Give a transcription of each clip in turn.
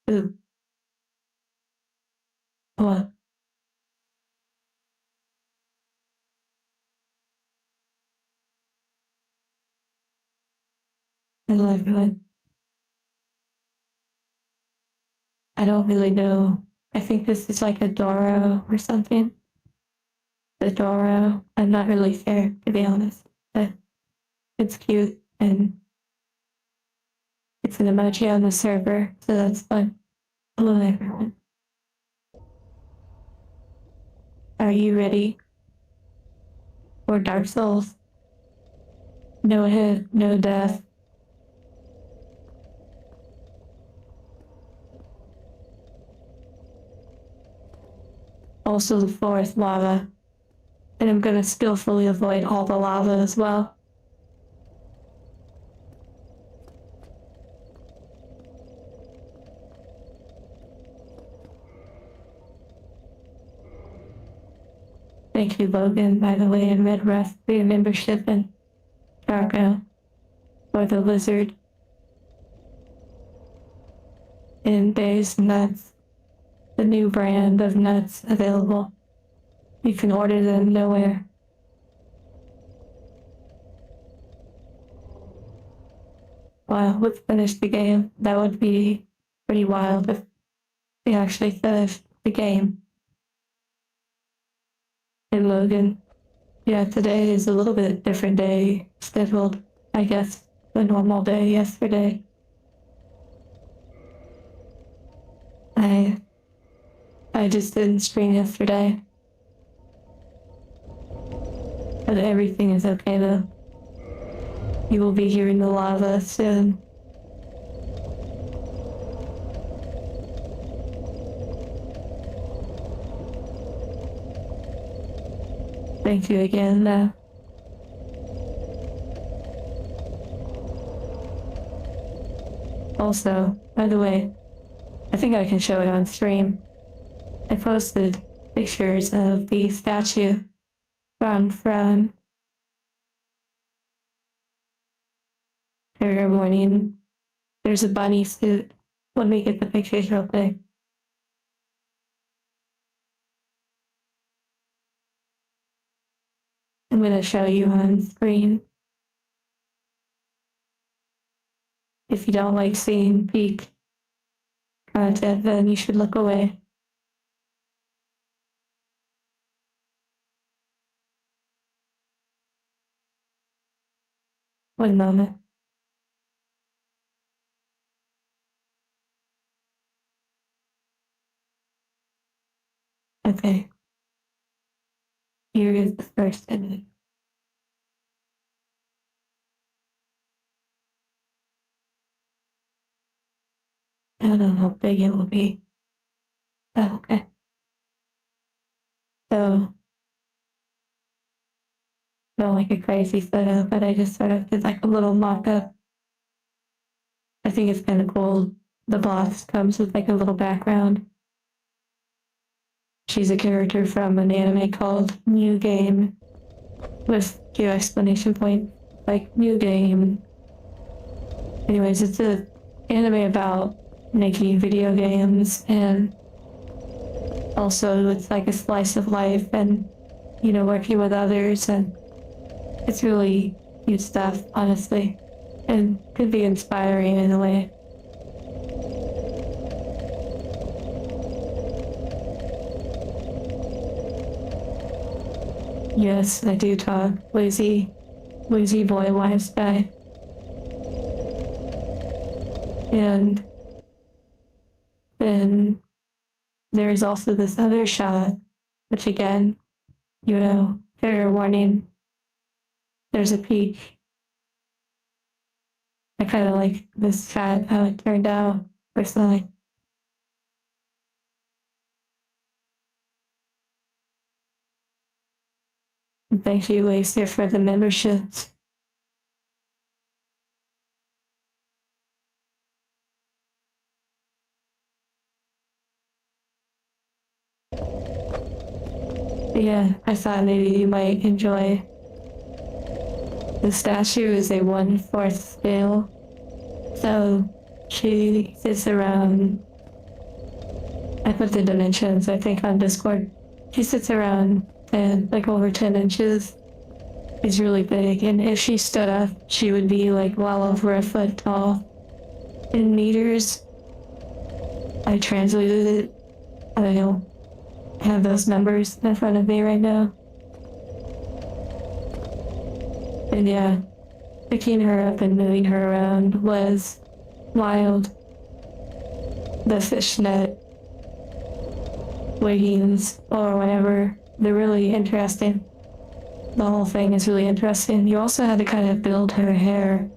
Ooh. What? Hello, everyone. I don't really know. I think this is like a Doro or something. The Doro. I'm not really sure, to be honest. But it's cute and it's an emoji on the server, so that's fun. Hello, everyone. Are you ready for Dark Souls? No hit, no death. Also the fourth lava. And I'm gonna skillfully avoid all the lava as well. Thank you, Logan, by the way, and Red Rust for your membership, and Darko for the lizard. And Bay's Nuts, the new brand of nuts available. You can order them nowhere. Wow, let's finish the game. That would be pretty wild if we actually finished the game. And Logan, yeah, today is a little bit different day scheduled, I guess, the normal day yesterday. I just didn't stream yesterday. But everything is okay though. You will be hearing the lava soon. Thank you again, though. Also, by the way, I think I can show it on stream. I posted pictures of the statue from Fair Morning. There's a bunny suit. Let me get the pictures real quick. I'm gonna show you on screen. If you don't like seeing peak content, then you should look away. One moment. Okay. Here is the first image. I don't know how big it will be. Oh, okay. So, not like a crazy photo, but I just sort of did like a little mock-up. I think it's kind of cool. The boss comes with like a little background. She's a character from an anime called New Game with two exclamation points, like New Game. Anyways, it's an anime about making video games, and also it's like a slice of life and, you know, working with others, and it's really cute stuff, honestly, and could be inspiring in a way. Yes, I do talk. Lazy boy wives guy. And then there's also this other shot, which again, you know, fair warning, there's a peak. I kind of like this shot, how it turned out, personally. And thank you, Lacer, for the memberships. But yeah, I thought maybe you might enjoy. The statue is a 1/4 scale, so she sits around I put the dimensions, I think, on Discord. She sits around and like over 10 inches. She's really big, and if she stood up, she would be like well over a foot tall. In meters, I translated it. I don't know. I have those numbers in front of me right now. And yeah, picking her up and moving her around was wild. The fishnet wiggings or whatever, they're really interesting. The whole thing is really interesting. You also had to kind of build her hair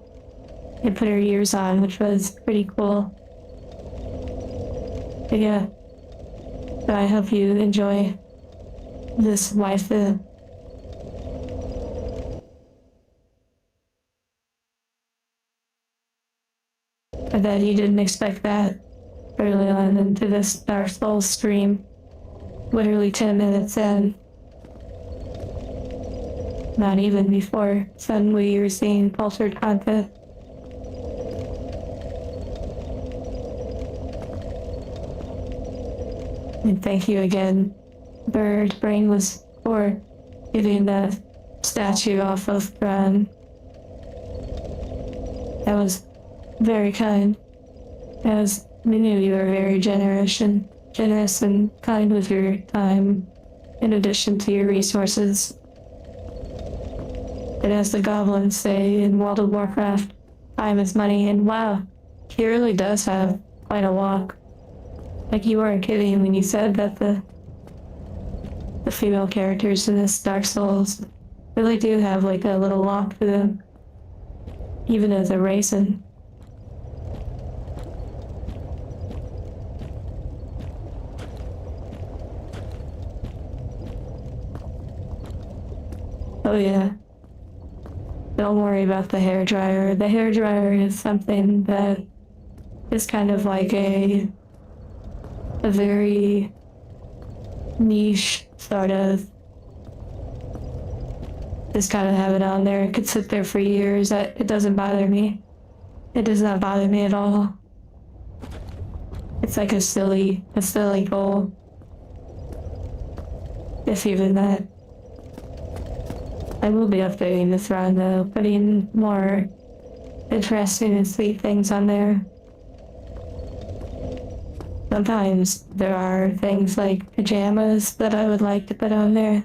and put her ears on, which was pretty cool. But yeah, so I hope you enjoy this waifu. I bet you didn't expect that early on into this Dark Souls stream. Literally 10 minutes in. Not even before suddenly you're seeing cultured content. And thank you again, Bird Brainless, for getting the statue off of Bran. That was very kind, as we knew you were very generous and kind with your time, in addition to your resources. And as the goblins say in World of Warcraft, time is money, and wow, he really does have quite a walk. Like, you weren't kidding when you said that the female characters in this Dark Souls really do have like a little walk to them, even as they're racing. Oh yeah. Don't worry about the hairdryer. The hairdryer is something that is kind of like a very niche sort of. Just gotta have it on there. It could sit there for years. It doesn't bother me. It does not bother me at all. It's like a silly goal. If even that. I will be updating this round though, putting more interesting and sweet things on there. Sometimes there are things like pajamas that I would like to put on there.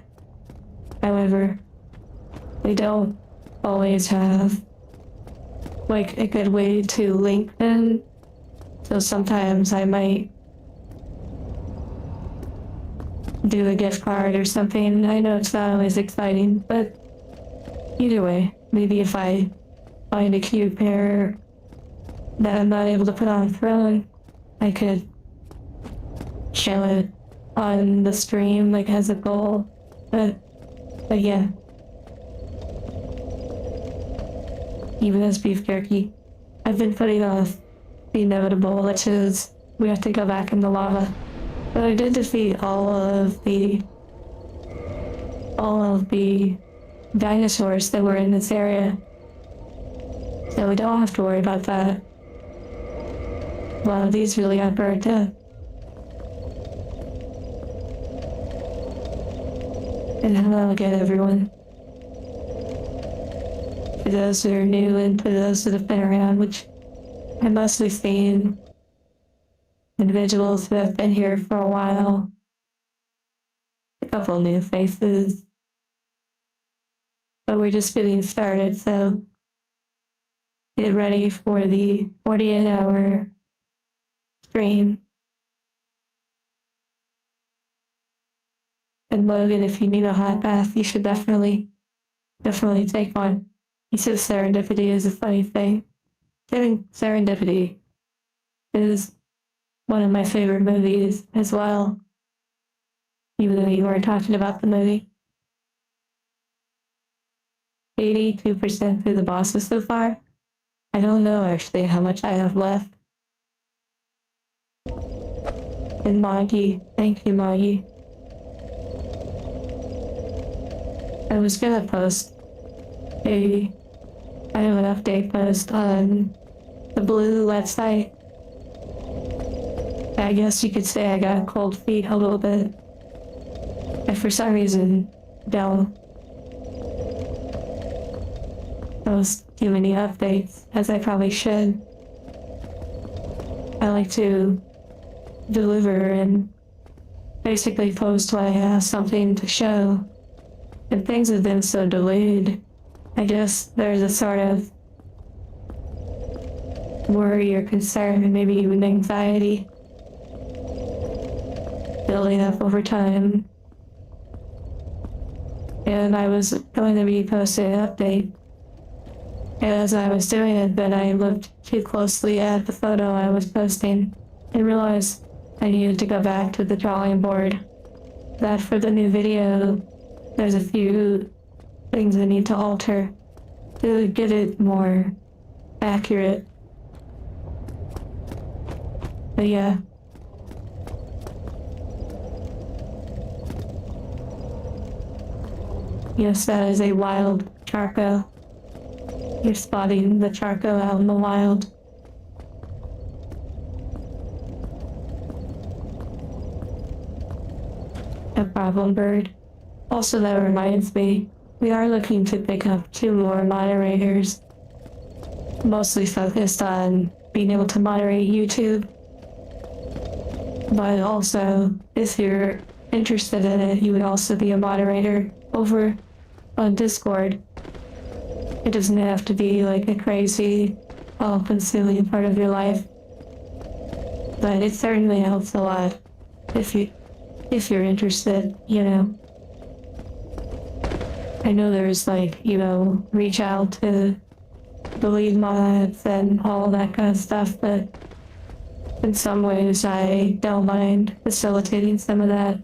However, they don't always have like a good way to link them. So sometimes I might do a gift card or something. I know it's not always exciting, but either way, maybe if I find a cute pair that I'm not able to put on Throne, I could show it on the stream, like as a goal. But yeah. Even as beef jerky, I've been putting off the inevitable, which is we have to go back in the lava. But I did defeat all of the dinosaurs that were in this area. So we don't have to worry about that. Wow, these really got burnt up. And hello again, everyone. For those that are new and for those that have been around, which I've mostly seen individuals who have been here for a while. A couple new faces. But we're just getting started, so get ready for the 48-hour stream. And Logan, if you need a hot bath, you should definitely take one. He says serendipity is a funny thing. Serendipity is one of my favorite movies as well. Even though you weren't talking about the movie. 82% through the bosses so far. I don't know actually how much I have left. And Maggie, thank you, Maggie. I was gonna post I have an update post on the Blue website I guess you could say I got cold feet a little bit. And for some reason, don't post too many updates, as I probably should. I like to deliver and basically post when I have something to show. And things have been so delayed. I guess there's a sort of worry or concern and maybe even anxiety building up over time. And I was going to be posting an update. And as I was doing it, then I looked too closely at the photo I was posting and realized I needed to go back to the drawing board. That for the new video, there's a few things I need to alter to get it more accurate. But yeah. Yes, that is a wild charco. You're spotting the charco out in the wild. A problem bird. Also, that reminds me, we are looking to pick up 2 more moderators, mostly focused on being able to moderate YouTube. But also, if you're interested in it, you would also be a moderator over on Discord. It doesn't have to be like a crazy, all-consuming part of your life. But it certainly helps a lot if you're interested, you know. I know there's like, you know, reach out to the lead mods and all that kind of stuff, but in some ways I don't mind facilitating some of that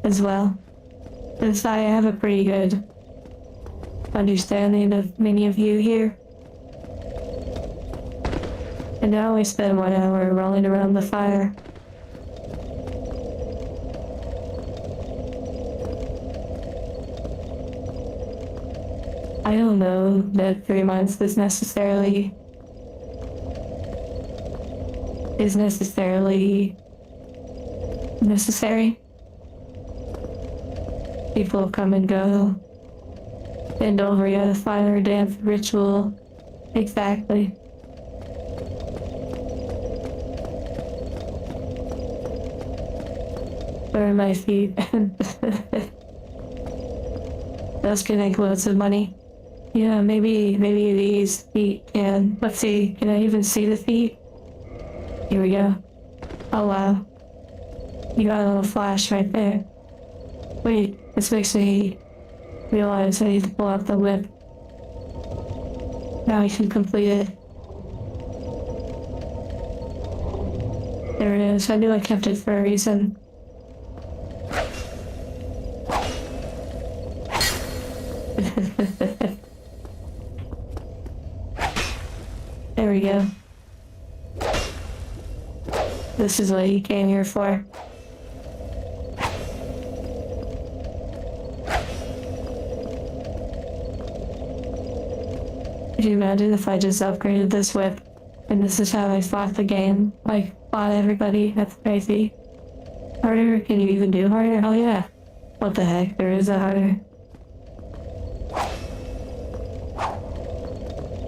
as well. Since I have a pretty good understanding of many of you here. And I always spend 1 hour rolling around the fire. I don't know that 3 months is necessarily necessary. People come and go. Bend over you, fire dance ritual. Exactly. Where are my feet? Those can make loads of money. Yeah, maybe these feet can. Let's see, can I even see the feet? Here we go. Oh wow. You got a little flash right there. Wait, this makes me realize I need to pull out the whip. Now I can complete it. There it is. I knew I kept it for a reason. There we go. This is what you came here for. Could you imagine if I just upgraded this whip and this is how I fought the game? Like, fought everybody? That's crazy. Harder? Can you even do harder? Oh yeah. What the heck? There is a harder.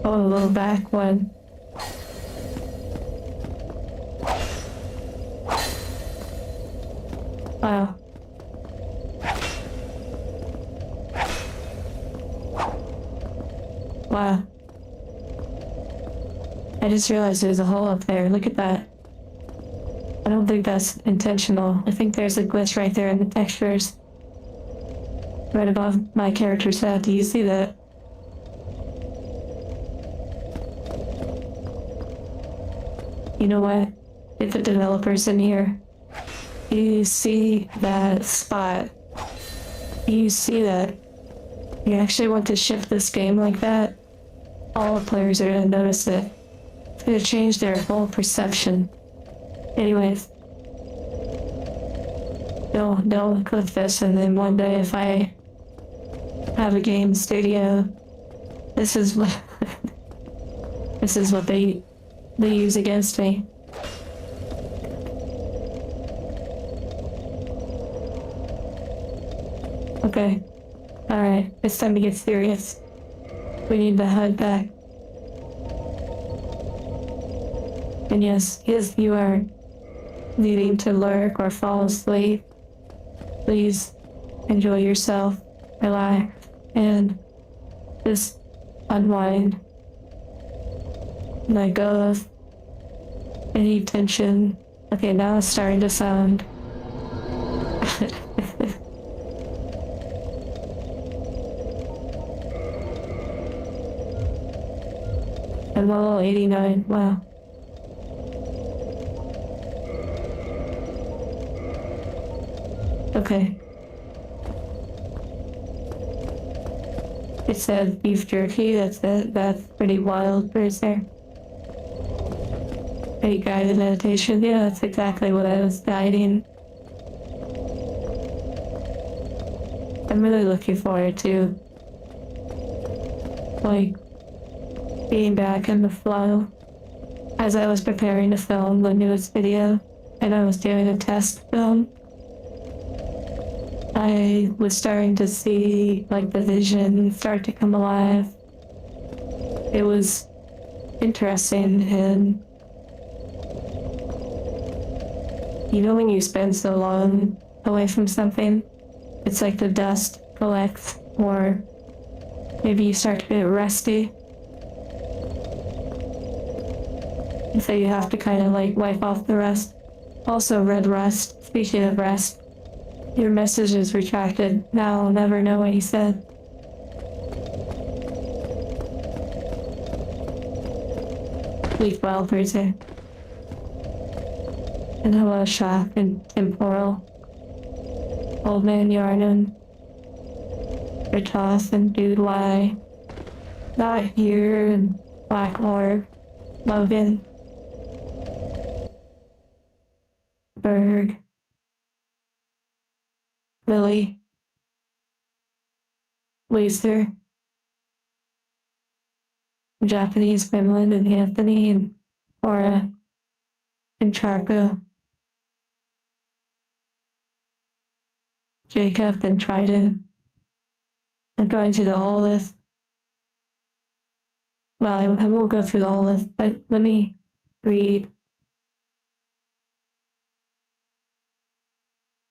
Oh, a little back one. Wow. Wow. I just realized there's a hole up there. Look at that. I don't think that's intentional. I think there's a glitch right there in the textures. Right above my character's head. Do you see that? You know what? If the developer's in here, you see that spot. You see that. You actually want to shift this game like that, all the players are gonna notice it. It's gonna change their whole perception. Anyways. Don't click this, and then one day if I have a game studio, this is what this is what they use against me. Okay. Alright, it's time to get serious. We need to head back. And yes, you are needing to lurk or fall asleep, please enjoy yourself, relax, and just unwind. Let go of any tension. Okay, now it's starting to sound. I'm level 89, wow. Okay. It said beef jerky, that's pretty wild right there. Hey, guided meditation, yeah, that's exactly what I was guiding. I'm really looking forward to, like, being back in the flow. As I was preparing to film the newest video, and I was doing a test film, I was starting to see, like, the vision start to come alive. It was interesting, and you know when you spend so long away from something, it's like the dust collects, or maybe you start to get rusty. And so you have to kind of like wipe off the rust. Also, red rust, speaking of rust, your message is retracted. Now I'll never know what he said. Sleep well, Thursday. And hello, shock and temporal. Old man Yarnan. Bertoth and Dude Y. Not here and Black Orb. Logan. Berg. Lily. Weiser. Japanese Finland and Anthony and Cora and Charco. Jacob and Trident. I'm going through the whole list. Well, I won't go through the whole list, but let me read.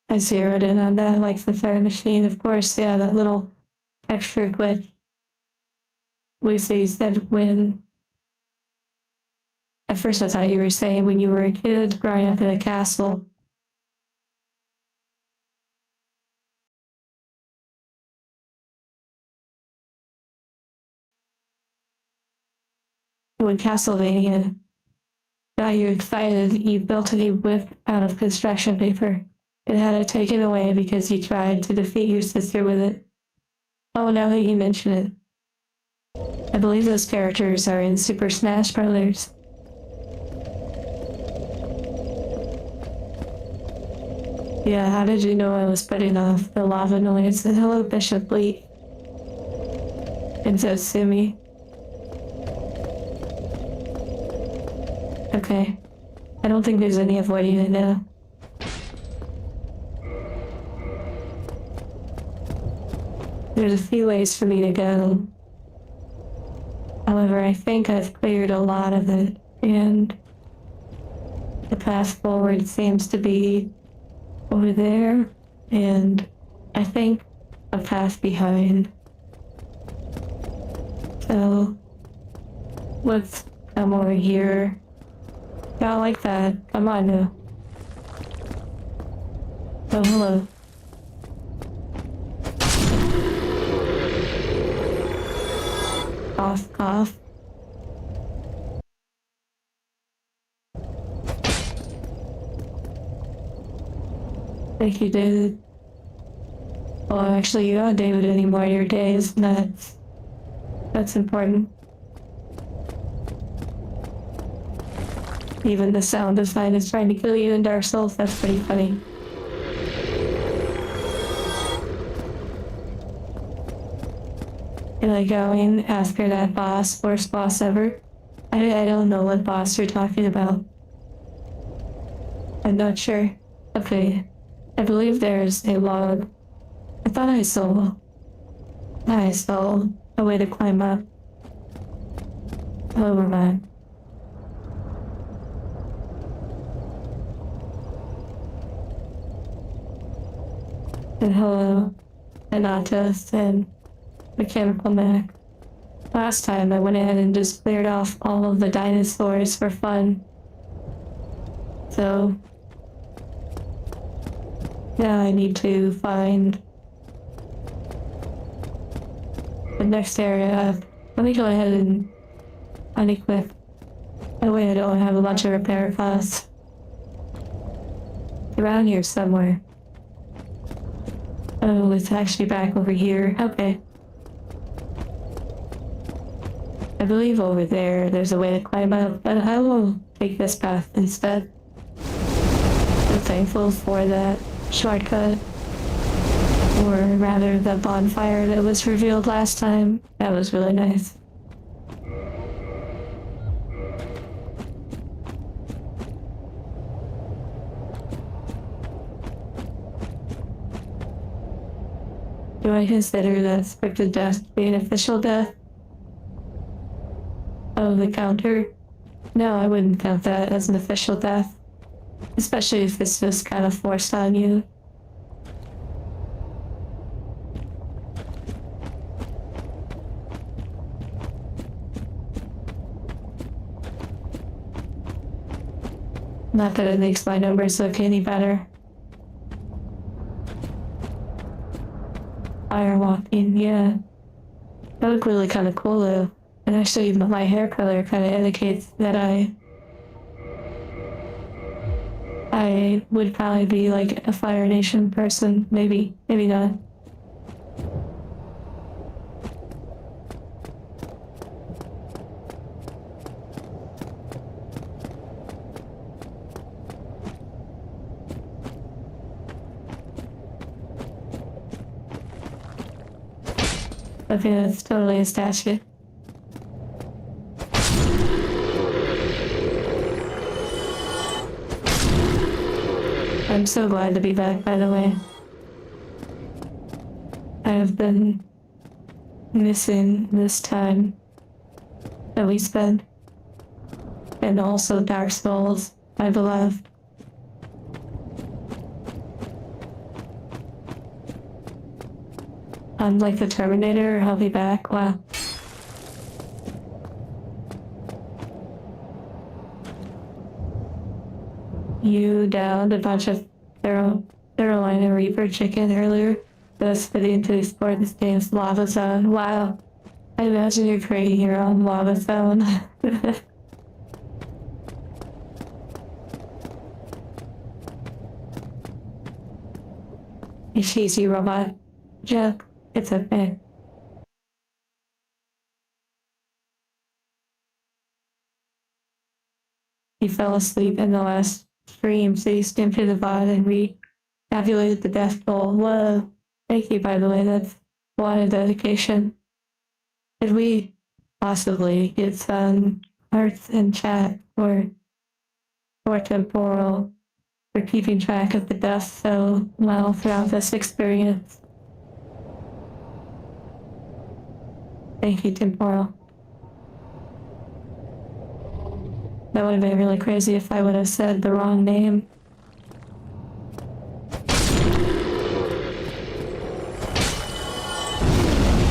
I zeroed in on that, like the third machine, of course, yeah, that little extra glitch. Lucy said when. At first I thought you were saying when you were a kid growing up in a castle. When Castlevania got you excited, you built a new whip out of construction paper. It had it taken away because you tried to defeat your sister with it. Oh, now that you mention it. I believe those characters are in Super Smash Bros. Yeah, how did you know I was putting off the lava noise? And hello, Bishop Lee. And so Simi. Okay. I don't think there's any avoiding it now. There's a few ways for me to go. However, I think I've cleared a lot of it, and the path forward seems to be over there, and I think a path behind. So, let's come over here. Not like that. Come on now. Oh, hello. Cough, cough. Thank you, David. Well, actually, you don't David anymore. Your day is nuts. That's important. Even the sound design is trying to kill you in Dark Souls. That's pretty funny. You're like going after that boss, worst boss ever. I don't know what boss you're talking about. I'm not sure. Okay. I believe there's a log I thought I saw a way to climb up. Oh, never mind. And hello, Anatos and Mechanical Mac. Last time I went ahead and just cleared off all of the dinosaurs for fun. So now I need to find the next area. Let me go ahead and unequip. That way I don't have a bunch of repair costs. Around here somewhere. Oh, it's actually back over here. Okay. I believe over there's a way to climb up, but I will take this path instead. I'm thankful for that shortcut. Or rather, the bonfire that was revealed last time. That was really nice. Do I consider the expected death to be an official death? Oh, the counter? No, I wouldn't count that as an official death. Especially if it's just kind of forced on you. Not that it makes my numbers look any better. Fire walking, yeah. That looked really kind of cool though. And actually, my hair color kind of indicates that I would probably be like a Fire Nation person. Maybe not. Okay, that's totally a statue. I'm so glad to be back, by the way. I have been missing this time that we spent. And also Dark Souls, my beloved. Unlike the Terminator, I'll be back. Wow. You downed a bunch of Carolina Reaper chicken earlier. Thus fitting to explore this game's lava zone. Wow. I imagine you're creating your own lava zone. You cheesy robot. Joke. It's okay. He fell asleep in the last stream, so he skimmed to the VOD and recalculated the death toll. Whoa. Thank you, by the way. That's a lot of dedication. Could we possibly get some hearts in chat for temporal for keeping track of the deaths so well throughout this experience? Thank you, Temporal. That would have been really crazy if I would have said the wrong name.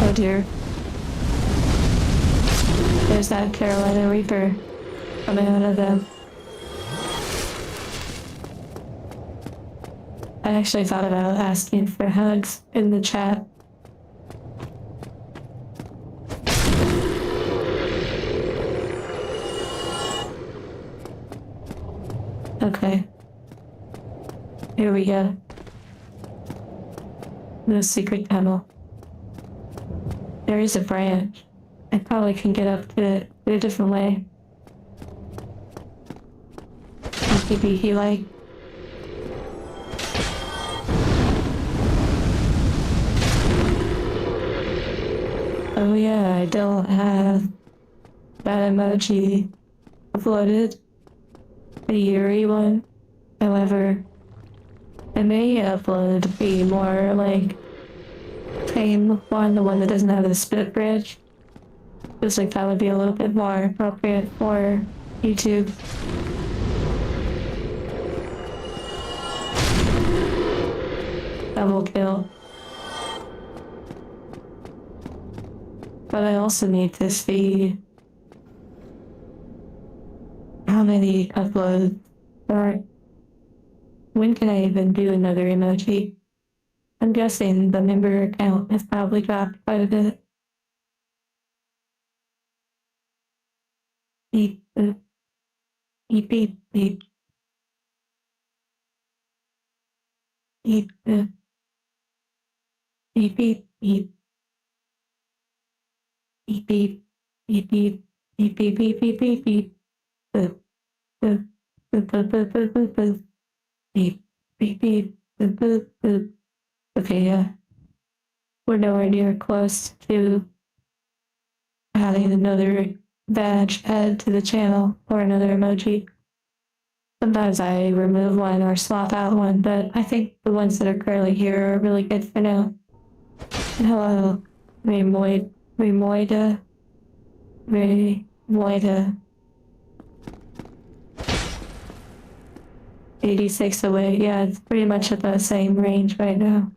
Oh dear. There's that Carolina Reaper coming out of them. I actually thought about asking for hugs in the chat. Okay. Here we go. The secret tunnel. There is a branch. I probably can get up to it in a different way. Maybe he like... Oh yeah, I don't have that emoji uploaded. The Yuri one. However, I may upload the more like tame one, the one that doesn't have the split bridge. Feels like that would be a little bit more appropriate for YouTube. Double kill. But I also need to see how many uploads, or when can I even do another emoji? I'm guessing the member count has probably dropped quite a bit. Beep, boop, beep, beep, beep, beep, boop, beep, beep, beep, beep, beep, beep, beep, beep, beep, beep, beep, beep, beep, boop, boop, boop, boop, boop, boop, boop, boop, beep, beep, beep, boop, boop, boop. Okay, yeah. We're nowhere near close to having another badge added to the channel or another emoji. Sometimes I remove one or swap out one, but I think the ones that are currently here are really good for now. Hello, Remoida. 86 away. Yeah, it's pretty much at the same range right now.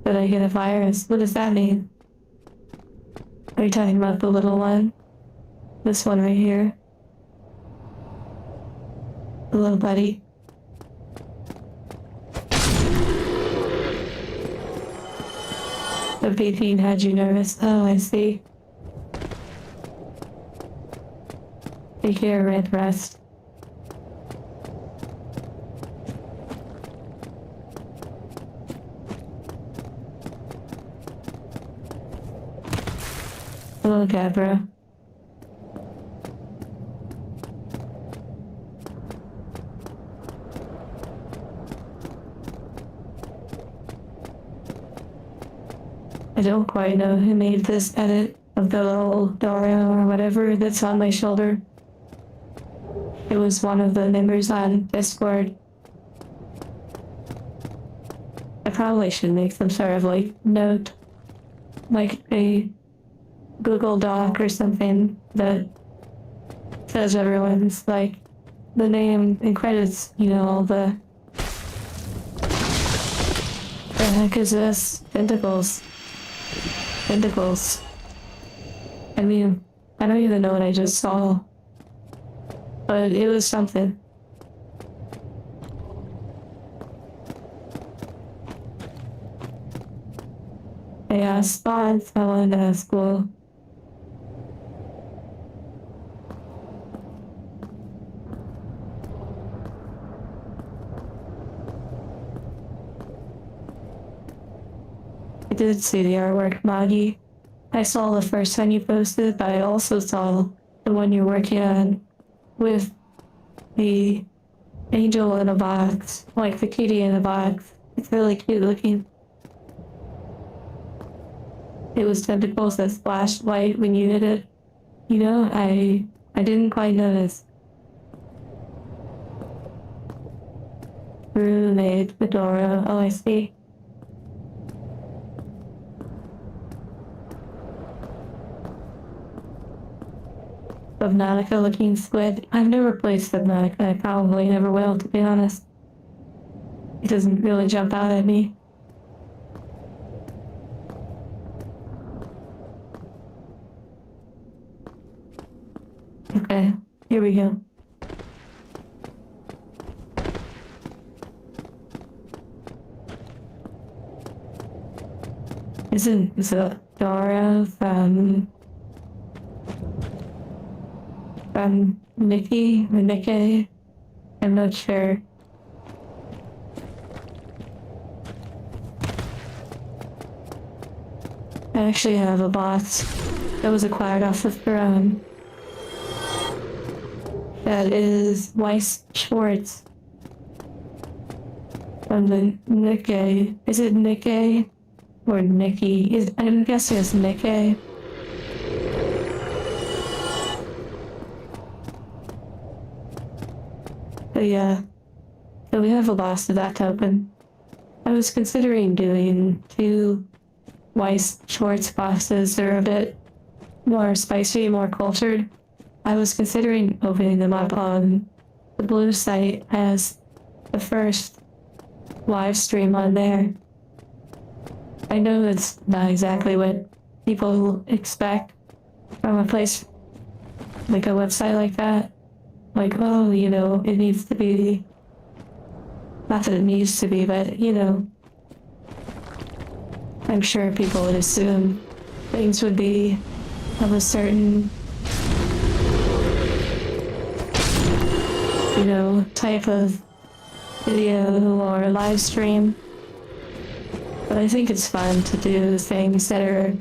Did I get a virus? What does that mean? Are you talking about the little one? This one right here? The little buddy? The beeping had you nervous. Oh, I see. I hear red rest. Hello, Deborah. I don't quite know who made this edit of the little Dora or whatever that's on my shoulder. It was one of the members on Discord. I probably should make some sort of like note, like a Google Doc or something that says everyone's like the name and credits, you know, all the heck is this? Tentacles. Tentacles. I mean, I don't even know what I just saw, but it was something. Yeah, spots, I wanted to ask school. I did see the artwork, Maggie. I saw the first one you posted, but I also saw the one you're working on with the angel in a box, like the kitty in a box. It's really cute looking. It was tentacles that splashed white when you did it. You know, I didn't quite notice. Roommate, Fedora, oh I see. Subnautica looking squid. I've never played Subnautica, I probably never will, to be honest. It doesn't really jump out at me. Okay, here we go. Isn't Dora from Nikki or Nikkei? I'm not sure. I actually have a box that was acquired off of Chrome. That is Weiss Schwartz from the Nikkei. Is it Nikkei or Nikki? I'm guessing it's Nikkei. But yeah, So we have a loss of that token. I was considering doing 2 Weiss Schwartz bosses. They're a bit more spicy, more cultured. I was considering opening them up on the Blue site as the first live stream on there. I know that's not exactly what people expect from a place like a website like that. Like, oh, you know, it needs to be, not that it needs to be, but, you know, I'm sure people would assume things would be of a certain, you know, type of video or live stream. But I think it's fun to do things that are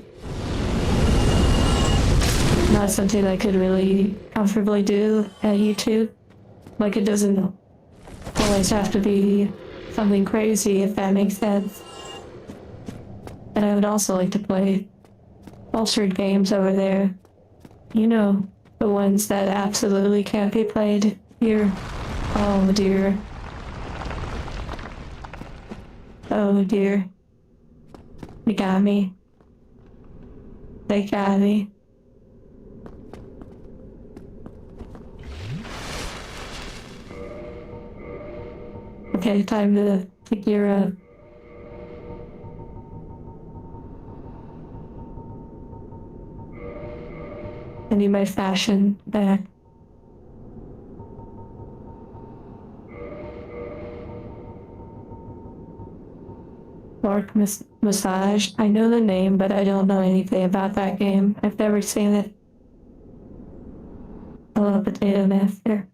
not something I could really comfortably do at YouTube. Like, it doesn't always have to be something crazy, if that makes sense. And I would also like to play cultured games over there. You know, the ones that absolutely can't be played here. Oh dear. Oh dear. They got me. They got me. Okay, time to gear up. I need my fashion back. Orc Massage. I know the name, but I don't know anything about that game. I've never seen it. Hello, Potato Master.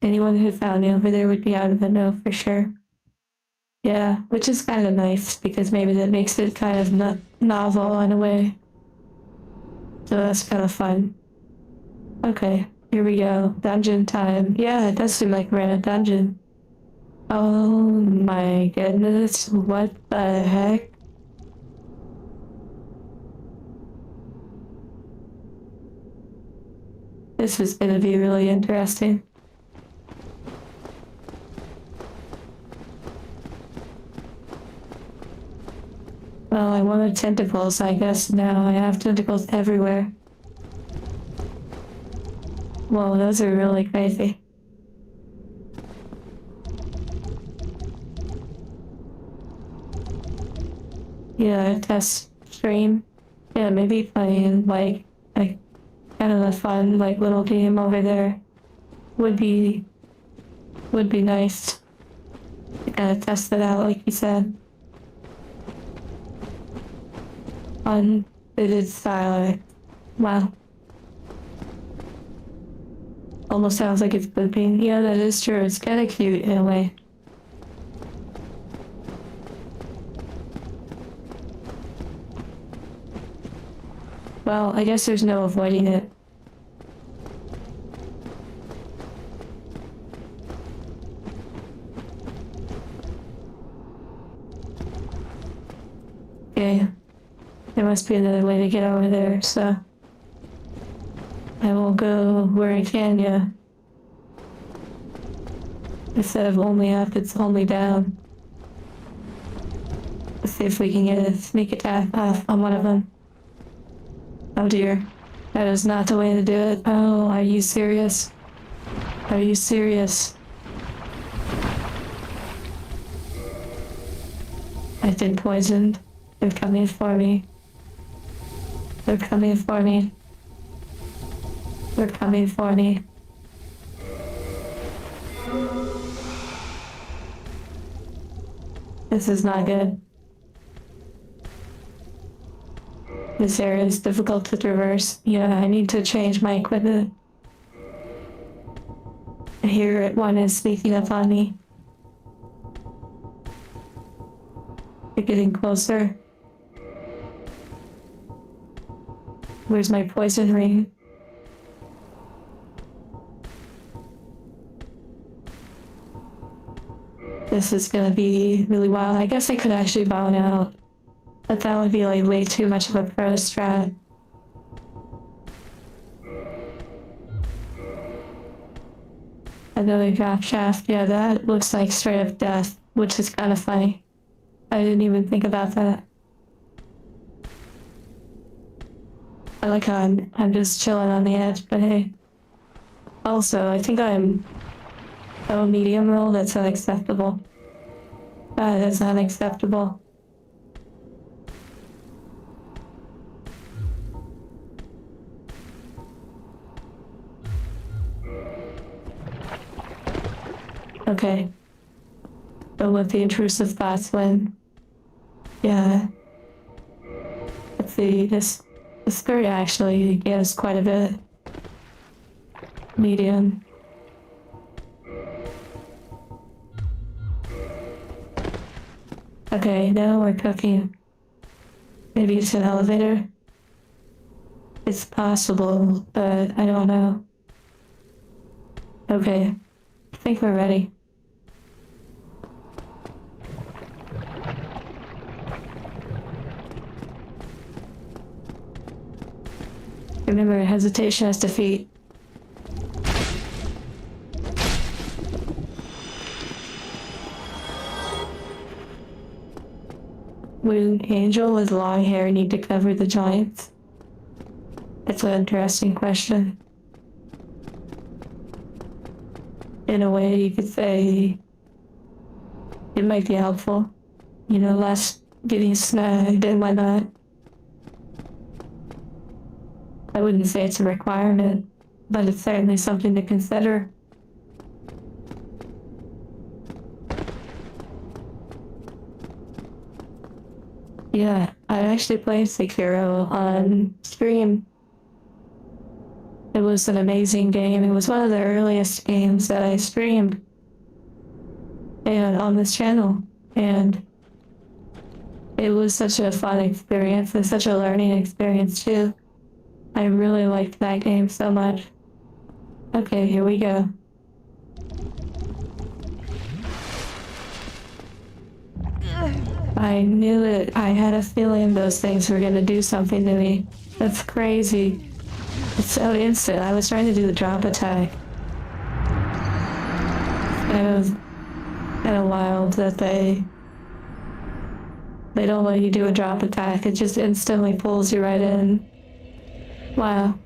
Anyone who found me over there would be out of the know for sure. Yeah, which is kind of nice because maybe that makes it kind of novel in a way. So that's kind of fun. Okay, here we go. Dungeon time. Yeah, it does seem like we're in a dungeon. Oh my goodness, what the heck? This is gonna be really interesting. Well, I wanted tentacles, I guess now I have tentacles everywhere. Whoa, those are really crazy. Yeah, test stream. Yeah, maybe playing like kind of a fun like little game over there would be nice. To kind of test it out, like you said. Unfitted style. Wow. Almost sounds like it's pooping. Yeah, that is true. It's kind of cute in a way. Well, I guess there's no avoiding it. Okay. There must be another way to get over there, so I will go where I can, yeah. Instead of only up, it's only down. Let's see if we can get a sneak attack off on one of them. Oh dear. That is not the way to do it. Oh, are you serious? Are you serious? I've been poisoned. They're coming for me. They're coming for me. They're coming for me. This is not good. This area is difficult to traverse. Yeah, I need to change my equipment. Here, one is sneaking up on me. You're getting closer. Where's my poison ring? This is gonna be really wild. I guess I could actually bow now, but that would be like way too much of a pro strat. Another drop shaft. Yeah, that looks like straight up death, which is kind of funny. I didn't even think about that. I like how I'm just chilling on the edge, but hey. Also, I think I'm medium roll. That's unacceptable. That is unacceptable. Okay. Don't let the intrusive thoughts win. Yeah. Let's see, this skirt actually gives quite a bit. Medium. Okay, now we're cooking. Maybe it's an elevator? It's possible, but I don't know. Okay, I think we're ready. Remember, hesitation is defeat. Would Angel with long hair need to cover the giants? That's an interesting question. In a way, you could say it might be helpful. You know, less getting snagged and whatnot. I wouldn't say it's a requirement, but it's certainly something to consider. Yeah, I actually played Sekiro on stream. It was an amazing game. It was one of the earliest games that I streamed and on this channel. And it was such a fun experience and such a learning experience too. I really liked that game so much. Okay, here we go. I knew it. I had a feeling those things were gonna do something to me. That's crazy. It's so instant. I was trying to do the drop attack. It was kind of wild that they don't let you do a drop attack. It just instantly pulls you right in. Wow.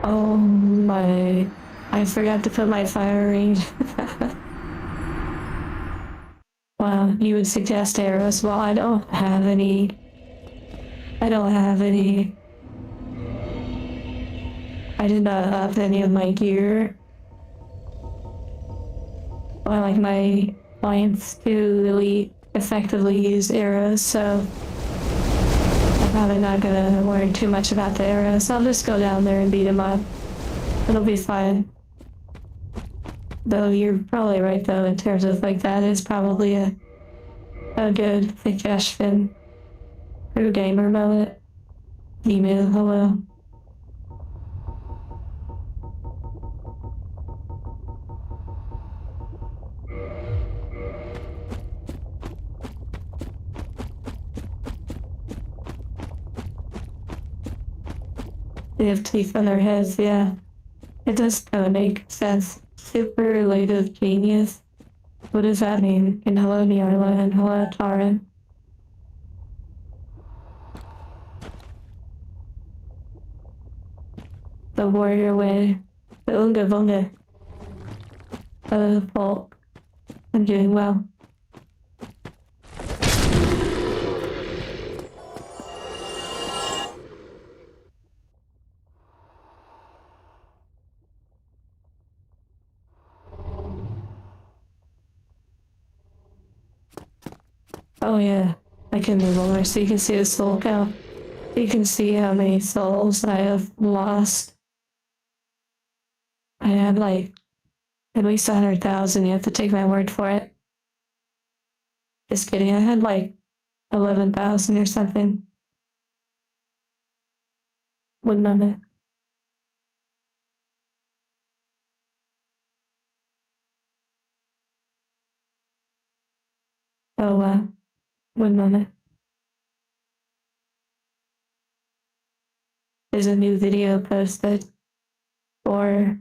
Oh my. I forgot to put my fire ring. Wow, you would suggest arrows? Well, I don't have any. I don't have any. I did not up any of my gear. Or like my clients to really effectively use arrows, so I'm probably not gonna worry too much about the arrows. I'll just go down there and beat him up. It'll be fine. Though you're probably right though, in terms of like that is probably a good suggestion. True gamer moment. Emu, hello. They have teeth on their heads, yeah. It does kind of make sense. Superlative genius. What does that mean? And hello, Nyarla, and hello, Taran. The warrior way. The Unga Bunga. Folk. I'm doing well. Oh yeah, I can move over so you can see the soul count. You can see how many souls I have lost. I had like at least 100,000, you have to take my word for it. Just kidding, I had like 11,000 or something. Wouldn't on it. Oh, wouldn't on it. There's a new video posted for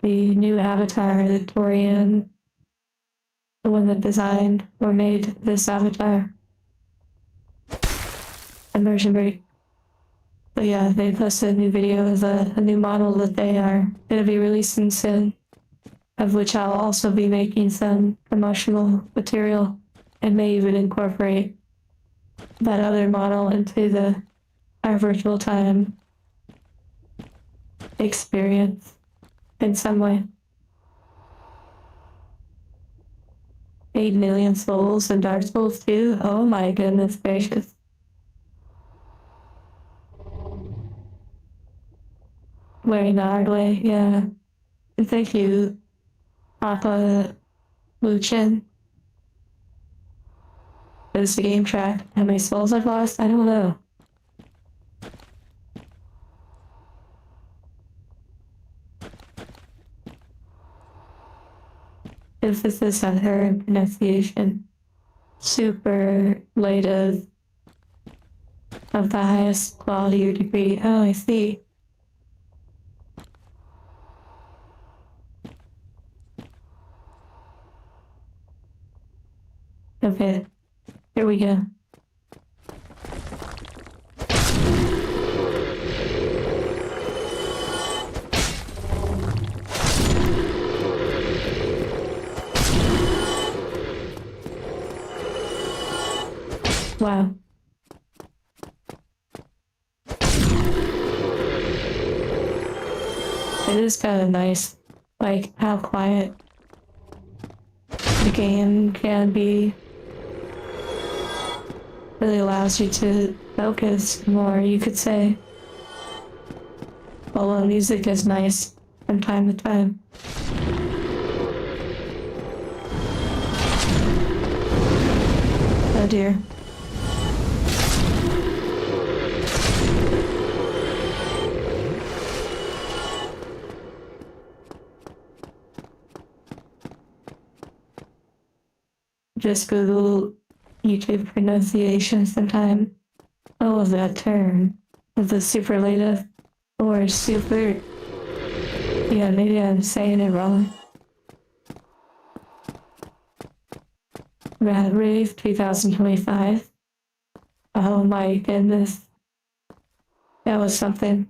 the new avatar that Torian, the one that designed or made this avatar. Immersion break. But yeah, they posted a new video of a new model that they are going to be releasing soon, of which I'll also be making some promotional material and may even incorporate that other model into our virtual time experience in some way. 8 million souls and Dark Souls 2? Oh my goodness gracious. Wearing the hard way, yeah. And thank you, Papa Luchin. Is the game track how many souls I've lost? I don't know. Emphasis on her pronunciation. Superlative of the highest quality or degree. Oh, I see. Okay, here we go. Wow. It is kind of nice, like how quiet the game can be. Really allows you to focus more, you could say. Although music is nice from time to time. Oh dear. Just Google YouTube pronunciation sometime. Oh, that term. The superlative or super. Yeah, maybe I'm saying it wrong. Rad Rave 2025. Oh my goodness. That was something.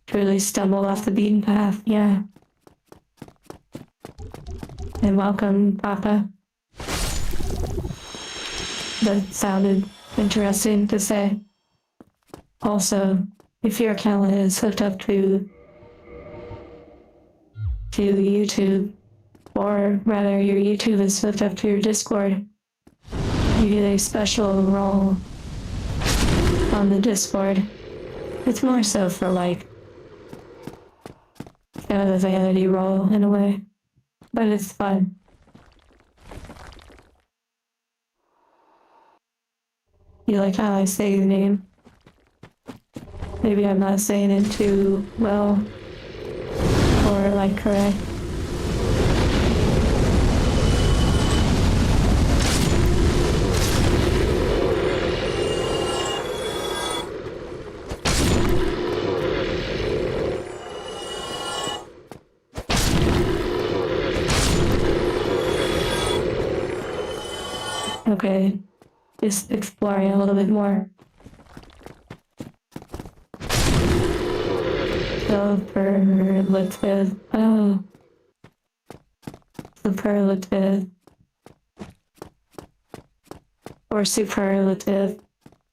Truly stumbled off the beaten path, yeah. And welcome, Papa. That sounded interesting to say. Also, if your account is hooked up to YouTube, or rather your YouTube is hooked up to your Discord, you get a special role on the Discord. It's more so for like kind of a vanity role in a way, but it's fun. You like how I say your name? Maybe I'm not saying it too well or like correct. Okay, just exploring a little bit more. Superlative. Oh. Superlative. Or superlative.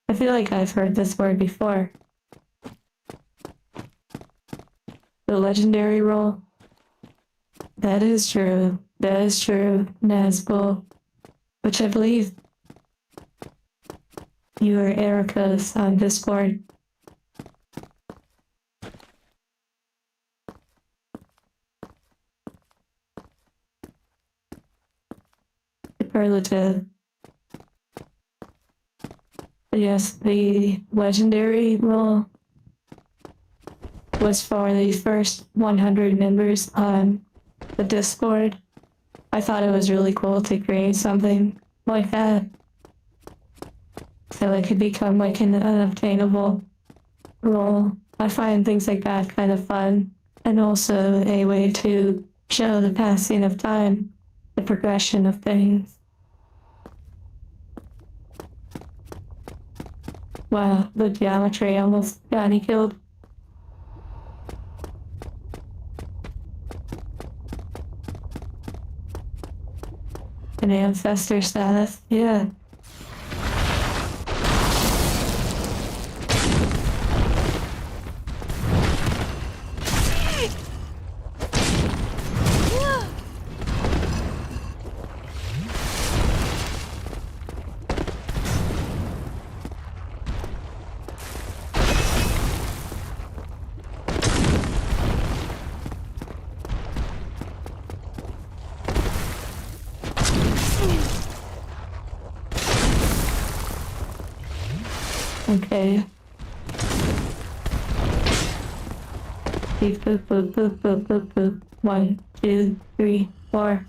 I feel like I've heard this word before. The legendary role. That is true. That is true. Nazgul. Which I believe you are Erica's on Discord. superlative. Yes, the legendary role was for the first 100 members on the Discord. I thought it was really cool to create something like that, so it could become like an unobtainable role. I find things like that kind of fun, and also a way to show the passing of time, the progression of things. Wow, the geometry almost got me killed. An ancestor status, yeah. Okay. Beep, boop, boop, boop, boop, boop, boop. 1, 2, 3, 4.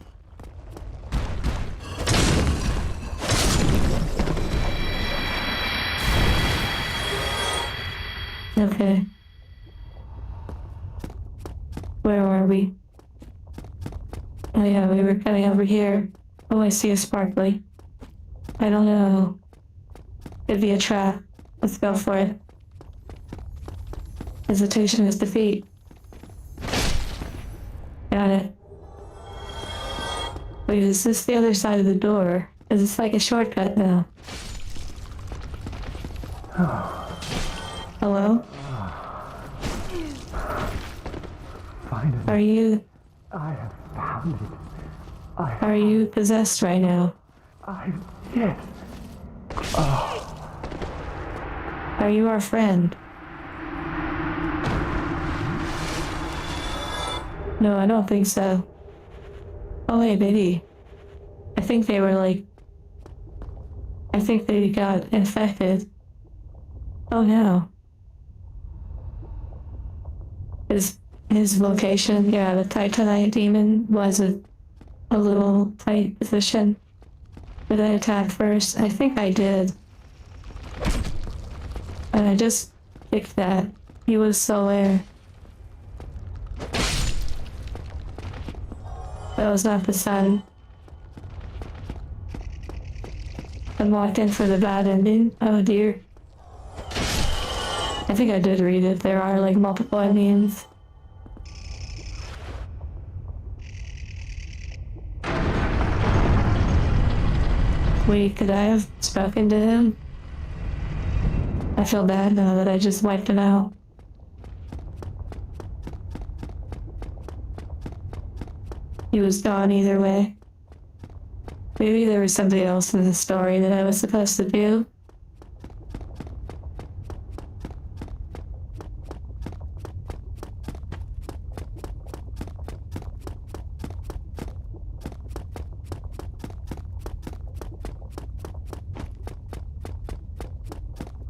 Okay. Where are we? Oh yeah, we were coming over here. Oh, I see a sparkly. I don't know. It'd be a trap. Let's go for it. Hesitation is defeat. Got it. Wait, is this the other side of the door? Is this like a shortcut now? Hello? Finally, Are you... I have found it. Are you possessed right now? Yes. Are you our friend? No, I don't think so. Oh wait, baby. I think they were like... I think they got infected. Oh no. His location, yeah, the Titanite demon was a little tight position. Did I attack first? I think I did. And I just picked that. He was so there. That was not the sun. I walked in for the bad ending. Oh dear. I think I did read it. There are like multiple endings. Wait, could I have spoken to him? I feel bad now that I just wiped him out. He was gone either way. Maybe there was something else in the story that I was supposed to do.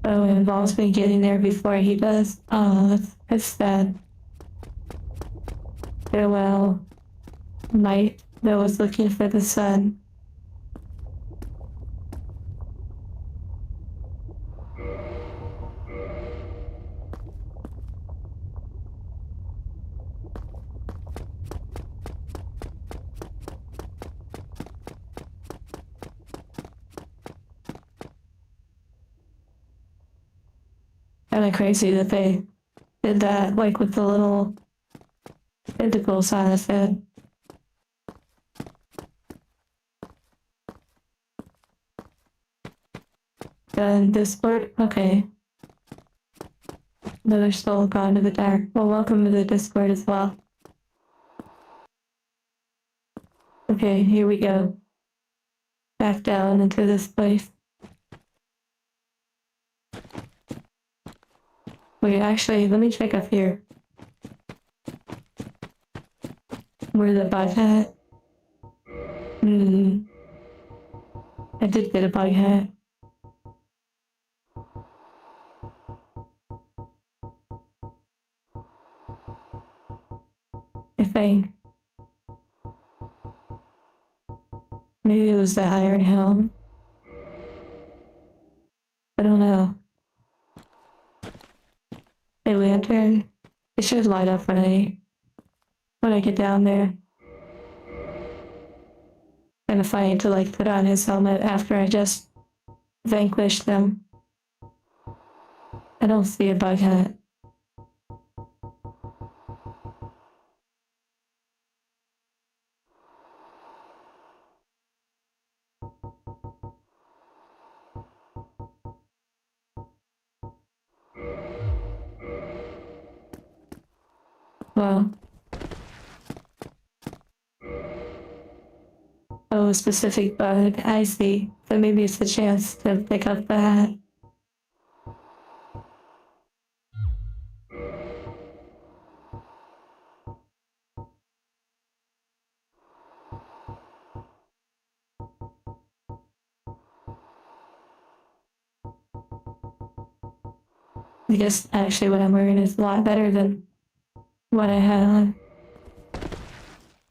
Oh, it involves me getting there before he does. Oh, that's sad. Farewell, night that was looking for the sun. Kinda crazy that they did that, like with the little tentacles on his head. And Discord? Okay. Another soul gone to the dark. Well, welcome to the Discord as well. Okay, here we go. Back down into this place. Wait, actually, let me check up here. Where the bot at? I did get a bug hat. I think. Maybe it was the iron helm. I don't know. A lantern. It should light up when I get down there. And if I need to like put on his helmet after I just vanquished them. I don't see a bug hat. Well. Oh, a specific bug. I see. So maybe it's a chance to pick up the hat. I guess actually what I'm wearing is a lot better than what I had on.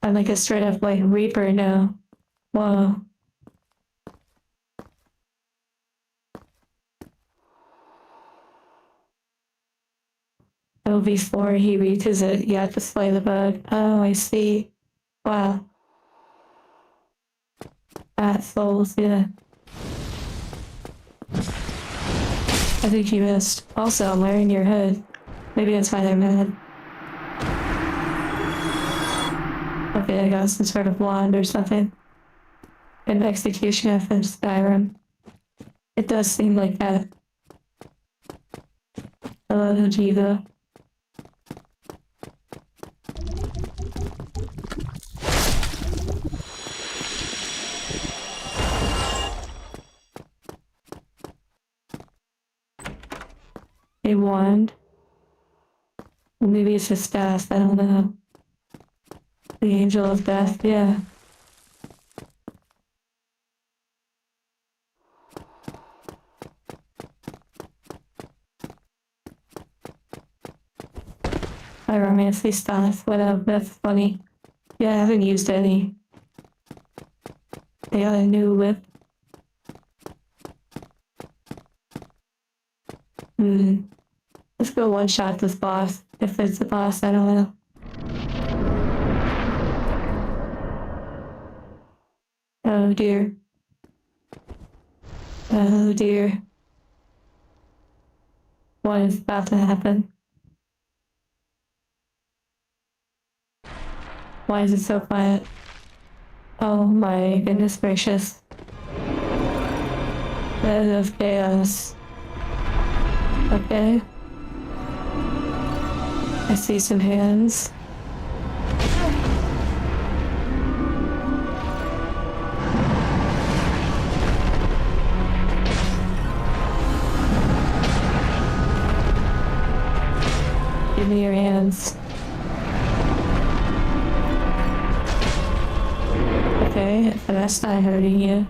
I'm like a straight up like Reaper now. Whoa. Oh, before he reaches it, you have to slay the bug. Oh, I see. Wow. Bat souls, yeah. I think you missed. Also, I'm wearing your hood. Maybe that's why they're mad. Okay, I got some sort of wand or something. An executioner from Skyrim. It does seem like that. Hello, Jiva. A wand. Maybe it's a staff, I don't know. The angel of death, yeah. Pyromancy staff, whatever, that's funny. Yeah, I haven't used any. They got a new whip. Let's go one shot this boss. If it's the boss, I don't know. Oh dear. Oh dear. What is about to happen? Why is it so quiet? Oh my goodness gracious. Bed of chaos. Okay. I see some hands. Give me your hands. Okay, that's not hurting you.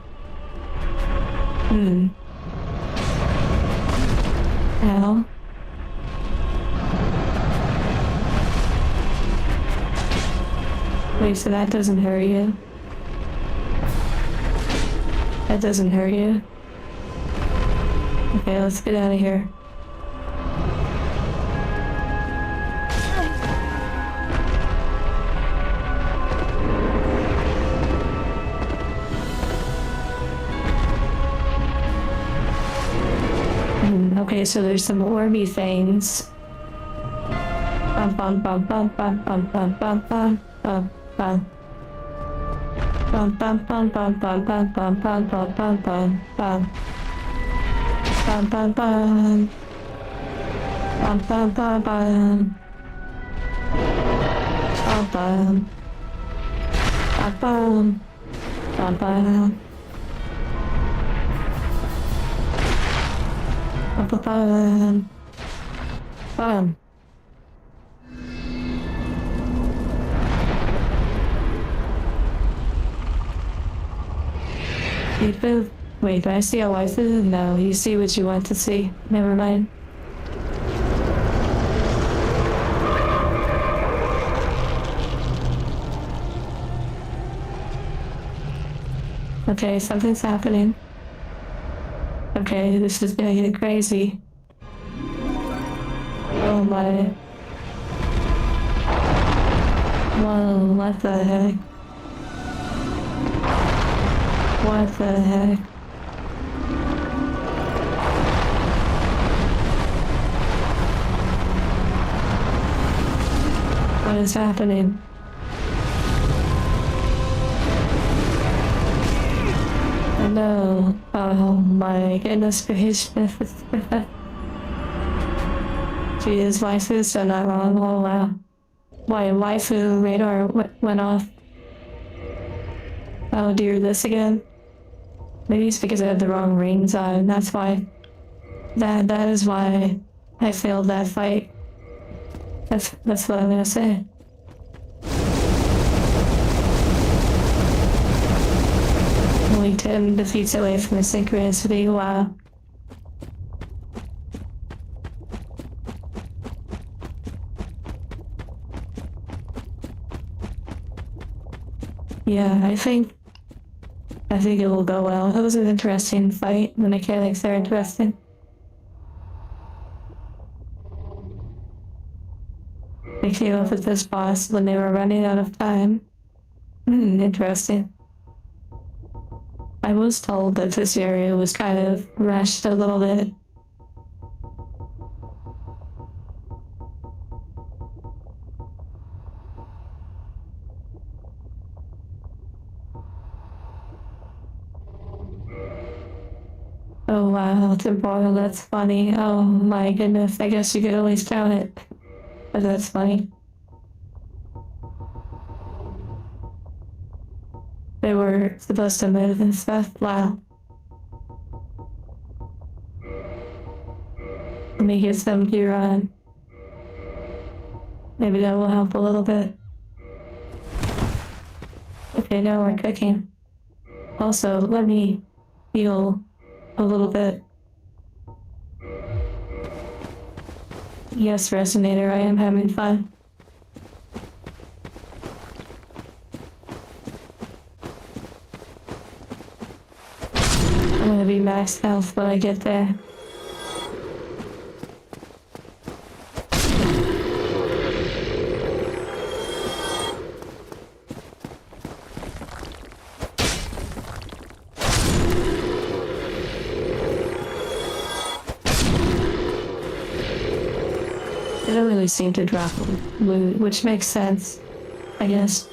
Ow. Wait, so that doesn't hurt you? That doesn't hurt you? Okay, let's get out of here. Okay, so there's some orby things. Bum bum bum bum bum bum bum bum bum bum bum. Bum bum bum bum bum bum bum bum bum bum bum bum. Bum bum bum. Bum bum bum bum. Bum bum. Bum bum. Bum bum. Bum bum. Bum. You move. Wait, do I see a waifu? No, you see what you want to see. Never mind. Okay, something's happening. Okay, this is gonna get crazy. Oh my. Whoa, what the heck? What the heck? What is happening? Oh no. Oh my goodness gracious. Jeez, waifu's done that wrong. Oh wow. Why, waifu radar went off. Oh dear, this again? Maybe it's because I had the wrong rings on. That's why. That is why I failed that fight. That's what I'm gonna say. Only 10 defeats away from a synchronicity. Wow. Yeah, I think it will go well. It was an interesting fight. The mechanics are interesting. They came up with this boss when they were running out of time. Interesting. I was told that this area was kind of rushed a little bit. Oh wow, temporal, that's funny. Oh my goodness, I guess you could always count it. But that's funny. They were supposed to move and stuff. Wow. Let me get some gear on. Maybe that will help a little bit. Okay, now we're cooking. Also, let me heal a little bit. Yes, Resonator, I am having fun. I'm gonna be max health when I get there. They don't really seem to drop loot, which makes sense, I guess.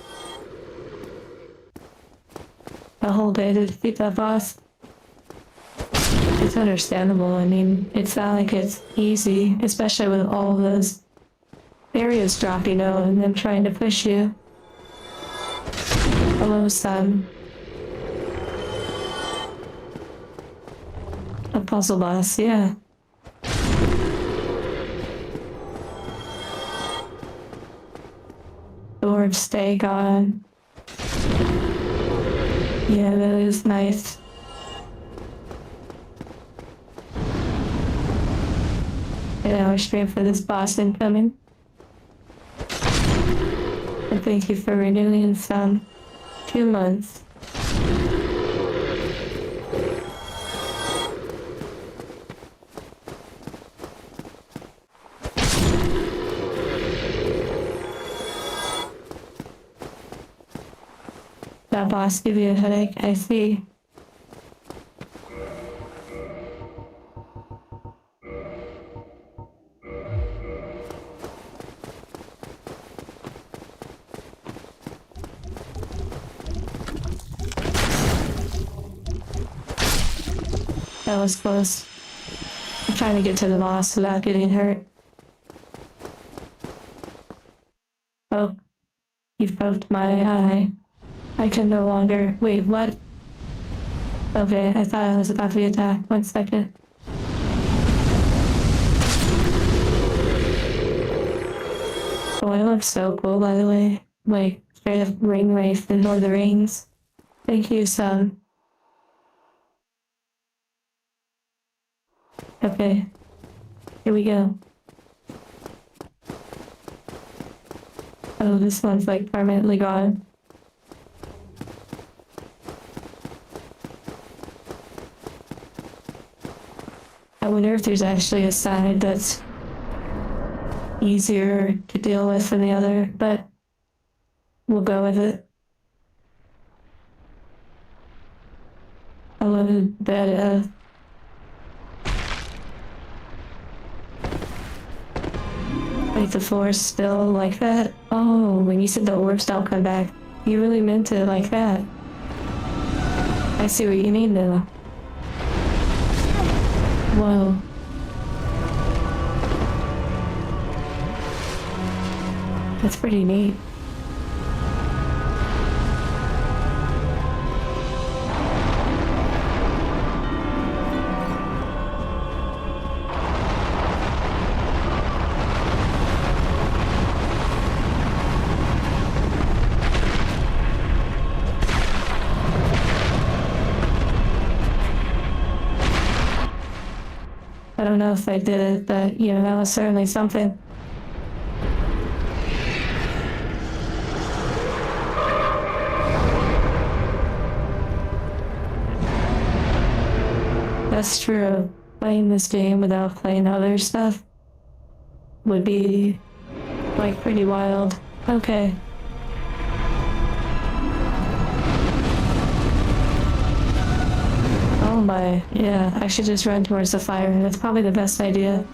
A whole day to defeat that boss. It's understandable. I mean, it's not like it's easy, especially with all of those areas dropping out and them trying to push you. Hello, son. A puzzle boss, yeah. Lord, stay gone. Yeah, that is nice. And now we're straight for this boss incoming. And thank you for renewing some 2 months. That boss give you a headache, I see. That was close. I'm trying to get to the boss without getting hurt. Oh, you poked my eye. I can no longer. Wait, what? Okay, I thought I was about to be attacked. 1 second. Oh, it looks so cool, by the way. Like, straight up ring race in Lord of the Rings. Thank you, son. Okay. Here we go. Oh, this one's like permanently gone. I wonder if there's actually a side that's easier to deal with than the other, but we'll go with it. I love that, like the floor's still like that. Oh, when you said the orbs don't come back, you really meant it like that. I see what you mean now. Whoa. That's pretty neat. I don't know if I did it, but you know, that was certainly something. That's true. Playing this game without playing other stuff would be like pretty wild. Okay. Oh my, yeah, I should just run towards the fire. That's probably the best idea.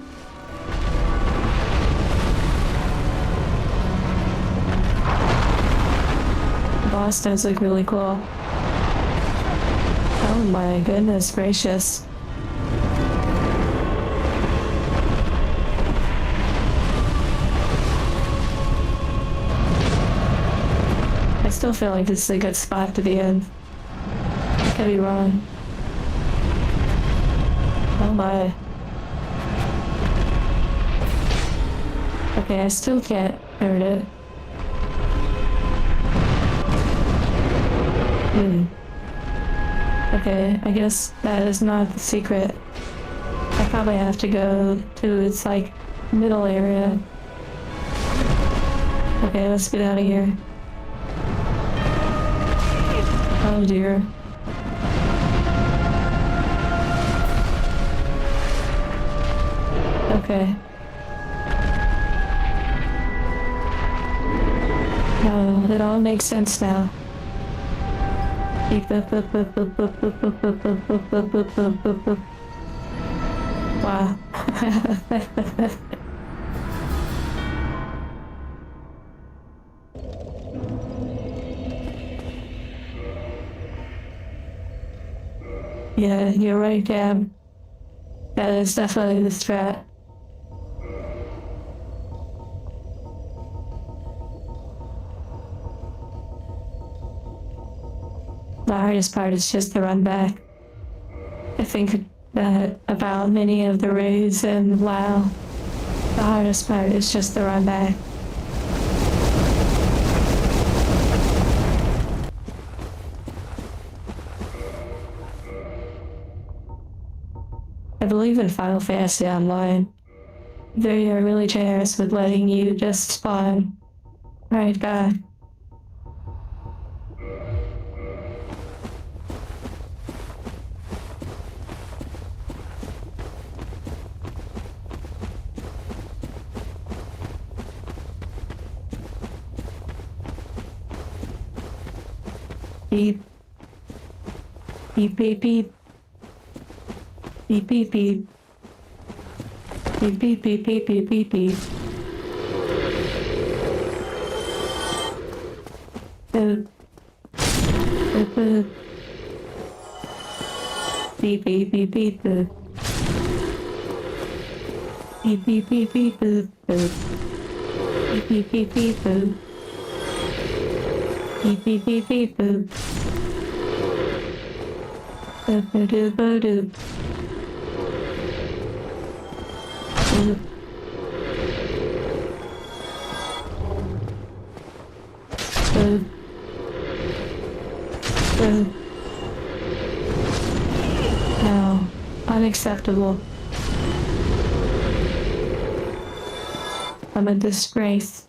The boss does look really cool. Oh my goodness gracious. I still feel like this is a good spot to be in. I could be wrong. Oh my. Okay, I still can't hurt it. Okay, I guess that is not the secret. I probably have to go to its like middle area. Okay, let's get out of here. Oh dear. Okay. No, it all makes sense now. Wow. Yeah, you're right, Gab. That is definitely the strat. The hardest part is just the run back. I think that about many of the raids and WoW, the hardest part is just the run back. I believe in Final Fantasy Online. They are really generous with letting you just spawn right back. Beep. Beep, beep, beep. Beep, beep, beep. Beep, beep, beep, beep, beep, beep, beep. Boop. Boop, boop. Beep, beep, beep, beep, boop. Beep, beep, beep, beep, boop, boop. Beep, beep, beep, beep, boop. Beep, beep, beep, beep, boop. Boop, boop, doop, boop, doop. Boop. Boop. Boop. No. Unacceptable. I'm a disgrace.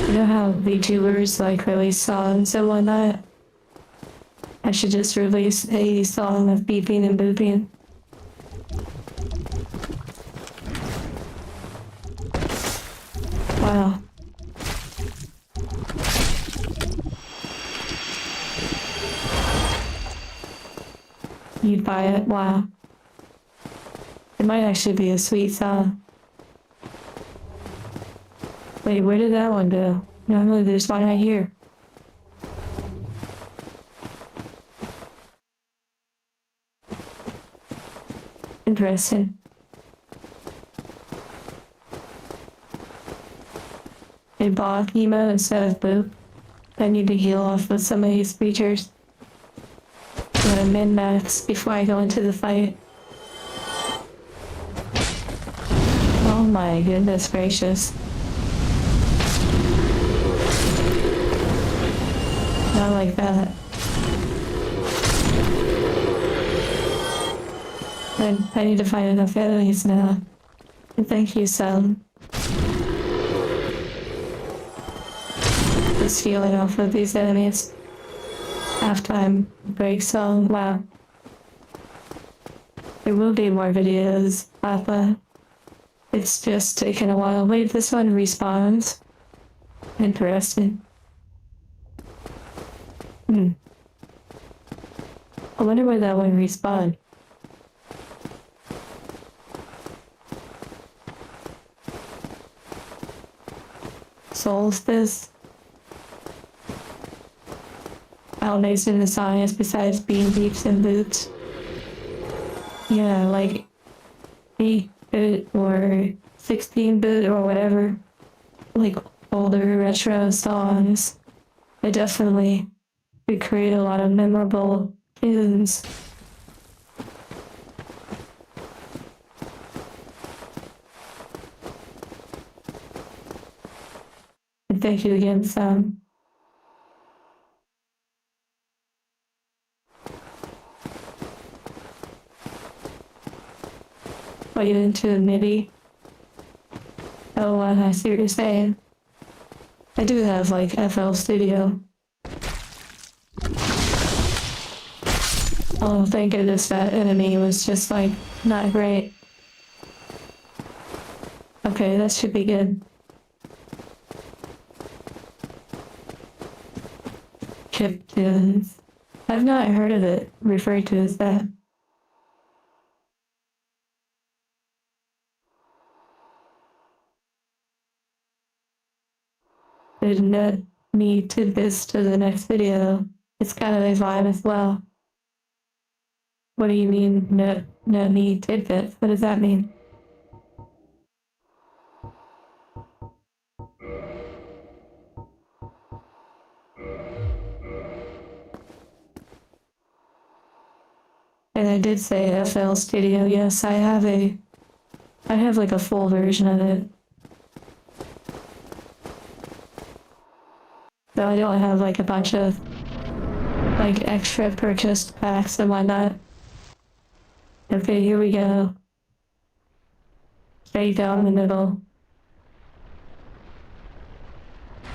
You know how VTubers like release songs and whatnot? I should just release a song of beeping and booping. Wow. You'd buy it? Wow. It might actually be a sweet song. Wait, where did that one go? Normally there's one right here. Interesting. A bot emo instead of boop. I need to heal off with some of these features. I'm gonna min-max before I go into the fight. Oh my goodness gracious. Not like that. I need to find enough enemies now. And thank you, son. Just healing off of these enemies. Halftime break song. Wow. There will be more videos, Papa. It's just taken a while. Wait, this one respawns. Interesting. I wonder where that one respawned. Solstice. Outlays in the science besides being beeps and boots. Yeah, like 8-bit or 16-bit or whatever. Like older retro songs. They definitely recreate a lot of memorable tunes. And thank you again, Sam. Are you into MIDI? Oh, I see what you're saying. I do have like FL Studio. Oh, thank goodness that enemy was just like not great. Okay, that should be good. Chiptunes. I've not heard of it referred to as that. There's no need to this to the next video. It's kind of a vibe as well. What do you mean, no need tidbits? What does that mean? And I did say FL Studio. Yes, I have like a full version of it. So I don't have like a bunch of like extra purchased packs and whatnot. Okay, here we go. Straight down the middle.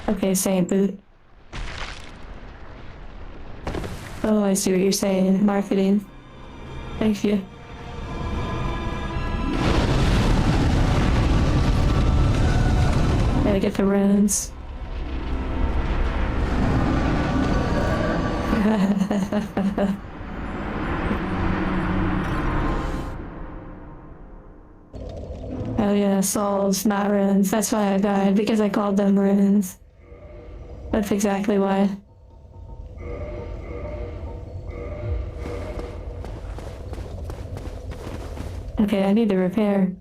Okay, same boot. Oh, I see what you're saying. Marketing. Thank you. Gotta get the runes. Oh yeah, souls, not runes. That's why I died, because I called them runes. That's exactly why. Okay, I need to repair.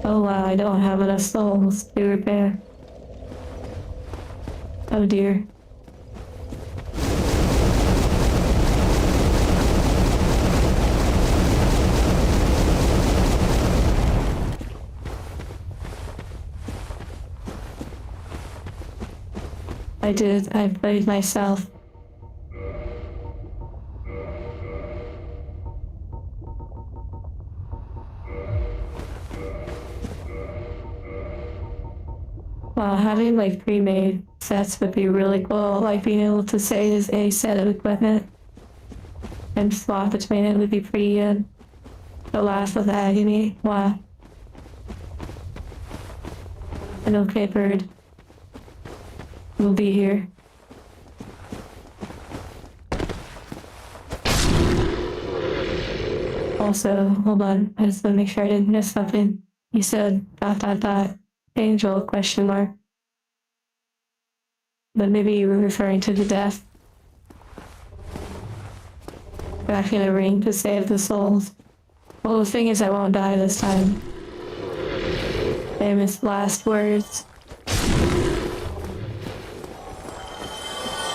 Oh wow, I don't have enough souls to repair. Oh dear. I did. I played myself. Wow, having like pre-made sets would be really cool. Like being able to say is a set of equipment and swap between it would be pretty good. The last of agony. Wow. An okay bird will be here. Also, hold on, I just want to make sure I didn't miss something. You said ... angel question mark. But maybe you were referring to the death. Back in a ring to save the souls. Well, the thing is, I won't die this time. Famous last words.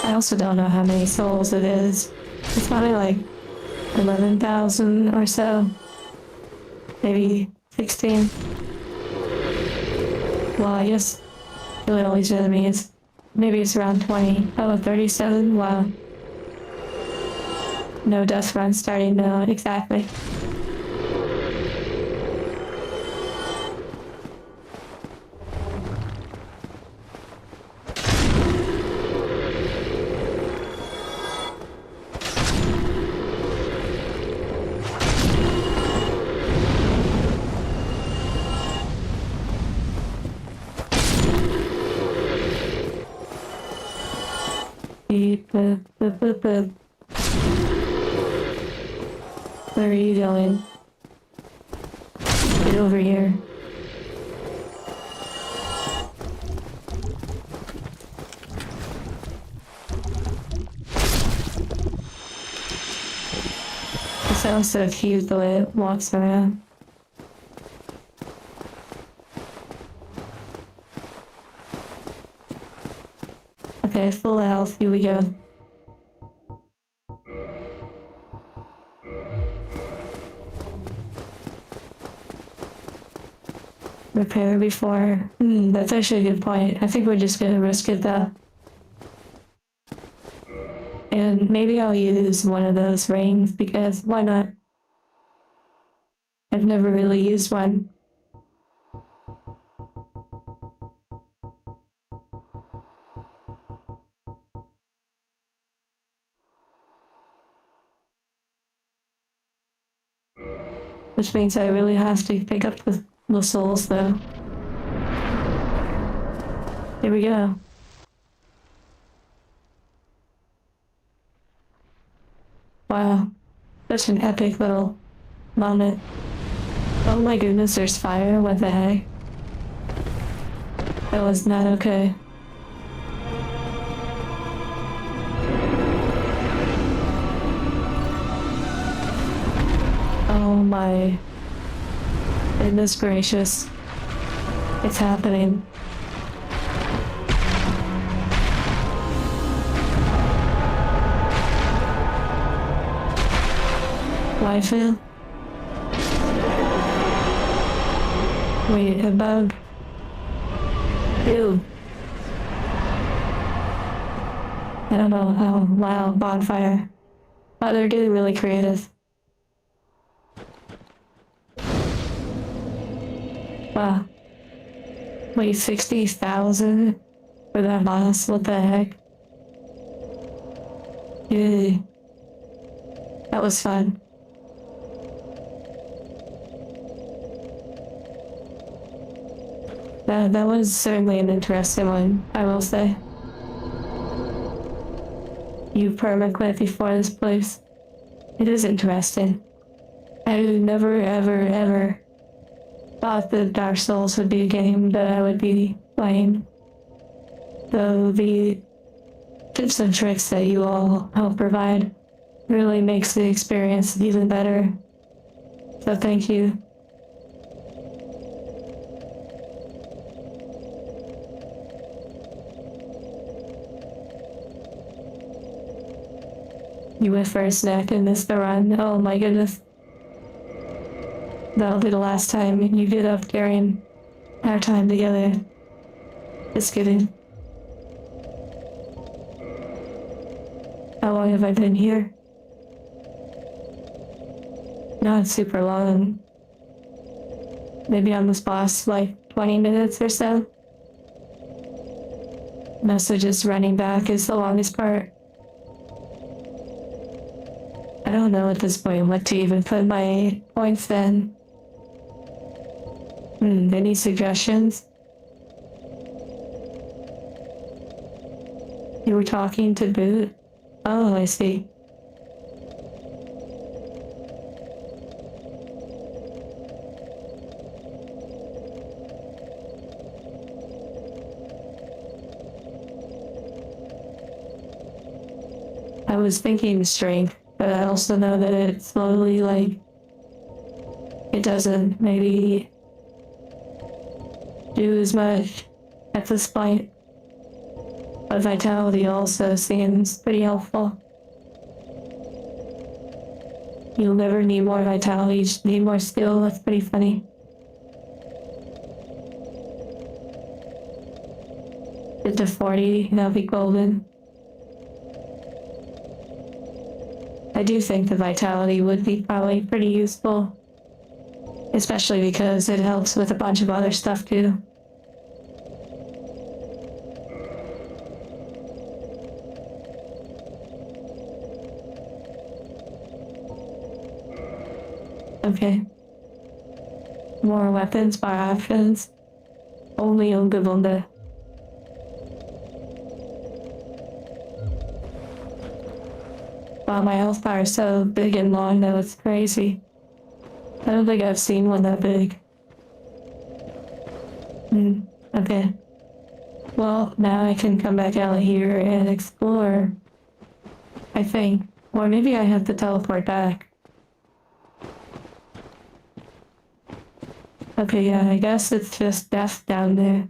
I also don't know how many souls it is. It's probably like 11,000 or so. Maybe 16. Well, I guess killing all these enemies. Maybe it's around 20. Oh, 37? Wow. No death run starting, no, exactly. Beep, boop, boop, boop, boop. Where are you going? Get over here. It sounds so cute the way it walks around. Okay, full health, here we go. Repair before. That's actually a good point. I think we're just gonna risk it though. And maybe I'll use one of those rings because why not? I've never really used one. Which means I really have to pick up the souls though. Here we go. Wow. Such an epic little moment. Oh my goodness, there's fire? What the heck? That was not okay. Oh my goodness gracious. It's happening. Waifu? Wait, a bug? Ew. I don't know how. Wow, bonfire. Wow, they're getting really creative. Wow. Wait, 60,000 for that boss? What the heck? Ew. That was fun. That was certainly an interesting one, I will say. You perma-quit before this place. It is interesting. I never, ever, ever thought that Dark Souls would be a game that I would be playing. Though the tips and tricks that you all help provide really makes the experience even better. So thank you. You went for a snack and missed the run. Oh my goodness. That'll be the last time you get up during our time together. Just kidding. How long have I been here? Not super long. Maybe on this boss like 20 minutes or so. Mostly just running back is the longest part. I don't know at this point what to even put my points in. Any suggestions? You were talking to Boot? Oh, I see. I was thinking strength, but I also know that it slowly, like, it doesn't maybe do as much at this point. But vitality also seems pretty helpful. You'll never need more vitality, you just need more skill. That's pretty funny. Get to 40, that'll be golden. I do think the vitality would be probably pretty useful. Especially because it helps with a bunch of other stuff too. Okay. More weapons, more options. Only ungewonnen. Wow, my health bar is so big and long that it's crazy. I don't think I've seen one that big. Okay. Well, now I can come back out here and explore. I think. Or maybe I have to teleport back. Okay, yeah, I guess it's just death down there.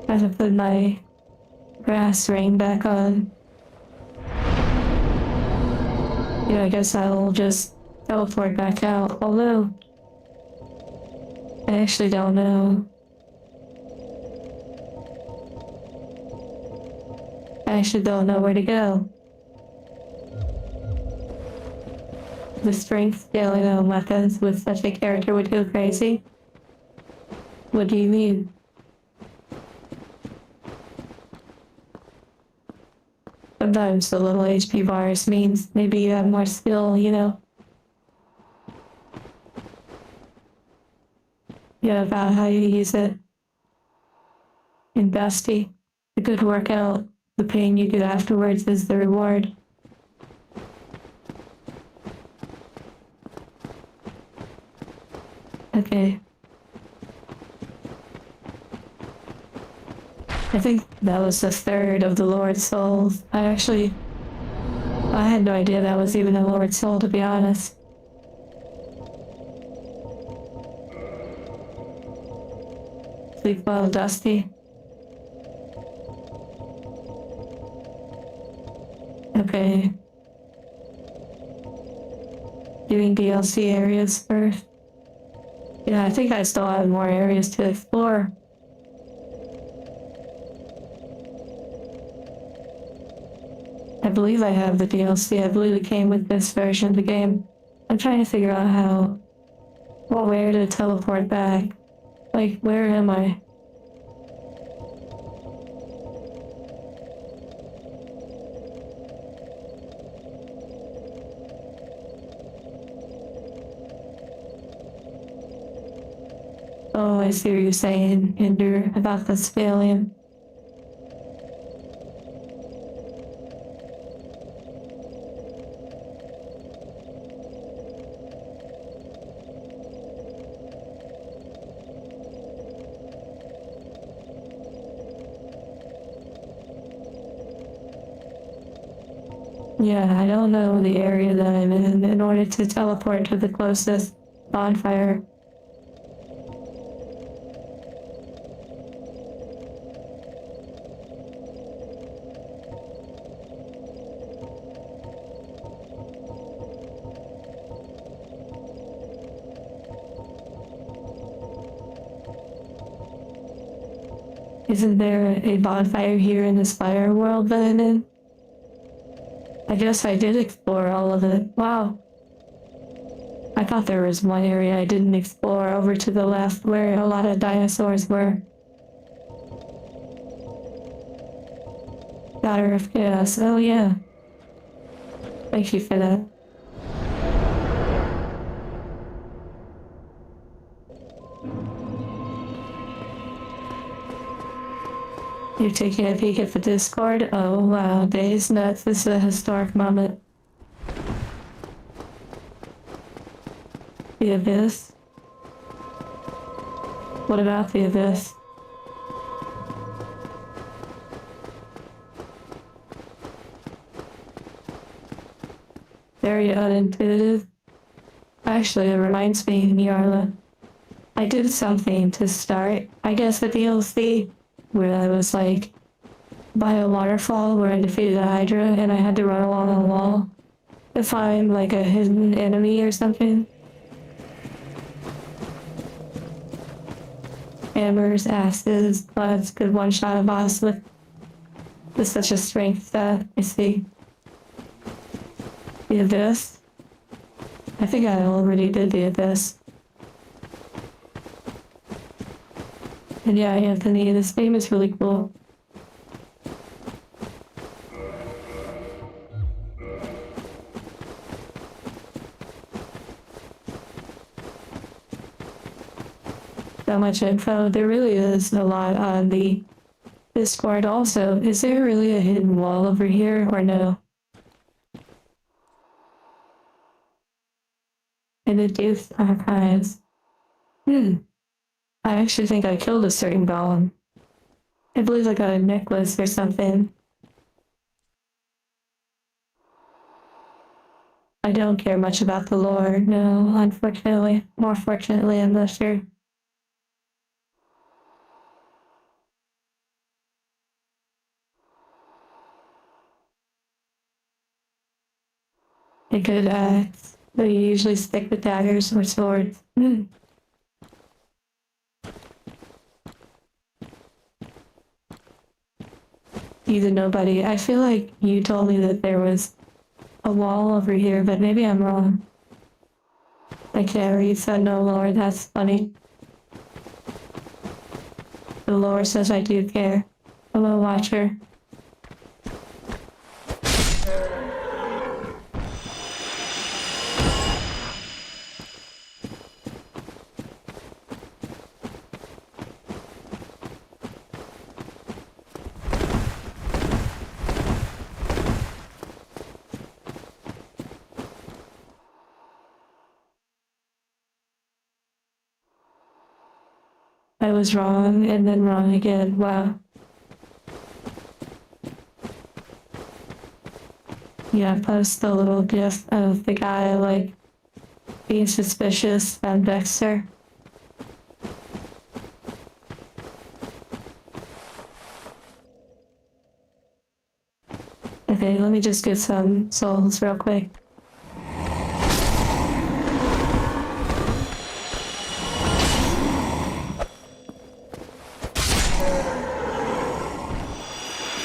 I have to put my grass ring back on. Yeah, I guess I'll just teleport back out. Although, I actually don't know. I actually don't know where to go. The strength scaling on weapons with such a character would go crazy. What do you mean? Sometimes the little HP bars means maybe you have more skill, you know? Yeah, about how you use it. In Bestie, a good workout, the pain you get afterwards is the reward. Okay. I think that was the third of the Lord's Souls. I had no idea that was even a Lord's Soul, to be honest. Sleep well, Dusty. Okay. Doing DLC areas first. Yeah, I think I still have more areas to explore. I believe I have the DLC. I believe it came with this version of the game. I'm trying to figure out where to teleport back. Like, where am I? Oh, I see what you're saying, Ender, about this failure. Yeah, I don't know the area that I'm in order to teleport to the closest bonfire. Isn't there a bonfire here in this fire world that I'm in? I guess I did explore all of it. Wow. I thought there was one area I didn't explore over to the left where a lot of dinosaurs were. Daughter of Chaos. Oh yeah. Thank you for that. You're taking a peek at the Discord? Oh wow, days nuts. This is a historic moment. The Abyss? What about the Abyss? Very unintuitive. Actually, it reminds me, Yarla. I did something to start, I guess, the DLC, where I was like, by a waterfall where I defeated a Hydra and I had to run along a wall to find like a hidden enemy or something. Hammers, axes, bloods could one-shot a boss with such a strength that I see. The Abyss? I think I already did the Abyss. And yeah, Anthony, this game is really cool. So much info. There really is a lot on the Discord also. Is there really a hidden wall over here or no? In the Deuce Archives. I actually think I killed a certain golem. I believe I got a necklace or something. I don't care much about the lore, no, unfortunately. More fortunately, I'm not sure. A good axe. But you usually stick with daggers or swords. Either nobody. I feel like you told me that there was a wall over here, but maybe I'm wrong. I can't read, so no lore. That's funny. The lore says I do care. Hello, Watcher. I was wrong and then wrong again. Wow. Yeah, post a little gif of the guy like being suspicious of Dexter. Okay, let me just get some souls real quick.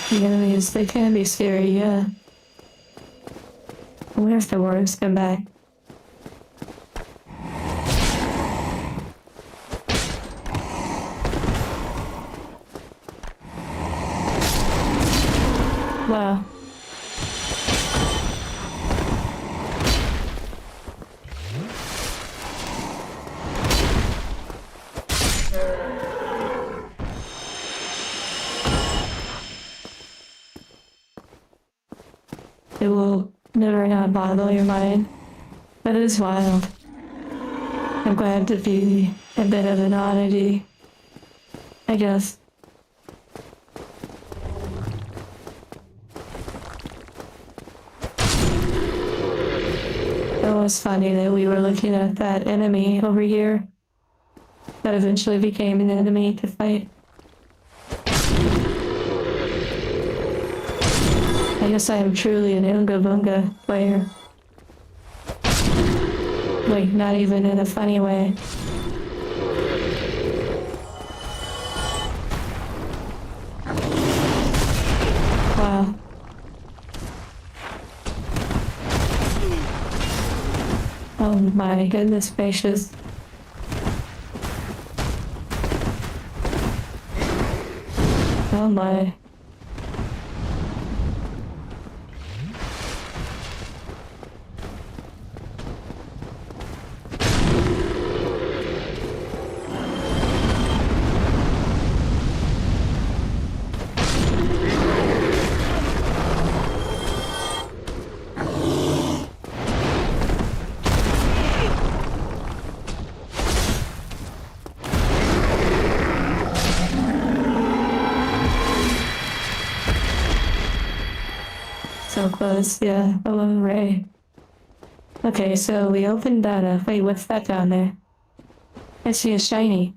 The enemies, they can be scary, yeah. I wonder if the worms come back. Wow. It will never not boggle your mind. But it is wild. I'm glad to be a bit of an oddity, I guess. It was funny that we were looking at that enemy over here that eventually became an enemy to fight. I guess I am truly an Oonga Boonga player. Like, not even in a funny way. Wow. Oh my goodness gracious. Oh my. So close, yeah. Oh, Ray. Okay, so we opened that up. Wait, what's that down there? I see a shiny.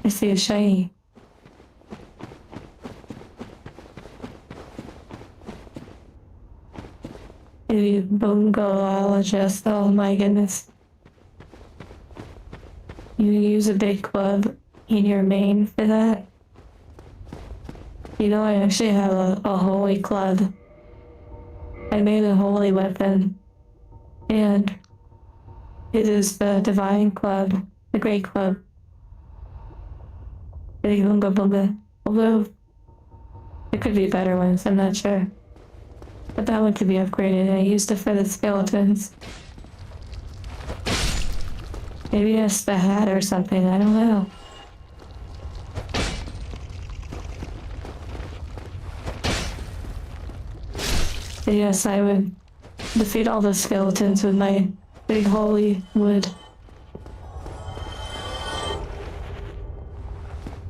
I see a shiny. Maybe bungolologist. Oh my goodness. You use a big club in your main for that? You know, I actually have a holy club. I made a holy weapon. And it is the divine club. The great club. Big bunga bunga. Although, there could be better ones, I'm not sure. But that one could be upgraded. I used it for the skeletons. Maybe that's the hat or something, I don't know. But yes, I would defeat all the skeletons with my big holy wood.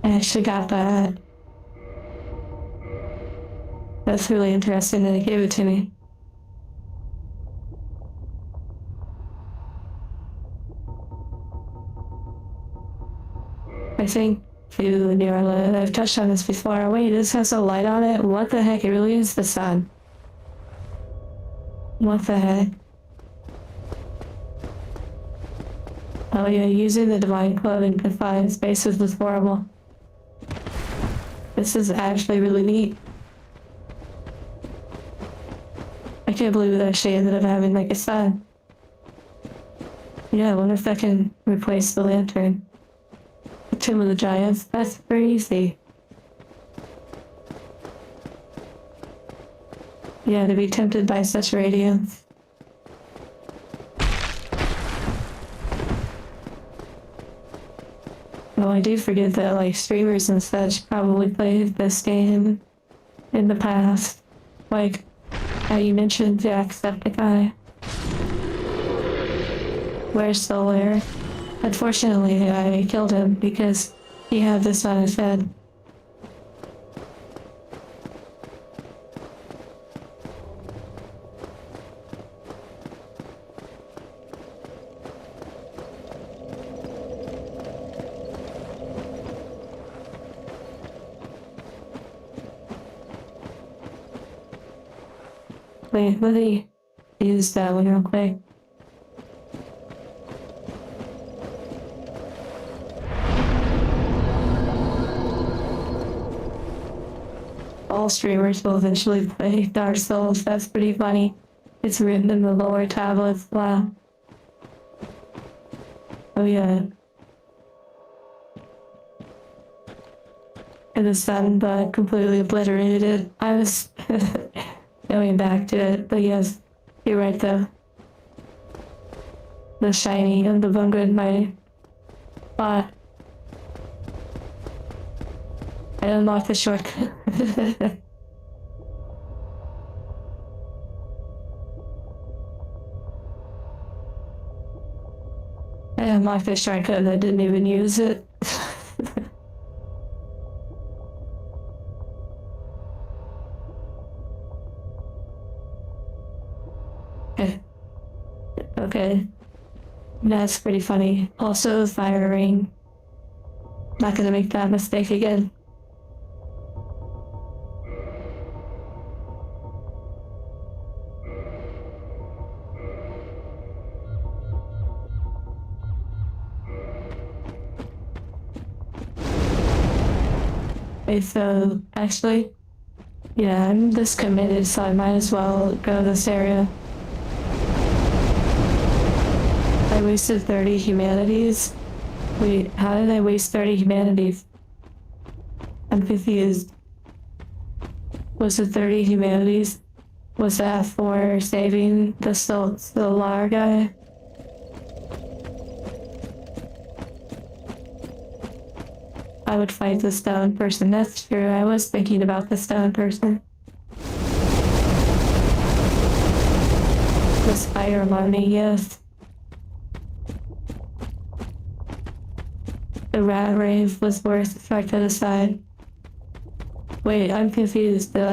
I actually got that. That's really interesting that they gave it to me. I think, too, Nirla, I've touched on this before. Wait, this has a light on it? What the heck? It really is the sun. What the heck? Oh yeah, using the divine club in confined spaces was horrible. This is actually really neat. I can't believe it actually ended up having like a sun. Yeah, I wonder if that can replace the lantern. The Tomb of the Giants, that's very easy. Yeah, to be tempted by such radiance. Well, I do forget that like streamers and such probably played this game in the past. Like how you mentioned Jacksepticeye. Where's Solar? Unfortunately, I killed him because he had this on his head. Wait, let me use that one real quick. All streamers will eventually play Dark Souls. That's pretty funny. It's written in the lower tablets. Wow. Oh yeah. And the sun but completely obliterated it. I was going back to it, but yes, you're right though. The shiny and the bunga in my spot. I unlocked the shortcut. I unlocked the shortcut and I didn't even use it. Okay. Okay. That's pretty funny. Also, fire ring. Not gonna make that mistake again. Wait, so actually, yeah, I'm this committed, so I might as well go to this area. I wasted 30 humanities. Wait, how did I waste 30 humanities? I'm confused. Was it 30 humanities? Was that for saving the Solar guy? I would fight the stone person. That's true. I was thinking about the stone person. The spider mummy, yes. The rat rave was worth if I could aside. Wait, I'm confused. Did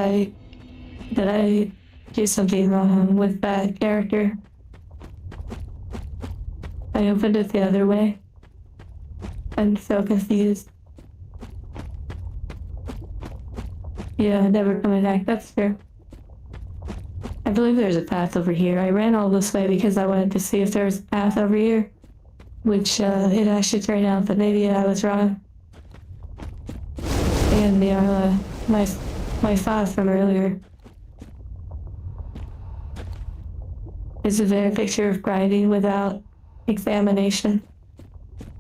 I do something wrong with that character? I opened it the other way. I'm so confused. Yeah, never coming back. That's true. I believe there's a path over here. I ran all this way because I wanted to see if there was a path over here. Which, it actually turned out that maybe I was wrong. And, yeah, my thought from earlier is a very picture of grinding without examination.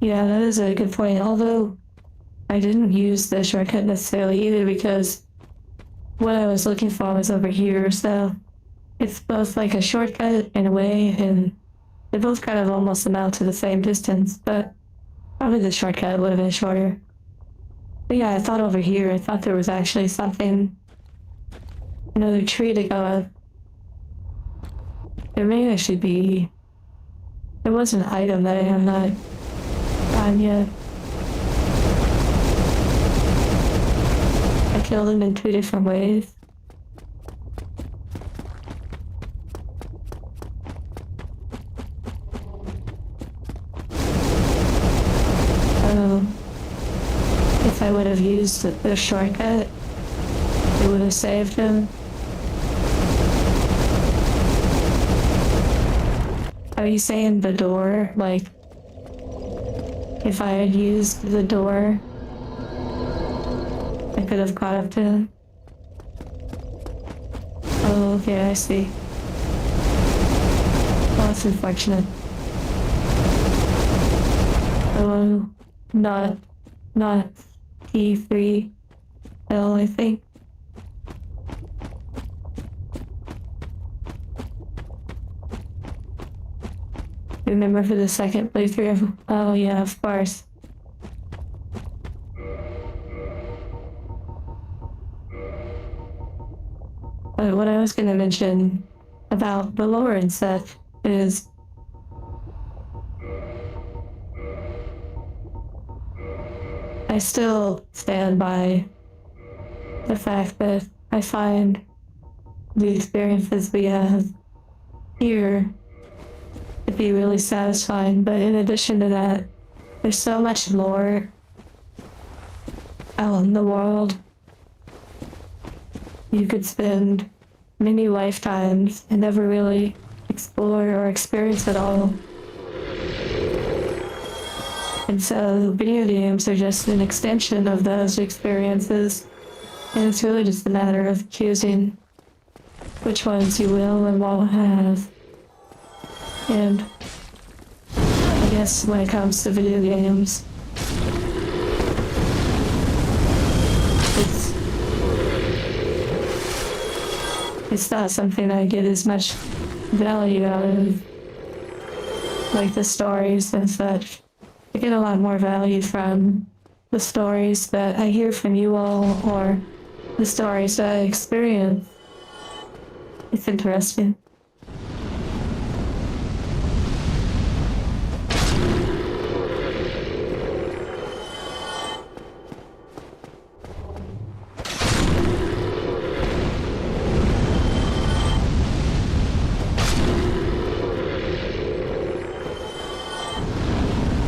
Yeah, that is a good point. Although, I didn't use the shortcut necessarily either because what I was looking for was over here, so it's both like a shortcut in a way, and they both kind of almost amount to the same distance, but probably the shortcut would have been shorter. But yeah, I thought over here, I thought there was actually something, another tree to go up. There may actually be, there was an item that I have not gotten yet. I killed him in 2 different ways. If I would have used the shortcut, it would have saved him. Are you saying the door? Like, if I had used the door, I could have caught up to him? Oh, okay, I see. Well, that's unfortunate. Oh, not T3L, I think. Remember for the second playthrough? Oh yeah, of course. But what I was gonna mention about the lore and stuff is I still stand by the fact that I find the experiences we have here to be really satisfying, but in addition to that, there's so much lore out in the world. You could spend many lifetimes and never really explore or experience it all. And so video games are just an extension of those experiences, and it's really just a matter of choosing which ones you will and won't have. And I guess when it comes to video games, it's not something I get as much value out of, like the stories and such. I get a lot more value from the stories that I hear from you all, or the stories that I experience. It's interesting.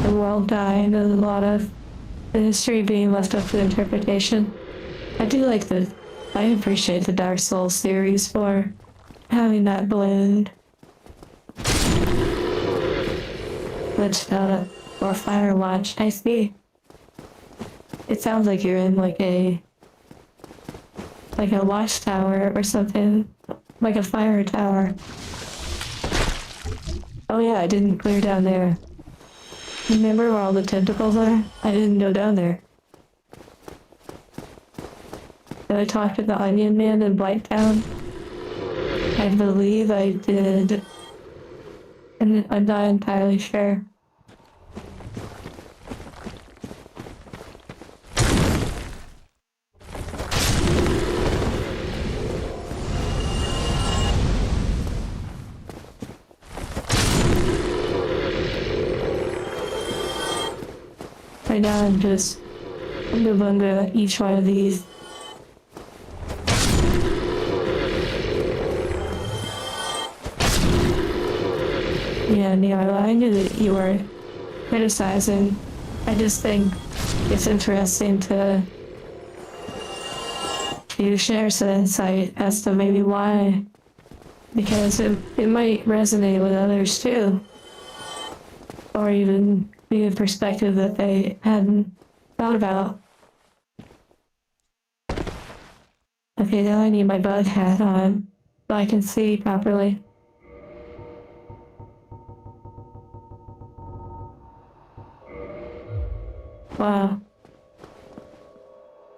The world died, and a lot of the history being left up to interpretation. I appreciate the Dark Souls series for having that blend. But, or Firewatch, I see. It sounds like you're in like a like a watchtower or something, like a fire tower. Oh yeah, I didn't clear down there. Remember where all the tentacles are? I didn't go down there. Did I talk to the Onion Man in Blighttown? I believe I did. And I'm not entirely sure. Right now I'm just move under each one of these. Yeah, Neo, I knew that you were criticizing. I just think it's interesting to share some insight as to maybe why. Because it might resonate with others too. Or even be a perspective that they hadn't thought about. Okay, now I need my bug hat on so I can see properly. Wow.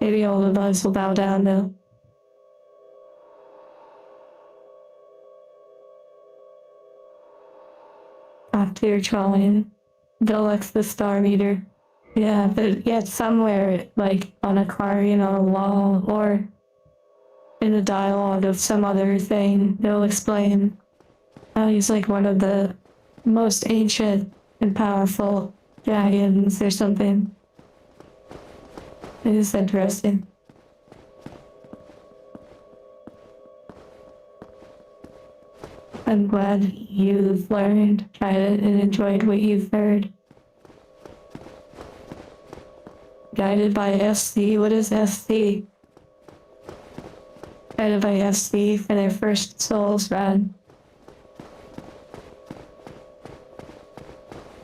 Maybe all the bugs will bow down now. After your trawling. Deluxe the star meter. Yeah, but yet somewhere, like on a carving on a wall or in a dialogue of some other thing, they'll explain how he's like one of the most ancient and powerful dragons or something. It is interesting. I'm glad you've learned, tried it, and enjoyed what you've heard. Guided by SC. What is SC? Guided by SC for their first Souls run.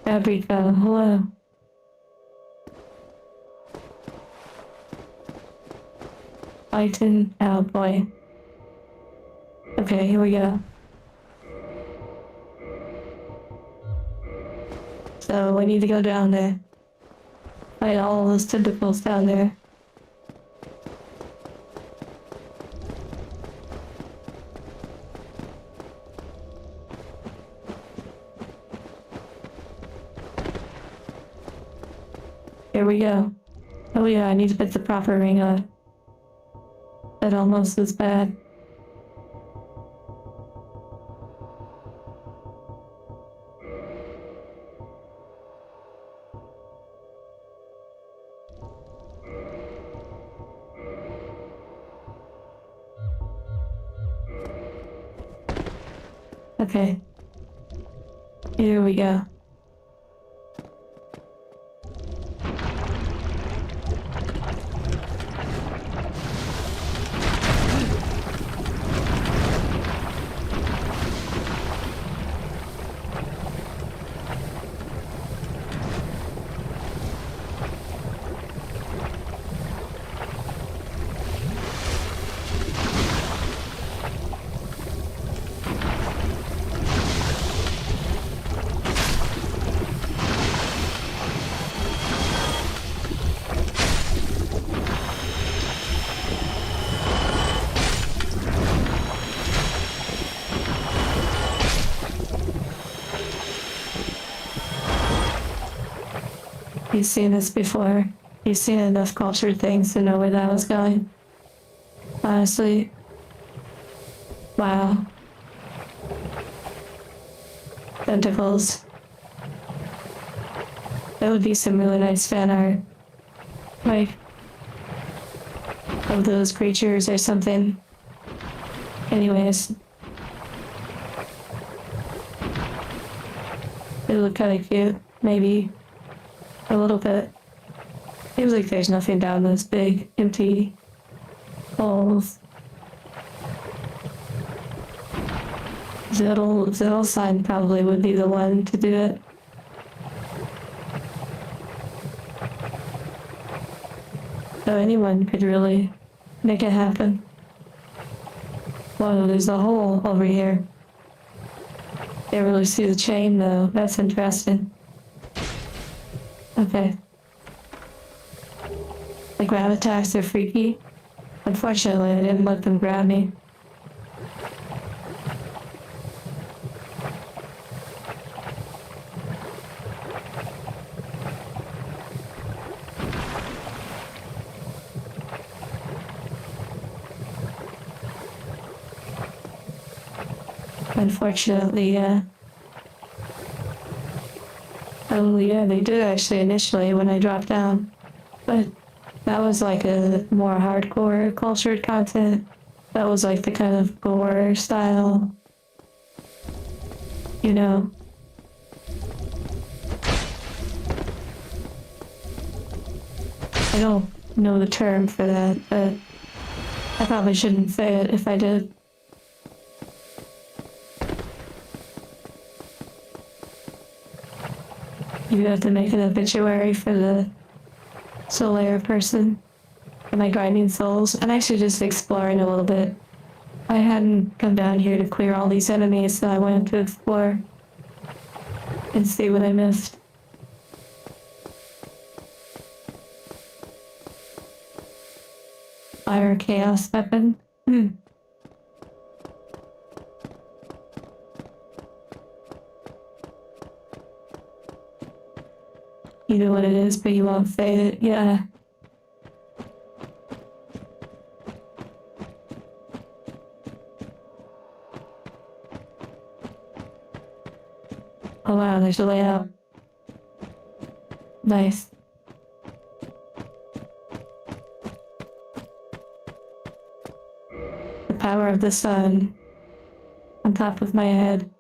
Fabrica, hello. Titan, oh boy. Okay, here we go. So we need to go down there. Fight all those tentacles down there. Here we go. Oh yeah, I need to put the proper ring on. That almost was bad. Okay. Here we go. You've seen this before. You've seen enough cultured things to know where that was going. Honestly. Wow. Tentacles. That would be some really nice fan art. Like, of those creatures or something. Anyways. It would look kind of cute, maybe. A little bit. Seems like there's nothing down those big, empty holes. Zittle sign probably would be the one to do it. So anyone could really make it happen. Whoa, there's a hole over here. Can't really see the chain though. That's interesting. Okay. The grab attacks are freaky. Unfortunately, I didn't let them grab me. Unfortunately, yeah. Oh yeah, they did actually initially when I dropped down. But that was like a more hardcore cultured content. That was like the kind of gore style, you know. I don't know the term for that, but I probably shouldn't say it if I did. You have to make an obituary for the Solaire person. Am I grinding souls? I'm actually just exploring a little bit. I hadn't come down here to clear all these enemies, so I wanted to explore and see what I missed. Fire chaos weapon. You know what it is, but you won't say it. Yeah. Oh wow, there's a layout. Nice. The power of the sun on top of my head.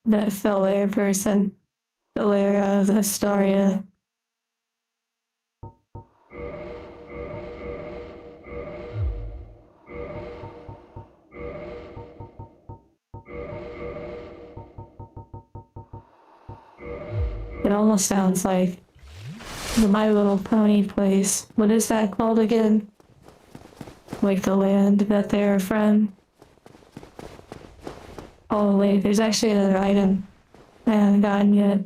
That Solaire person. Solaire of Astoria. It almost sounds like the My Little Pony place. What is that called again? Like the land that they're from. Oh wait, there's actually another item I haven't gotten yet.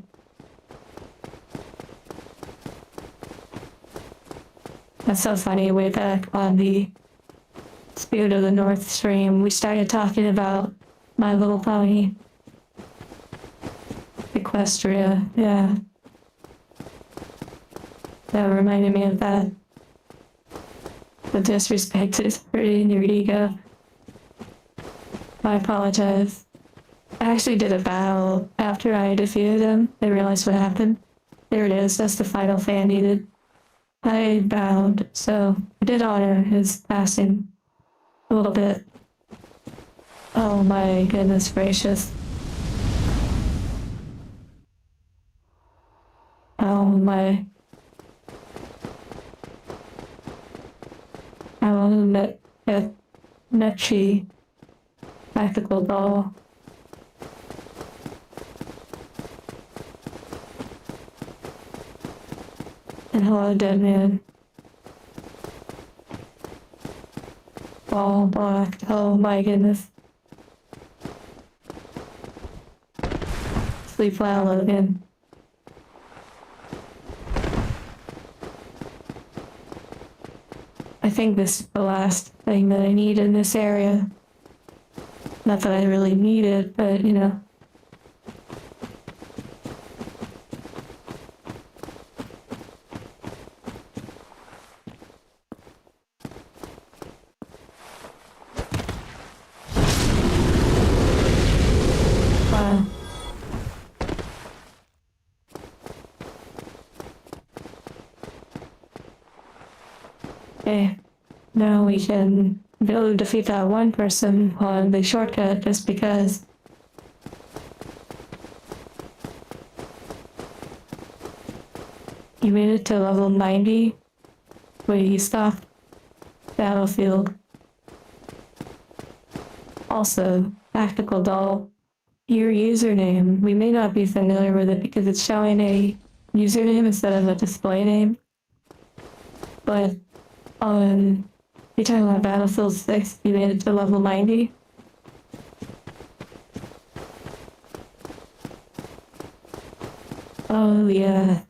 That's so funny. Way back on the Spirit of the North stream, we started talking about My Little Pony. Equestria, yeah. That reminded me of that. The disrespect is hurting your ego. I apologize. I actually did a battle after I defeated him. I realized what happened. There it is, that's the final fan needed. I bowed, so I did honor his passing a little bit. Oh my goodness gracious. Oh my. I want a Nechi practical doll. And hello, dead man. All black. Oh my goodness. Sleep well, Logan. I think this is the last thing that I need in this area. Not that I really need it, but you know. Wow. Okay, now we can go defeat that one person on the shortcut just because. You made it to level 90? Wait, you stopped? Battlefield. Also, tactical doll. your username. We may not be familiar with it because it's showing a username instead of a display name. But on you're talking about Battlefield 6, you made it to level 90. Oh yeah,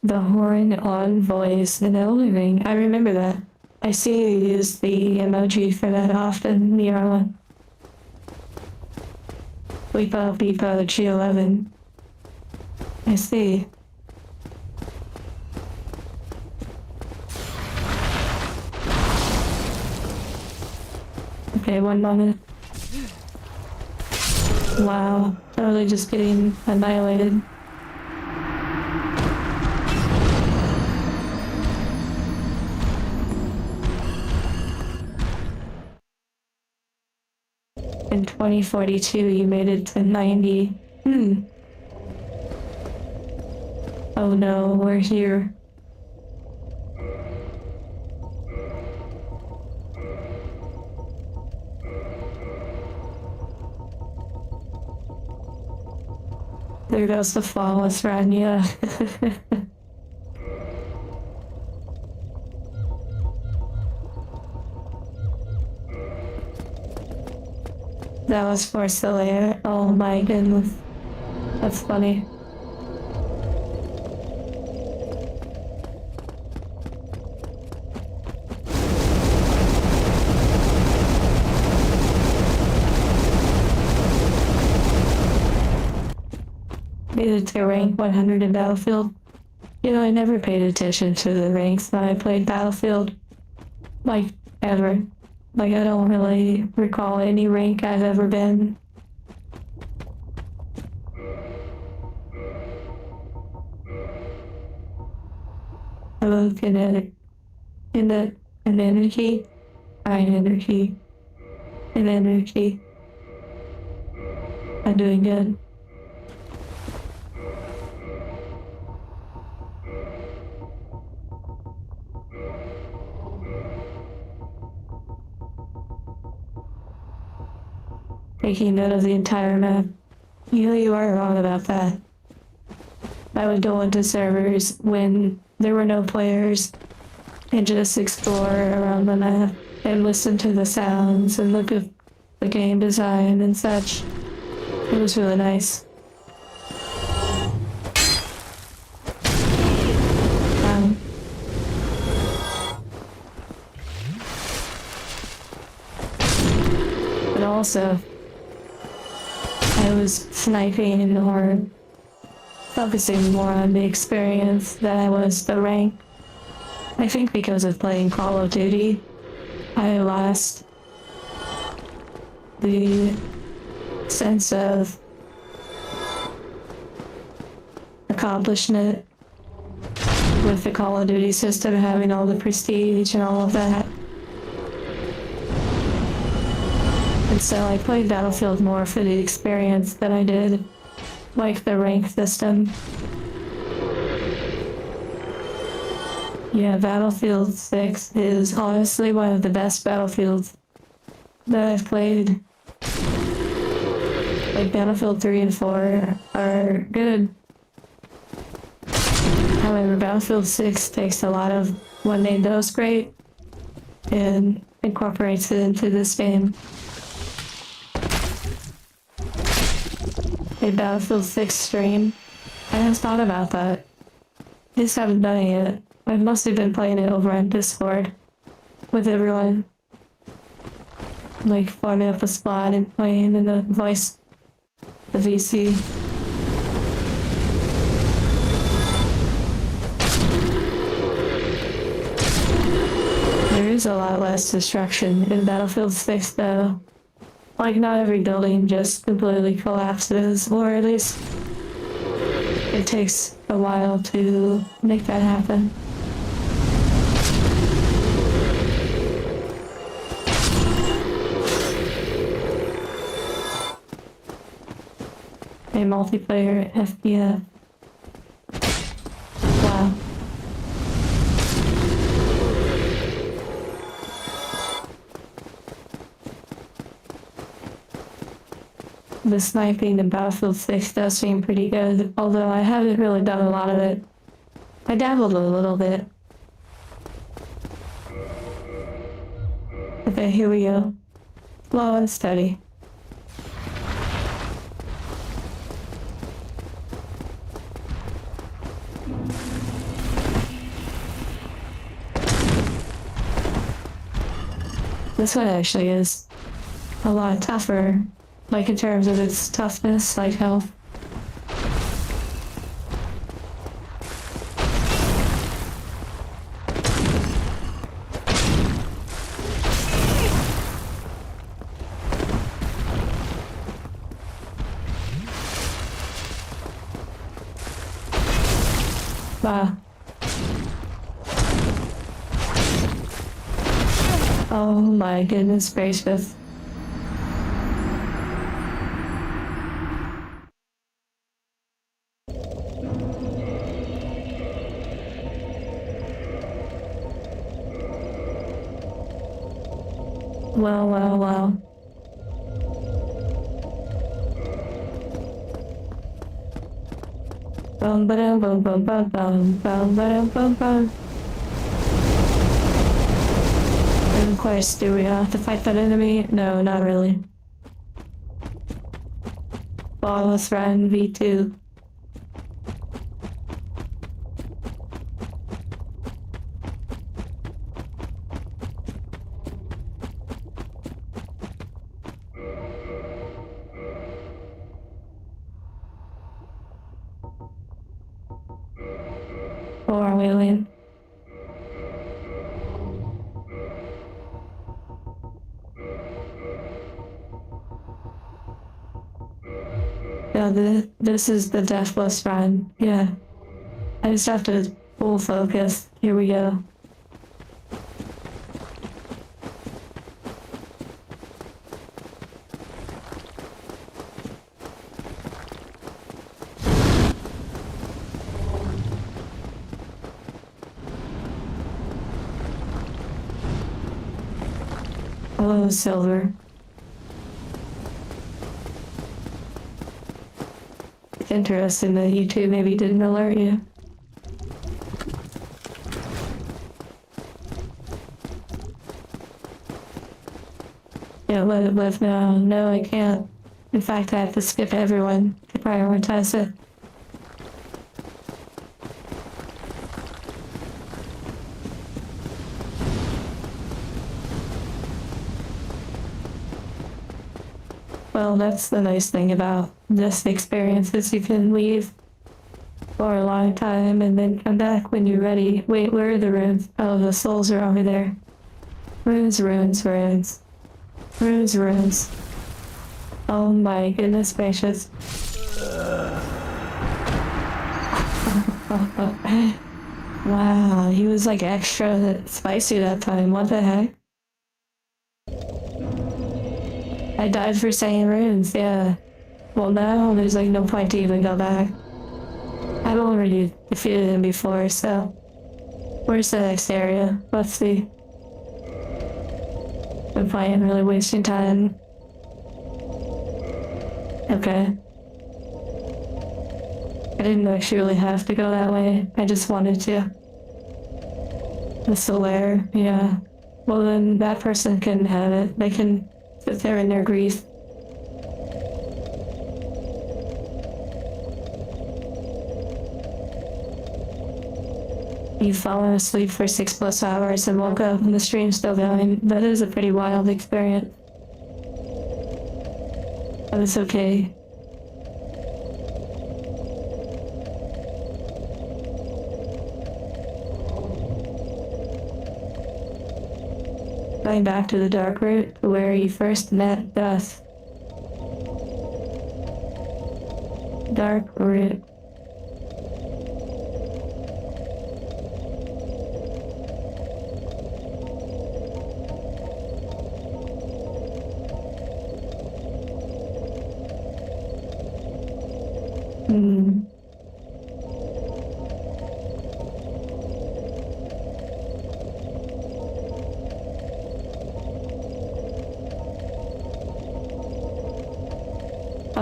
the horn on voice in Elden Ring. I remember that. I see you use the emoji for that often, the one. Beepo, Beepo, G11. I see. Okay, 1 moment. Wow, totally just getting annihilated. In 2042, you made it to 90. Oh no, we're here. There goes the flawless run, yeah. That was for Solaire. Oh my goodness. That's funny. Made it to rank 100 in Battlefield. You know, I never paid attention to the ranks when I played Battlefield. Like, ever. Like, I don't really recall any rank I've ever been. Hello, kinetic. An energy. Iron energy. An energy. I'm doing good. Taking note of the entire map. You know, you are wrong about that. I would go into servers when there were no players and just explore around the map and listen to the sounds and look at the game design and such. It was really nice. But also, I was sniping or focusing more on the experience than I was the rank. I think because of playing Call of Duty, I lost the sense of accomplishment with the Call of Duty system having all the prestige and all of that. And so I played Battlefield more for the experience than I did like the rank system. Yeah, Battlefield 6 is honestly one of the best Battlefields that I've played. Like Battlefield 3 and 4 are good. However, Battlefield 6 takes a lot of what made those great and incorporates it into this game. A Battlefield 6 stream. I just thought about that. I just haven't done it yet. I've mostly been playing it over on Discord with everyone. Like forming up a squad and playing in the voice, the VC. There is a lot less destruction in Battlefield 6 though. Like, not every building just completely collapses, or at least it takes a while to make that happen. A multiplayer FPF. Wow. the sniping in Battlefield 6 does seem pretty good, although I haven't really done a lot of it. I dabbled a little bit. Okay, here we go. Slow and steady. This one actually is a lot tougher, like in terms of its toughness, like health. Wow. Oh my goodness gracious. Wow. Bum ba-dum bum bum bum bum bum ba-dum bum bum. And of course, do we have to fight that enemy? No, not really. Flawless Run V2. Or alien. Yeah, this is the Deathless Run. Yeah. I just have to full focus. Here we go. Hello, Silver. It's interesting that YouTube maybe didn't alert you. Yeah, let it live now. No, I can't. In fact, I have to skip everyone to prioritize it. Well, that's the nice thing about this experience is you can leave for a long time and then come back when you're ready. Wait, where are the runes? Oh, the souls are over there. Runes. Oh my goodness gracious. Wow, he was like extra spicy that time. What the heck? I died for saying runes, yeah. Well, now there's like no point to even go back. I've already defeated him before, so... Where's the next area? Let's see. No point in really wasting time. Okay. I didn't actually really have to go that way. I just wanted to. The Solaire, yeah. Well then, that person can have it. They can sit there in their grief. You've fallen asleep for 6+ hours and woke up and the stream's still going. That is a pretty wild experience. But it's okay. Going back to the dark route, to where you first met Death. Dark route.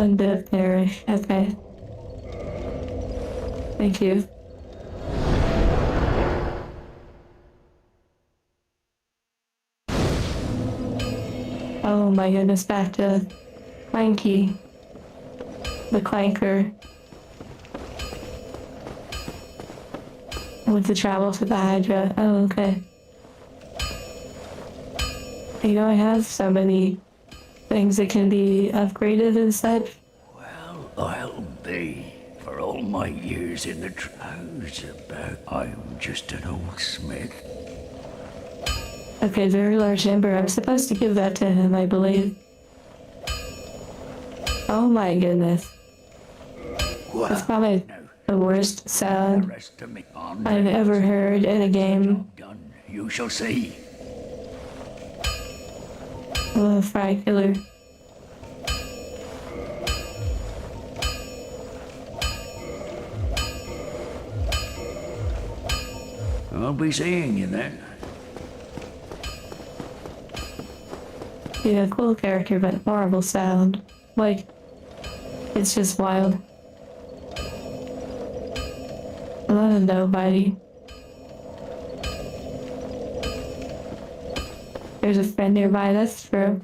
undead parish. Okay. Thank you. Oh my goodness, back to Clanky. The Clanker. With the travel to the Hydra. Oh, okay. You know, I have so many things that can be upgraded and such. Well, I'll be. For all my years in the trouser, I'm just an old smith. Okay, very large ember. I'm supposed to give that to him, I believe. Oh my goodness. Well, That's probably the worst the sound rest of me on I've ever heard in a game. done. You shall see. Oh, fry killer. I'll be seeing you then. Yeah, cool character, but horrible sound. Like, it's just wild. A lot of nobody. There's a friend nearby, that's true.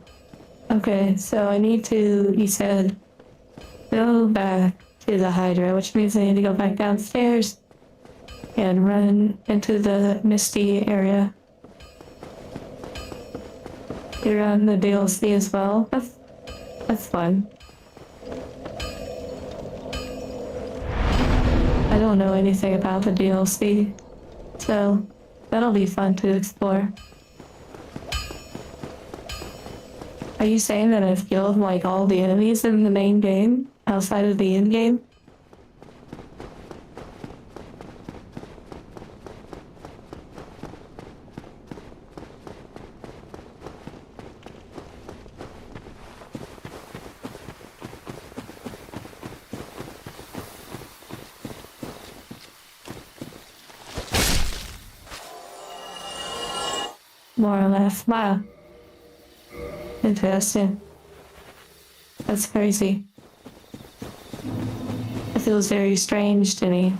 Okay, so I need to, you said, go back to the Hydra, which means I need to go back downstairs and run into the misty area. You're on the DLC as well. That's fun. I don't know anything about the DLC, so that'll be fun to explore. Are you saying that I've killed like all the enemies in the main game outside of the end game? More or less. Wow. Interesting. That's crazy. It feels very strange to me.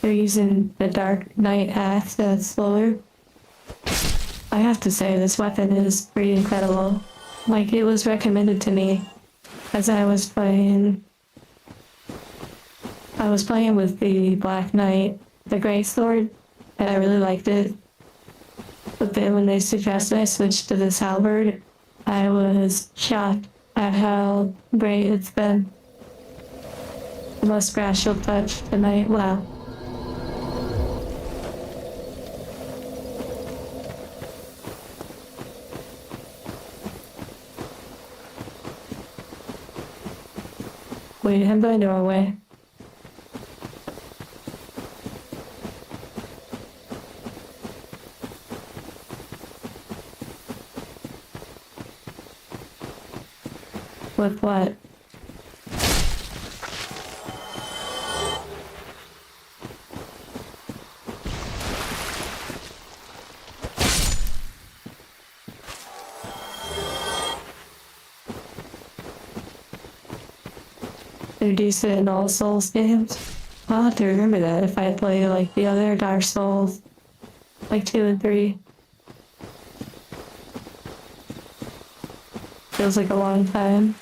They're using the Dark Knight axe that's slower. I have to say, this weapon is pretty incredible. Like, it was recommended to me as I was playing. I was playing with the Black Knight, the Great Sword, and I really liked it. But then when they suggested I switch to this halberd, I was shocked at how great it's been. The most gracial touch tonight, wow. Wait, I'm going the wrong way. With what? They're decent in all Souls games. I'll have to remember that if I play like the other Dark Souls, like 2 and 3. Feels like a long time.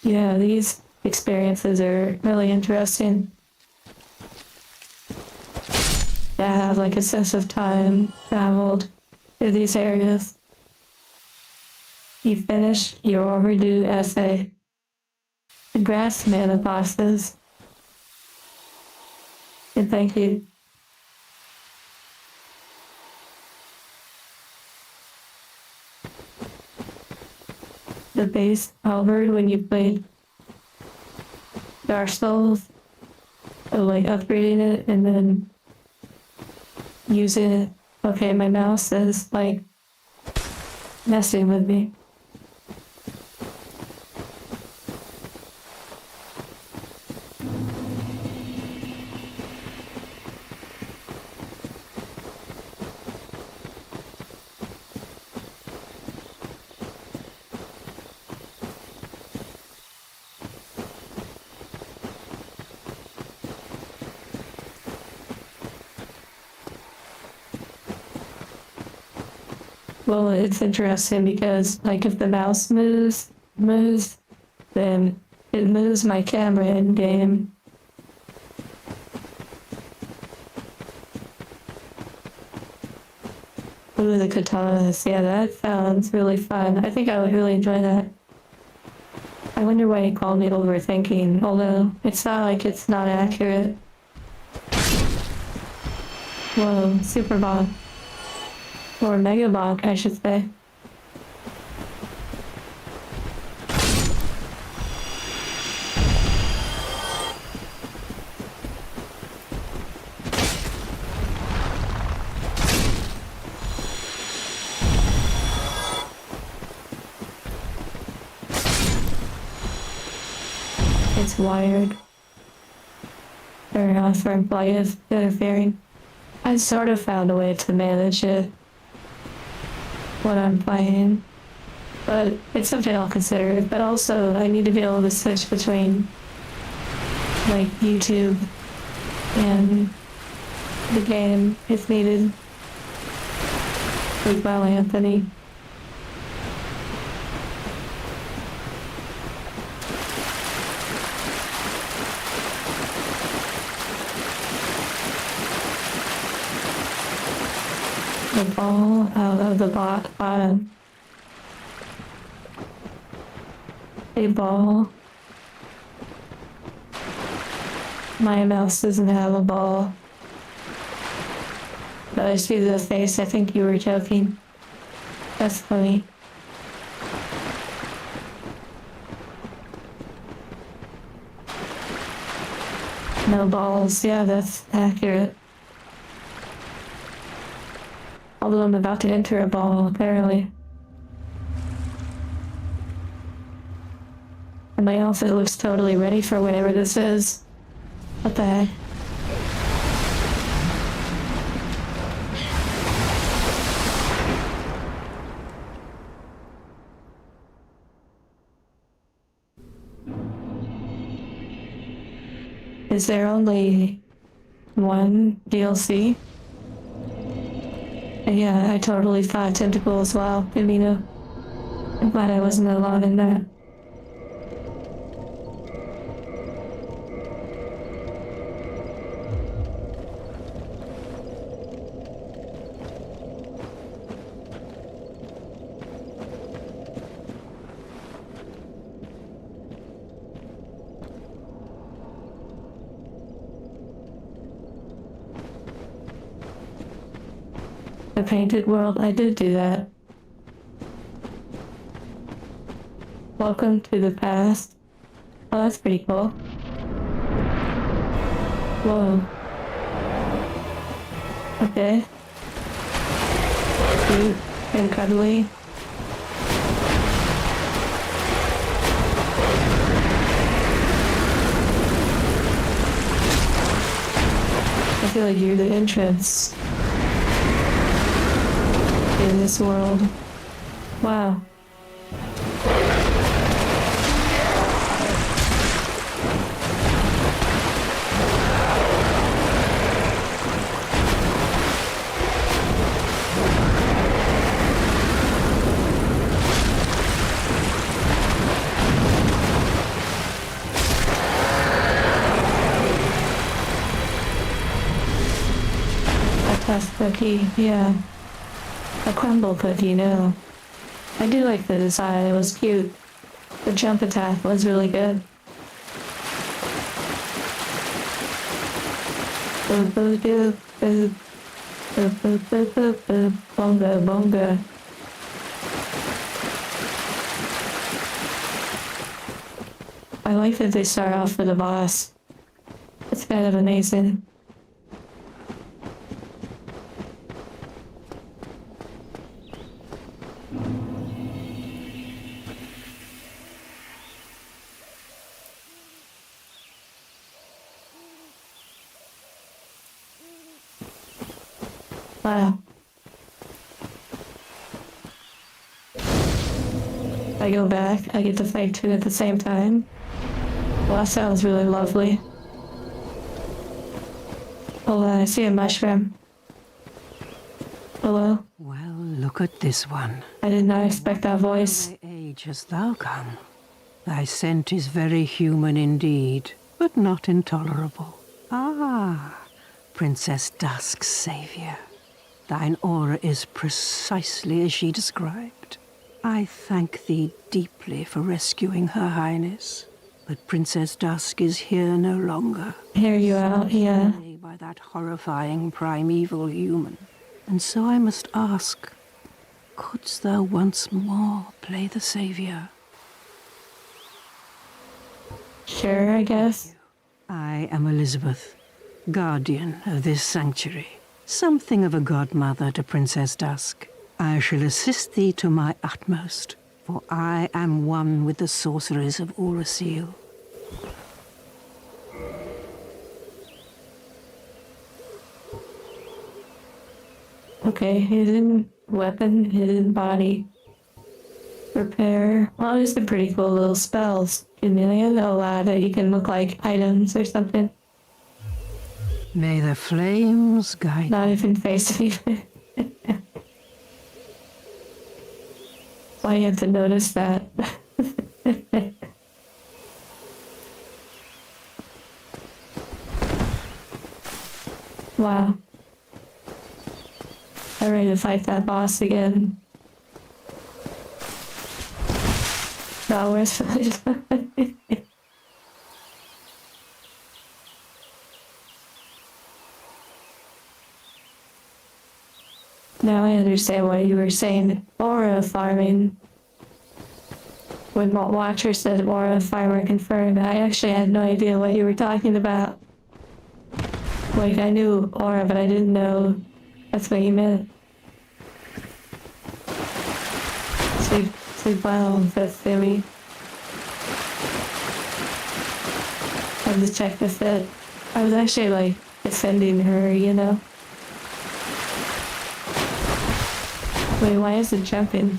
Yeah, these experiences are really interesting. Yeah, I have like a sense of time traveled through these areas. You finished your overdue essay. Congrats, man of bosses. And thank you. The base halberd when you played Dark Souls, or like upgrading it and then using it. Okay, my mouse is like messing with me. Well, it's interesting because, like, if the mouse moves, then it moves my camera in game. Ooh, the katanas. Yeah, that sounds really fun. I think I would really enjoy that. I wonder why he called me overthinking, although it's not like it's not accurate. Whoa, super bog. Or mega bog, I should say. It's wired. Fair enough for employees interfering. I sort of found a way to manage it. What I'm playing. But it's something I'll consider. But also, I need to be able to switch between, like, YouTube and the game if needed. Like, well, Anthony. The ball out of the bottom. A ball. My mouse doesn't have a ball. But I see the face, I think you were joking. That's funny. No balls, yeah, that's accurate. Although I'm about to enter a ball, apparently. And my outfit looks totally ready for whatever this is. What the heck? Is there only one DLC? Yeah, I totally thought tentacle as well. I mean, I'm glad I wasn't alone in that. The Painted World, I did do that. Welcome to the past. Oh, that's pretty cool. Whoa. Okay. Cute and cuddly. I feel like you're the entrance in this world. Wow. A tough cookie, yeah. A crumble cookie, no. I do like the design, it was cute. The jump attack was really good. Boop, boop, boop, boop. Boop, boop, boop, boop, boop. Bonga, bonga. I like that they start off with a boss. It's kind of amazing. Wow. I go back, I get to fight two at the same time. Well, that sounds really lovely. Hold on, I see a mushroom. Hello? Well, look at this one. I did not expect that voice. Thy age hast thou come? Thy scent is very human indeed, but not intolerable. Ah, Princess Dusk's savior. Thine aura is precisely as she described. I thank thee deeply for rescuing Her Highness, but Princess Dusk is here no longer. Hear you out, yeah. Slain by that horrifying primeval human. And so I must ask, couldst thou once more play the savior? Sure, I guess. I am Elizabeth, guardian of this sanctuary. Something of a godmother to Princess Dusk. I shall assist thee to my utmost, for I am one with the sorcerers of Urasil. Okay, hidden weapon, hidden body. Repair. Well, these are pretty cool little spells. Chameleon, allow that you can look like items or something. May the flames guide. Not even face me. Why you have to notice that? Wow. I'm ready to fight that boss again. Not worth it. Now I understand what you were saying. Aura farming. When Watcher said aura farmer confirmed, I actually had no idea what you were talking about. Like, I knew aura, but I didn't know that's what you meant. Sleep well, that's Sammy. I had to check the fit. I was actually, like, defending her, you know? Wait, why is it jumping?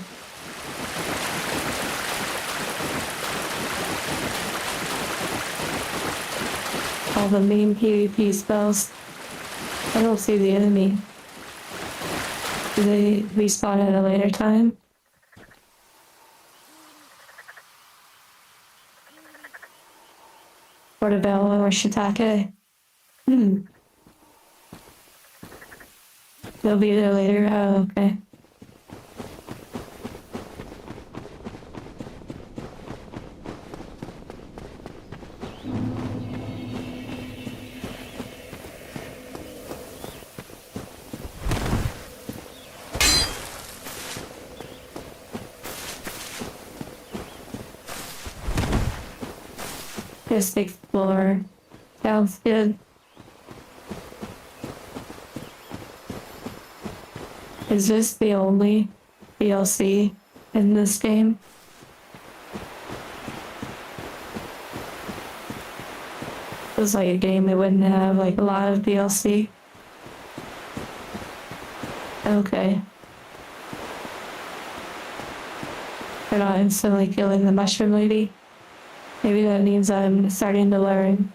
All the main PvP spells. I don't see the enemy. Do they respawn at a later time? Portobello or Shiitake? They'll be there later? Oh, okay. Just explore. Sounds good. Is this the only DLC in this game? Feels like a game that wouldn't have like a lot of DLC. Okay. They're not instantly killing the mushroom lady. Maybe that means I'm starting to learn.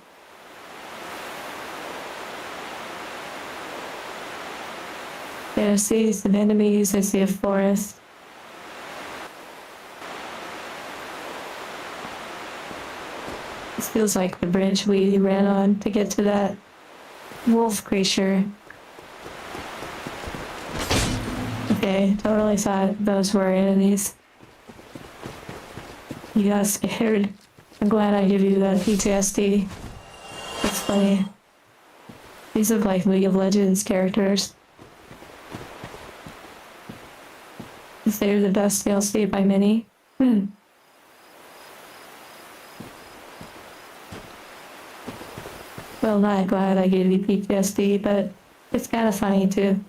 Yeah, I see some enemies, I see a forest. This feels like the bridge we ran on to get to that wolf creature. Okay, totally thought those were enemies. You got scared. I'm glad I give you that PTSD. It's funny. These look like League of Legends characters. They're the best DLC by many. Well, not glad I gave you PTSD, but it's kind of funny too.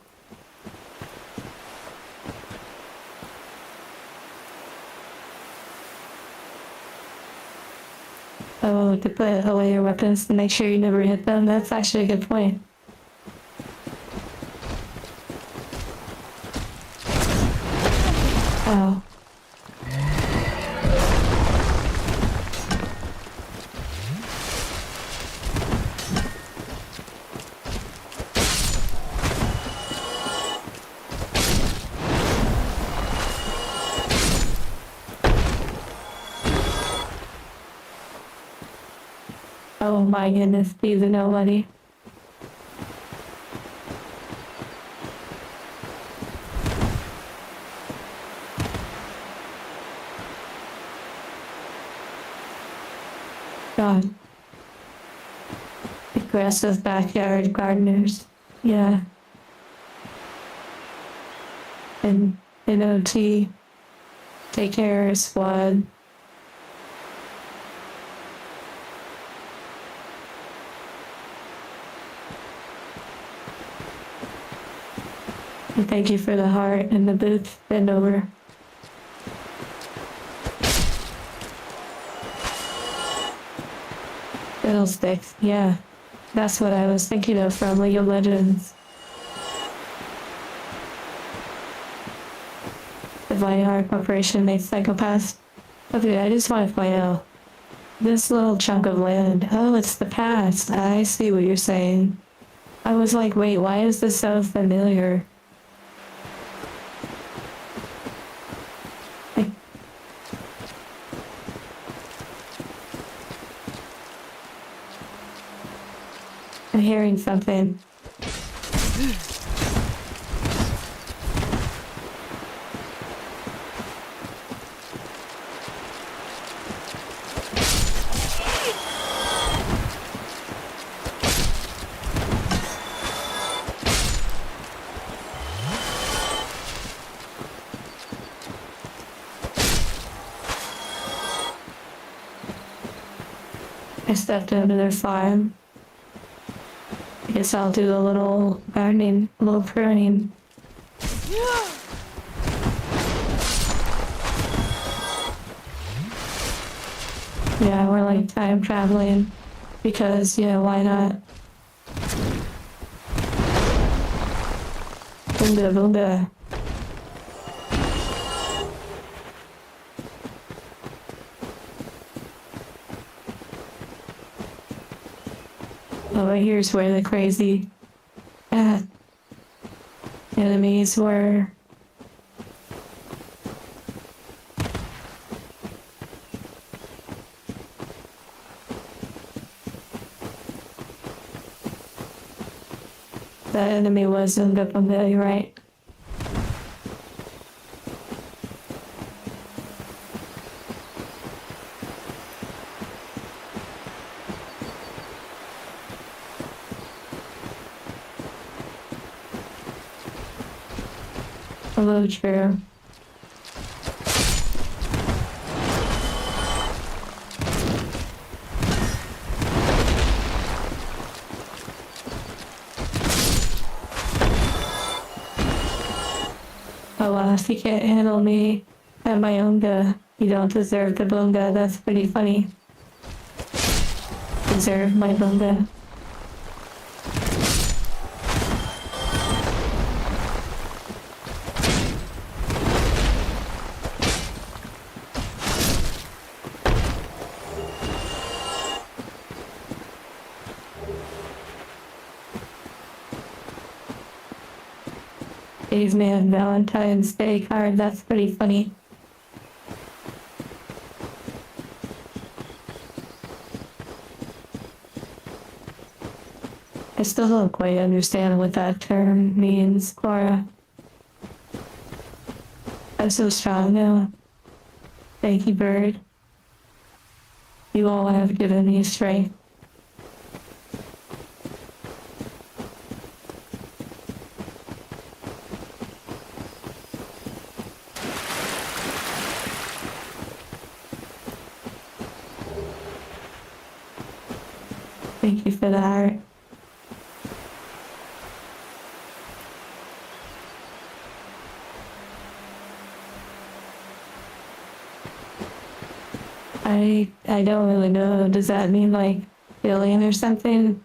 Oh, to put away your weapons to make sure you never hit them. That's actually a good point. Oh. Oh my goodness, he's a nobody. God. Aggressive backyard gardeners. Yeah. And OT. Take care squad. And thank you for the heart and the boots. Bend over. Fiddlesticks, yeah. That's what I was thinking of from League of Legends. The Vineyard Corporation makes psychopaths. Okay, I just want to point out this little chunk of land. Oh, it's the past. I see what you're saying. I was like, wait, why is this so familiar? Like, I'm hearing something. I stepped into their farm. I guess I'll do a little gardening, a little pruning. Yeah, we're like time traveling because, yeah, why not? Boonga, boonga. Oh, here's where the crazy enemies were. The enemy was in the familiar, right? Hello, true. Oh, well, if you can't handle me at my own you don't deserve the boonga. That's pretty funny. Deserve my boonga. Gave me a Valentine's Day card. That's pretty funny. I still don't quite understand what that term means, Cora. I'm so strong now. Thank you, Bird. You all have given me strength. Thank you for the heart. I don't really know. Does that mean like billion or something?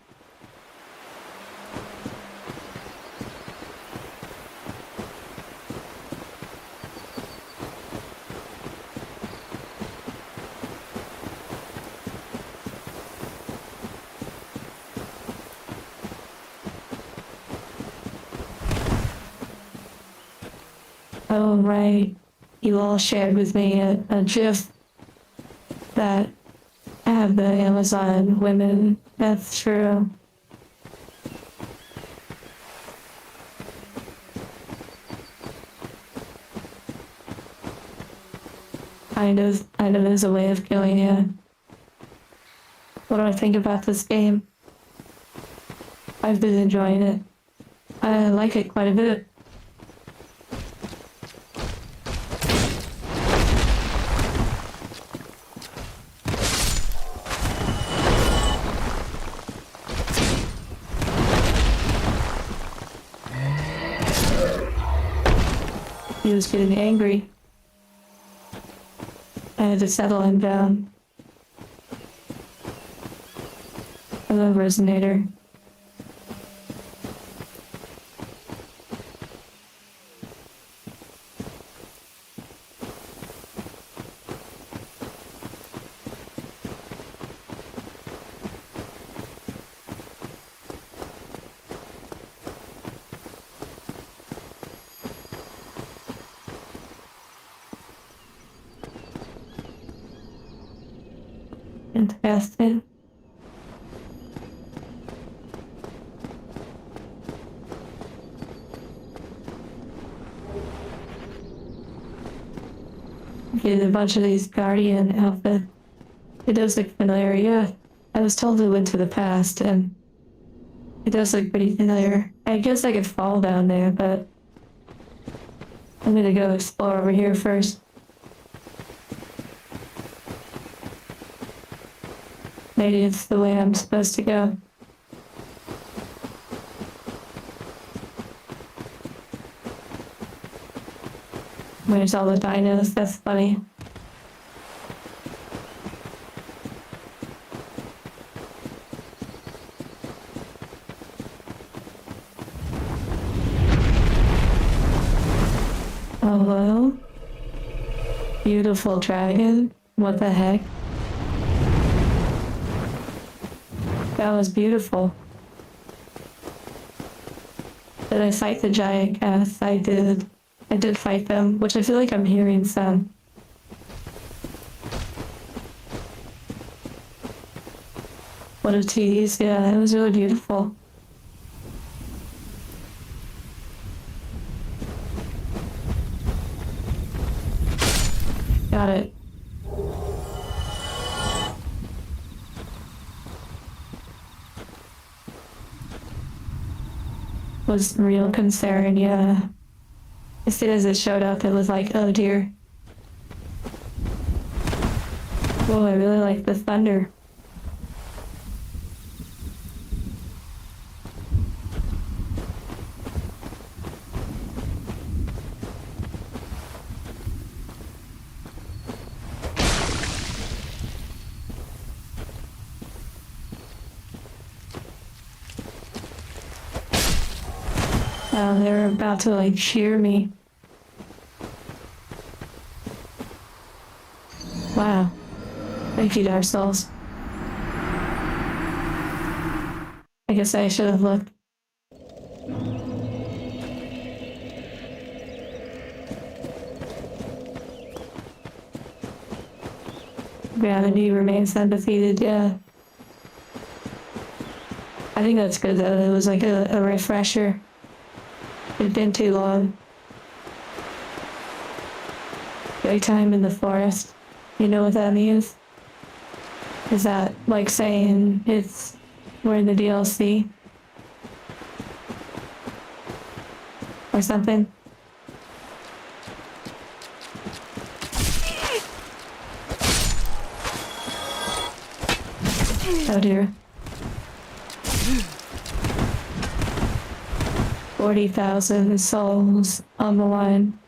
Oh, right. You all shared with me a GIF that had the Amazon women That's true. Kind of is a way of killing you. What do I think about this game? I've been enjoying it. I like it quite a bit. He was getting angry. I had to settle him down. I love Resonator. Interesting. Get a bunch of these Guardian outfits. It does look familiar, yeah. I was told it went to the past, and it does look pretty familiar. I guess I could fall down there, but I'm gonna go explore over here first. Maybe it's the way I'm supposed to go. Where's all the dinos? That's funny. Hello? Beautiful dragon? What the heck? That was beautiful. Did I fight the giant cats? I did. I did fight them, which I feel like I'm hearing some. What a tease. Yeah, it was really beautiful. Got it. Was real concern, yeah. As soon as it showed up, it was like, oh dear. Whoa, I really like the thunder. Oh, they're about to like shear me. Wow. Thank you, Dark Souls. I guess I should have looked. Gravity remains undefeated, yeah. I think that's good though. It was like a refresher. It'd been too long. Daytime in the forest. You know what that means? Is that like saying we're in the DLC? Or something? Oh dear. 40,000 souls on the line.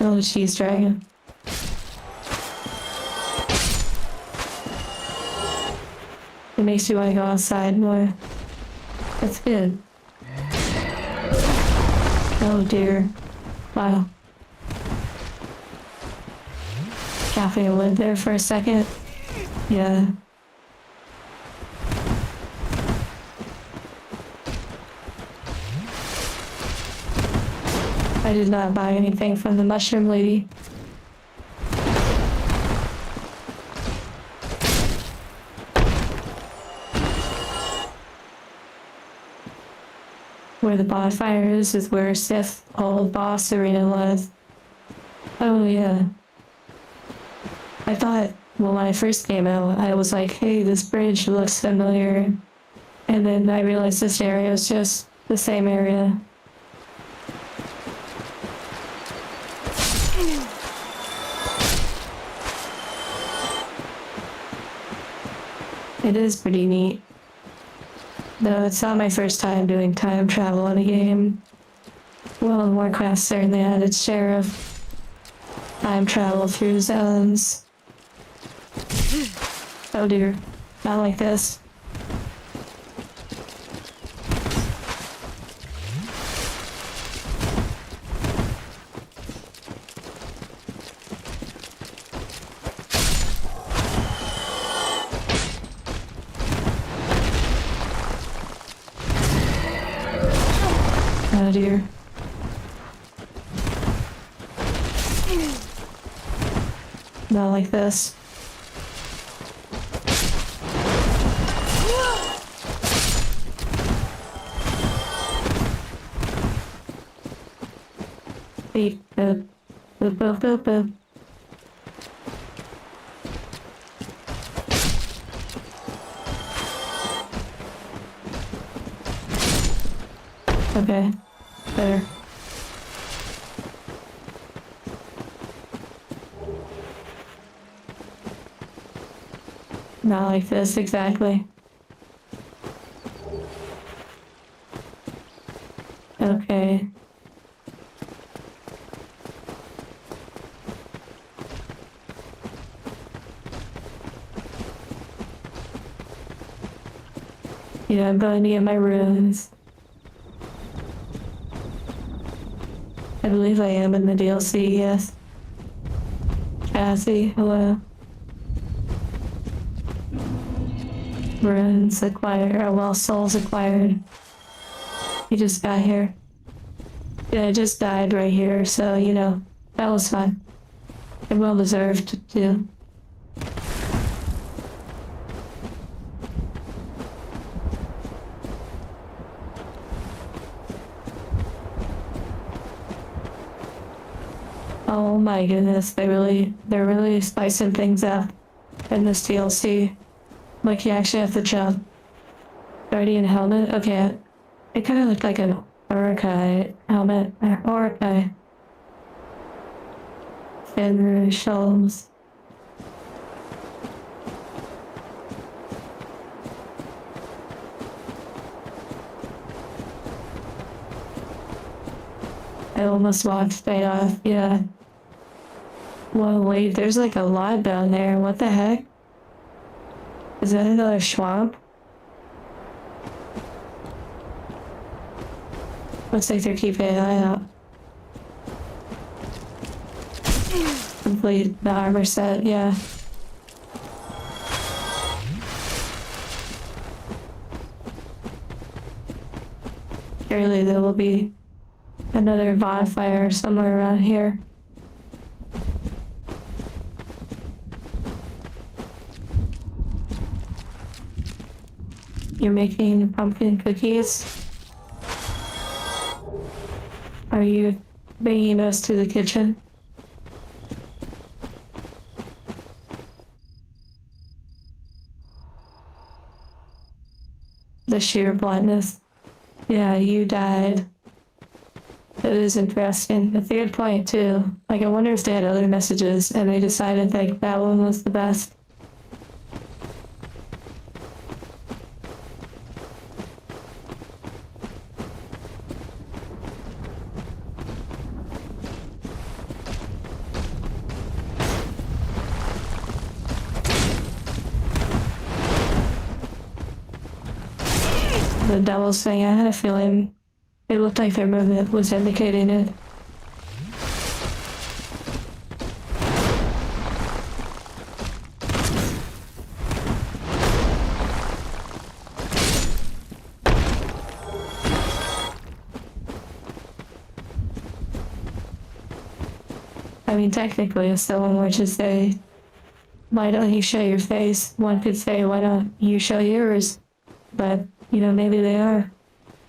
Oh, cheese dragon. It makes you want to go outside more. That's good. Oh dear. Wow. Cafe lived there for a second. Yeah. I did not buy anything from the mushroom lady. where the bonfire is where Sith's old boss arena was. Oh yeah. I thought, well, when I first came out, I was like, hey, this bridge looks familiar. And then I realized this area is just the same area. It is pretty neat. Though it's not my first time doing time travel in a game. World of Warcraft certainly had its share of time travel through zones. Oh dear, not like this. Oh dear. Not like this. Beep, boop, boop, boop, boop, boop. Okay, better. Not like this, exactly. Okay. Yeah, I'm going to get my runes. I believe I am in the DLC, yes. Cassie, hello. Runes acquired, or well, souls acquired. You just got here. Yeah, I just died right here, so, you know, that was fun. And well deserved, too. Oh my goodness, they're really spicing things up in this DLC. Like you actually have to jump. Guardian helmet? Okay. It kind of looked like an Urukai helmet. Urukai. And shells. I almost walked straight off, yeah. Whoa, wait, there's like a lot down there. What the heck? Is that another swamp? Looks like they're keeping an eye out. Complete the armor set, yeah. Surely there will be another bonfire somewhere around here. You're making pumpkin cookies? Are you bringing us to the kitchen? The sheer blindness. Yeah, you died. That is interesting. The third point too. Like, I wonder if they had other messages and they decided like that one was the best. The devil's thing, I had a feeling it looked like their movement was indicating it. I mean, technically, if someone were to say, why don't you show your face? One could say, why don't you show yours? But, you know, maybe they are.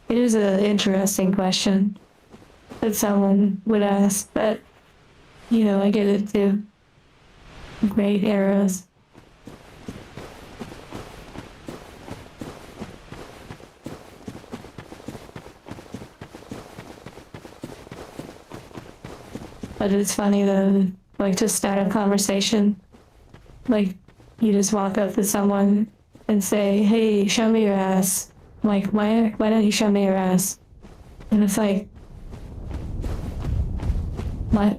It is an interesting question that someone would ask, but, you know, I get it too. Great arrows. But it's funny though, like to start a conversation. Like, you just walk up to someone and say, hey, show me your ass. Like, why don't you show me your ass? And it's like, what?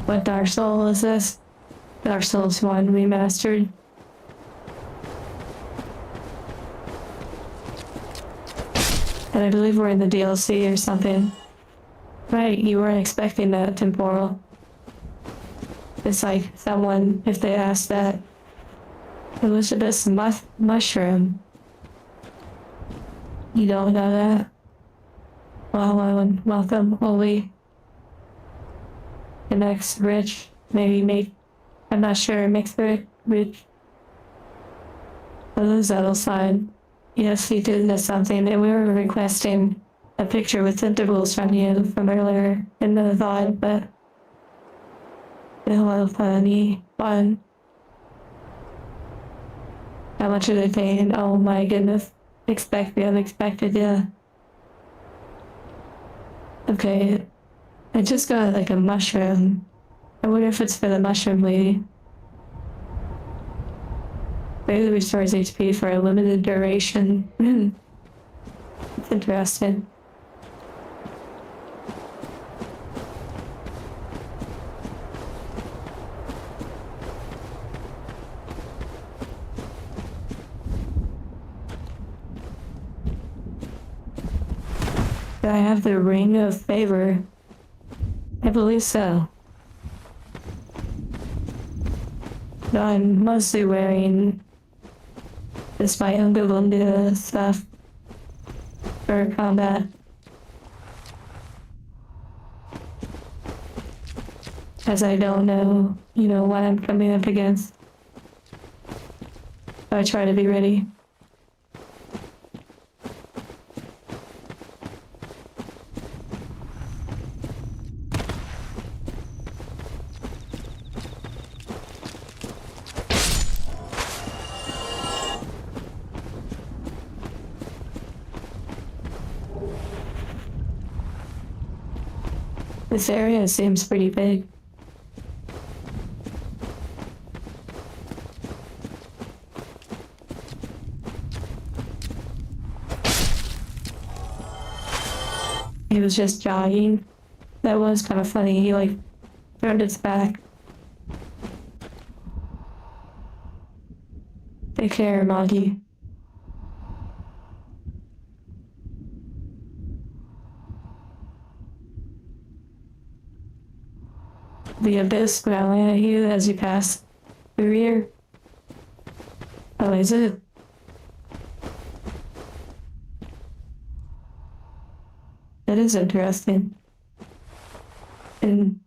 What Dark Soul is this? Dark Souls 1 Remastered. And I believe we're in the DLC or something. Right, you weren't expecting that, temporal. It's like someone, if they asked that, Elizabeth's mushroom. You don't know that? Well, welcome, Holy. The next rich, maybe I'm not sure, makes the rich. Oh, that'll sign. Yes, you did miss something, and we were requesting a picture with intervals from you from earlier in the VOD, but hello, funny, fun. How much are they paying? Oh my goodness. Expect the unexpected, yeah. Okay, I just got like a mushroom. I wonder if it's for the mushroom lady. Maybe restores HP for a limited duration. It's interesting. Do I have the Ring of Favor? I believe so. No, I'm mostly wearing this my Unga stuff for combat. As I don't know, you know, what I'm coming up against. So I try to be ready. This area seems pretty big. He was just jogging. That was kind of funny. He like turned its back. Take care, Moggy. The abyss growling at you as you pass through here. Oh, is it? That is interesting. And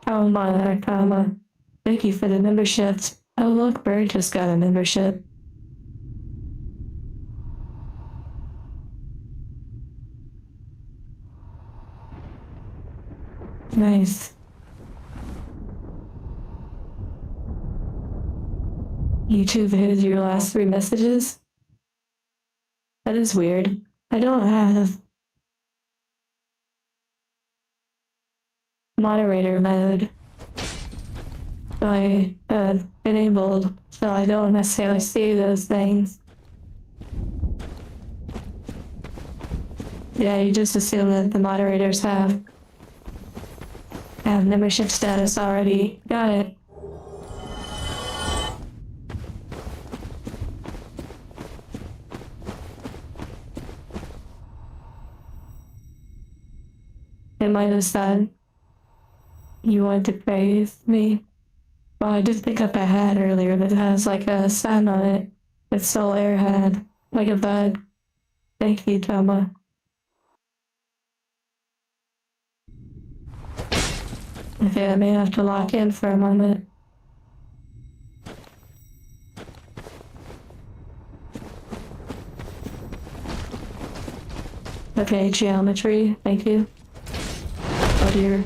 comma. Thank you for the memberships. Oh look, Bird just got a membership. Nice. YouTube hid your last 3 messages? That is weird. I don't have moderator mode. So I enabled, so I don't necessarily see those things. Yeah, you just assume that the moderators have membership status already. Got it. It might have said you want to praise me. Well, I did pick up a hat earlier that has like a sign on it. It's Soul Air hat, like a bug. Thank you, Toma. Okay, I may have to lock in for a moment. Okay, geometry, thank you. Oh dear.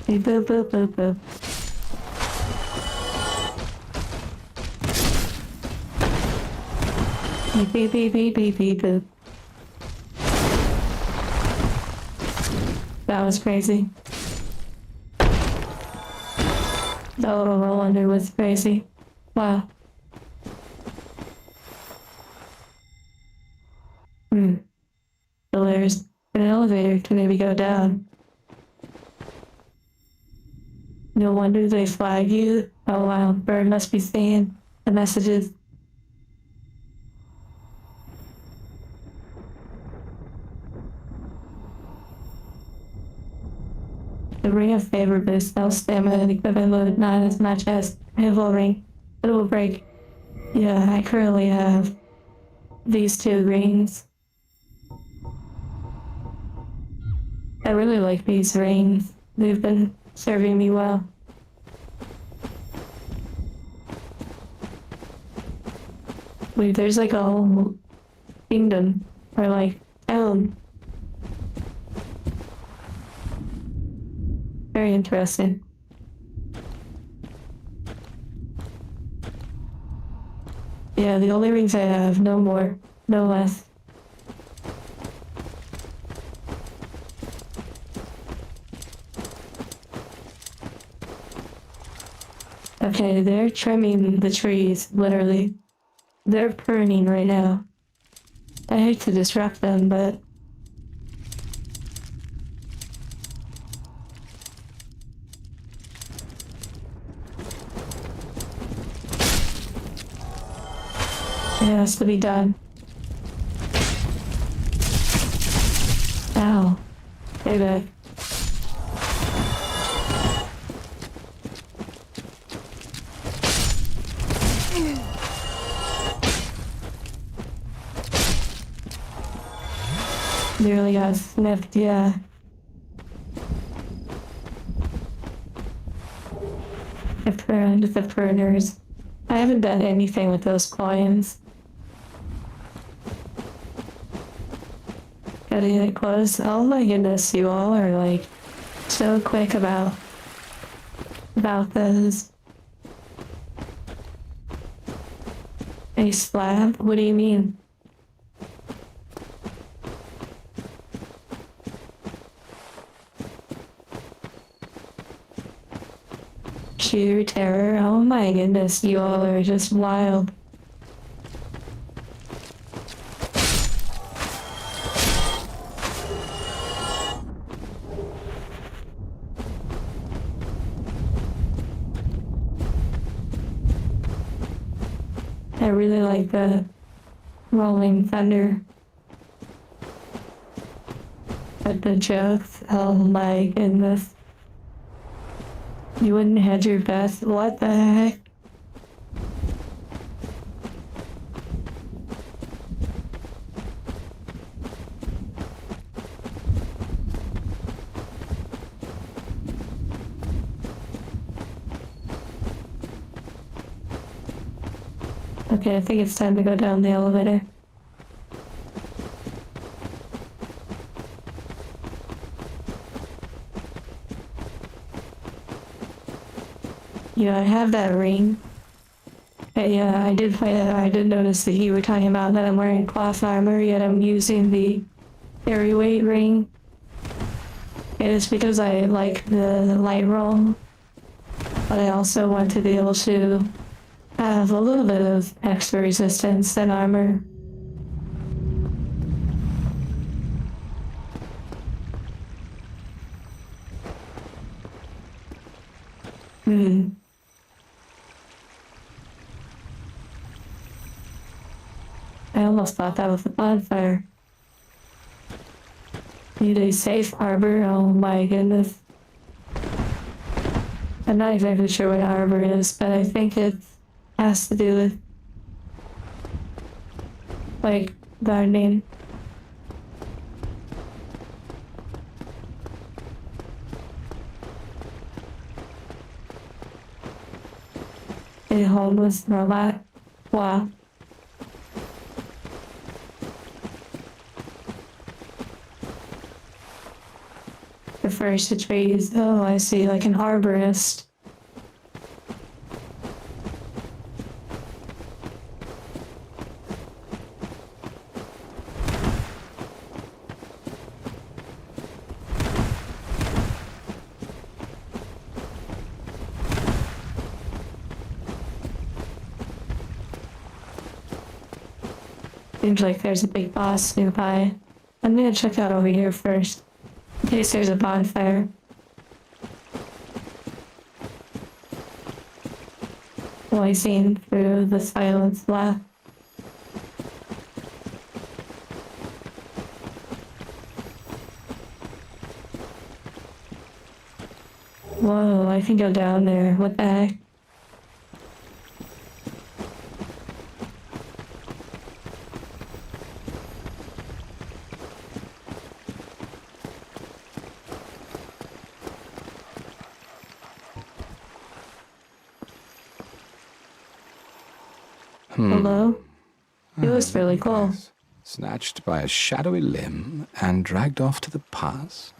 Beep, boop, boop, boop, boop. Beep, beep, beep, beep, beep, beep, boop. That was crazy. The little roll under was crazy. Wow. So there's an elevator to maybe go down. No wonder they flag you. Oh wow, Bird must be seeing the messages. The ring of favor boosts spell stamina and equipment load not as much as Evil Ring, but it will break. Yeah, I currently have these two rings. I really like these rings. They've been serving me well. Wait, there's like a whole kingdom, or like town. Very interesting. Yeah, the only rings I have, no more, no less. Okay, they're trimming the trees, literally. They're pruning right now. I hate to disrupt them, but... it has to be done. Ow. Payback. Nearly got sniffed, yeah. The pruners. I haven't done anything with those coins. Gotta get it close. Oh my goodness, you all are like so quick about those. A slab? What do you mean? Sheer terror. Oh my goodness, you all are just wild. I really like the rolling thunder. But the jokes, oh my goodness. You wouldn't hedge your best. What the heck? Okay, I think it's time to go down the elevator. Yeah, I have that ring. But yeah, I did notice that you were talking about that I'm wearing cloth armor, yet I'm using the carry weight ring. It is because I like the light roll, but I also want to be able to have a little bit of extra resistance and armor. I almost thought that was a bonfire. Need a safe harbor? Oh my goodness. I'm not exactly sure what harbor is, but I think it's has to do with, like, gardening. A homeless Norlac. Wow. Prefers to trees. Oh, I see, like an arborist. Seems like there's a big boss nearby. I'm gonna check out over here first, in case there's a bonfire. Only seen through the silence laugh. Whoa, I can go down there. What the heck? Hello? It was really cool. Yes. Snatched by a shadowy limb and dragged off to the past?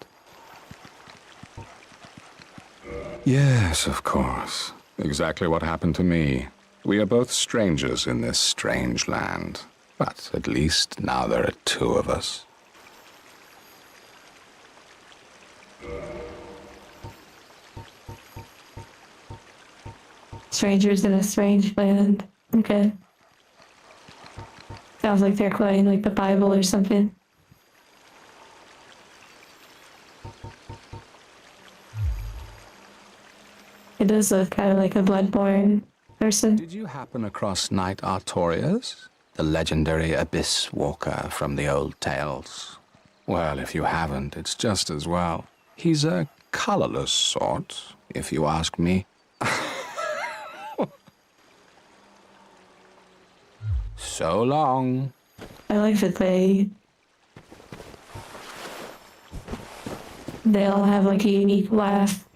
Yes, of course. Exactly what happened to me. We are both strangers in this strange land. But at least now there are two of us. Strangers in a strange land. Okay. Sounds like they're quoting like the Bible or something. It does look kind of like a bloodborne person. Did you happen across Knight Artorias? The legendary abyss walker from the old tales? Well, if you haven't, it's just as well. He's a colorless sort, if you ask me. So long. I like that they all have like a unique laugh.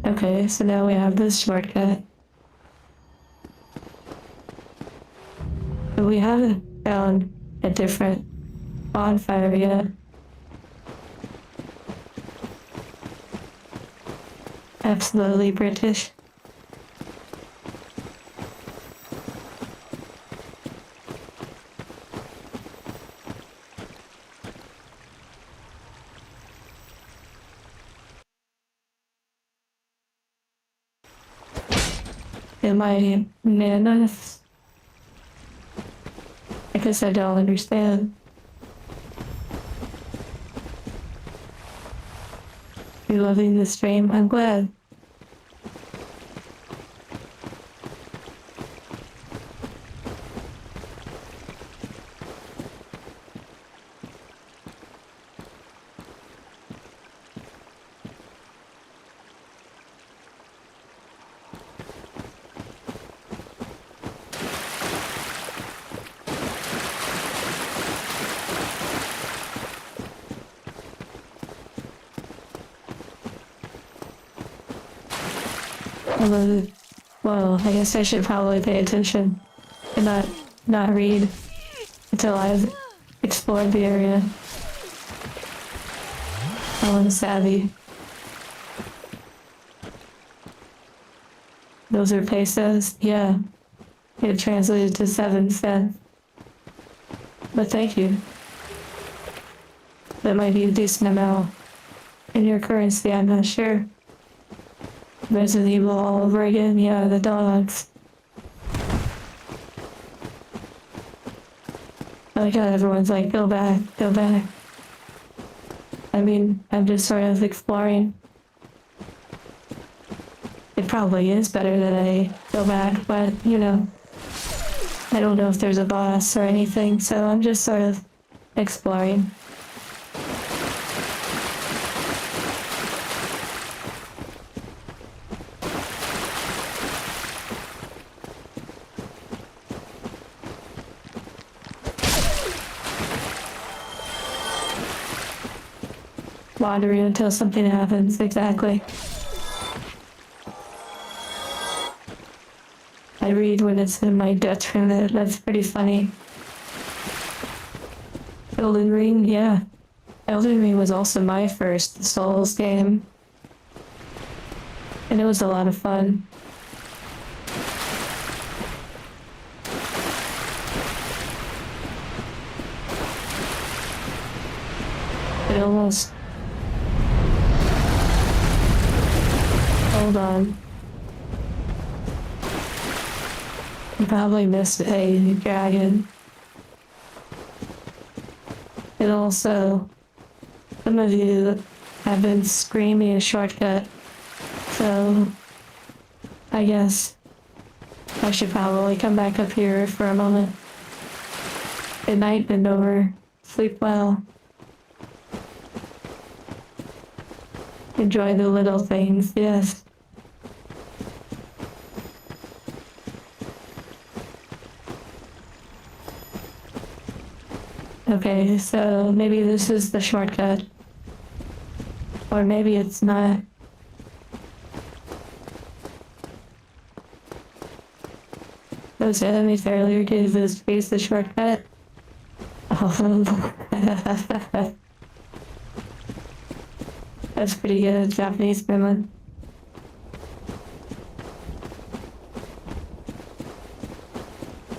Okay, so now we have this shortcut. But we haven't found a different bonfire yet. Absolutely British. Am I bananas? I guess I don't understand. You loving the stream? I'm glad. Although, well, I guess I should probably pay attention and not read until I've explored the area. I'm savvy. Those are pesos? Yeah. It translated to 7 cents. But thank you. That might be a decent amount. In your currency, I'm not sure. Resident Evil all over again? Yeah, the dogs. I like how everyone's like, go back, go back. I mean, I'm just sort of exploring. It probably is better that I go back, but, you know, I don't know if there's a boss or anything, so I'm just sort of exploring. wandering until something happens, exactly. I read when it's in my detriment, that's pretty funny. Elden Ring, yeah. Elden Ring was also my first Souls game. And it was a lot of fun. It almost... Hold on. You probably missed a dragon. And also, some of you have been screaming a shortcut, so I guess I should probably come back up here for a moment. Good night, bend over. Sleep well. Enjoy the little things, yes. Okay, so maybe this is the shortcut. Or maybe it's not. Those enemies earlier gave this face the shortcut. Oh. That's pretty good, Japanese gremlin.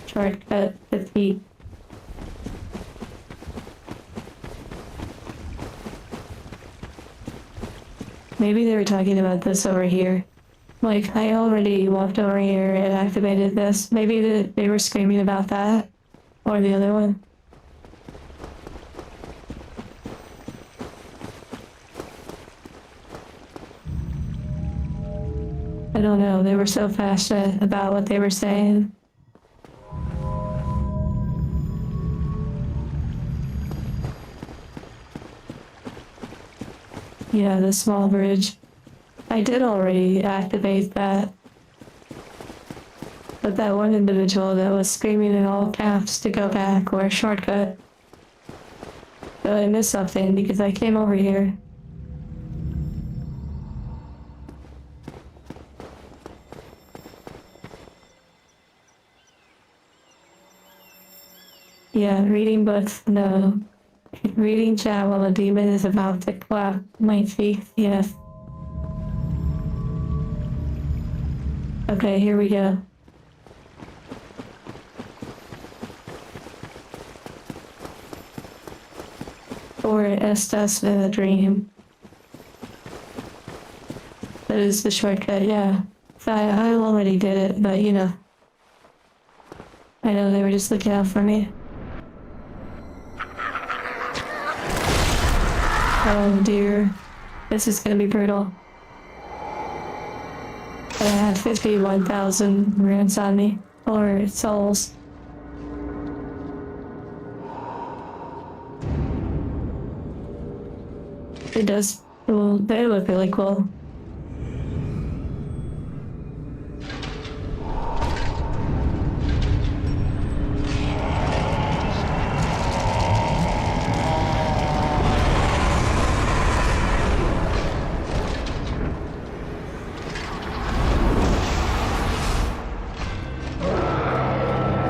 Shortcut defeat. Maybe they were talking about this over here. Like, I already walked over here and activated this. Maybe they were screaming about that. Or the other one. I don't know, they were so passionate about what they were saying. Yeah, the small bridge. I did already activate that. But that one individual that was screaming in all caps to go back or a shortcut. So I missed something because I came over here. Yeah, reading books, no. Reading chat while a demon is about to clap my teeth, yes. Okay, here we go. Or estás in a dream. That is the shortcut, yeah. So I already did it, but you know. I know they were just looking out for me. Oh dear, this is gonna be brutal. I have 51,000 runes on me, or souls. It does, well, they look really cool.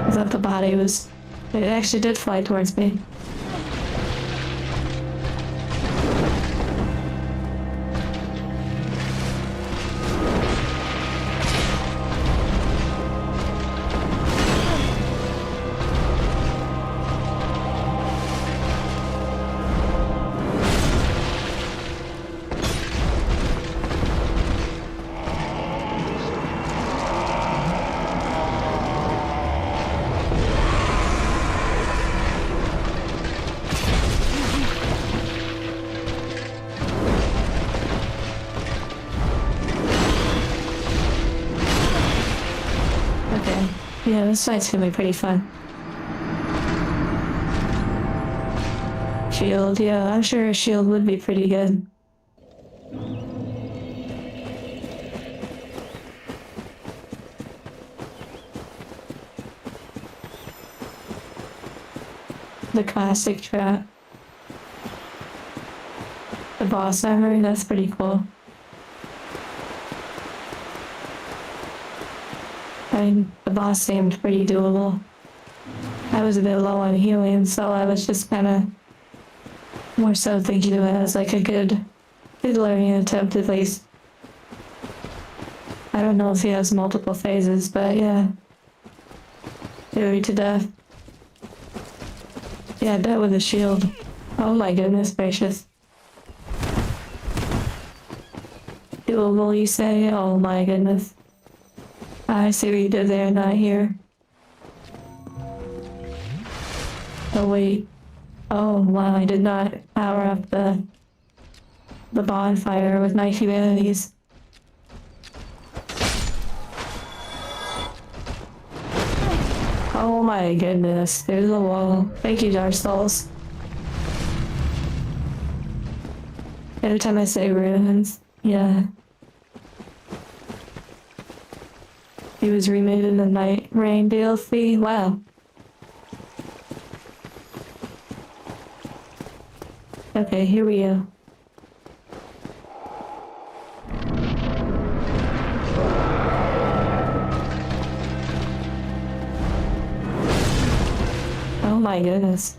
I thought the body was, it actually did fly towards me. Yeah, this fight's gonna be pretty fun. Shield, yeah, I'm sure a shield would be pretty good. The classic trap. the boss armor. That's pretty cool. I mean, the boss seemed pretty doable. I was a bit low on healing, so I was just kind of more so thinking of it as like a good learning attempt at least. I don't know if he has multiple phases, but yeah. Fury to death. Yeah, that with a shield. Oh my goodness gracious. Doable, you say? Oh my goodness. I see what you did there, not here. Oh wait. Oh wow, I did not power up the bonfire with my humanities. Oh my goodness, there's a wall. Thank you, Dark Souls. Every time I say ruins, yeah. He was remade in the Night Rain DLC. Wow. Okay, here we go. Oh my goodness.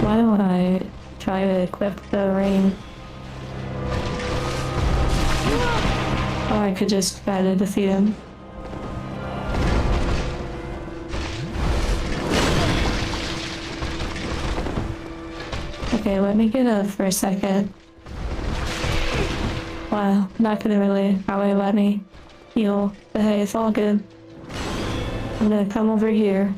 Why don't I try to equip the ring? Or I could just try to defeat him. Okay, let me get up for a second. Wow, not gonna really probably let me heal, but hey, it's all good. I'm gonna come over here.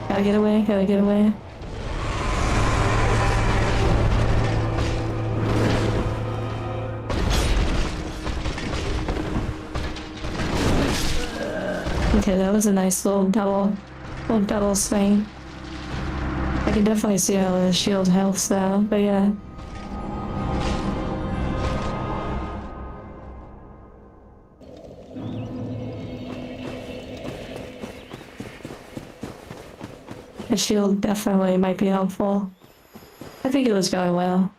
Gotta get away, gotta get away. Okay, that was a nice little double swing. I can definitely see how the shield helps though, but yeah. The shield definitely might be helpful. I think it was going well.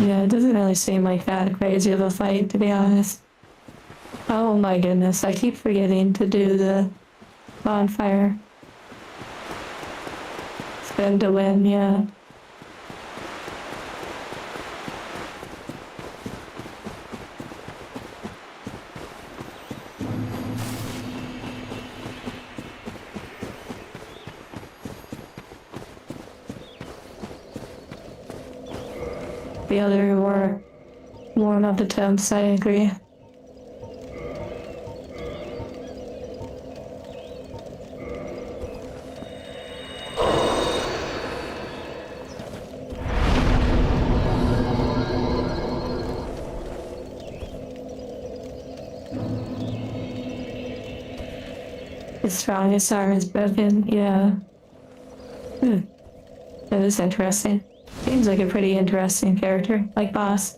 Yeah, it doesn't really seem like that crazy of a fight, to be honest. Oh my goodness, I keep forgetting to do the bonfire. Spin to win, yeah. The other were warm up attempts, I agree. His strongest arm is broken, yeah. That is interesting. Seems like a pretty interesting character, like boss.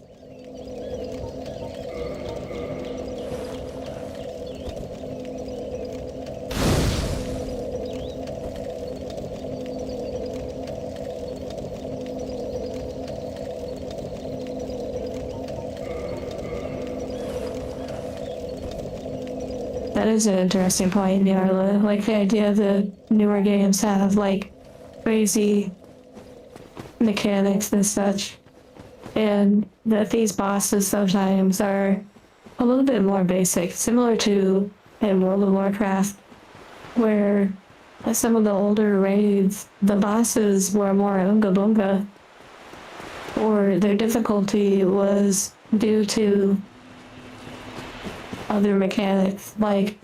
That is an interesting point, Yarla. Like the idea that newer games have like crazy mechanics and such, and that these bosses sometimes are a little bit more basic, similar to in World of Warcraft, where some of the older raids, the bosses were more unga bunga, or their difficulty was due to other mechanics, like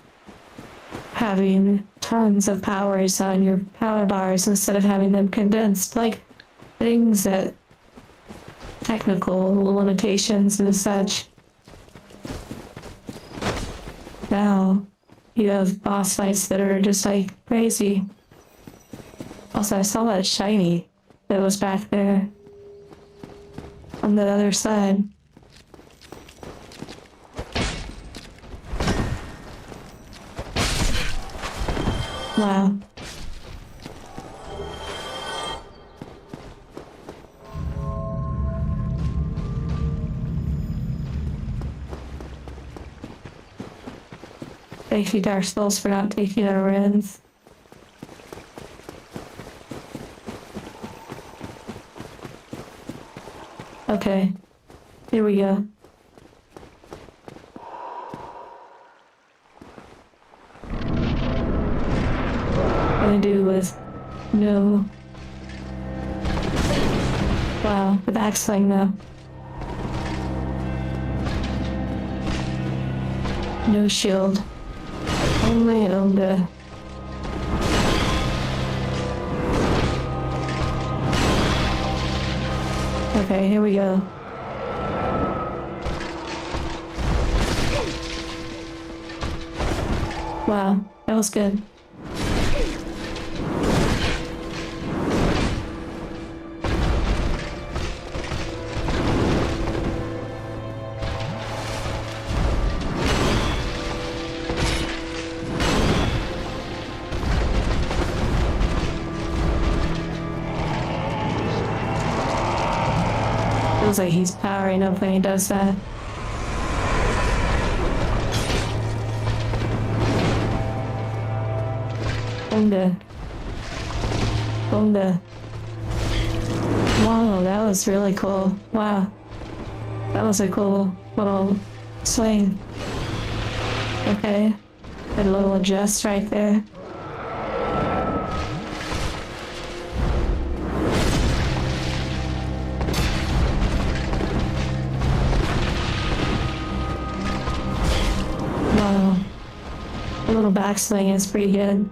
having tons of powers on your power bars instead of having them condensed, like things that technical limitations and such. Now you have boss fights that are just like crazy. Also, I saw that shiny that was back there on the other side. Wow. Thank you, Dark Souls, for not taking our wins. Okay, here we go. Gonna do with no. Wow, the backswing though. No shield. Only Onda. Okay, here we go. Wow, that was good. Feels like he's powering up when he does that. Onda. Wow, that was really cool. Wow. That was a cool little swing. Okay. A little adjust right there. Wow. A little backswing is pretty good.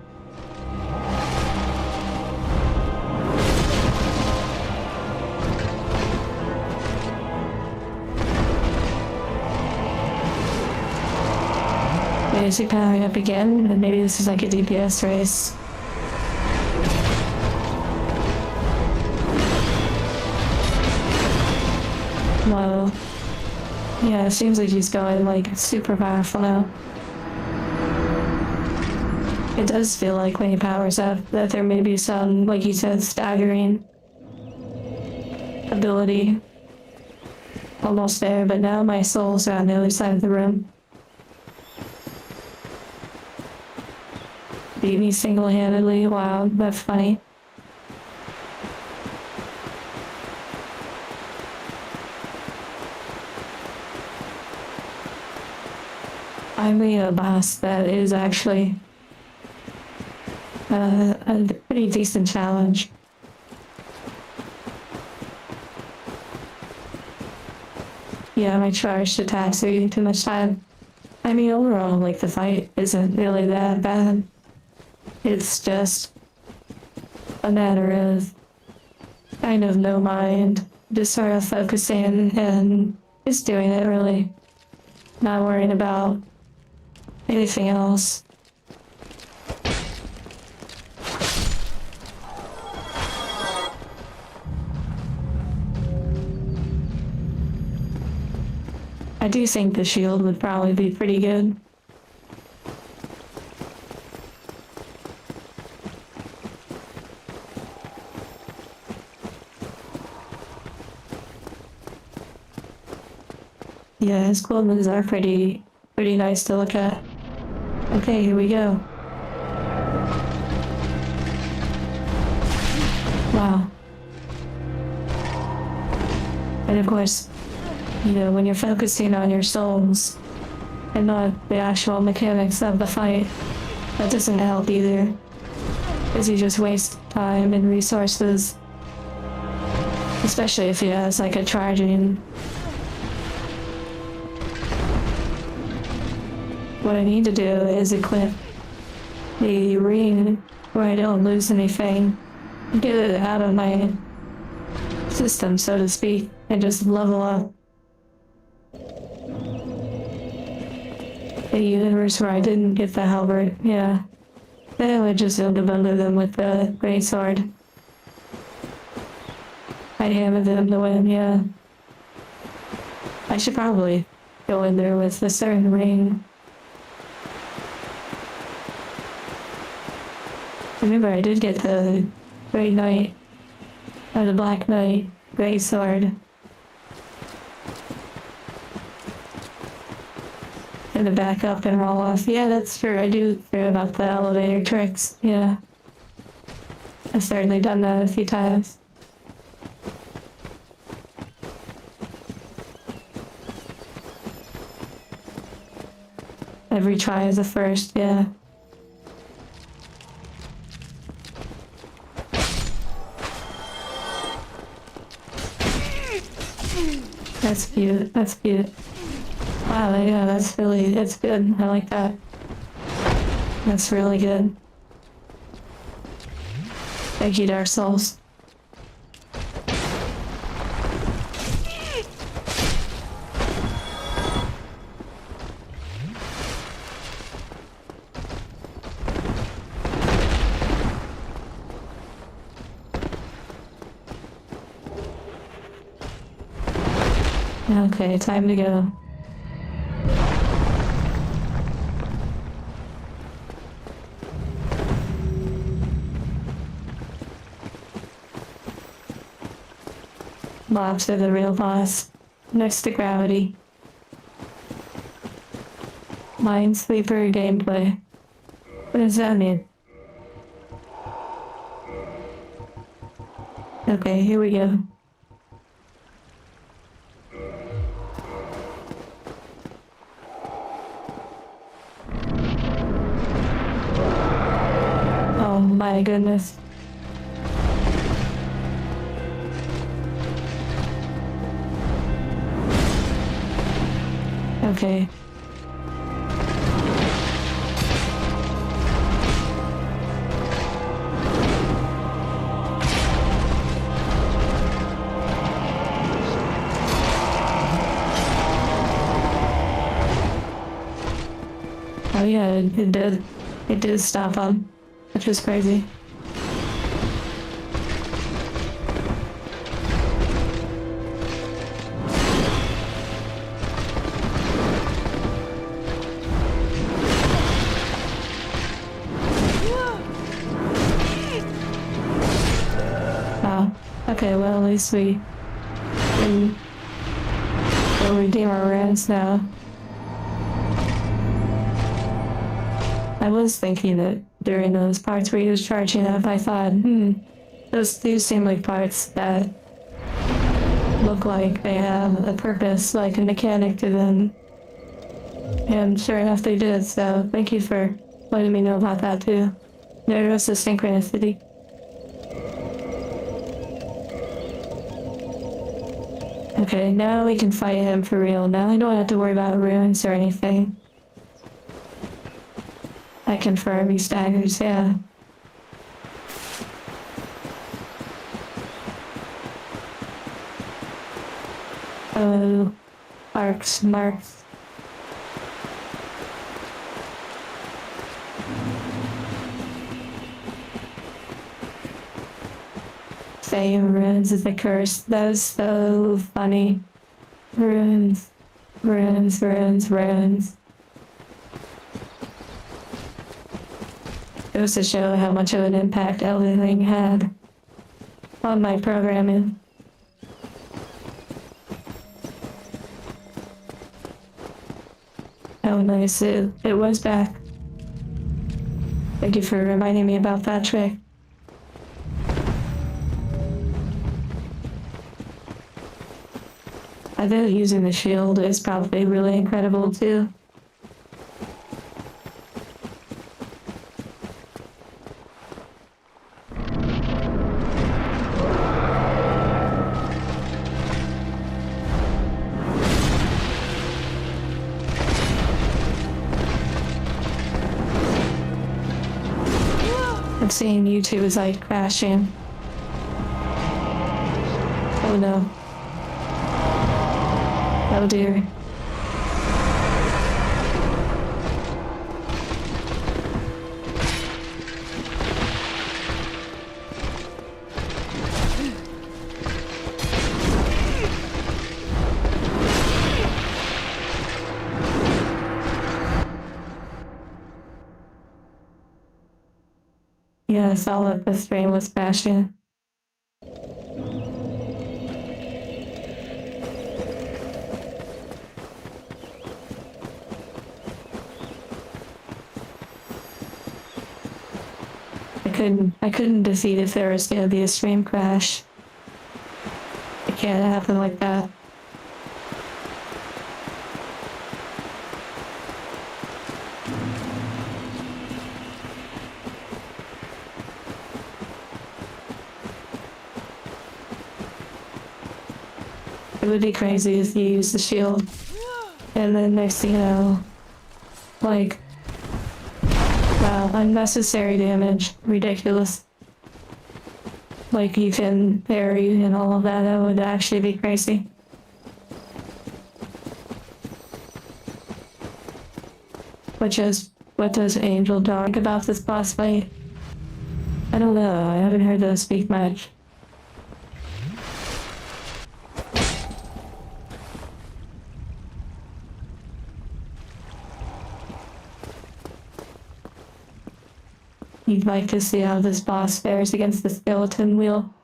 Basic powering up again, and maybe this is like a DPS race. Wow. Yeah, it seems like he's going like super powerful now. It does feel like when he powers up that there may be some, like you said, staggering ability. Almost there, but now my soul's on the other side of the room. Beat me single-handedly. Wow, that's funny. I made a boss that is actually a pretty decent challenge. Yeah, my charged attacks are eating too much time. I mean, overall, like, the fight isn't really that bad. It's just a matter of kind of no mind, just sort of focusing and just doing it, really. Not worrying about anything else. I do think the shield would probably be pretty good. Yeah, his clothes are pretty nice to look at. Okay, here we go. Wow. And of course, you know, when you're focusing on your souls and not the actual mechanics of the fight, that doesn't help either. Because you just waste time and resources. Especially if he has like a charging. what I need to do is equip the ring where I don't lose anything. Get it out of my system, so to speak, and just level up. The universe where I didn't get the halberd, yeah. Then I would just bundle them with the great sword. I hammered them to win, yeah. I should probably go in there with the certain ring. Remember, I did get the Great Knight, or the Black Knight, Great Sword. And to back up and roll off. Yeah, that's true. I do care about the elevator tricks. Yeah. I've certainly done that a few times. Every try is a first, yeah. That's cute. That's cute. Wow, yeah, that's good. I like that. That's really good. Thank you, Dark Souls. Okay, time to go. Mobs are the real boss. Next to gravity. Minesweeper gameplay. What does that mean? Okay, here we go. Oh my goodness. Okay. Oh yeah, it did. It did stop him, which was crazy. Okay, well, at least we can go redeem our runes now. I was thinking that during those parts where he was charging up, I thought, those do seem like parts that look like they have a purpose, like a mechanic to them. And sure enough, they did, so thank you for letting me know about that too. There was a synchronicity. Okay, now we can fight him for real. Now I don't have to worry about ruins or anything. I confirm he staggers, yeah. Oh, marks. Saying ruins is a curse. That was so funny. Ruins. Goes to show how much of an impact everything had on my programming. Oh nice, it was back. Thank you for reminding me about that trick. I bet using the shield is probably really incredible too. seeing YouTube is like crashing. Oh no. Oh dear. Yeah, I saw that the stream was crashing. I couldn't deceive if there was gonna be a stream crash. It can't happen like that. It would be crazy if you use the shield, and then next thing you know, like, wow, unnecessary damage, ridiculous. Like you can parry and all of that, that would actually be crazy. What does Angel Dog think about this boss fight? I don't know, I haven't heard them speak much. You'd like to see how this boss fares against the skeleton wheel.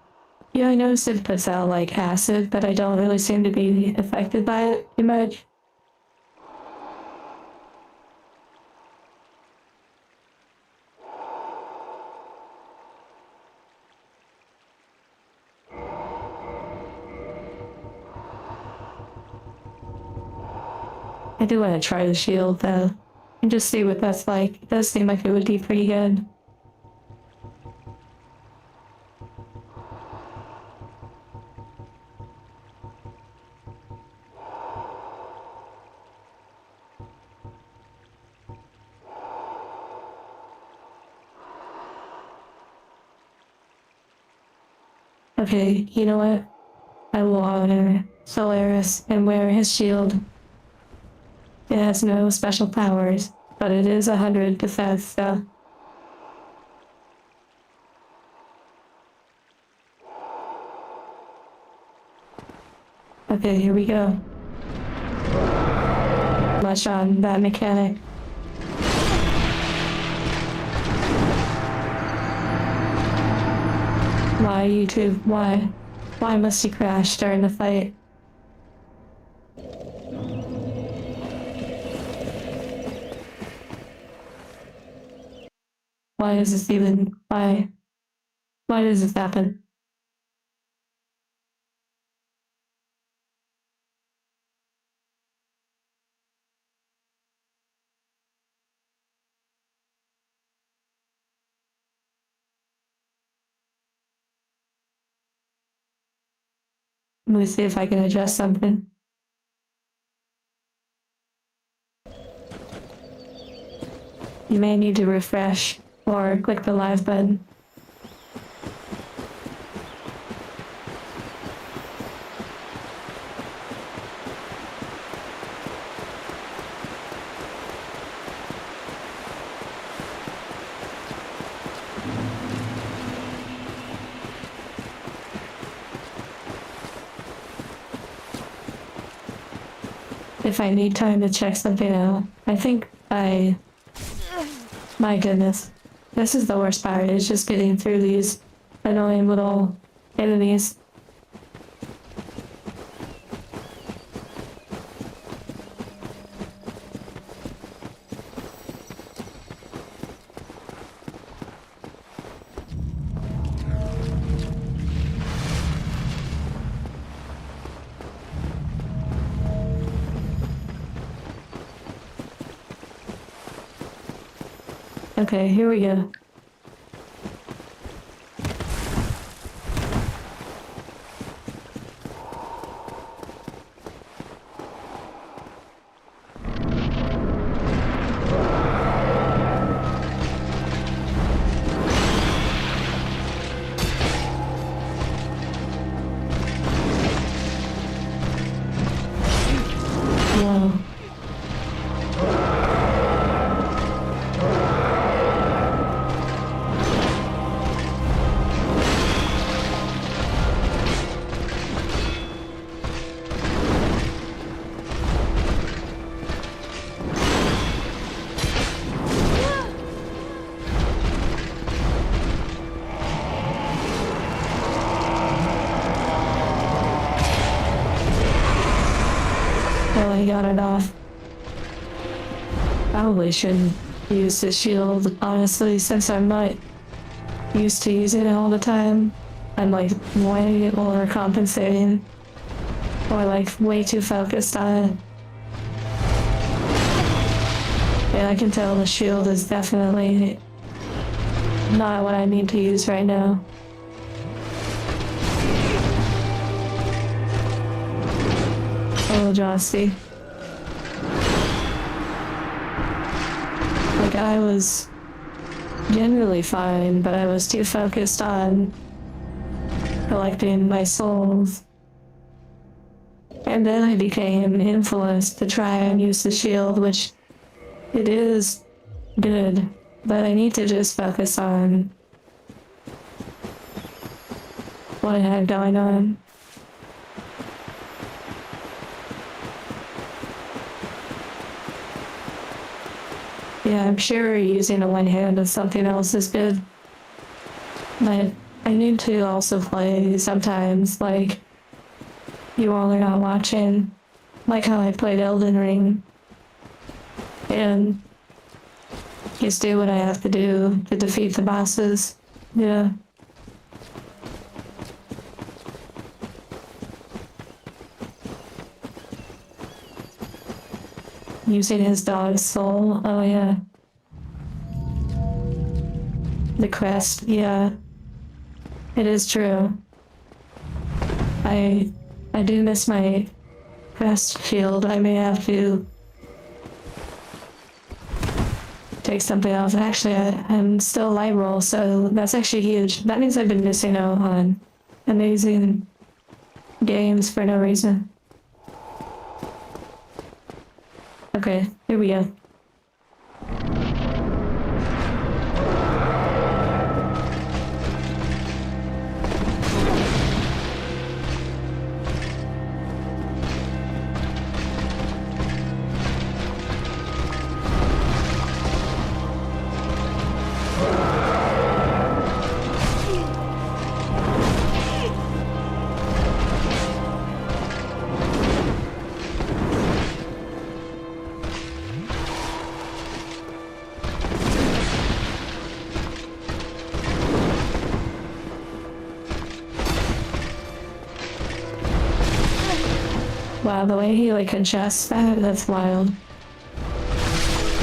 Yeah, I noticed it puts out like acid, but I don't really seem to be affected by it too much. I do want to try the shield though, and just see what that's like. It does seem like it would be pretty good. Okay, you know what? I will honor Solaris and wear his shield. It has no special powers, but it is 100 defense, so. Okay, here we go. Much on that mechanic. Why, YouTube? Why? Why must he crash during the fight? Why is this even... Why does this happen? Let me see if I can adjust something. You may need to refresh or click the live button. If I need time to check something out, I think my goodness. This is the worst part, is just getting through these annoying little enemies. Okay, here we go. Well, I got it off. Probably shouldn't use the shield, honestly, since I'm not used to using it all the time. I'm like way overcompensating. Or like way too focused on it. And I can tell the shield is definitely not what I need to use right now. Oh, Josty. Like, I was generally fine, but I was too focused on collecting my souls. And then I became influenced to try and use the shield, which it is good, but I need to just focus on what I have going on. Yeah, I'm sure using a one hand of something else is good. But I need to also play sometimes, like, you all are not watching, like how I played Elden Ring. And just do what I have to do to defeat the bosses. Yeah. Using his dog's soul. Oh yeah. The quest. Yeah. It is true. I do miss my quest shield. I may have to take something else. Actually, I'm still light roll, so that's actually huge. That means I've been missing out on amazing games for no reason. Okay, here we go. Wow, the way he like adjusts that's wild.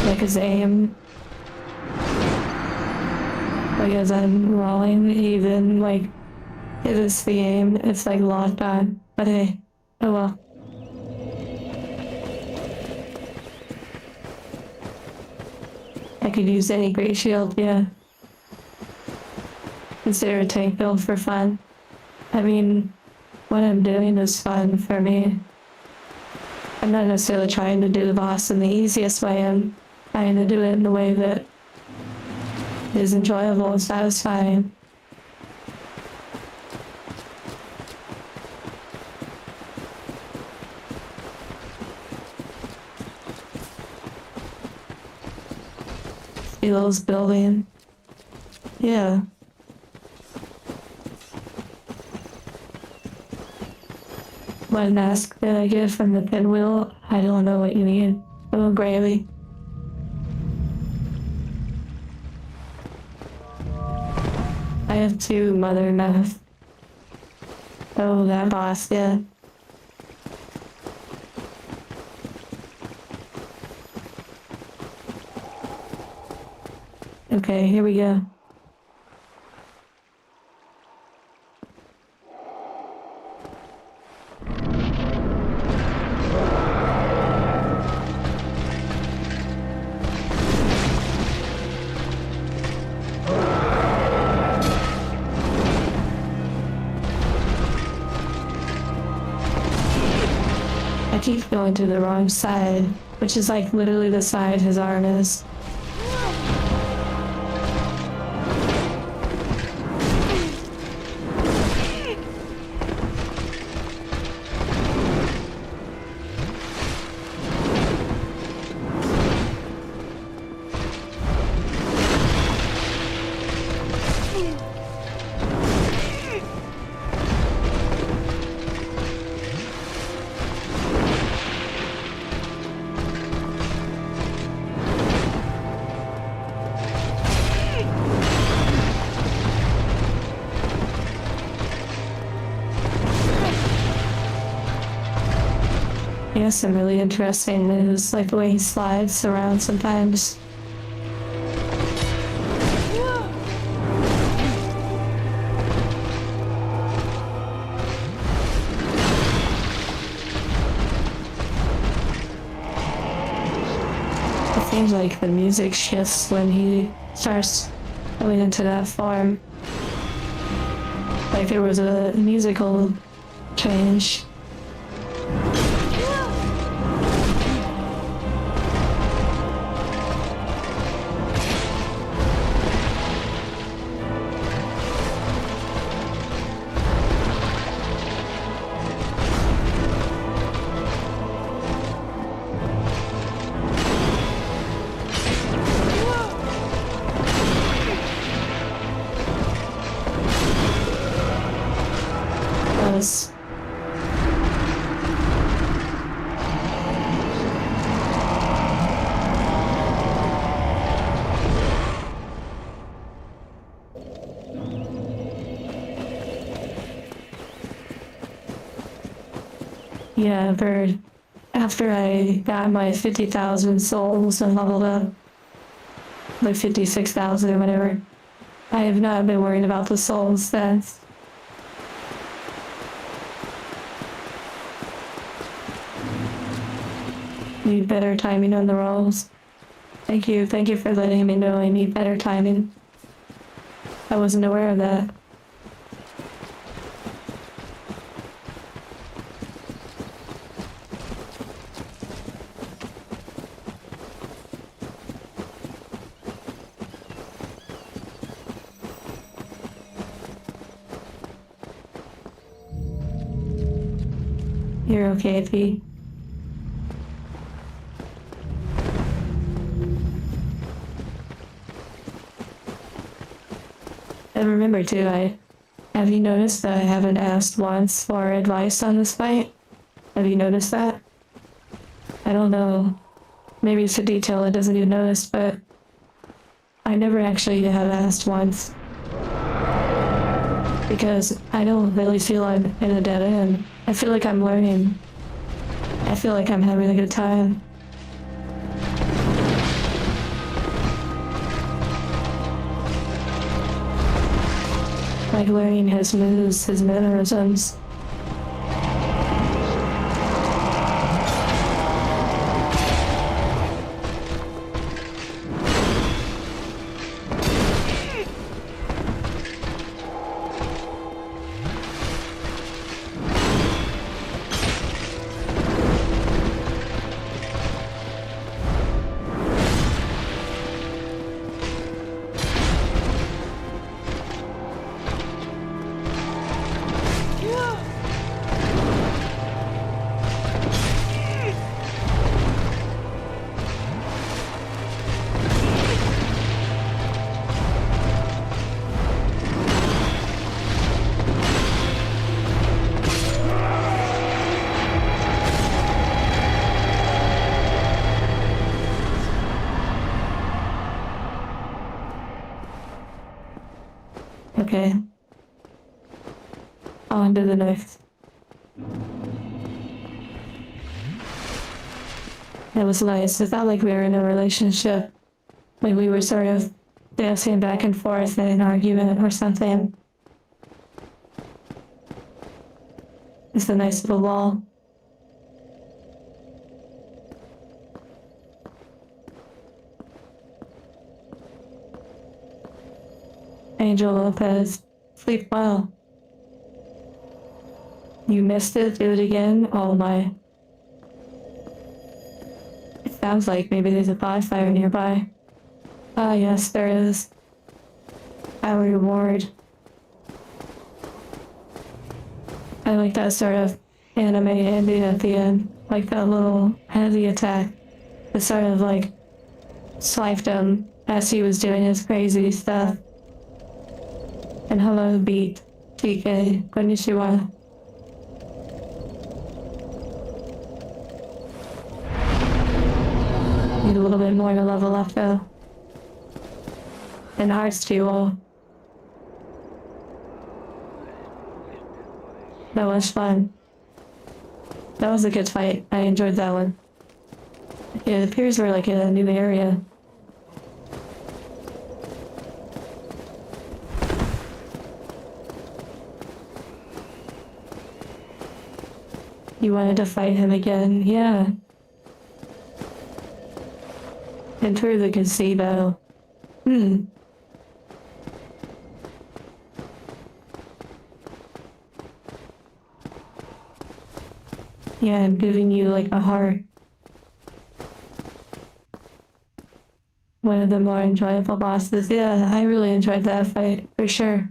Like his aim. Like as I'm rolling, even like it is the aim, it's like locked on. But hey, oh well. I could use any great shield, yeah. Consider a tank build for fun. I mean, what I'm doing is fun for me. I'm not necessarily trying to do the boss in the easiest way. I'm trying to do it in a way that is enjoyable and satisfying. Feels building. Yeah. What mask did I get from the pinwheel? I don't know what you mean. Oh, gravy. I have 2 mother masks. Oh, that boss, yeah. Okay, here we go. I keep going to the wrong side, which is like literally the side his arm is. He has some really interesting moves, like the way he slides around sometimes. It seems like the music shifts when he starts going into that form. Like there was a musical change. Was yeah, after I got my 50,000 souls and leveled up, like 56,000 or whatever, I have not been worried about the souls since. Need better timing on the rolls. Thank you for letting me know I need better timing. I wasn't aware of that. You're okay, P. And remember too, have you noticed that I haven't asked once for advice on this fight? Have you noticed that? I don't know. Maybe it's a detail I doesn't even notice, but I never actually have asked once. Because I don't really feel I'm in a dead end. I feel like I'm learning. I feel like I'm having a good time. Like learning his moves, his mannerisms. Okay. On to the next. It was nice. It felt like we were in a relationship. Like we were sort of dancing back and forth in an argument or something. It's a nice little wall. Angel Lopez, sleep well. You missed it, do it again? Oh my. It sounds like maybe there's a bonfire nearby. Ah yes, there is. Our reward. I like that sort of anime ending at the end. Like that little heavy attack. It sort of like swiped him as he was doing his crazy stuff. And hello, beat. TK, konnichiwa. Need a little bit more to level up though. And hearts too. That was fun. That was a good fight. I enjoyed that one. It appears we're like in a new area. You wanted to fight him again? Yeah. Enter the gazebo. Yeah, I'm giving you like a heart. One of the more enjoyable bosses. Yeah, I really enjoyed that fight, for sure.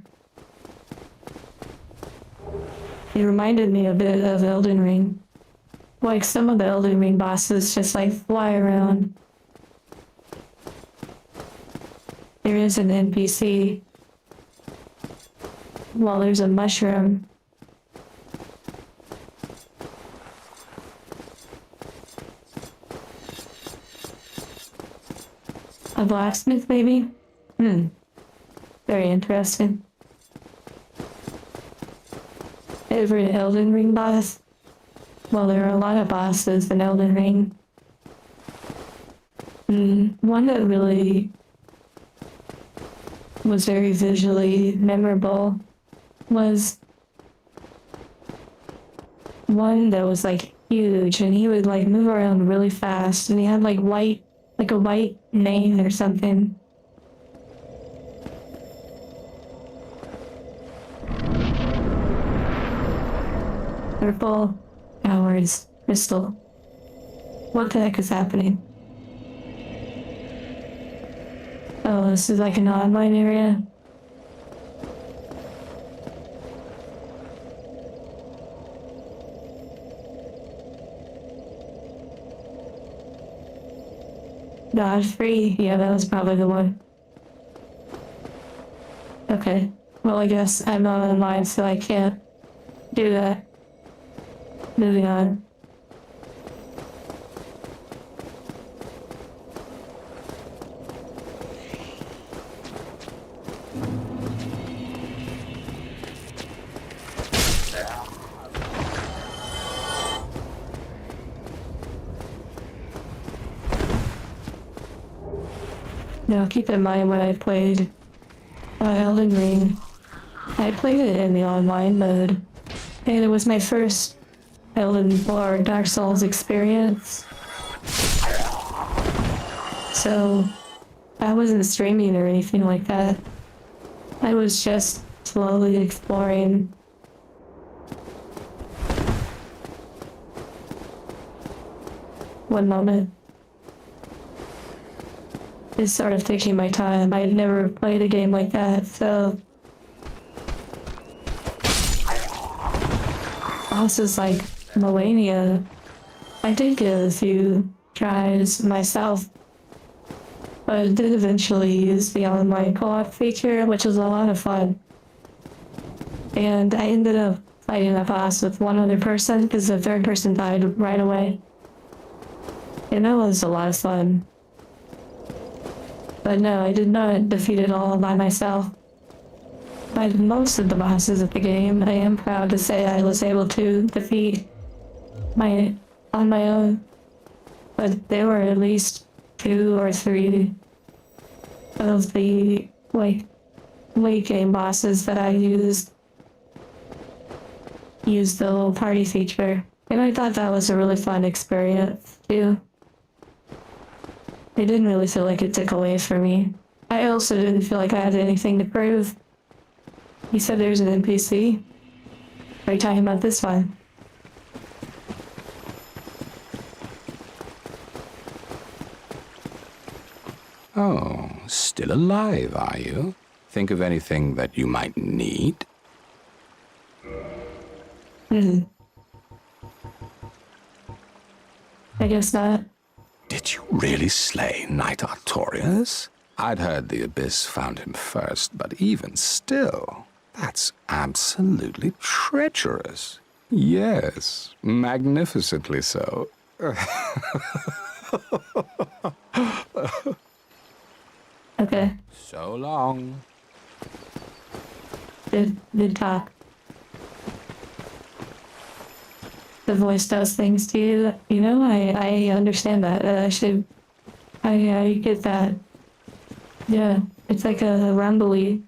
It reminded me a bit of Elden Ring. Like some of the Elden Ring bosses just like fly around. There is an NPC. Well, there's a mushroom. A blacksmith, maybe? Very interesting. Favorite Elden Ring boss? Well, there are a lot of bosses in Elden Ring. One that really was very visually memorable was one that was like huge, and he would like move around really fast, and he had like a white mane or something. Purple hours crystal. What the heck is happening? Oh, this is like an online area. Dodge free? Yeah, that was probably the one. Okay. Well, I guess I'm not online, so I can't do that. Moving on. Now keep in mind when I played Elden Ring, I played it in the online mode, and it was my first Elden or Dark Souls experience. So I wasn't streaming or anything like that. I was just slowly exploring. One moment. Just sort of taking my time. I had never played a game like that, so bosses like Melania, I did give a few tries myself, but I did eventually use the online co-op feature, which was a lot of fun. And I ended up fighting a boss with one other person because the third person died right away. And that was a lot of fun. But no, I did not defeat it all by myself. By most of the bosses of the game, I am proud to say I was able to defeat on my own. But there were at least 2 or 3 of the late game bosses that I used the little party feature. And I thought that was a really fun experience too. It didn't really feel like it took away from me. I also didn't feel like I had anything to prove. You said there's an NPC? Are you talking about this one? Oh, still alive, are you? Think of anything that you might need? I guess not. Did you really slay Knight Artorias? I'd heard the Abyss found him first, but even still, that's absolutely treacherous. Yes, magnificently so. Okay. So long. Good talk. The voice does things to you. You know, I understand that. I get that. Yeah, it's like a rumbly,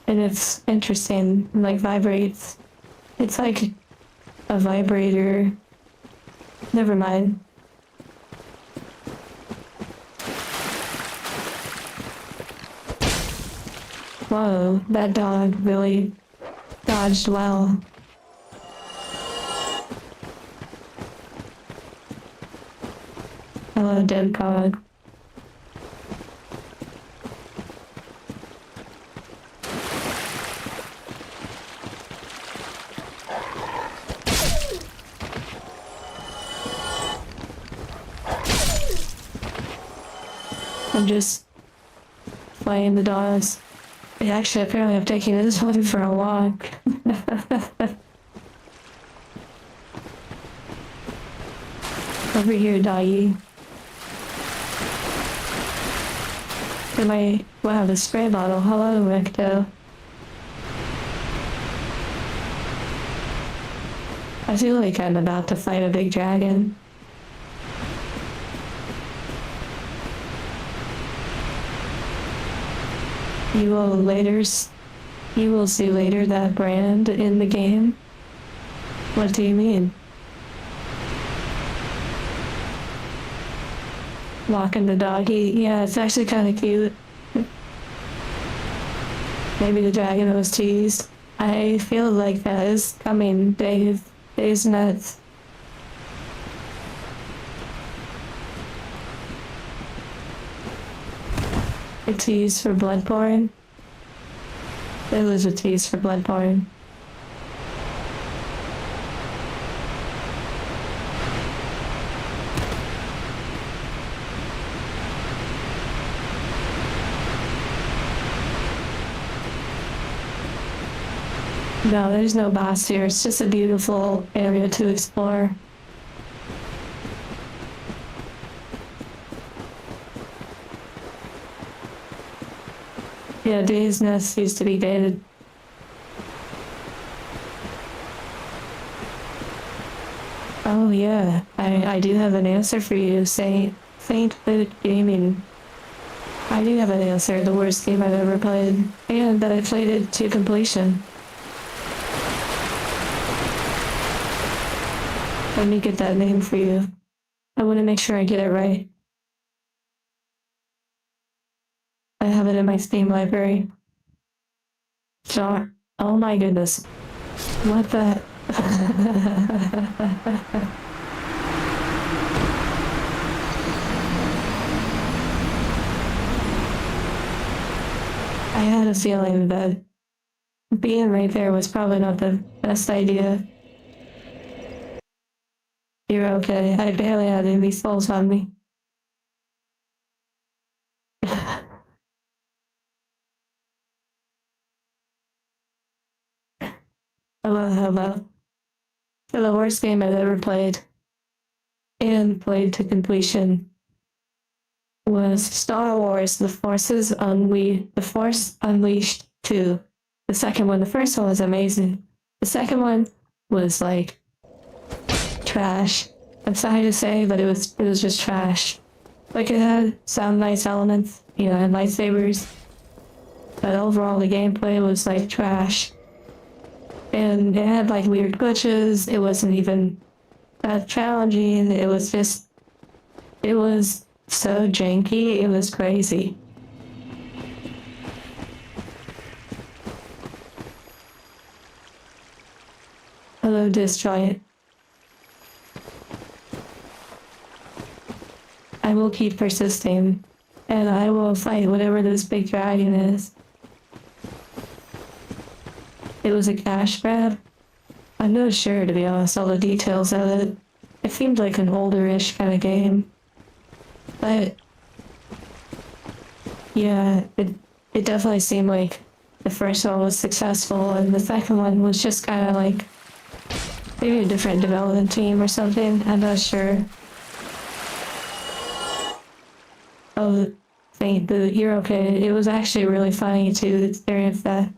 and it's interesting. And like vibrates. It's like a vibrator. Never mind. Whoa, that dog really dodged well. Hello, dead dog. I'm just playing the dogs. Yeah, actually, apparently I'm taking this one for a walk. Over here, doggy. Wow, the spray bottle. Hello, Recto. I feel like I'm about to fight a big dragon. You will see later that brand in the game? What do you mean? Walking the doggy. Yeah, it's actually kind of cute. Maybe the dragon was teased. I feel like that is coming, Dave. Dave's nuts. A tease for Bloodborne. It was a tease for Bloodborne. No, there's no boss here. It's just a beautiful area to explore. Yeah, Dave's nest used to be gated. Oh yeah, I do have an answer for you, Saint Food Gaming. I do have an answer, the worst game I've ever played, and that I played it to completion. Let me get that name for you. I want to make sure I get it right. I have it in my Steam library. Oh my goodness. What the? I had a feeling that being right there was probably not the best idea. You're okay. I barely had any souls on me. Hello. For the worst game I've ever played, and played to completion, was Star Wars The Force Unleashed 2. The second one, the first one was amazing. The second one was like trash. I'm sorry to say, but it was just trash. Like it had some nice elements, you know, and lightsabers. But overall the gameplay was like trash. And it had like weird glitches. It wasn't even that challenging. It was so janky. It was crazy. Hello, Disjoint. I will keep persisting, and I will fight whatever this big dragon is. It was a cash grab? I'm not sure, to be honest, all the details of it. It seemed like an older-ish kind of game. But yeah, it definitely seemed like the first one was successful, and the second one was just kind of like maybe a different development team or something. I'm not sure. Oh, you're okay. It was actually really funny to experience that.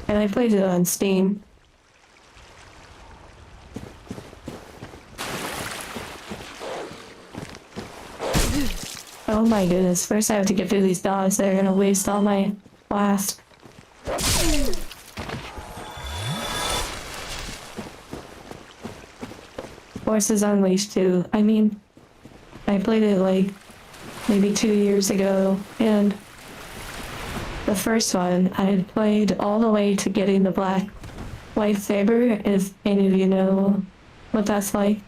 And I played it on Steam. Oh my goodness, first I have to get through these dogs that are gonna waste all my blast. Forces Unleashed 2. I mean, I played it like maybe 2 years ago, and the first one I had played all the way to getting the black lightsaber, if any of you know what that's like.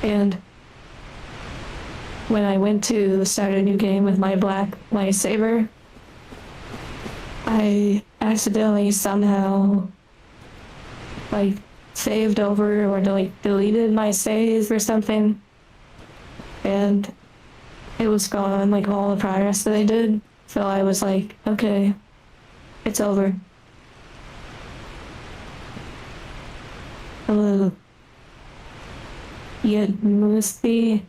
And when I went to start a new game with my black lightsaber, I accidentally somehow like saved over or like deleted my save or something, and it was gone, like all the progress that I did. So I was like, okay, it's over. Hello. Yamusi,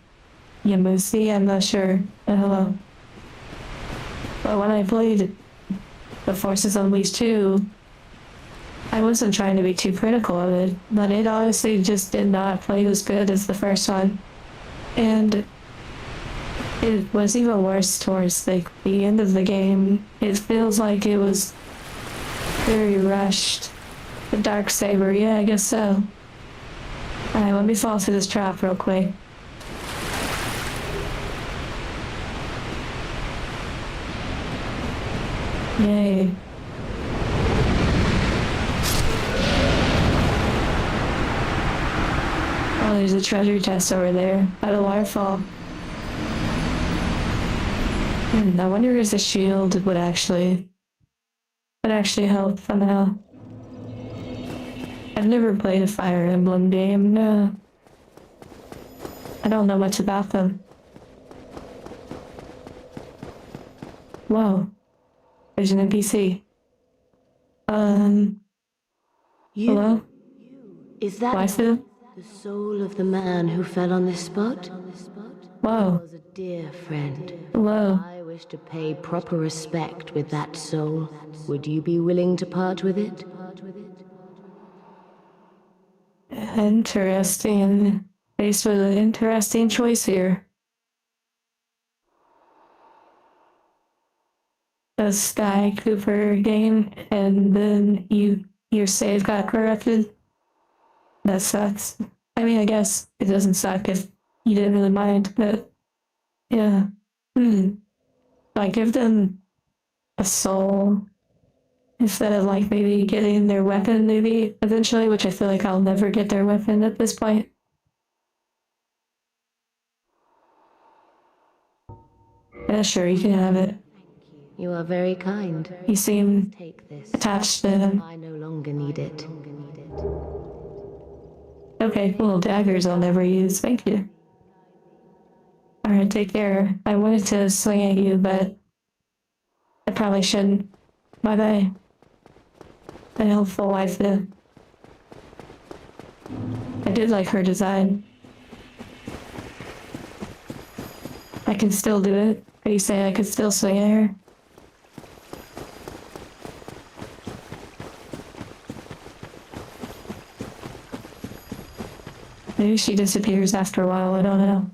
I'm not sure. Hello. But when I played The Forces Unleashed 2, I wasn't trying to be too critical of it, but it honestly just did not play as good as the first one. And it was even worse towards like the end of the game. It feels like it was very rushed. The dark saber, yeah, I guess so. Alright, let me fall through this trap real quick. Yay. Oh, there's a treasure chest over there by the waterfall. I wonder if the shield would actually help somehow. I've never played a Fire Emblem game, no. I don't know much about them. Whoa. There's an NPC. Hello? Is that Waifu? the soul of the man who fell on this spot? Whoa. Was a dear friend. Hello. I wish to pay proper respect with that soul. Would you be willing to part with it? Interesting. Faced with an interesting choice here. A Sky Cooper game, and then your save got corrupted. That sucks. I mean, I guess it doesn't suck if you didn't really mind, but yeah. Like, give them a soul instead of like maybe getting their weapon maybe eventually, which I feel like I'll never get their weapon at this point. Yeah, sure, you can have it. You are very kind. You seem Take this. attached to him. I no longer need it. Okay, cool. Daggers I'll never use. Thank you. Alright, take care. I wanted to swing at you, but I probably shouldn't. Bye-bye. A helpful wife, though. I did like her design. I can still do it. Are you saying I could still swing at her? Maybe she disappears after a while, I don't know.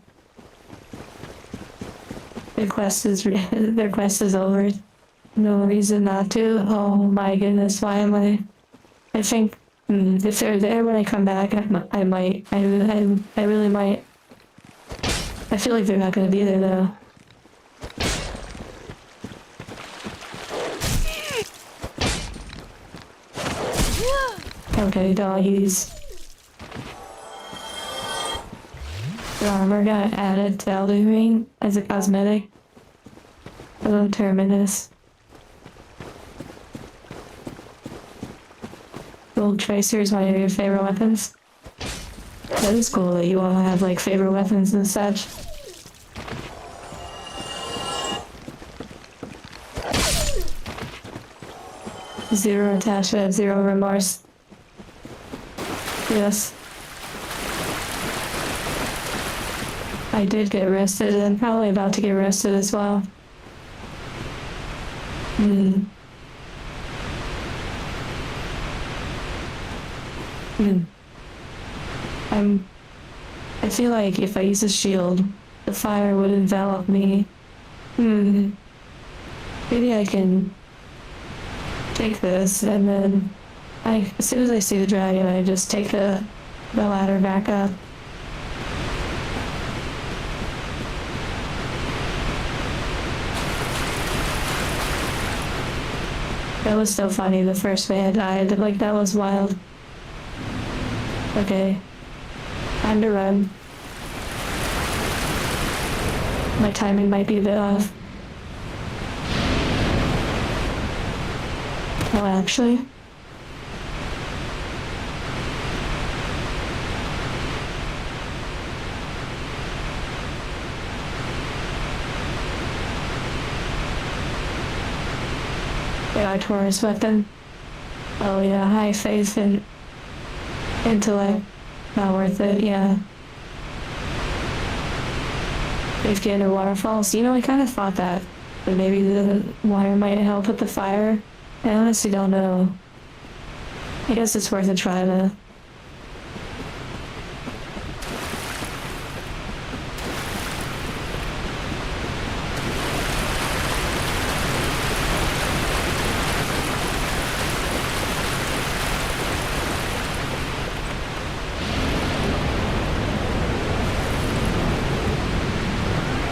Their quest is over. No reason not to. Oh my goodness, why am I think if they're there when I come back, I might. I really might. I feel like they're not gonna be there though. Okay, doggies. The armor got added to Elden Ring as a cosmetic. Hello, Terminus. Gold Tracer is one of your favorite weapons. That is cool that you all have like favorite weapons and such. Zero attachment, zero remorse. Yes. I did get arrested, and I'm probably about to get arrested as well. I feel like if I use a shield, the fire would envelop me. Maybe I can take this and then as soon as I see the dragon, I just take the ladder back up. That was so funny the first way I died. Like, that was wild. Okay. Time to run. My timing might be a bit off. Oh, actually. AI Taurus weapon. Oh yeah, high faith and intellect. Not worth it, yeah. Safety under waterfalls. You know, I kind of thought that. But maybe the wire might help with the fire. I honestly don't know. I guess it's worth a try though.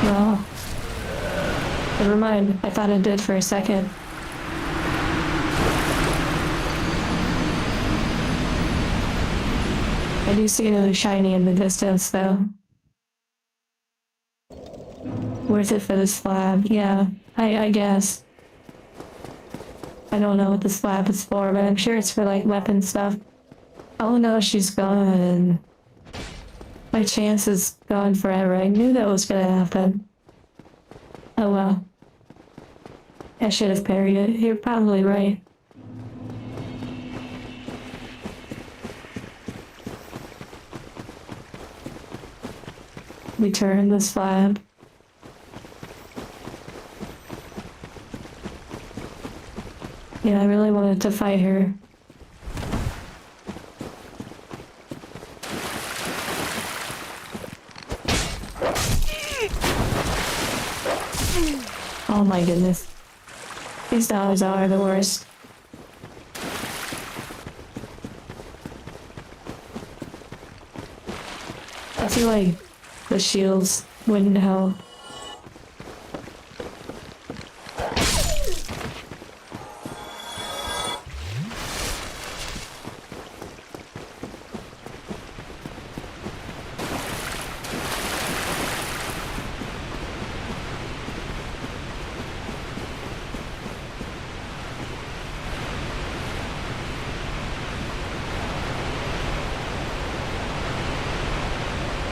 Well, never mind. I thought it did for a second. I do see another shiny in the distance, though. Worth it for the slab, yeah. I guess. I don't know what the slab is for, but I'm sure it's for, like, weapon stuff. Oh no, she's gone. My chance is gone forever. I knew that was gonna happen. Oh well. I should have parried it. You're probably right. Return the slab. Yeah, I really wanted to fight her. Oh my goodness. These dogs are the worst. I feel like the shields wouldn't help.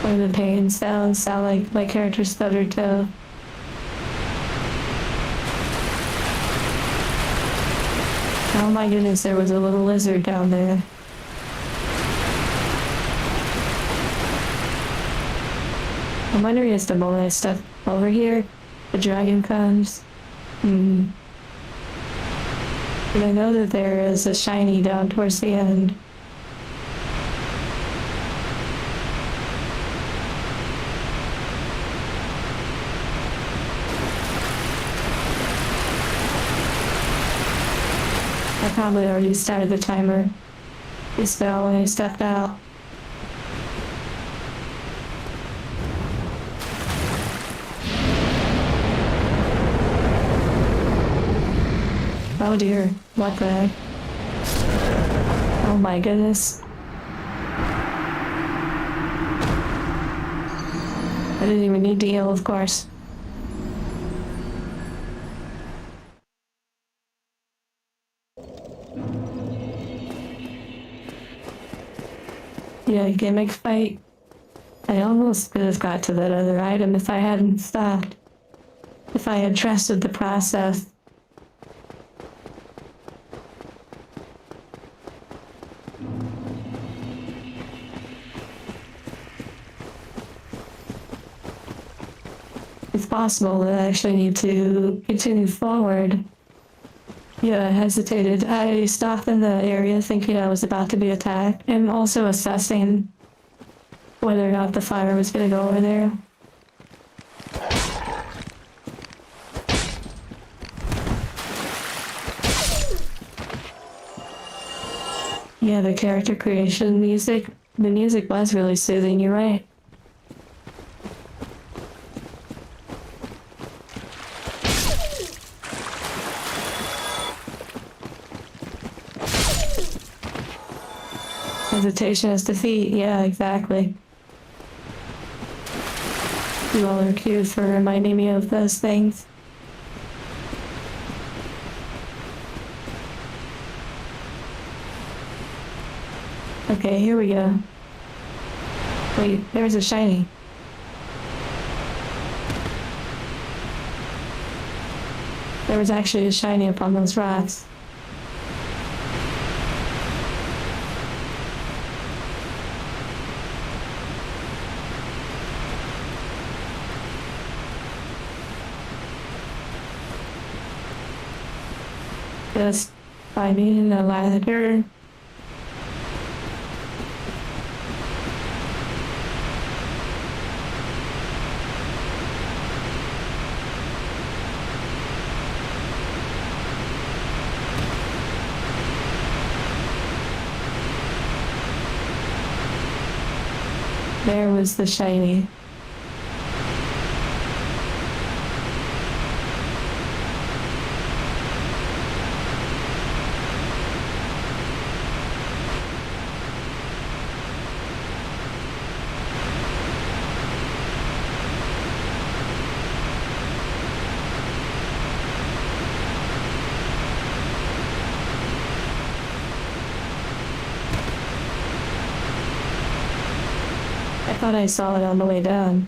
Or the pain sound like my character stuttered too. Oh my goodness, there was a little lizard down there. I'm wondering if the mole stuff over here, the dragon comes. And I know that there is a shiny down towards the end. I probably already started the timer. Just now when I stepped out. Oh dear, what the heck? Oh my goodness. I didn't even need to heal, of course. Yeah, gimmick fight. I almost could have got to that other item if I hadn't stopped. If I had trusted the process. It's possible that I actually need to continue forward. Yeah, I hesitated. I stopped in the area thinking I was about to be attacked, and also assessing whether or not the fire was going to go over there. Yeah, the character creation music. The music was really soothing, you're right. Hesitation is defeat, yeah, exactly. You all are cute for reminding me of those things. Okay, here we go. Wait, there's a shiny. There was actually a shiny upon those rocks. Just finding a ladder. There was the shiny. I thought I saw it on the way down.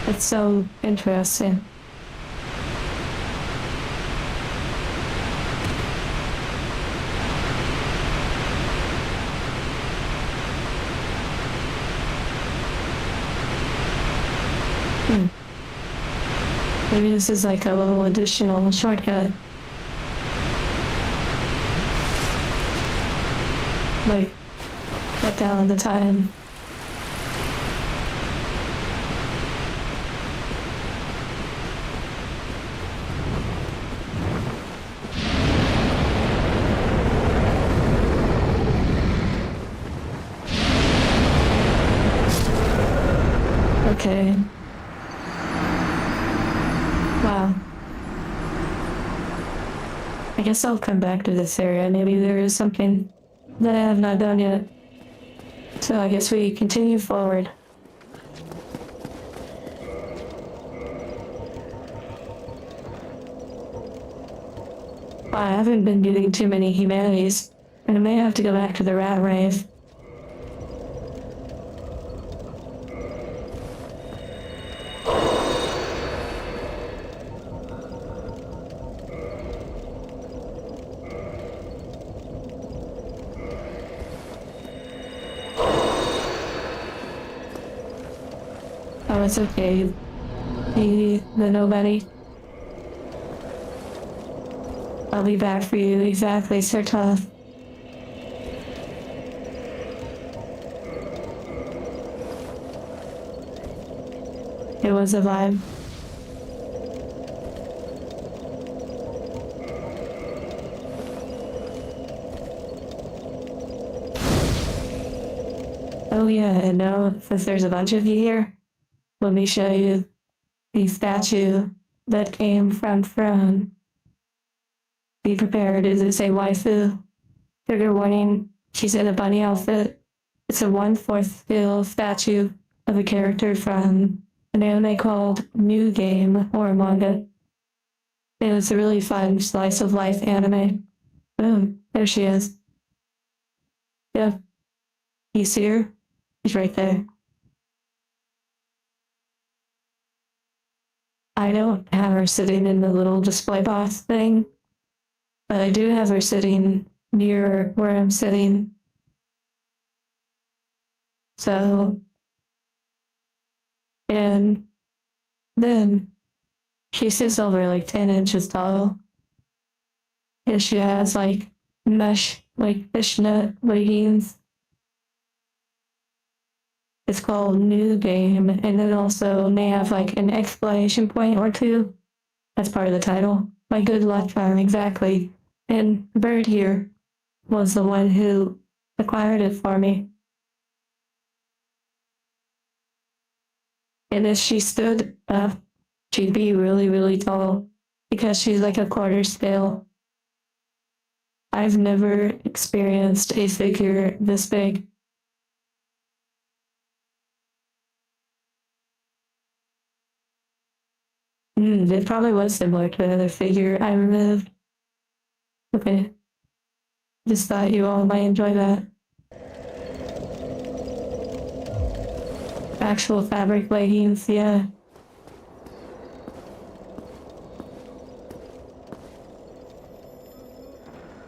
It's so interesting. Maybe this is like a little additional shortcut. Like, cut down the time. Okay. Wow. I guess I'll come back to this area. Maybe there is something that I have not done yet. So I guess we continue forward. Wow, I haven't been getting too many humanities, and I may have to go back to the rat rave. Oh, it's okay. The nobody. I'll be back for you. Exactly, Sir Tough. It was a vibe. Oh yeah, and now, since there's a bunch of you here, let me show you the statue that came from Throne. Be prepared, it is a waifu. Trigger warning, she's in a bunny outfit. It's a 1/4 scale statue of a character from an anime called New Game or manga. And it's a really fun slice of life anime. Boom, there she is. Yep, you see her? She's right there. I don't have her sitting in the little display box thing, but I do have her sitting near where I'm sitting. So, and then she sits over like 10 inches tall. And she has like mesh, like fishnet leggings. It's called New Game, and it also may have like an exclamation point or two. That's part of the title. My good luck charm, exactly. And the bird here was the one who acquired it for me. And if she stood up, she'd be really, really tall because she's like a quarter scale. I've never experienced a figure this big. It probably was similar to another figure I removed. Okay, just thought you all might enjoy that. Actual fabric leggings, yeah.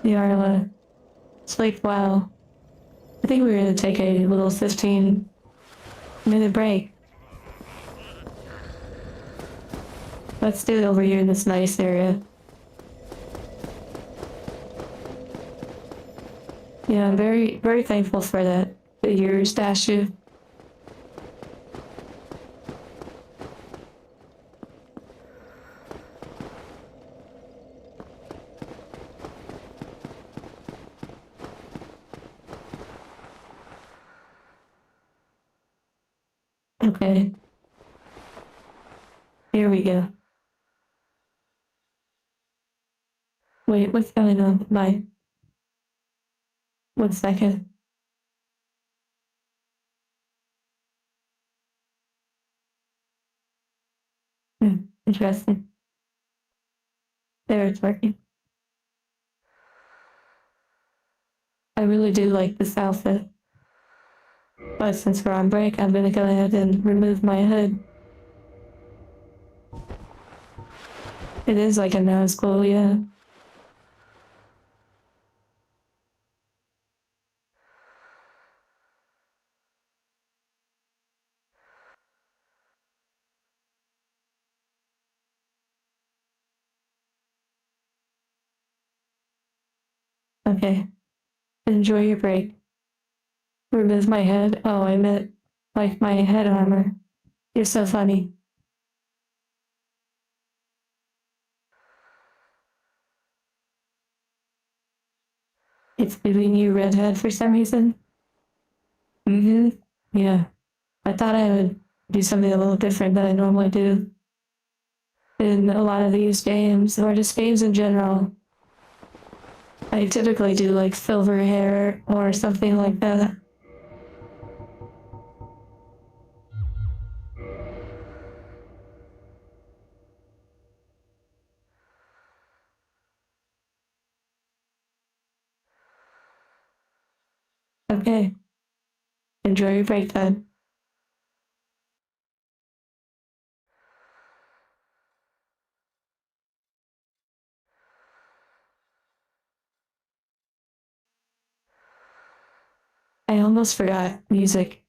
Yarla. Sleep well. I think we're gonna take a little 15-minute break. Let's do it over here in this nice area. Yeah, I'm very, very thankful for that. Your statue. Okay. Here we go. Wait, what's going on? My 1 second. Interesting. There, it's working. I really do like this outfit. But since we're on break, I'm gonna go ahead and remove my hood. It is like a nose glow, yeah. Okay. Enjoy your break. Remove my head. Oh, I meant like my head armor. You're so funny. It's giving you redhead for some reason. Yeah. I thought I would do something a little different than I normally do in a lot of these games, or just games in general. I typically do like silver hair or something like that. Okay. Enjoy your break then. I almost forgot music.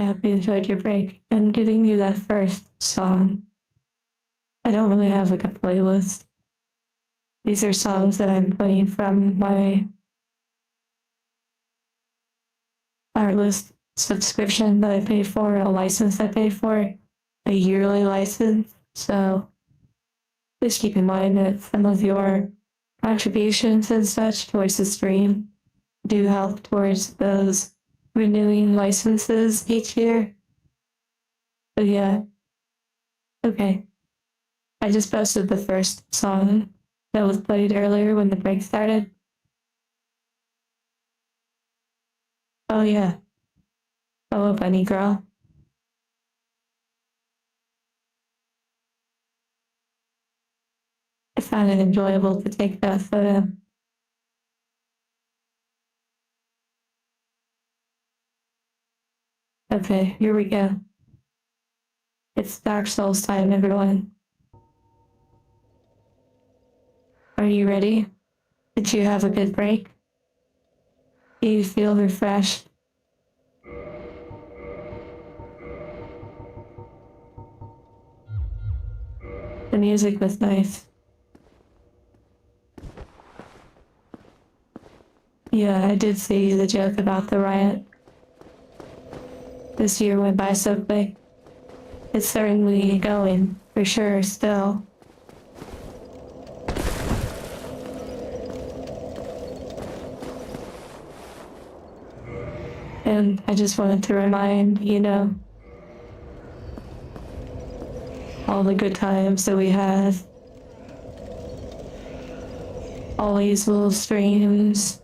I hope you enjoyed your break. And giving you that first song. I don't really have like a playlist. These are songs that I'm playing from my artlist subscription that I pay for, a license I pay for, a yearly license. So please keep in mind that some of your contributions and such towards the stream do help towards those renewing licenses each year. But yeah, okay. I just posted the first song that was played earlier when the break started. Oh yeah. Hello, bunny girl. I found it enjoyable to take that photo. Okay, here we go. It's Dark Souls time, everyone. Are you ready? Did you have a good break? Do you feel refreshed? The music was nice. Yeah, I did see the joke about the riot. This year went by so quick. It's certainly going, for sure, still. And I just wanted to remind, all the good times that we had. All these little streams.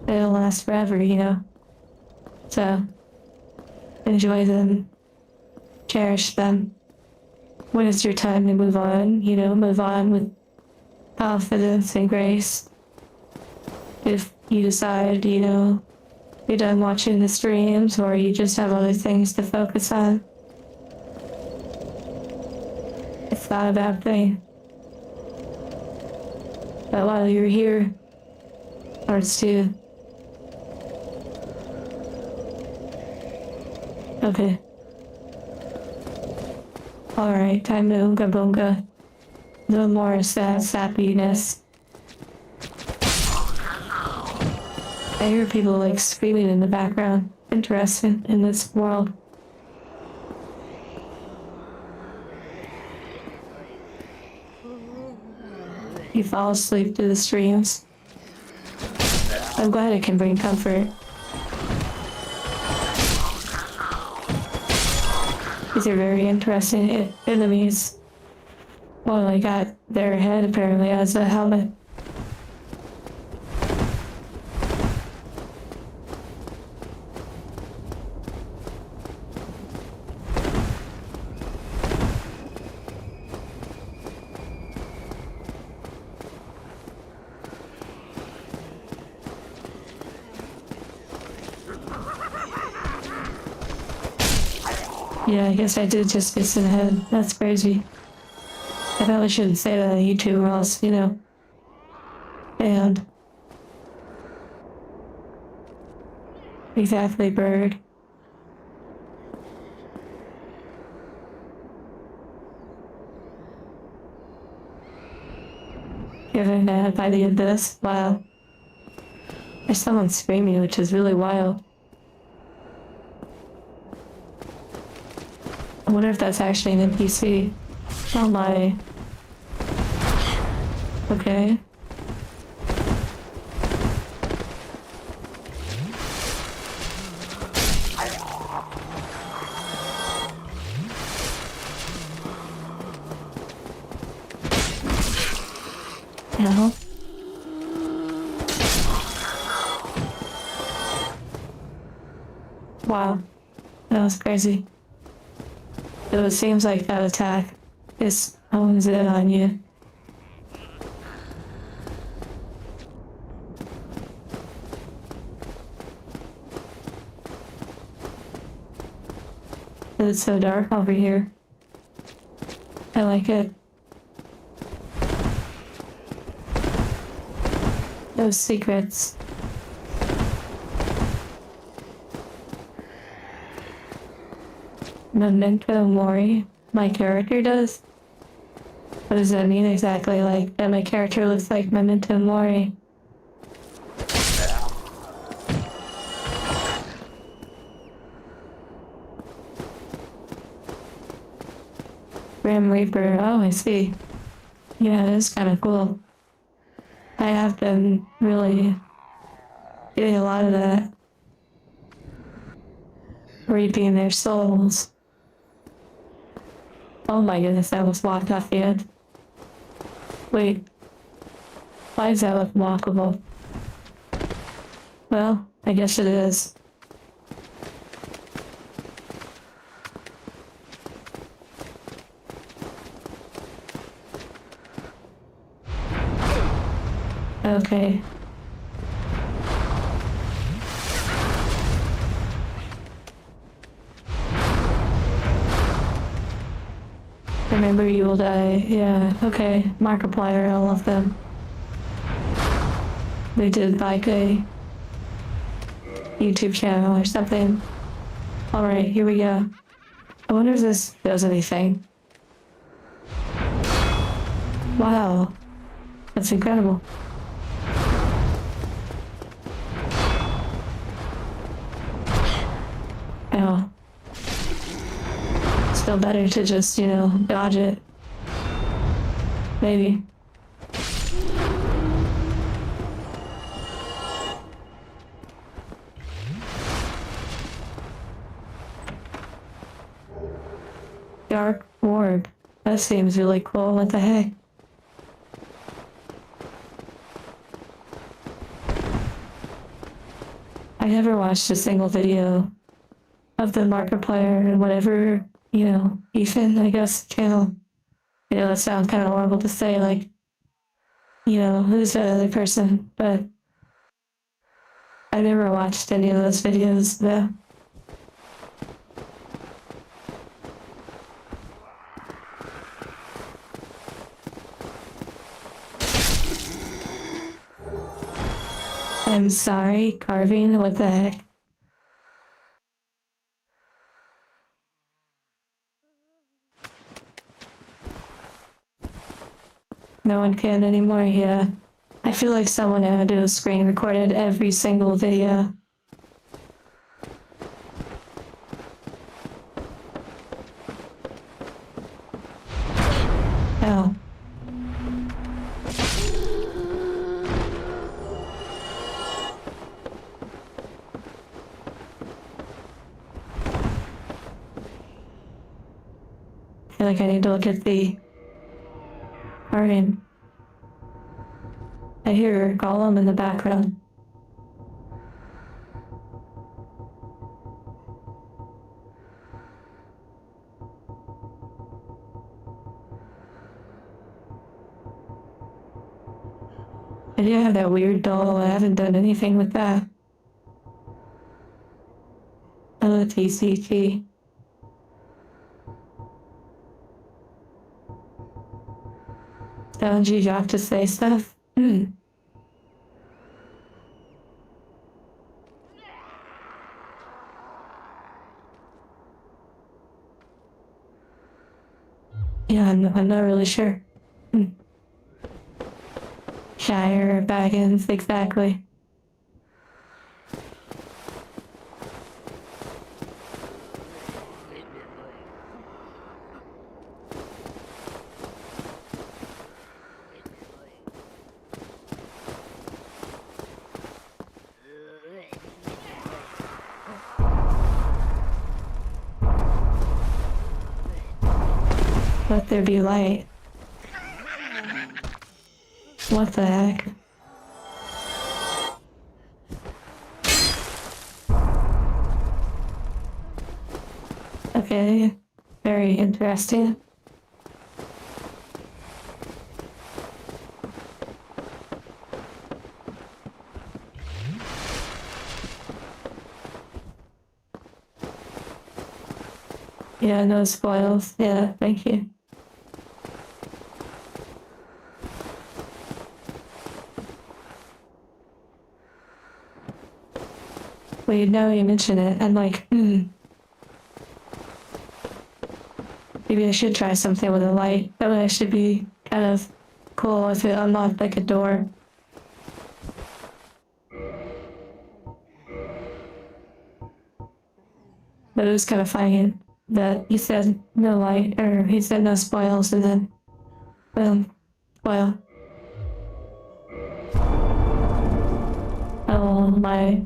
They'll last forever. So, enjoy them. Cherish them. When it's your time to move on, move on with confidence and grace. If you decide, you're done watching the streams or you just have other things to focus on, it's not a bad thing. But while you're here, parts too. Okay. Alright, time to Oonga Boonga. No more sad sappiness. I hear people like screaming in the background. Interesting in this world. You fall asleep to the streams. I'm glad it can bring comfort. These are very interesting enemies. Well, I got their head apparently as a helmet. Yeah, I guess I did just miss in the head. That's crazy. I probably shouldn't say that on YouTube or else, And exactly, bird. Getting mad by the end of this. Wow. There's someone screaming, which is really wild. I wonder if that's actually an NPC. Oh my. Okay. No. Wow. That was crazy. It seems like that attack is hones in on you. It's so dark over here. I like it. Those secrets. Memento Mori? My character does? What does that mean exactly? Like, that my character looks like Memento Mori? Grim Reaper, oh, I see. Yeah, it is kind of cool. I have been really getting a lot of that. Reaping their souls. Oh my goodness, that was walked off the edge. Wait, why does that look walkable? Well, I guess it is. Okay. Remember you will die. Yeah, okay. Markiplier, I love them. They did like a YouTube channel or something. Alright, here we go. I wonder if this does anything. Wow. That's incredible. Oh. Still better to just, dodge it. Maybe. Dark orb. That seems really cool. What the heck? I never watched a single video of the Markiplier and whatever, Ethan, I guess, channel. That sounds kind of horrible to say, like, who's the other person, but I never watched any of those videos, though. I'm sorry, carving, what the heck? No one can anymore, yeah. I feel like someone had to have screen recorded every single video. Oh. I feel like I need to look at the garden. I hear Gollum in the background. I do have that weird doll. I haven't done anything with that. Oh, TCG. Don't you have to say stuff? Yeah, I'm not really sure. Shire, Baggins, exactly. Let there be light. What the heck? Okay, very interesting. Yeah, no spoils. Yeah, thank you. Well, now you mention it, I'm like, Maybe I should try something with a light. That would actually be kind of cool if it unlocked like a door. But it was kind of funny that he said no light, or he said no spoils, and then, boom, spoil. Oh my.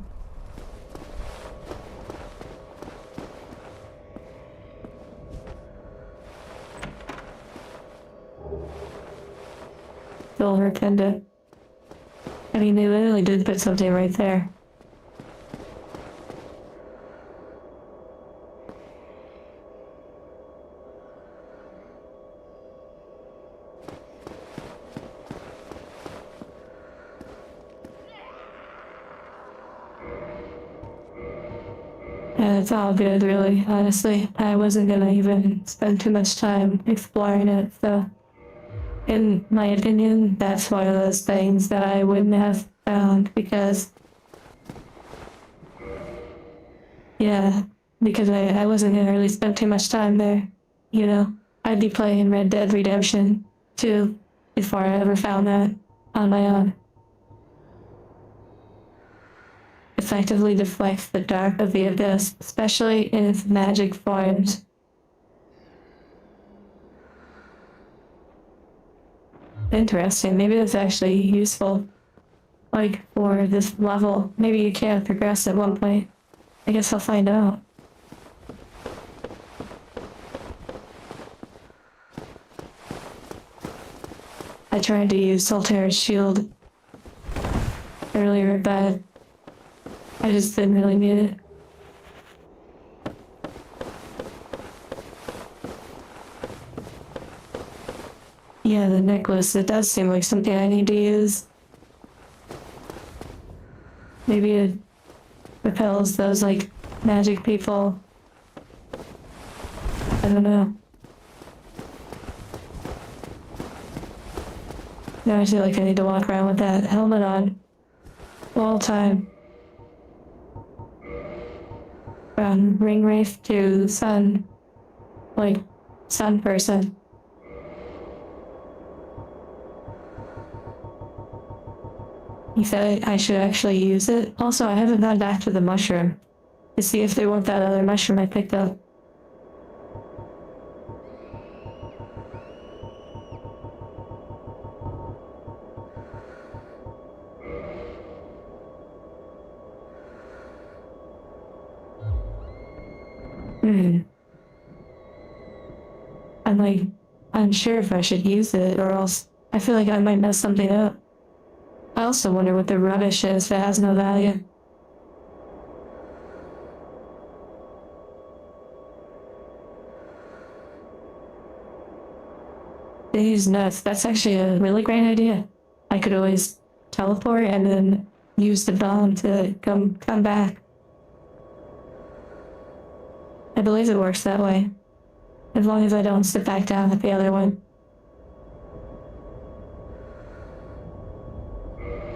Silver pendant. I mean, they literally did put something right there. Yeah, it's all good, really, honestly. I wasn't gonna even spend too much time exploring it, so in my opinion, that's one of those things that I wouldn't have found because, yeah, because I wasn't gonna really spend too much time there, you know? I'd be playing Red Dead Redemption 2 before I ever found that on my own. Effectively deflects the dark of the abyss, especially in its magic forms. Interesting. Maybe that's actually useful. Like, for this level. Maybe you can't progress at one point. I guess I'll find out. I tried to use Solterra's shield earlier, but I just didn't really need it. Yeah, the necklace, it does seem like something I need to use. Maybe it repels those, like, magic people. I don't know. Now I feel like I need to walk around with that helmet on all the time. From ring wraith to sun, like, sun person. He said I should actually use it. Also, I haven't gone back to the mushroom to see if they want that other mushroom I picked up. I'm like unsure if I should use it or else I feel like I might mess something up. I also wonder what the rubbish is that has no value. These nuts, that's actually a really great idea. I could always teleport and then use the bomb to come back. I believe it works that way. As long as I don't sit back down at the other one.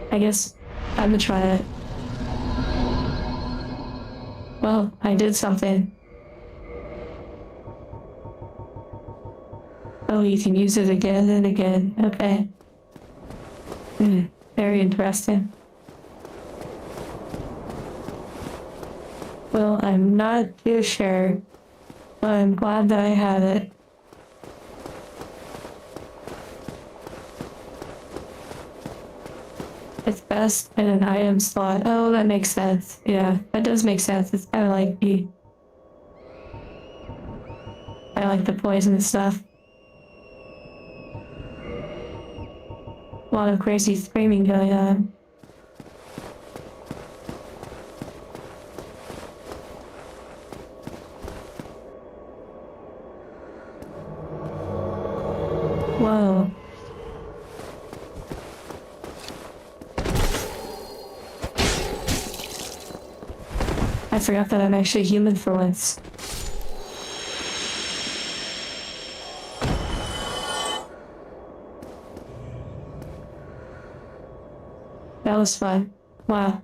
I guess I'm gonna try it. Well, I did something. Oh, you can use it again and again. Okay. Very interesting. Well, I'm not too sure, but I'm glad that I have it. It's best in an item slot. Oh, that makes sense. Yeah, that does make sense. It's kind of like I like the poison stuff. A lot of crazy screaming going on. Whoa. I forgot that I'm actually human for once. That was fun. Wow.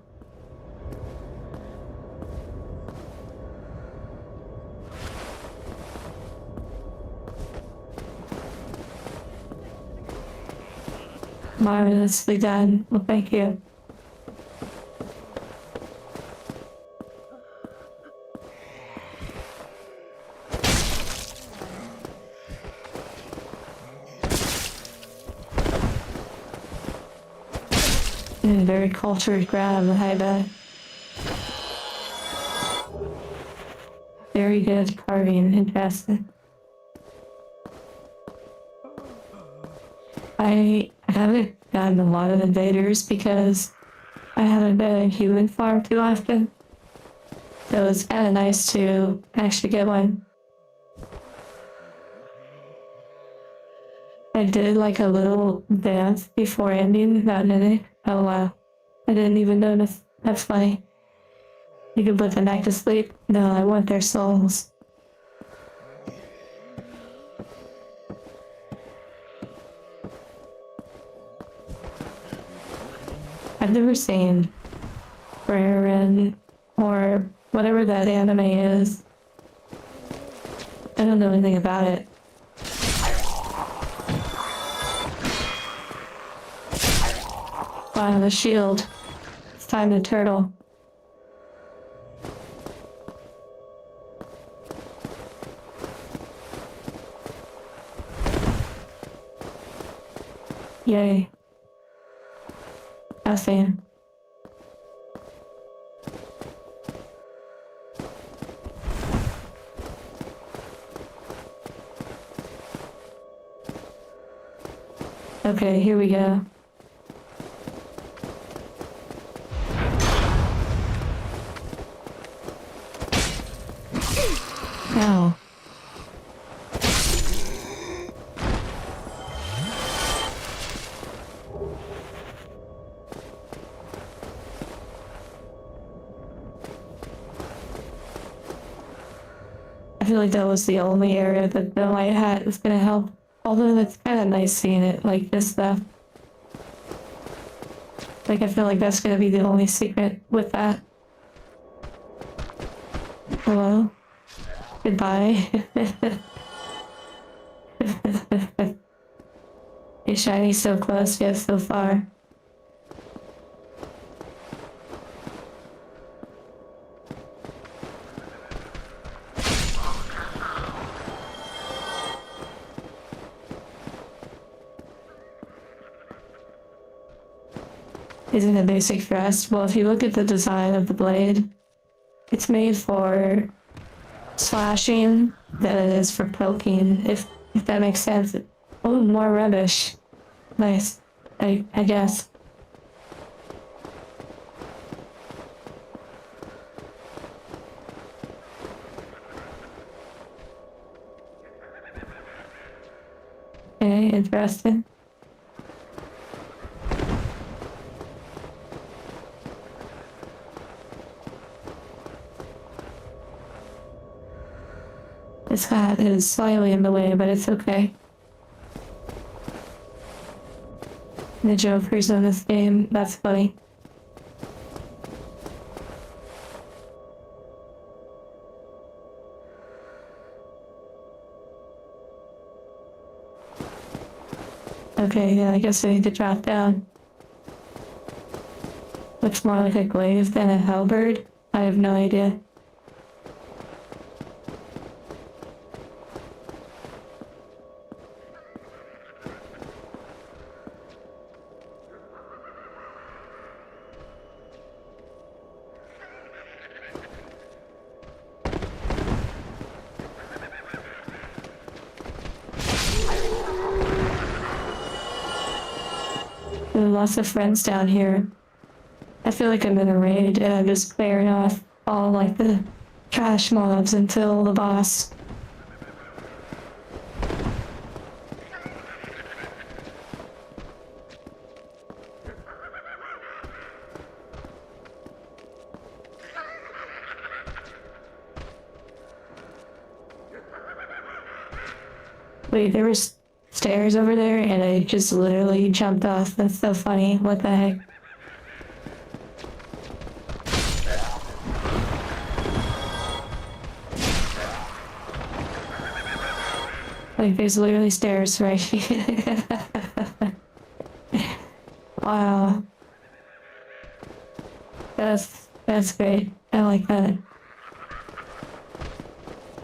marvelously done. Well, thank you. Very cultured grab, I bet. Very good carving, interesting. I haven't gotten a lot of invaders because I haven't been a human farm too often. So it's kind of nice to actually get one. I did like a little dance before ending that minute. Oh wow. I didn't even notice. That's funny. You can put them back to sleep. No, I want their souls. I've never seen Raren or whatever that anime is. I don't know anything about it. Wow, the shield. It's time to turtle. Yay. Nothing. Okay, here we go. Ow. I feel like that was the only area that the light hat was gonna help. Although it's kind of nice seeing it like this stuff. Like I feel like that's gonna be the only secret with that. Hello? Goodbye. It's shiny so close yet so far. Isn't it basic thrust? Well, if you look at the design of the blade, it's made for slashing than it is for poking, if that makes sense. Oh, more rubbish. Nice. I guess. Okay, interesting. This hat is slightly in the way, but it's okay. The Joker's in this game, that's funny. Okay, yeah, I guess I need to drop down. Looks more like a glaive than a halberd. I have no idea. There are lots of friends down here. I feel like I'm in a raid and I'm just clearing off all like the trash mobs until the boss. Wait, there was stairs over there and I just literally jumped off. That's so funny. What the heck? Like there's literally stairs right here. Wow. That's great. I like that.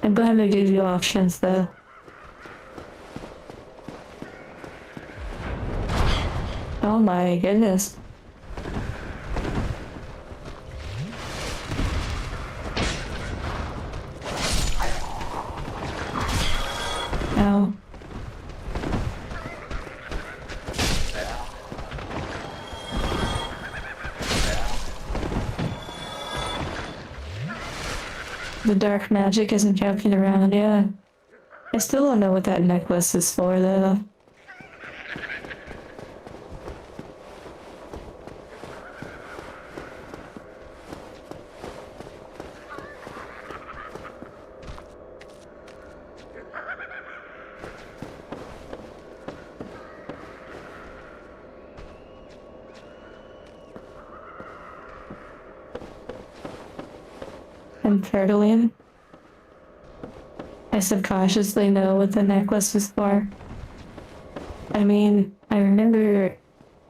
I'm glad they give you options though. Oh my goodness. Ow. The dark magic isn't joking around, yeah. I still don't know what that necklace is for though. I'm turtling. I subconsciously know what the necklace is for. I mean, I remember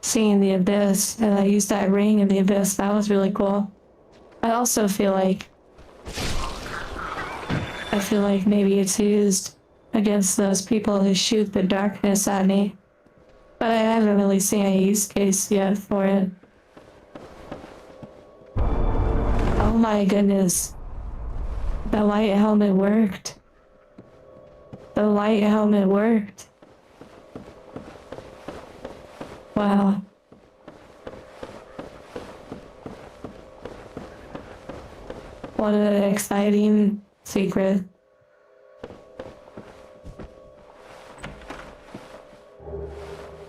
seeing the abyss, and I used that ring in the abyss. That was really cool. I also feel like maybe it's used against those people who shoot the darkness at me. But I haven't really seen a use case yet for it. Oh my goodness. The light helmet worked. The light helmet worked. Wow. What an exciting secret.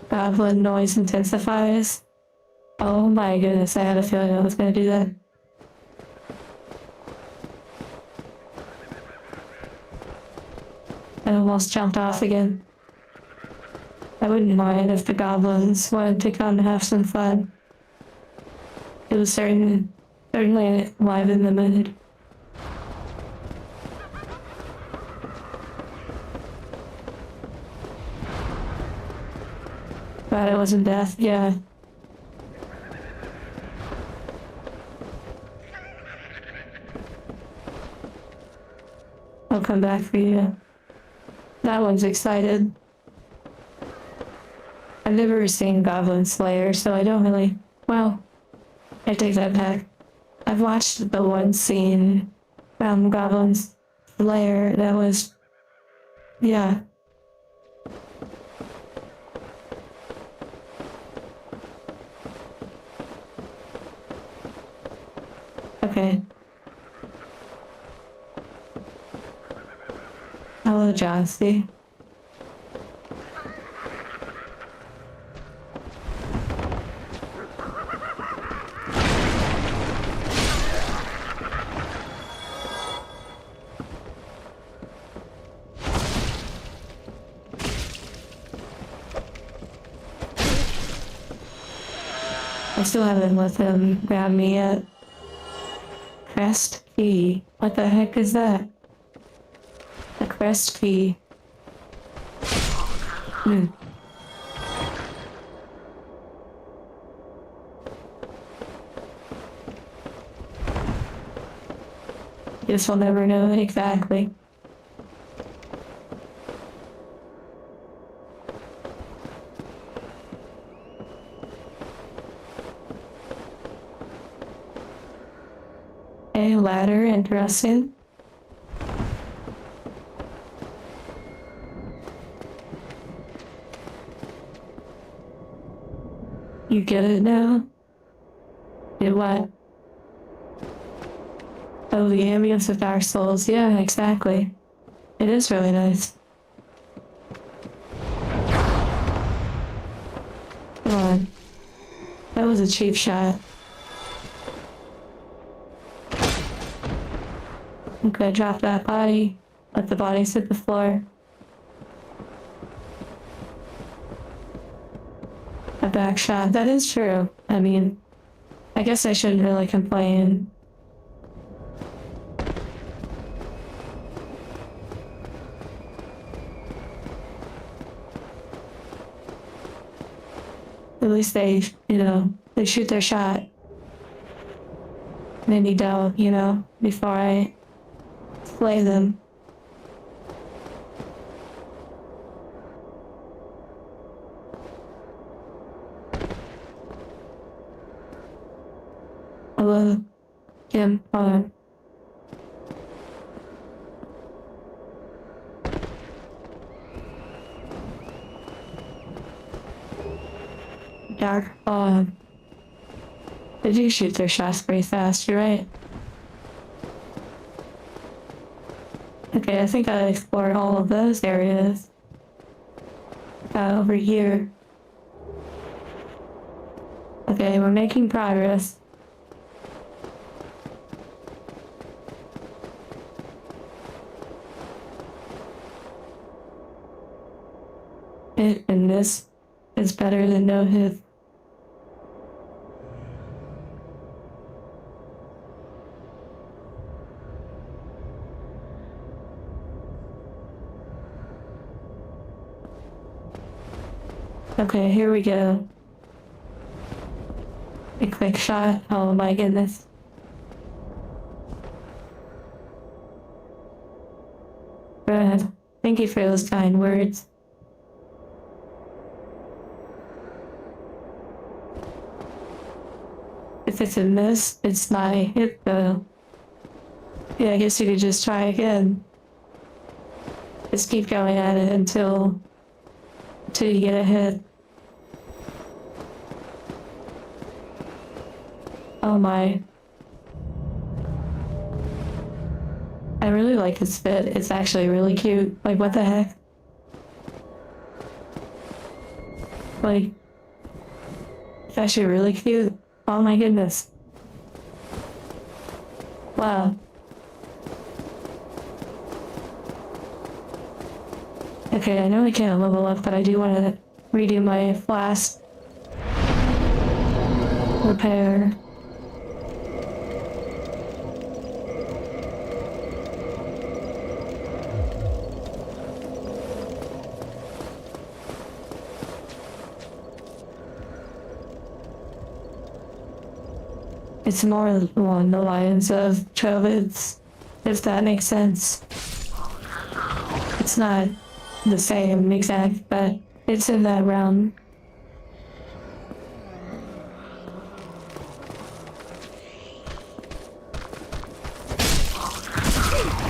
Goblin noise intensifies. Oh my goodness, I had a feeling I was gonna do that. I almost jumped off again. I wouldn't mind if the goblins wanted to come and have some fun. It was certainly live in the mood. Glad it wasn't death, yeah. I'll come back for you. That one's excited. I've never seen Goblin Slayer, so I don't really... Well, I take that back. I've watched the one scene from Goblin Slayer that was... Yeah. Okay. Hello, Jossie. I still haven't let them grab me yet. Crest key. What the heck is that? A crest key. Guess we'll never know exactly. A ladder, interesting. You get it now? Did what? Oh, the ambience of Dark Souls. Yeah, exactly. It is really nice. Come on. That was a cheap shot. Okay, drop that body. Let the bodies hit the floor. A back shot. That is true. I mean, I guess I shouldn't really complain. At least they, they shoot their shot. Maybe don't, before I slay them. Hello, Kim, Dark, they do shoot their shots pretty fast, you're right. Okay, I think I explored all of those areas. Over here. Okay, we're making progress. And this is better than no hit. Okay, here we go. A quick shot. Oh my goodness. Good. Thank you for those kind words. If it's a miss, it's not a hit though. Yeah, I guess you could just try again. Just keep going at it until you get a hit. Oh my. I really like this fit. It's actually really cute. Like, what the heck? Like, it's actually really cute. Oh my goodness. Wow. Okay, I know I can't level up, but I do want to redo my flask repair. It's more along the lines of Chovids, if that makes sense. It's not the same exact, but it's in that realm.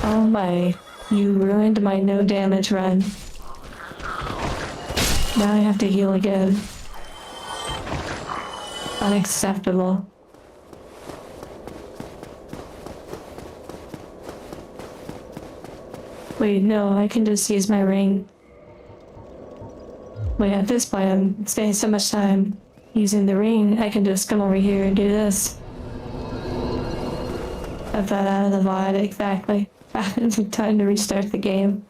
Oh my, you ruined my no damage run. Now I have to heal again. Unacceptable. Wait, no, I can just use my ring. Wait, at this point, I'm spending so much time using the ring, I can just come over here and do this. Got that out of the VOD, exactly. Time to restart the game.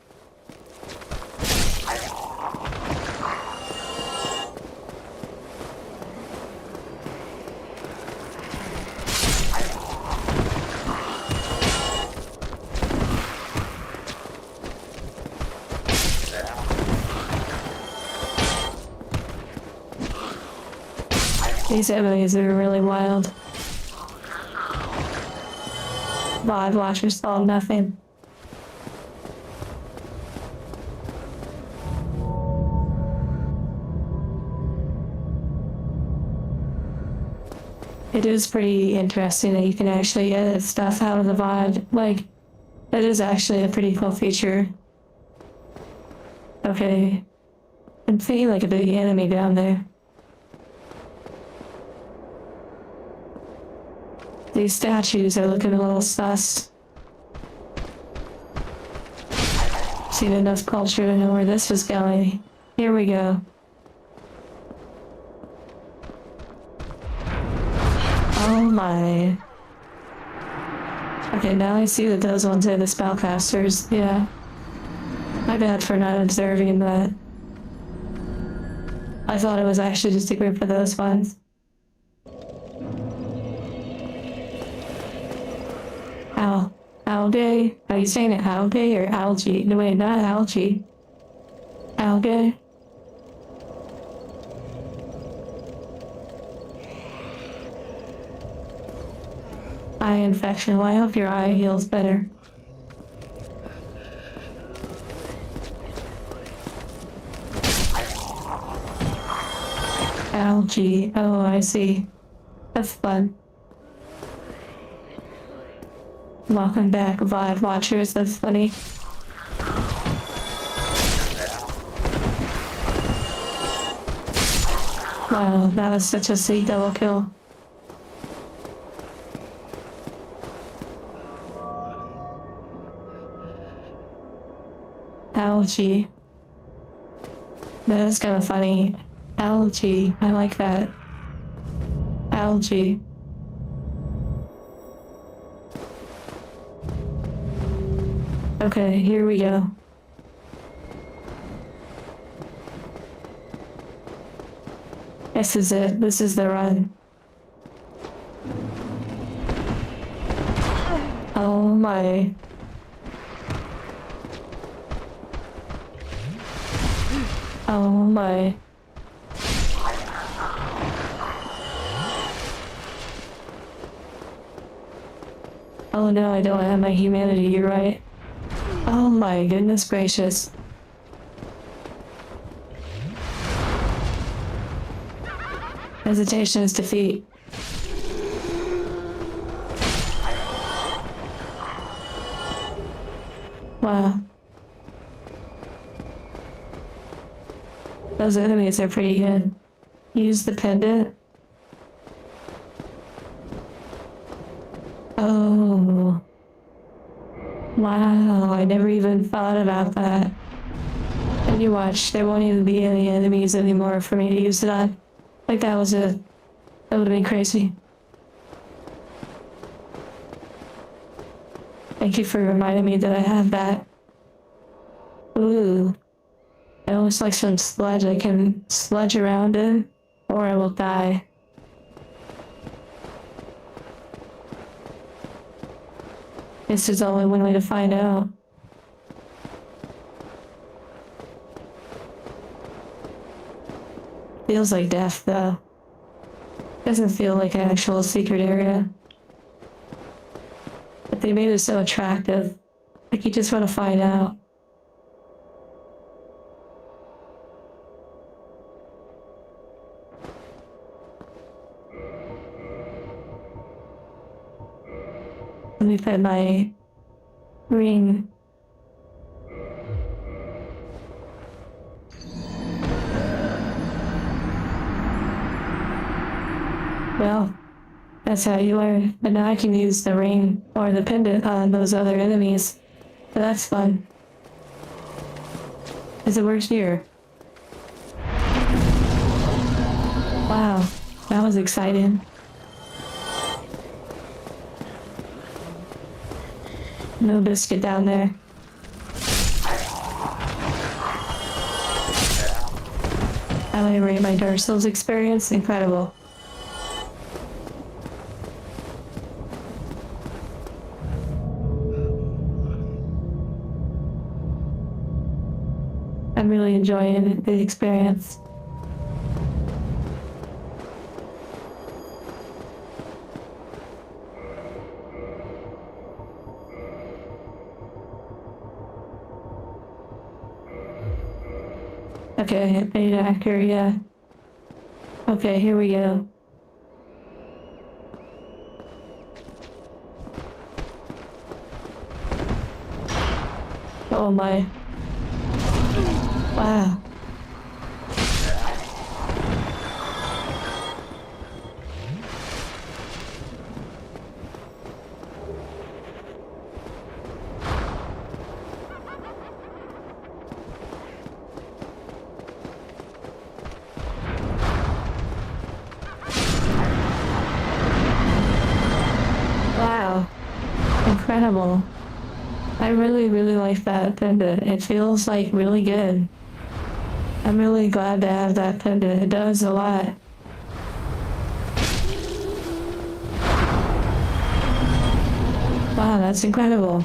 These enemies are really wild. VOD watchers saw nothing. It is pretty interesting that you can actually edit stuff out of the VOD. Like, that is actually a pretty cool feature. Okay. I'm seeing like a big enemy down there. These statues are looking a little sus. Seen enough culture to know where this was going. Here we go. Oh my. Okay, now I see that those ones are the spellcasters. Yeah. My bad for not observing that. I thought it was actually just a group of those ones. Algae? Are you saying it algae or algae? No, wait, not algae. Algae? eye infection. Well, I hope your eye heals better. Algae. Oh, I see. That's fun. Welcome back, Vibe Watchers. That's funny. Wow, that was such a sweet double kill. Algae. That is kind of funny. Algae. I like that. Algae. Okay, here we go. This is it. This is the run. Oh my. Oh my. Oh no, I don't have my humanity, you're right. Oh my goodness gracious. Hesitation is defeat. Wow. Those enemies are pretty good. Use the pendant. Oh. Wow, I never even thought about that. And you watch, there won't even be any enemies anymore for me to use it on. Like that would have been crazy. Thank you for reminding me that I have that. Ooh. It looks like some sludge I can sludge around in, or I will die. This is only one way to find out. Feels like death, though. Doesn't feel like an actual secret area. But they made it so attractive. Like you just want to find out. Let me put my ring. Well, that's how you learn. But now I can use the ring or the pendant on those other enemies. So that's fun. As it works here. Wow, that was exciting. No biscuit down there. I rate my Dark Souls experience incredible. I'm really enjoying the experience. Okay, beta actor, yeah. Okay, here we go. Oh my. Wow. Wow. Incredible. I really, really like that pendant. It feels like really good. I'm really glad to have that pendant. It does a lot. Wow, that's incredible.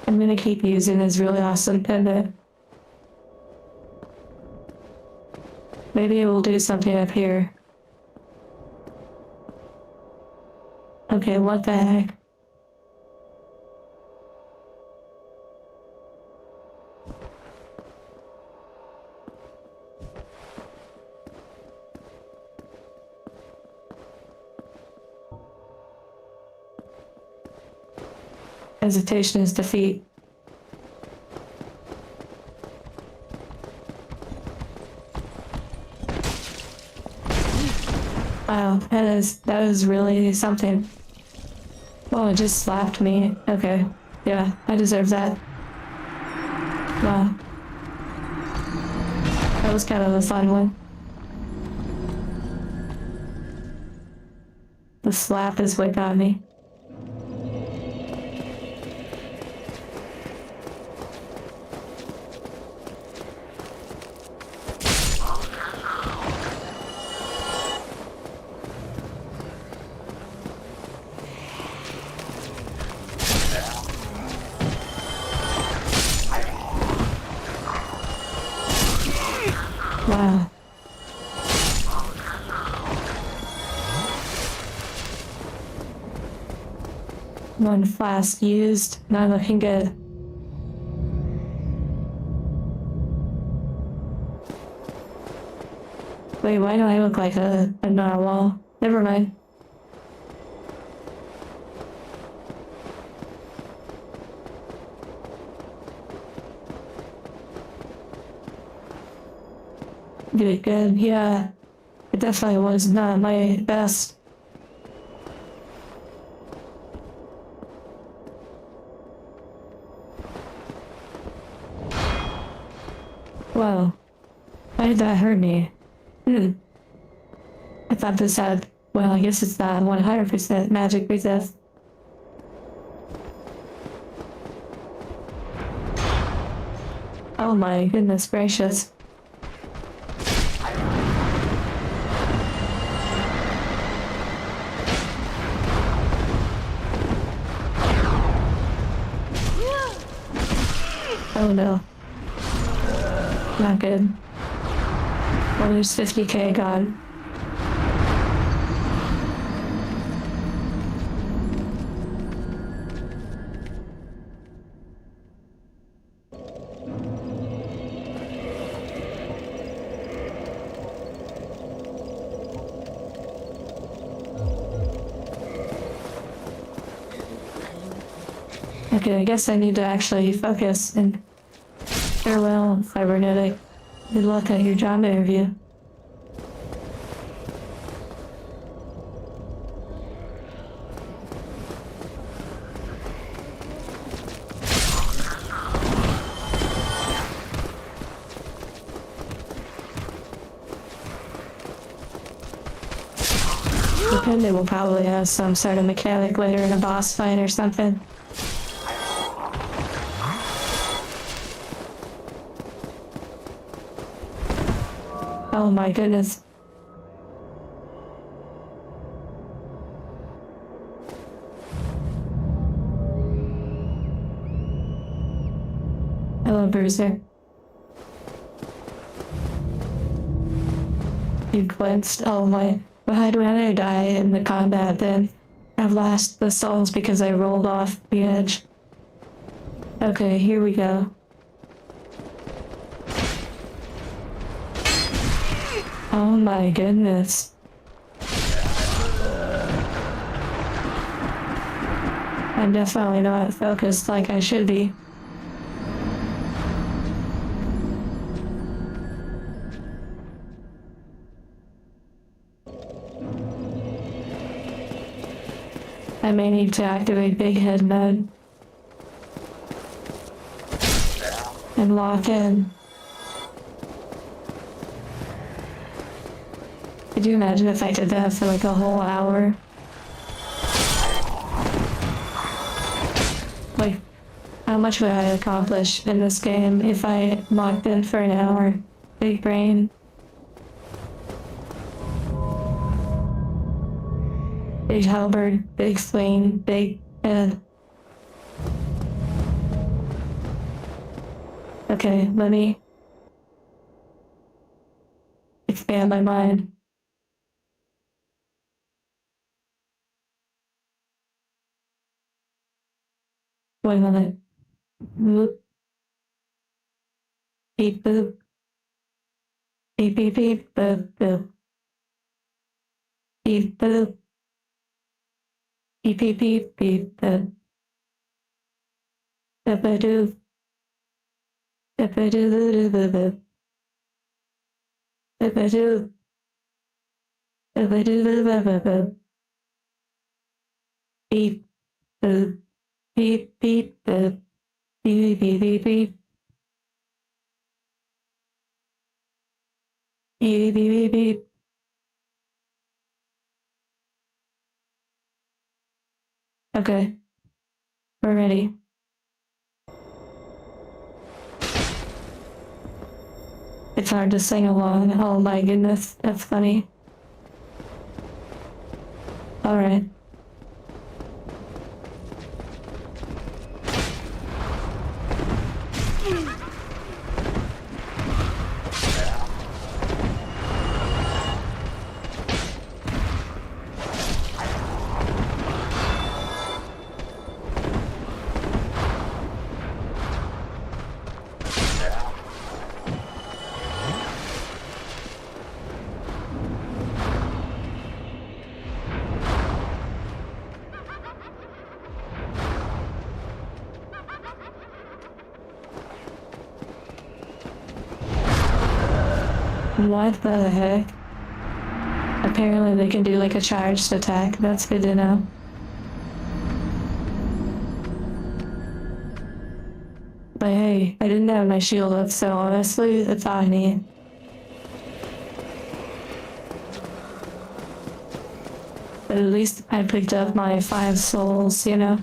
I'm gonna keep using this really awesome pendant. Maybe it will do something up here. Okay, what the heck? Hesitation is defeat. Wow, that is really something. Oh, it just slapped me. Okay. Yeah, I deserve that. Wow. That was kind of a fun one. The slap is what got me. Wow. One flask used, not looking good. Wait, why do I look like a narwhal? Never mind. Good, good, yeah. It definitely was not my best. Whoa. Why did that hurt me? I thought this had, well, I guess it's not 100% magic resist. Oh my goodness gracious. Oh no. Not good. Well, there's 50k gone. Okay, I guess I need to actually focus and farewell, cybernetic. Good luck at your job interview. Depending, will probably have some sort of mechanic later in a boss fight or something. Oh my goodness. Hello, Bruiser. You glanced. Oh my. But I'd rather die in the combat than have lost the souls because I rolled off the edge. Okay, here we go. Oh my goodness. I'm definitely not focused like I should be. I may need to activate big head mode and lock in. Could you imagine if I did that for like a whole hour? Like, how much would I accomplish in this game if I locked in for an hour? Big brain. Big halberd, big swing, big head. Okay, let me... expand my mind. Wait a minute. Whoop. Beep boop. Beep beep beep boop boop. Beep boop. Beep beep beep beep boop. Boop a doo. Boop a doo doo doo boop boop. Boop a doo. Boop a doo doo boop boop boop. Beep boop. Beep beep boop. Beep beep beep beep. Beep beep beep beep. Okay, we're ready. It's hard to sing along. Oh my goodness, that's funny. Alright. What the heck? Apparently they can do like a charged attack. That's good to know. But hey, I didn't have my shield up, so honestly, it's all I need. But at least I picked up my 5 souls, you know?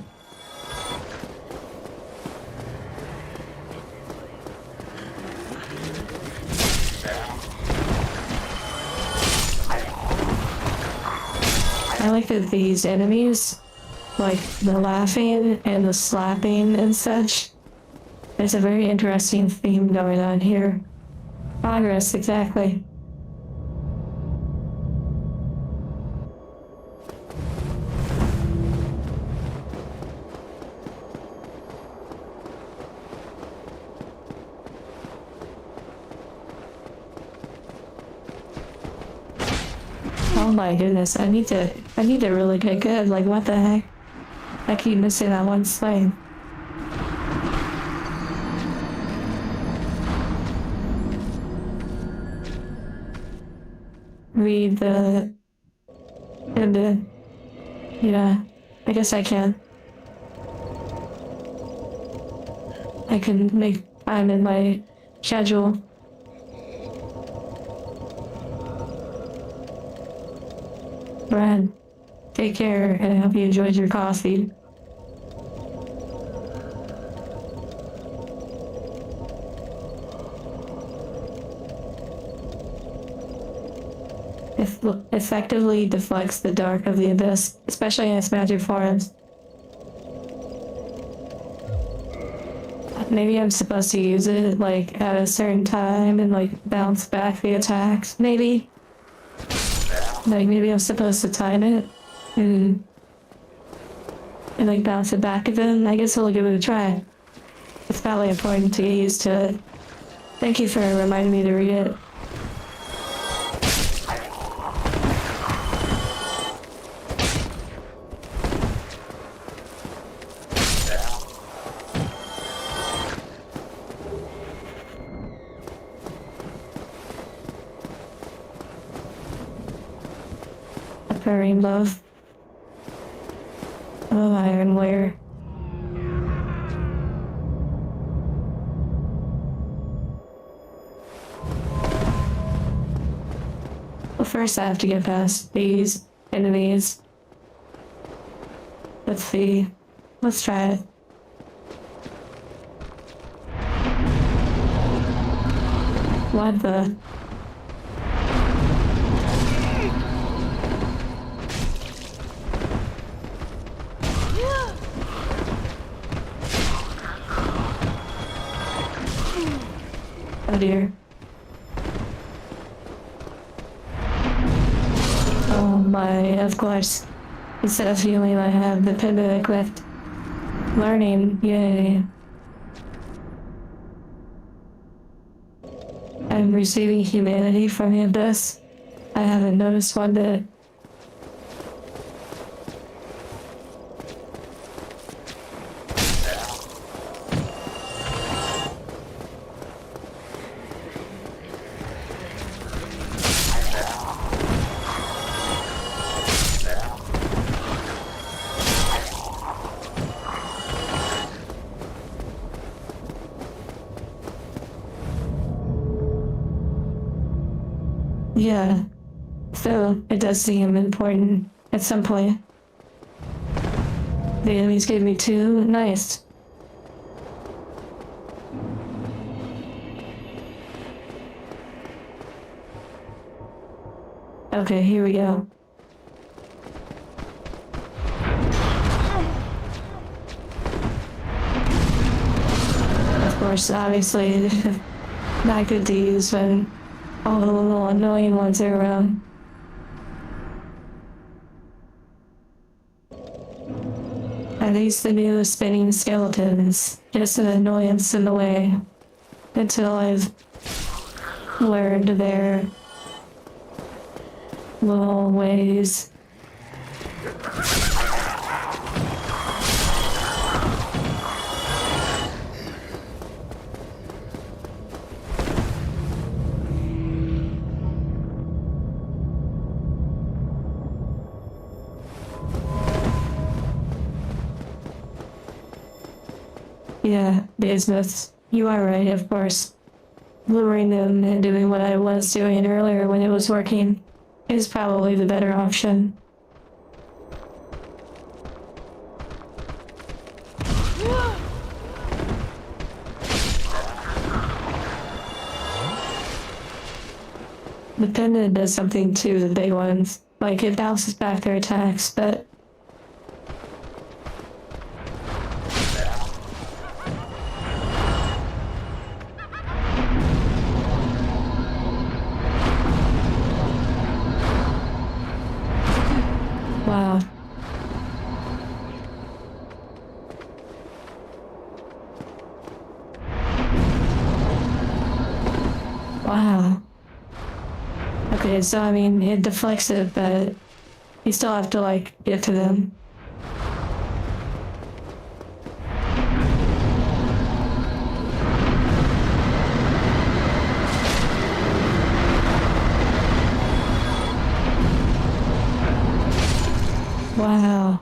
I like that these enemies, like the laughing and the slapping and such, there's a very interesting theme going on here. Progress, exactly. Oh my goodness, I need to really get good. Like, what the heck? I keep missing that one slide. Read the... Yeah, I guess I can. I can make time in my schedule. Brad, take care, and I hope you enjoyed your coffee. It effectively deflects the dark of the abyss, especially in its magic forms. Maybe I'm supposed to use it, like, at a certain time and, like, bounce back the attacks, maybe? Like, maybe I'm supposed to time it and like bounce it back again. I guess I'll give it a try. It's probably important to get used to it. Thank you for reminding me to read it. Rainbow. Oh, ironware. Well, first I have to get past these enemies. Let's see. Let's try it. What the? Oh dear. of course, instead of feeling I have the pivot equipped. Learning, yay. I'm receiving humanity from the abyss. I haven't noticed one bit. Yeah, so it does seem important at some point. The enemies gave me two. Nice. Okay, here we go. Of course, obviously, not good to use when all the little annoying ones are around. At least the new spinning skeletons, just an annoyance in the way until I've learned their little ways. Yeah, business. You are right, of course. Luring them and doing what I was doing earlier when it was working is probably the better option. The pendant does something to the big ones. Like, it bounces back their attacks, but wow. Wow. Okay, so I mean, it deflects it, but you still have to, like, get to them. Wow.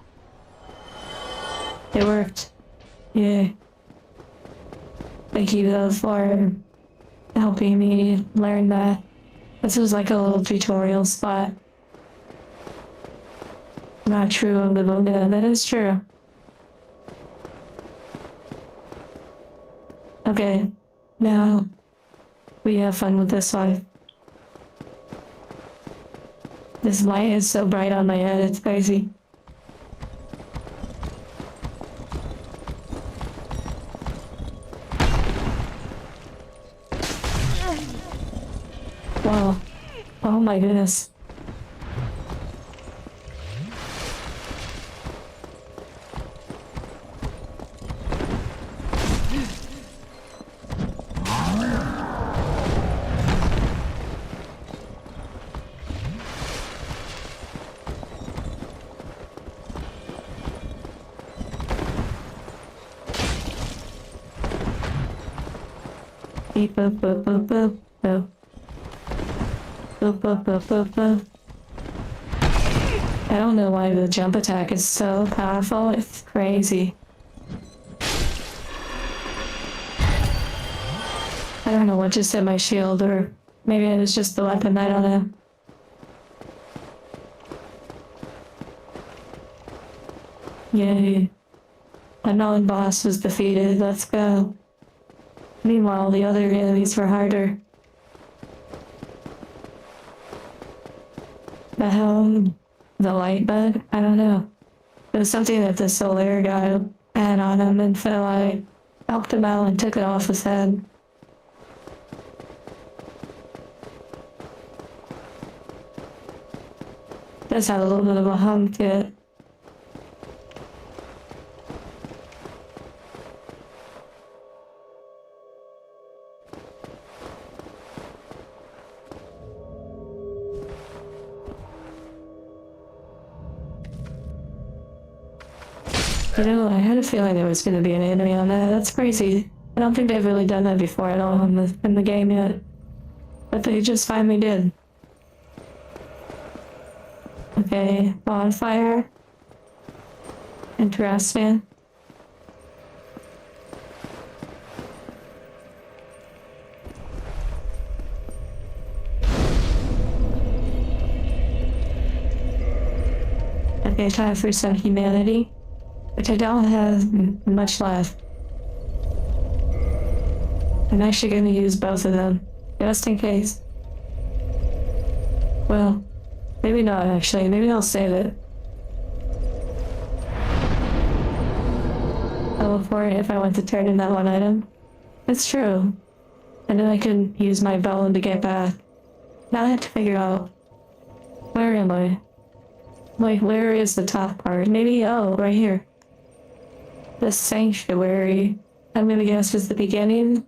It worked. Yeah. Thank you, though, for helping me learn that. This was like a little tutorial spot. Not true of the Buddha, that is true. Okay, now we have fun with this one. This light is so bright on my head, it's crazy. Wow. Oh my goodness. Beep boop boop boop boop boop. Boop, boop, boop, boop, boop. I don't know why the jump attack is so powerful, it's crazy. I don't know what just hit my shield, or maybe it was just the weapon, I don't know. Yay. A non-boss was defeated, let's go. Meanwhile, the other enemies were harder. The hell? The light bug? I don't know. It was something that the Solaire guy had on him, and so I helped him out and took it off his head. Does have a little bit of a hum to it. You know, I had a feeling there was going to be an enemy on that. That's crazy. I don't think they've really done that before at all in the game yet. But they just finally did. Okay, bonfire. Interesting. Okay, time for some humanity. Which I don't have much left. I'm actually going to use both of them, just in case. Well, maybe not actually. Maybe I'll save it. I'll for it if I want to turn in that one item. It's true. And then I can use my bone to get back. Now I have to figure out, where am I? Like, where is the top part? Maybe, oh, right here. The sanctuary. I'm gonna guess is the beginning.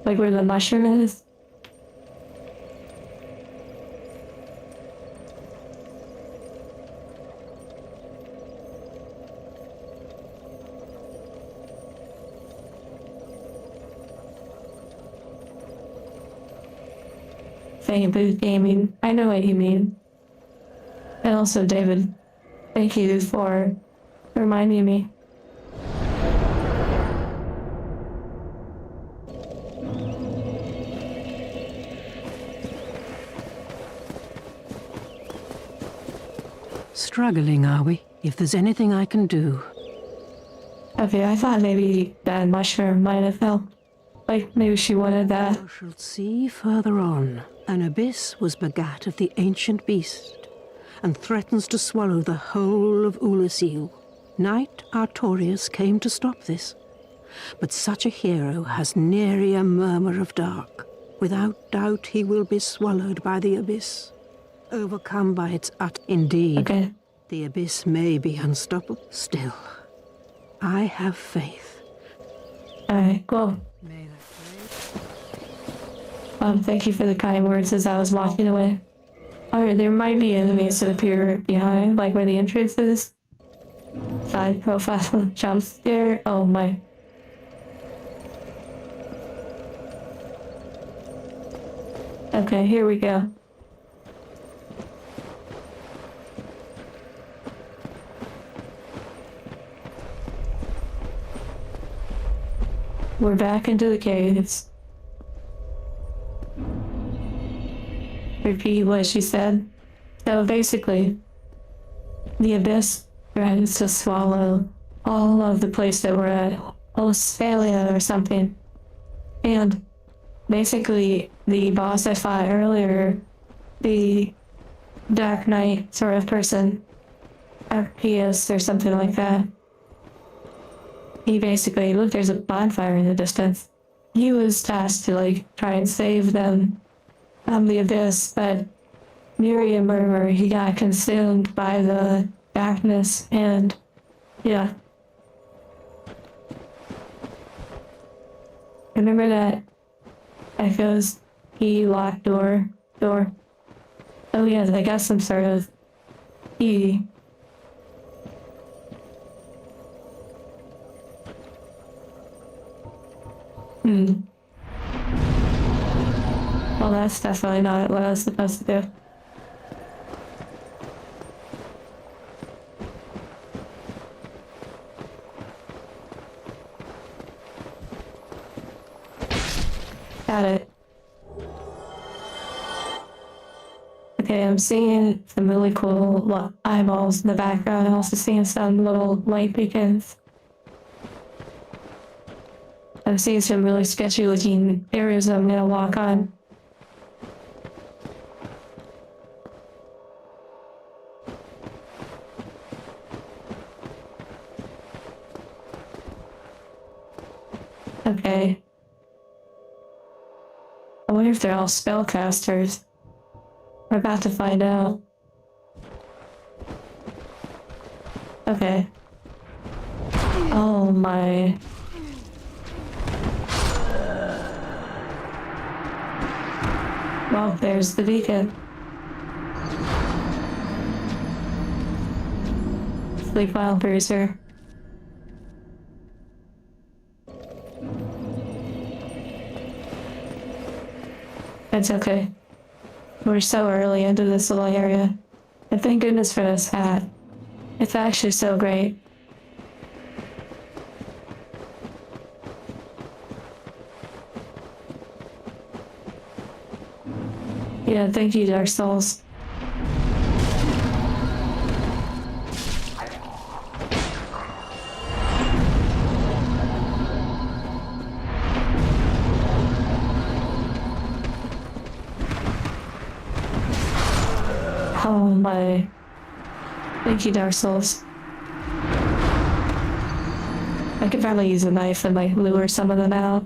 Like where the mushroom is? Fame Booth Gaming. I know what you mean. And also, David, thank you for reminding me. Struggling, are we? If there's anything I can do. Okay, I thought maybe that mushroom might have helped. Like, maybe she wanted that. Thou shalt see further on. An abyss was begat of the ancient beast, and threatens to swallow the whole of Ulasil. Knight Artorius came to stop this, but such a hero has nary a murmur of dark. Without doubt he will be swallowed by the abyss, overcome by its indeed. Okay. The abyss may be unstoppable. Still, I have faith. Alright, cool. Thank you for the kind words as I was walking away. Alright, there might be enemies that appear behind, like where the entrance is. Side profile, jump scare. Oh my. Okay, here we go. We're back into the caves. Repeat what she said. So basically, the abyss threatens to swallow all of the place that we're at. Australia or something. And basically, the boss I fought earlier, the Dark Knight sort of person, FPS or something like that. He basically, look, there's a bonfire in the distance. He was tasked to, like, try and save them from the abyss, but Miriam Murmur, he got consumed by the darkness, and, yeah. Remember that Echo's key locked door? Oh yes, I got some sort of key. Well, that's definitely not what I was supposed to do. Got it. Okay, I'm seeing some really cool eyeballs in the background. I'm also seeing some little light beacons. I'm seeing some really sketchy looking areas I'm gonna walk on. Okay. I wonder wonder if they're all spellcasters. We're about to find out. Okay. Oh my. Well, there's the beacon. Sleep while bruiser. It's okay. We're so early into this little area. And thank goodness for this hat. It's actually so great. Yeah, thank you, Dark Souls. Oh my. Thank you, Dark Souls. I could probably use a knife and like lure some of them out.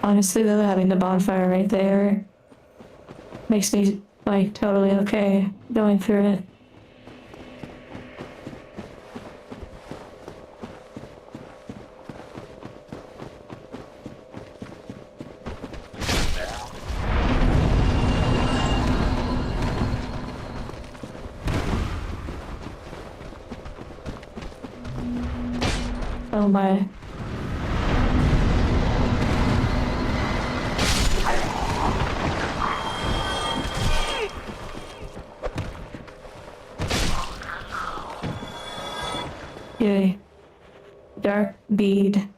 Honestly though, having the bonfire right there makes me like totally okay going through it. Oh my. Yay. Dark bead.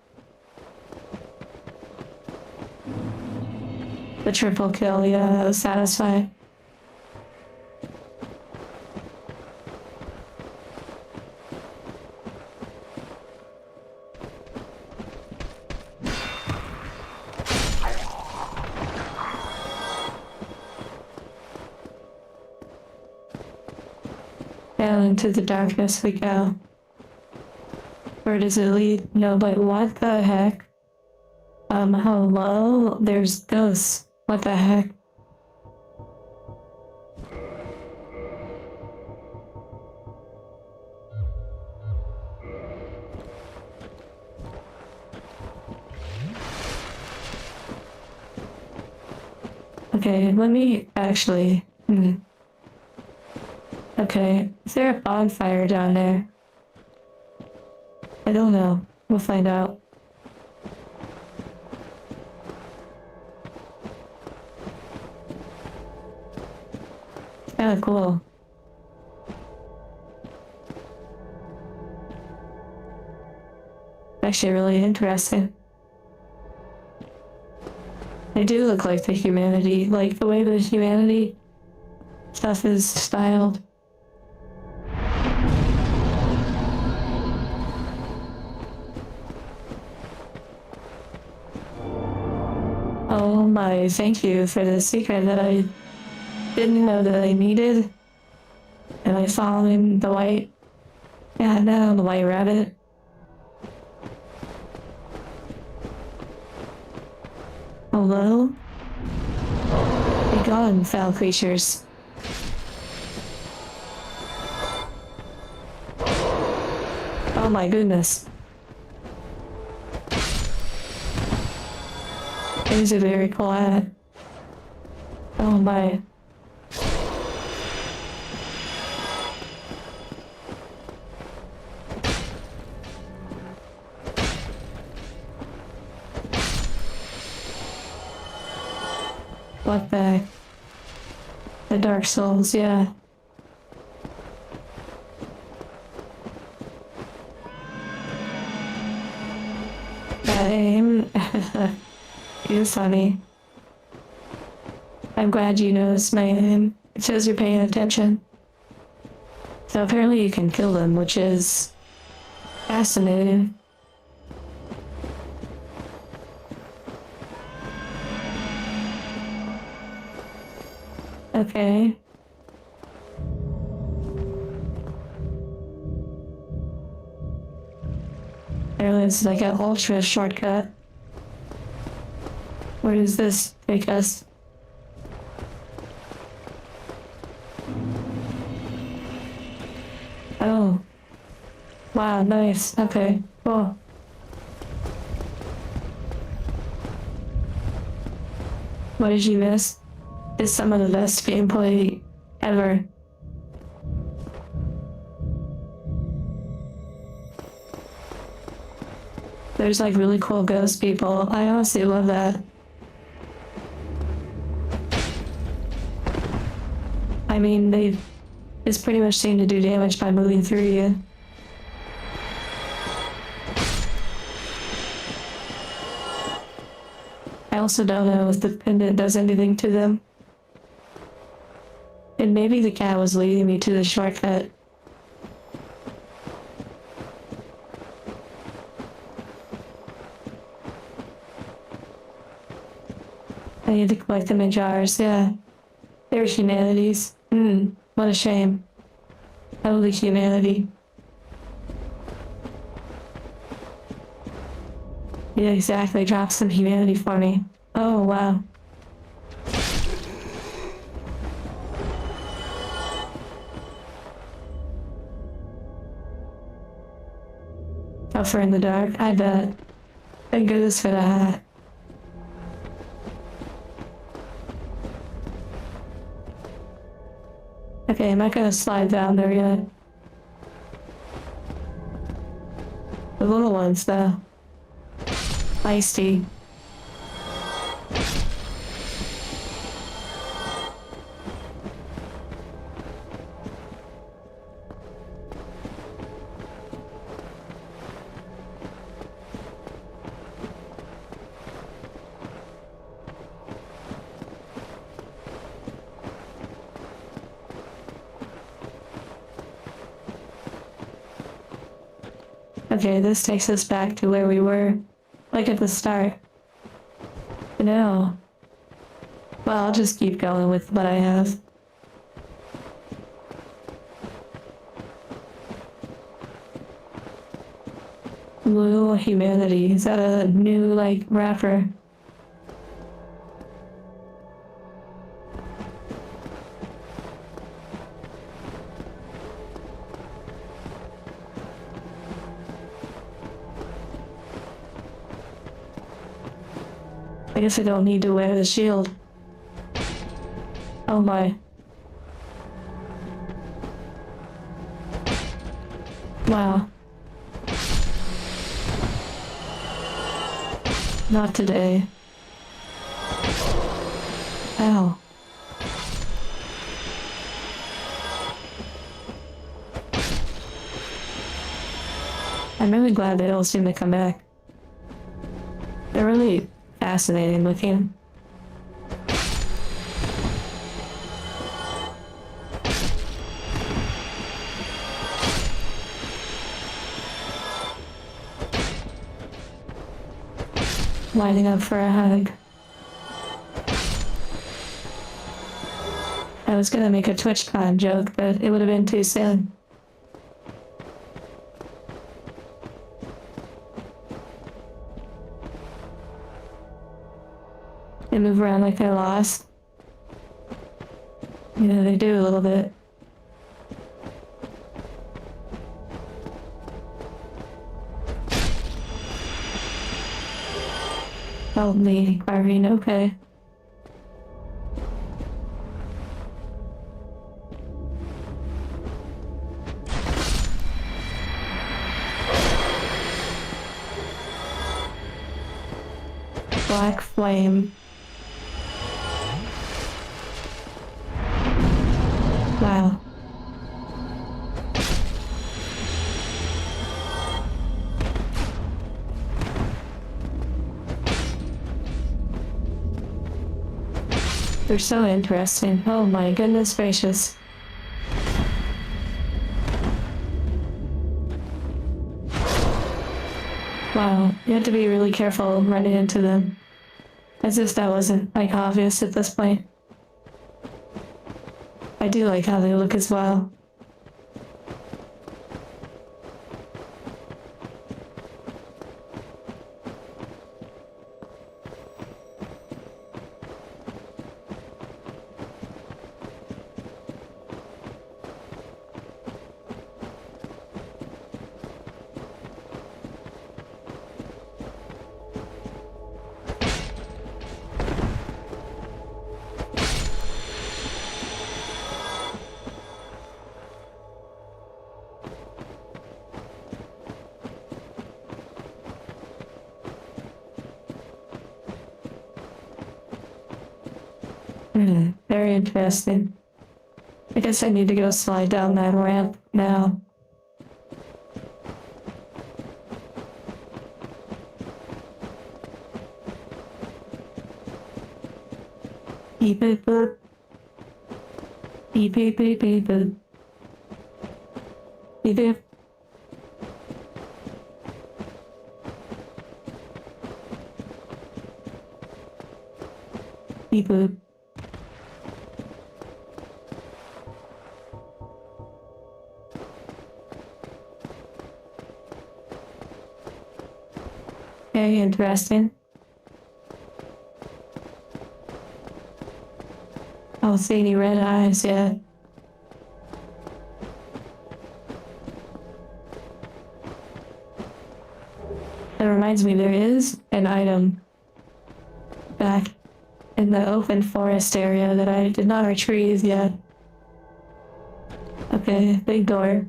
The triple kill, yeah, that was satisfying. Down into the darkness we go. Where does it lead? No, but what the heck? Hello? There's ghosts. What the heck? Okay, let me actually... Okay, is there a bonfire down there? I don't know. We'll find out. Kinda cool. Actually really interesting. They do look like the humanity, like the way the humanity stuff is styled. Oh my, thank you for the secret that I didn't know that I needed. And I saw in the white, yeah, no, the white rabbit. Hello? Be gone, foul creatures. Oh my goodness. It is a very cool hat. Oh my. What the heck? The Dark Souls, yeah. That aim is funny. I'm glad you noticed my aim. It shows you're paying attention. So apparently you can kill them, which is fascinating. Okay. Apparently it's like an ultra shortcut. Where does this take us? Oh. Wow, nice. Okay, cool. What did you miss? It's some of the best gameplay ever. There's like really cool ghost people. I honestly love that. I mean, they just pretty much seem to do damage by moving through you. I also don't know if the pendant does anything to them. And maybe the cat was leading me to the shortcut. I need to collect them in jars, yeah. They're humanities. What a shame. Holy humanity. Yeah, exactly. Drop some humanity for me. Oh, wow. Tougher in the dark, I bet. Thank goodness for that. Okay, I'm not gonna slide down there yet. The little ones, though. Feisty. Okay, this takes us back to where we were, like at the start. But no. Well, I'll just keep going with what I have. Blue Humanity, is that a new, like, rapper? I guess I don't need to wear the shield. Oh my. Wow. Not today. Ow. I'm really glad they don't seem to come back. They're really fascinating looking. Lining up for a hug. I was gonna make a TwitchCon joke, but it would have been too soon. They move around like they're lost. Yeah, they do a little bit. Help me, Irene, okay. Black flame. Wow. They're so interesting. Oh my goodness gracious. Wow, you have to be really careful running into them. As if that wasn't, like, obvious at this point. I do like how they look as well. Very interesting. I guess I need to go slide down that ramp now. Beep beep boop. Beep beep beep beep boop. Beep beep. Beep boop. Very interesting. I don't see any red eyes yet. That reminds me, there is an item back in the open forest area that I did not retrieve yet. Okay, big door.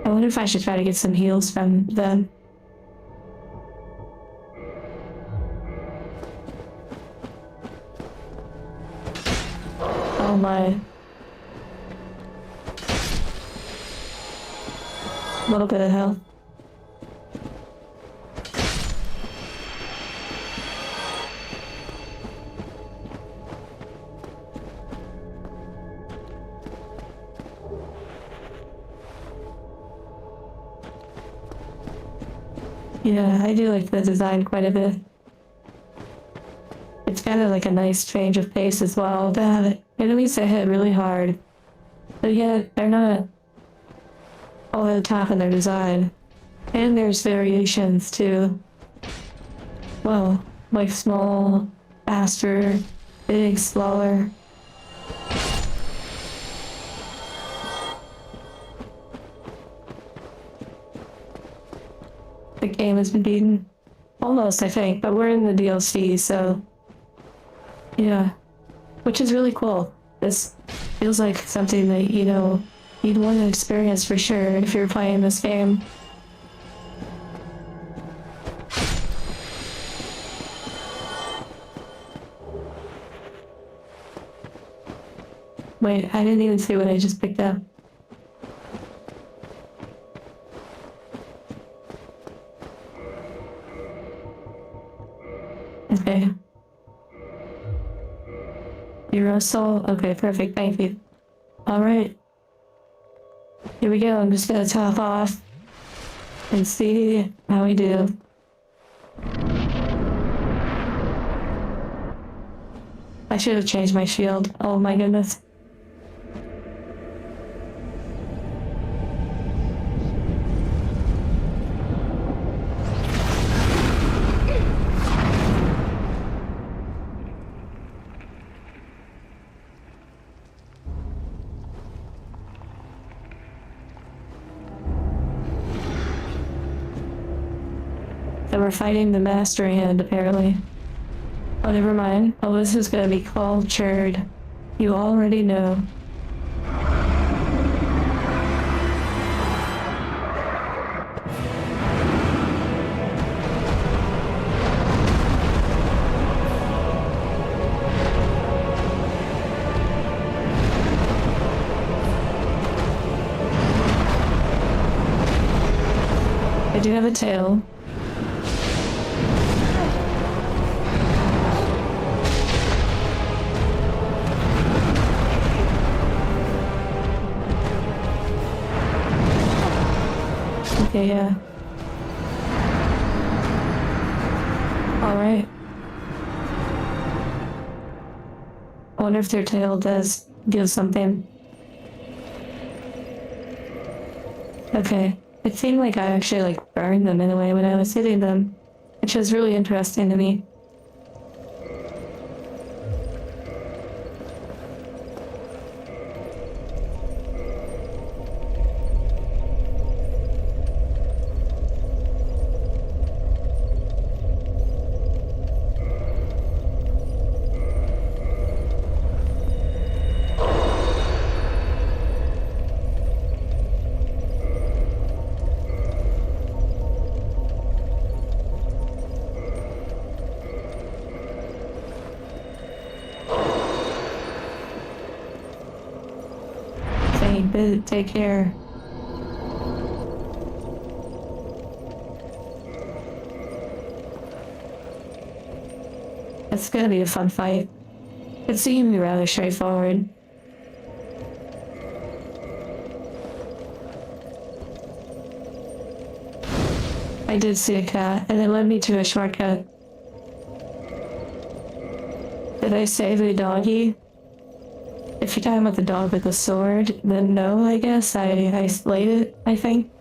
I wonder if I should try to get some heals from them. Oh my. A little bit of health. Yeah, I do like the design quite a bit. It's kind of like a nice change of pace as well to have it. Enemies that hit really hard, but yet they're not all at the top in their design. And there's variations too. Well, like small, faster, big, slower. The game has been beaten. Almost, I think, but we're in the DLC, so yeah. Which is really cool. This feels like something that, you know, you'd want to experience for sure if you're playing this game. Wait, I didn't even see what I just picked up. Okay. Hero soul? Okay, perfect, thank you. Alright. Here we go, I'm just gonna top off and see how we do. I should have changed my shield. Oh my goodness. So we're fighting the Master Hand, apparently. Oh, never mind. Oh, this is gonna be cultured. You already know. I do have a tail. Okay, yeah. Alright. I wonder if their tail does give something. Okay. It seemed like I actually like burned them in a way when I was hitting them, which was really interesting to me. bit. Take care. It's gonna be a fun fight. It seemed to be rather straightforward. I did see a cat, and it led me to a shortcut. Did I say the doggy? If you're talking about the dog with the sword, then no, I guess. I slayed it, I think.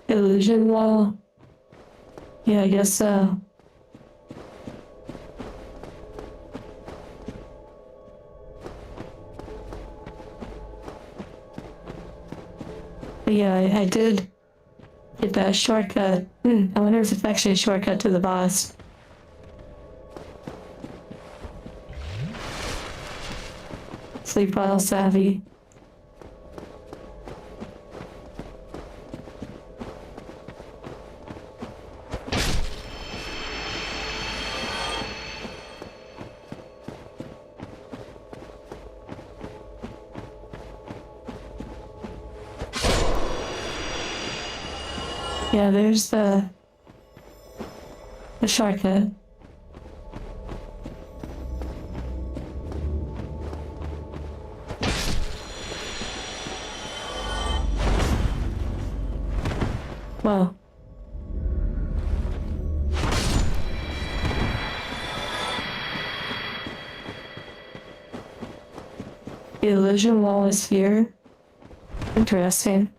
Illusion wall? Yeah, I guess so. But yeah, I did get that shortcut. I wonder if it's actually a shortcut to the boss. Sleep while savvy. Yeah, there's the shortcut. Well. The illusion wall is here. Interesting.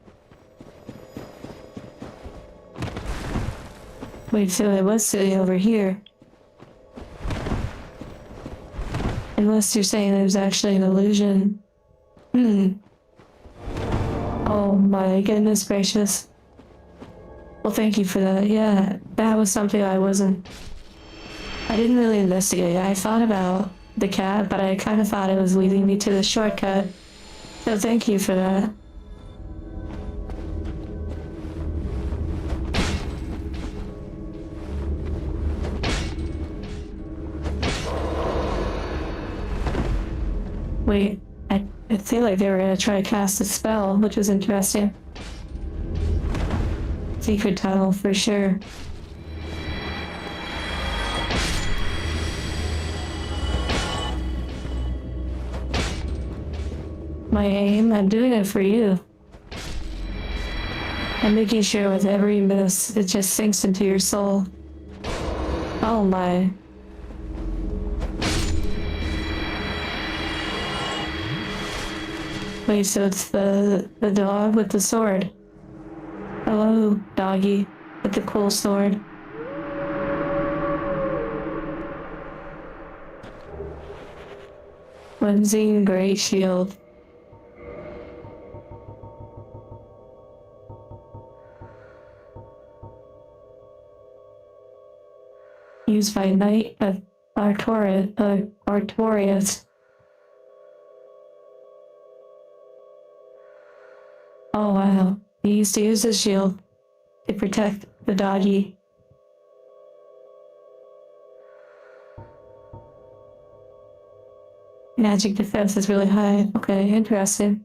Wait, so it was sitting over here. Unless you're saying there's actually an illusion. Oh my goodness gracious. Well, thank you for that. Yeah, that was something I didn't really investigate. I thought about the cat, but I kind of thought it was leading me to the shortcut. So thank you for that. Wait, I feel like they were gonna try to cast a spell, which was interesting. Secret tunnel for sure. My aim, I'm doing it for you. I'm making sure with every miss, it just sinks into your soul. Oh my. Wait, so it's the dog with the sword. Hello, doggy, with the cool sword. Whimsy Great Shield. Used by Knight of Artorias. Oh wow, he used to use his shield to protect the doggy. Magic defense is really high. Okay, interesting.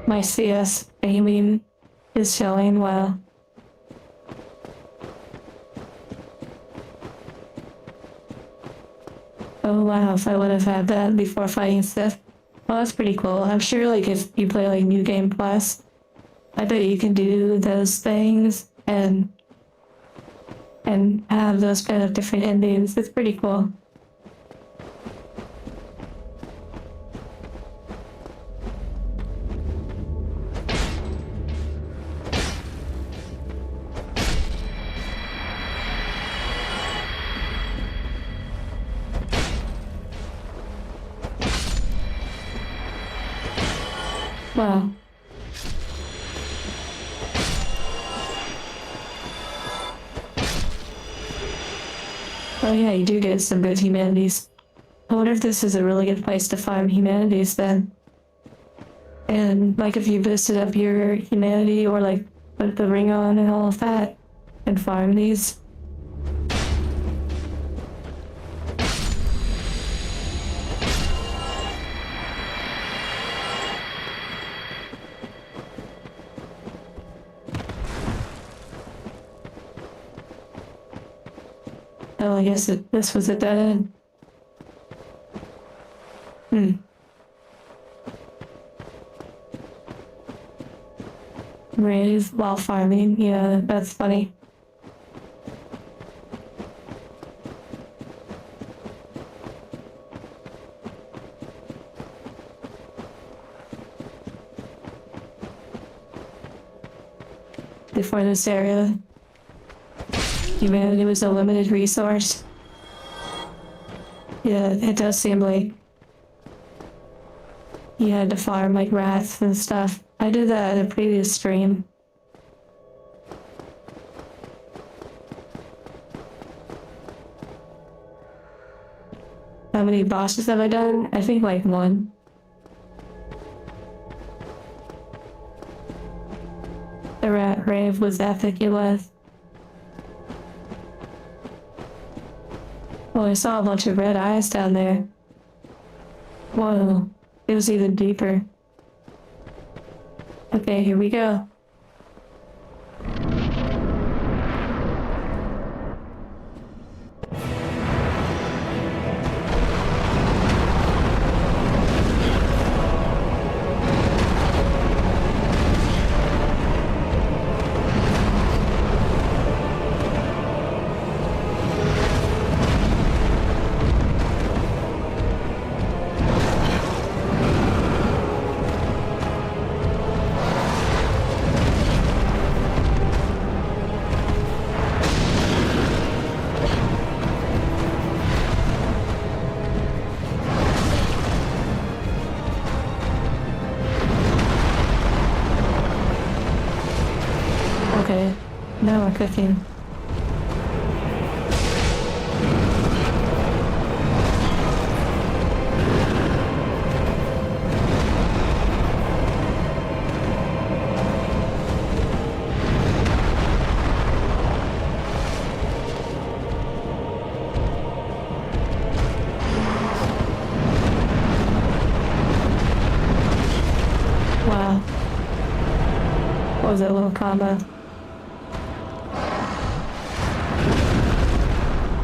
My CS aiming is showing well. Oh wow, if I would have had that before fighting Sith. Well, that's pretty cool. I'm sure like if you play like New Game Plus, I bet you can do those things and have those kind of different endings. It's pretty cool. Wow. Oh yeah, you do get some good humanities. I wonder if this is a really good place to farm humanities then. And like if you boosted up your humanity or like put the ring on and all of that and farm these. Oh, I guess this was a dead end. Raise while farming. Yeah, that's funny. Before this area, humanity was a limited resource. Yeah, it does seem like you had to farm like rats and stuff. I did that in a previous stream. How many bosses have I done? I think like one. The rat rave was epic, it was. Well, I saw a bunch of red eyes down there. Whoa, it was even deeper. Okay, here we go. Okay, now we're cooking. Wow. What was that little combo?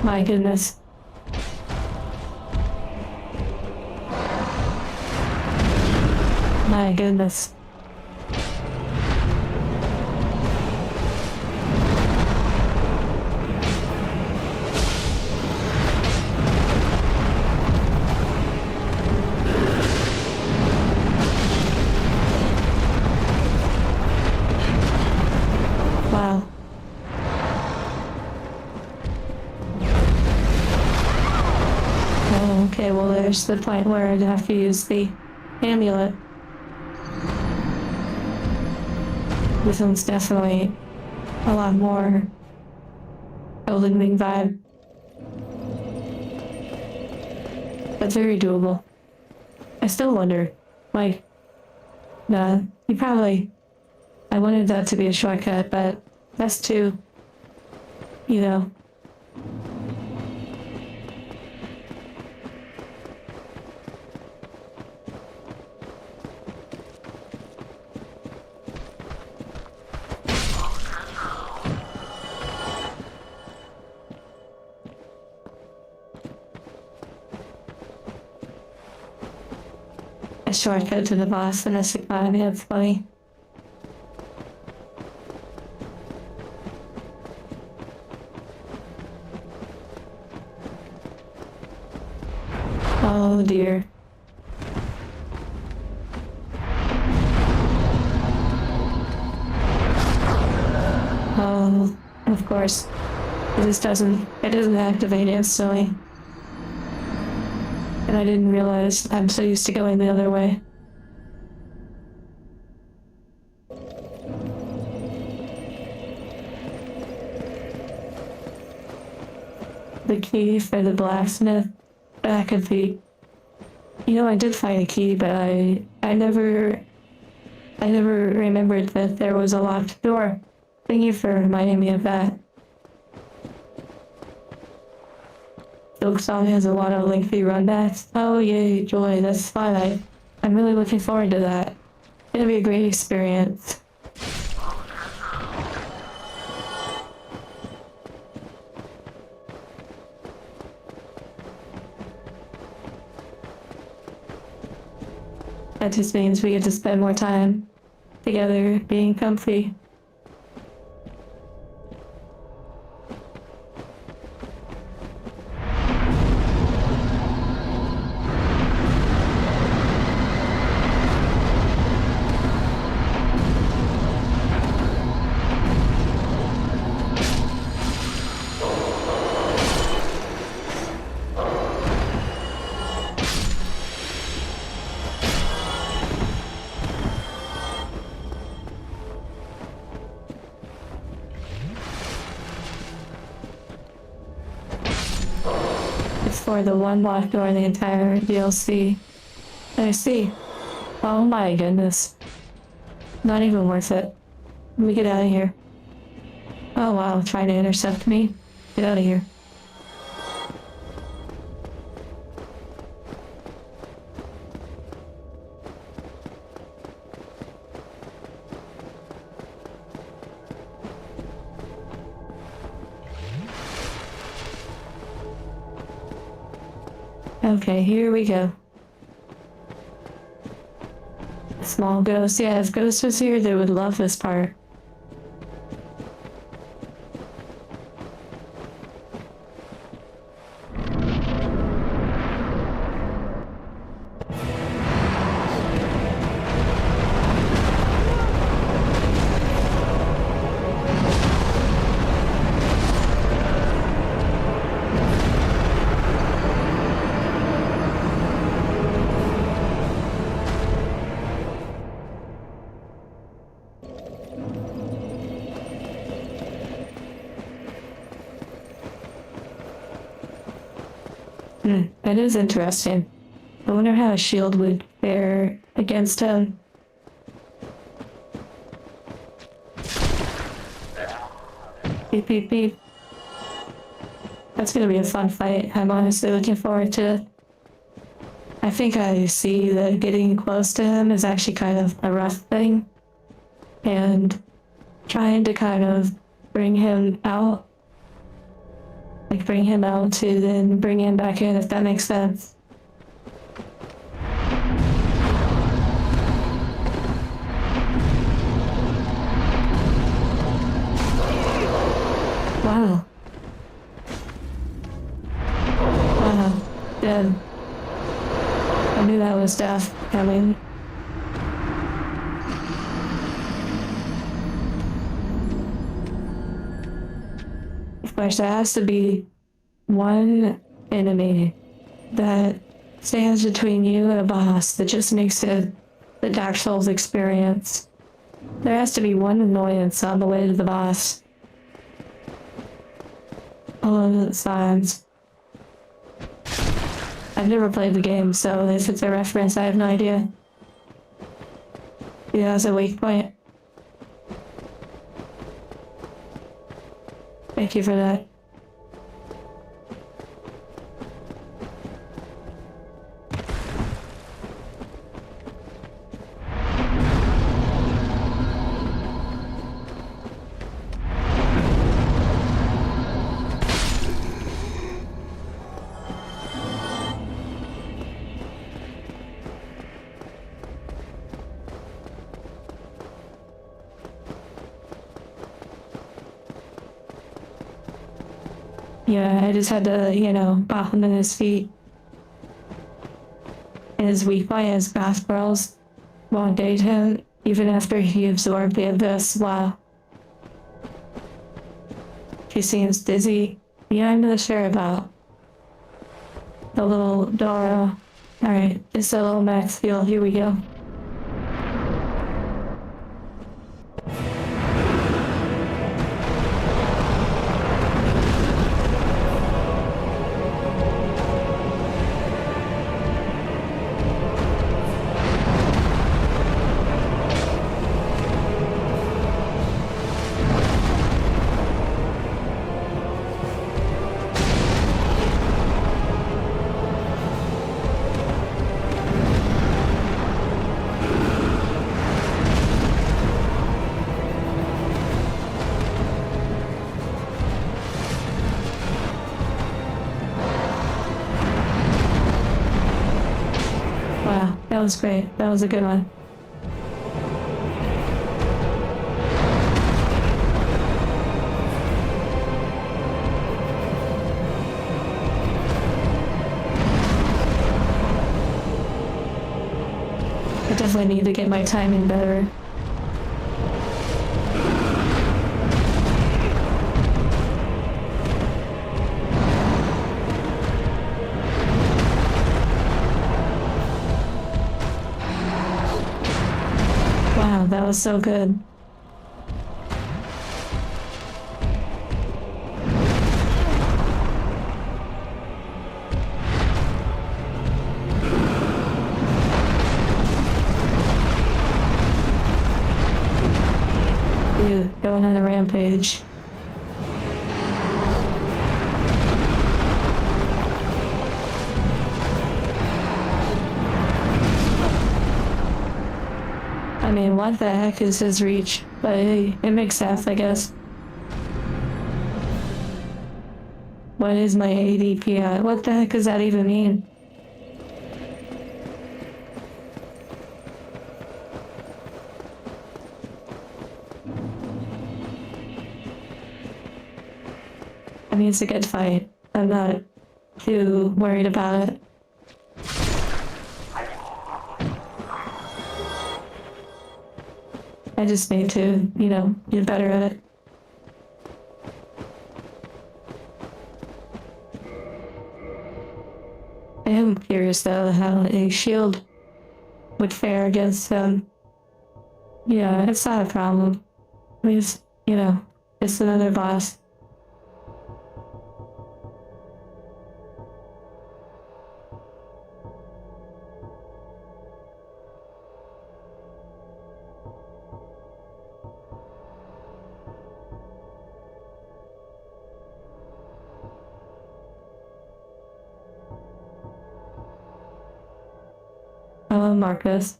My goodness. My goodness. Wow. Oh, okay, well there's the point where I'd have to use the amulet. This one's definitely a lot more Golden Wing vibe. But very doable. I still wonder, like, nah, you probably, I wanted that to be a shortcut, but that's too, you know. A shortcut to the boss in a economy, that's funny. Oh dear. Oh, of course. It doesn't activate instantly. And I didn't realize I'm so used to going the other way. the key for the blacksmith back at the... You know, I did find a key, but I never remembered that there was a locked door. Thank you for reminding me of that. Silk Song has a lot of lengthy runbacks. Oh yay, joy, that's fun. I'm really looking forward to that. It's gonna be a great experience. That just means we get to spend more time together being comfy. For the one locked door in the entire DLC. I see. Oh my goodness. Not even worth it. Let me get out of here. Oh wow, trying to intercept me. Get out of here. Okay, here we go. Small ghost. Yeah, if Ghost was here, they would love this part. That is interesting. I wonder how a shield would fare against him. Beep, beep, beep. That's gonna be a fun fight. I'm honestly looking forward to it. I think I see that getting close to him is actually kind of a rough thing. And trying to kind of bring him out. Like bring him out to then bring him back in, if that makes sense. Wow. Wow. Dead. I knew that was death coming. Of course, there has to be one enemy that stands between you and a boss that just makes it the Dark Souls experience. There has to be one annoyance on the way to the boss. All of the signs. I've never played the game, so if it's a reference, I have no idea. Yeah, it's a weak point. Thank you for that. Yeah, I just had to, bop him in his feet. And his weak point is Bath Girls won't date him, even after he absorbed the abyss. Wow. She seems dizzy. Yeah, I'm not sure about the little Dora. Alright, just a little max heal. Here we go. Yeah, that was great. That was a good one. I definitely need to get my timing better. Wow, that was so good. Dude, going on a rampage. I mean, what the heck is his reach? But hey, it makes sense, I guess. What is my ADPI? What the heck does that even mean? I mean, it's a good fight. I'm not too worried about it. I just need to, get better at it. I am curious though how a shield would fare against them. Yeah, it's not a problem. I mean, it's another boss. Hello, Marcus.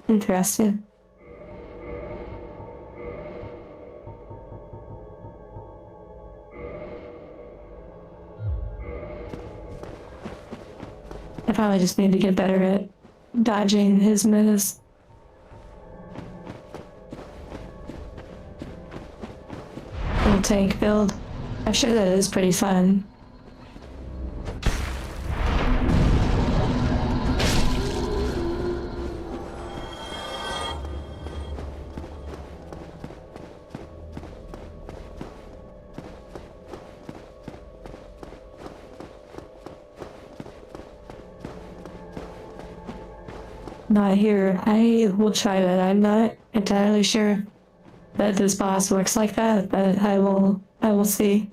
Interesting. I probably just need to get better at dodging his moves. Little tank build. I'm sure that is pretty fun. Not here. I will try that. I'm not entirely sure that this boss works like that, but I will see.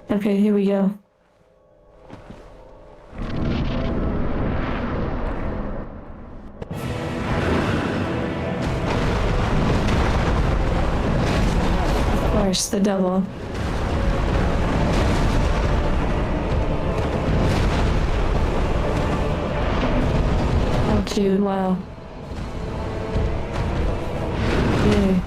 Okay, here we go. Of course, the devil. Dude, wow. Yeah.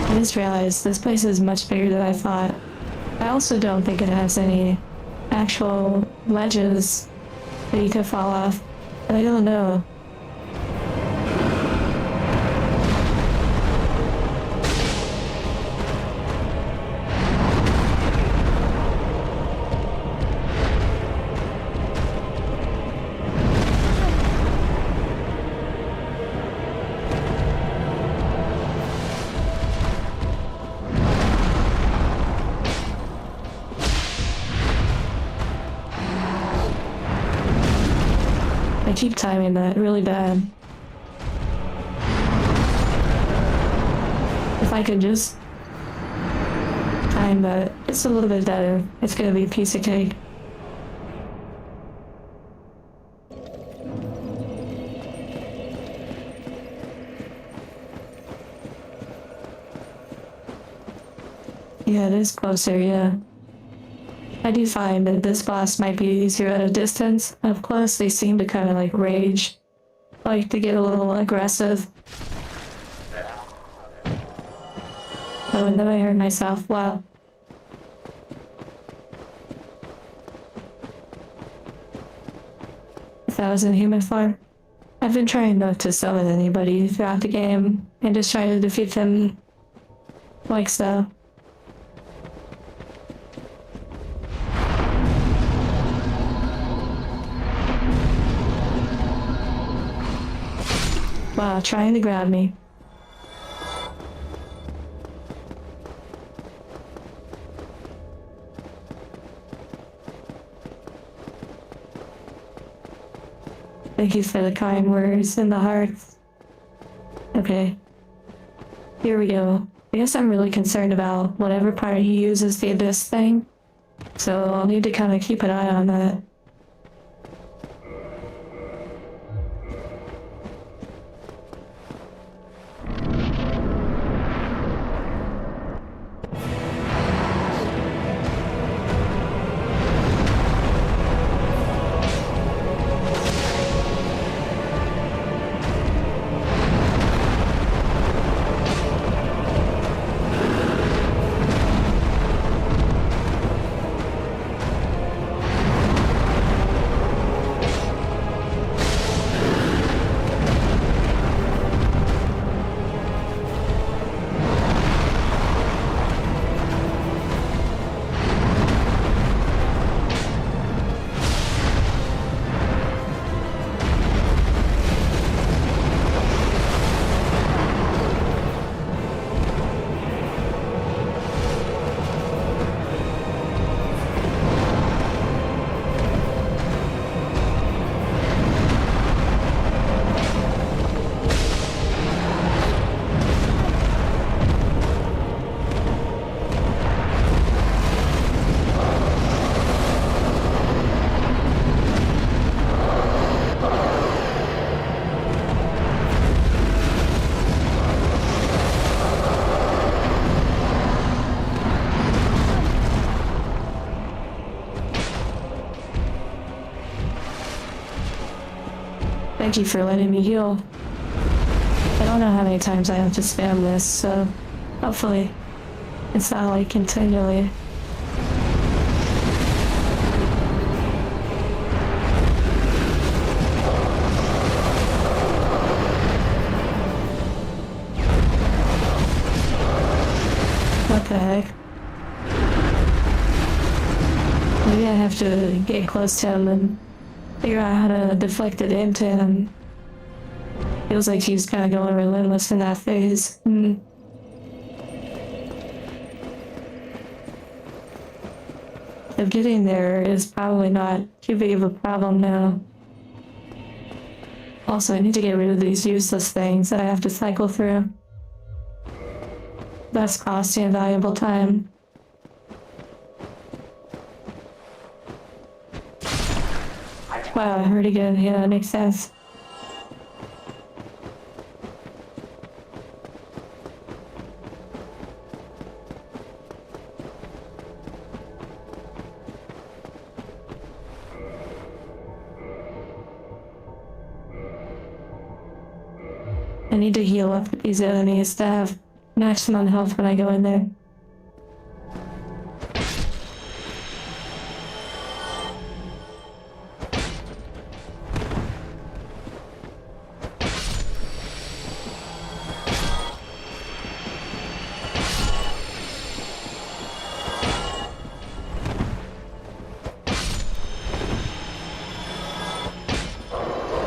I just realized this place is much bigger than I thought. I also don't think it has any actual ledges that you could fall off. But I don't know. I keep timing that really bad. If I could just time that just a little bit better, it's gonna be a piece of cake. Yeah, it is closer, yeah. I do find that this boss might be easier at a distance. Up close, they seem to kind of like rage. Like to get a little aggressive. Oh, and then I heard myself. Wow. If that was in human form. I've been trying not to summon anybody throughout the game and just trying to defeat them like so. Wow, trying to grab me. Thank you for the kind words and the hearts. Okay. Here we go. I guess I'm really concerned about whatever part he uses the abyss thing. So I'll need to kind of keep an eye on that. Thank you for letting me heal. I don't know how many times I have to spam this, so hopefully it's not like continually. What the heck? Maybe I have to get close to him and figure out how to deflect it into him. Feels like he's kind of going relentless in that phase. So getting there is probably not too big of a problem now. Also, I need to get rid of these useless things that I have to cycle through. That's costing valuable time. Wow, I heard again. Yeah, that makes sense. I need to heal up these enemies to have maximum health when I go in there.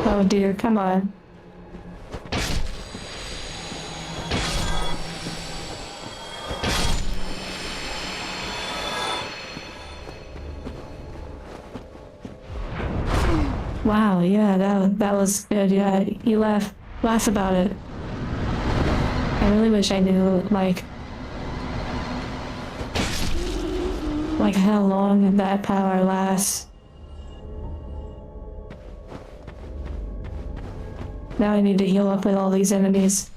Oh dear, come on. Wow, yeah, that was good. Yeah, you laugh about it. I really wish I knew like how long that power lasts. Now I need to heal up with all these enemies.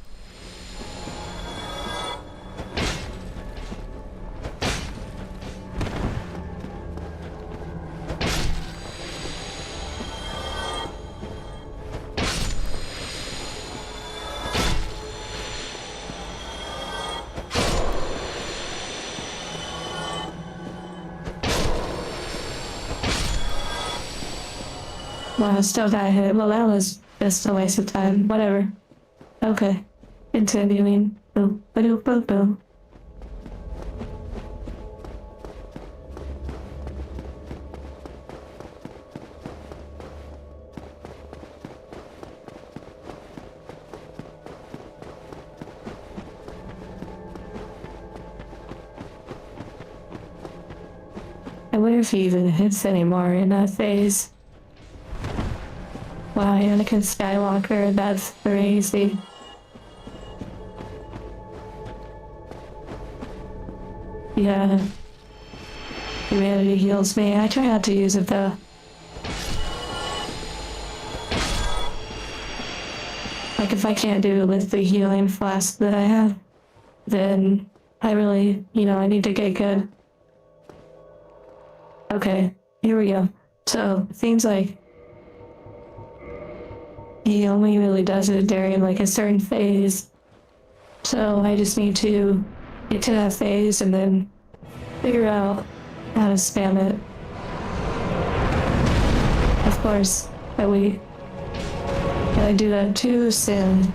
Wow, still got hit. Well, that was just a waste of time. Whatever. Okay. Continuing. Boom, ba-doom, boom, boom. I wonder if he even hits anymore in that phase. Wow, Anakin Skywalker, that's crazy. Yeah. Humanity heals me. I try not to use it though. Like if I can't do it with the healing flask that I have, then I really, I need to get good. Okay, here we go. So, it seems like he only really does it during like a certain phase. So I just need to get to that phase and then figure out how to spam it. Of course, that we gotta do that too soon.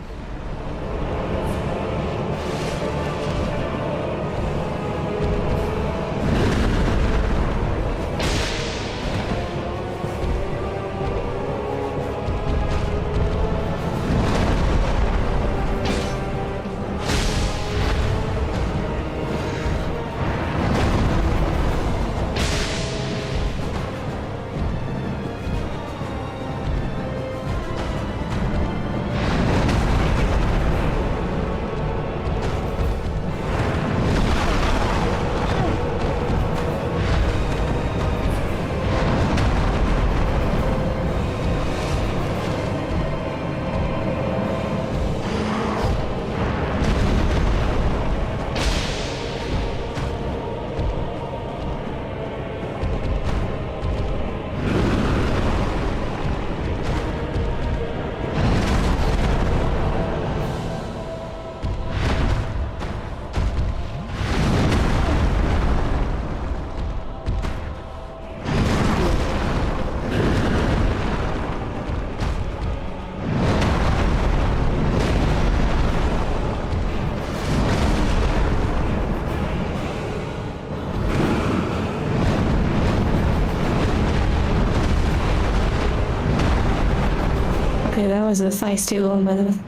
Okay, that was a feisty little move.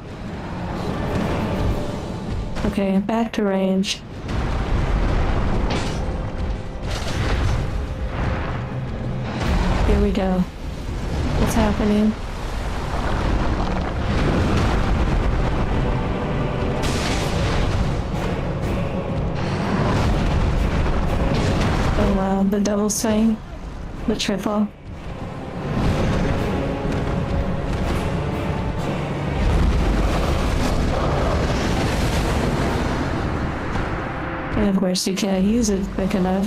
Okay, back to range. Here we go. What's happening? Oh wow, the double swing. The triple. And of course you can't use it quick enough.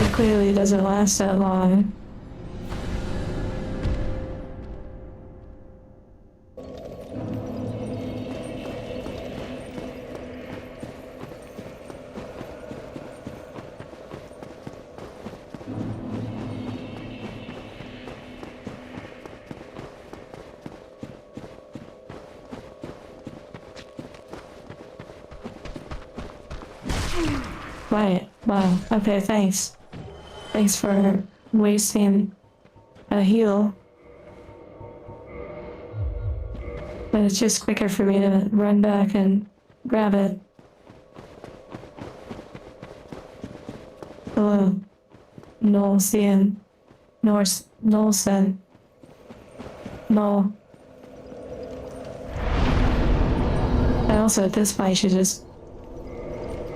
It clearly doesn't last that long. Right, wow, okay, thanks. Thanks for wasting a heal. But it's just quicker for me to run back and grab it. Hello, Noelsian. Norse, Noelson. No. And also at this point, I should just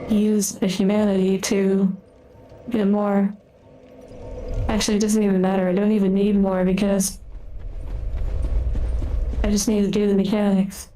use the humanity to get more. Actually, it doesn't even matter. I don't even need more because I just need to do the mechanics.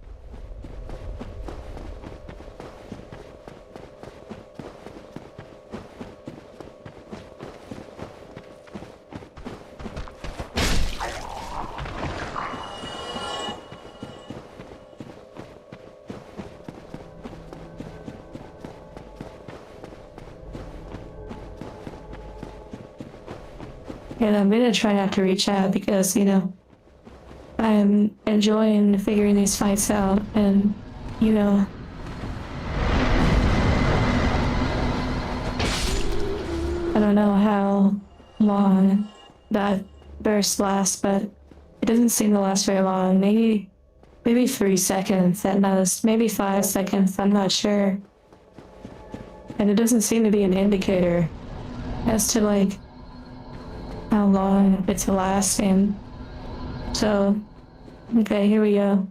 And I'm gonna try not to reach out because, you know, I'm enjoying figuring these fights out and, you know, I don't know how long that burst lasts, but it doesn't seem to last very long. Maybe 3 seconds at most, maybe 5 seconds, I'm not sure. And it doesn't seem to be an indicator as to like how long it's lasting. So, okay, here we go.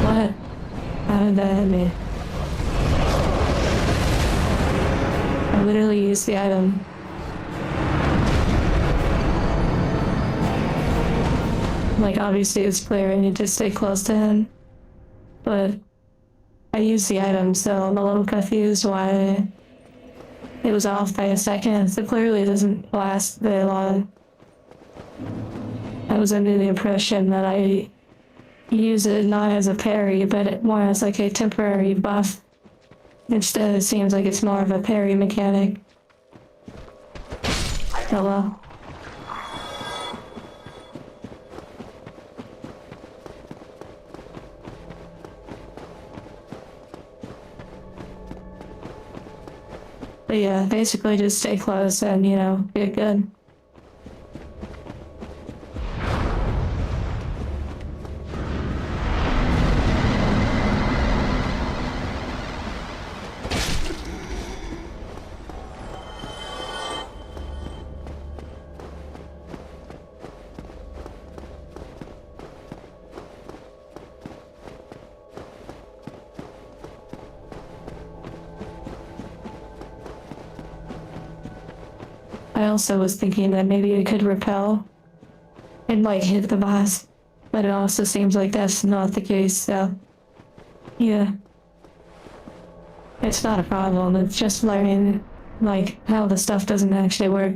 What? How did that hit me? I literally used the item. Like, obviously it's clear I need to stay close to him. But I used the item, so I'm a little confused why it was off by a second. So clearly it doesn't last very long. I was under the impression that I use it not as a parry, but more as like a temporary buff. Instead, it seems like it's more of a parry mechanic. Oh well. But yeah, basically just stay close and, you know, get good. I also was thinking that maybe it could repel and like hit the boss, but But it also seems like that's not the case, so yeah. It's not a problem, it's just learning, like, how the stuff doesn't actually work.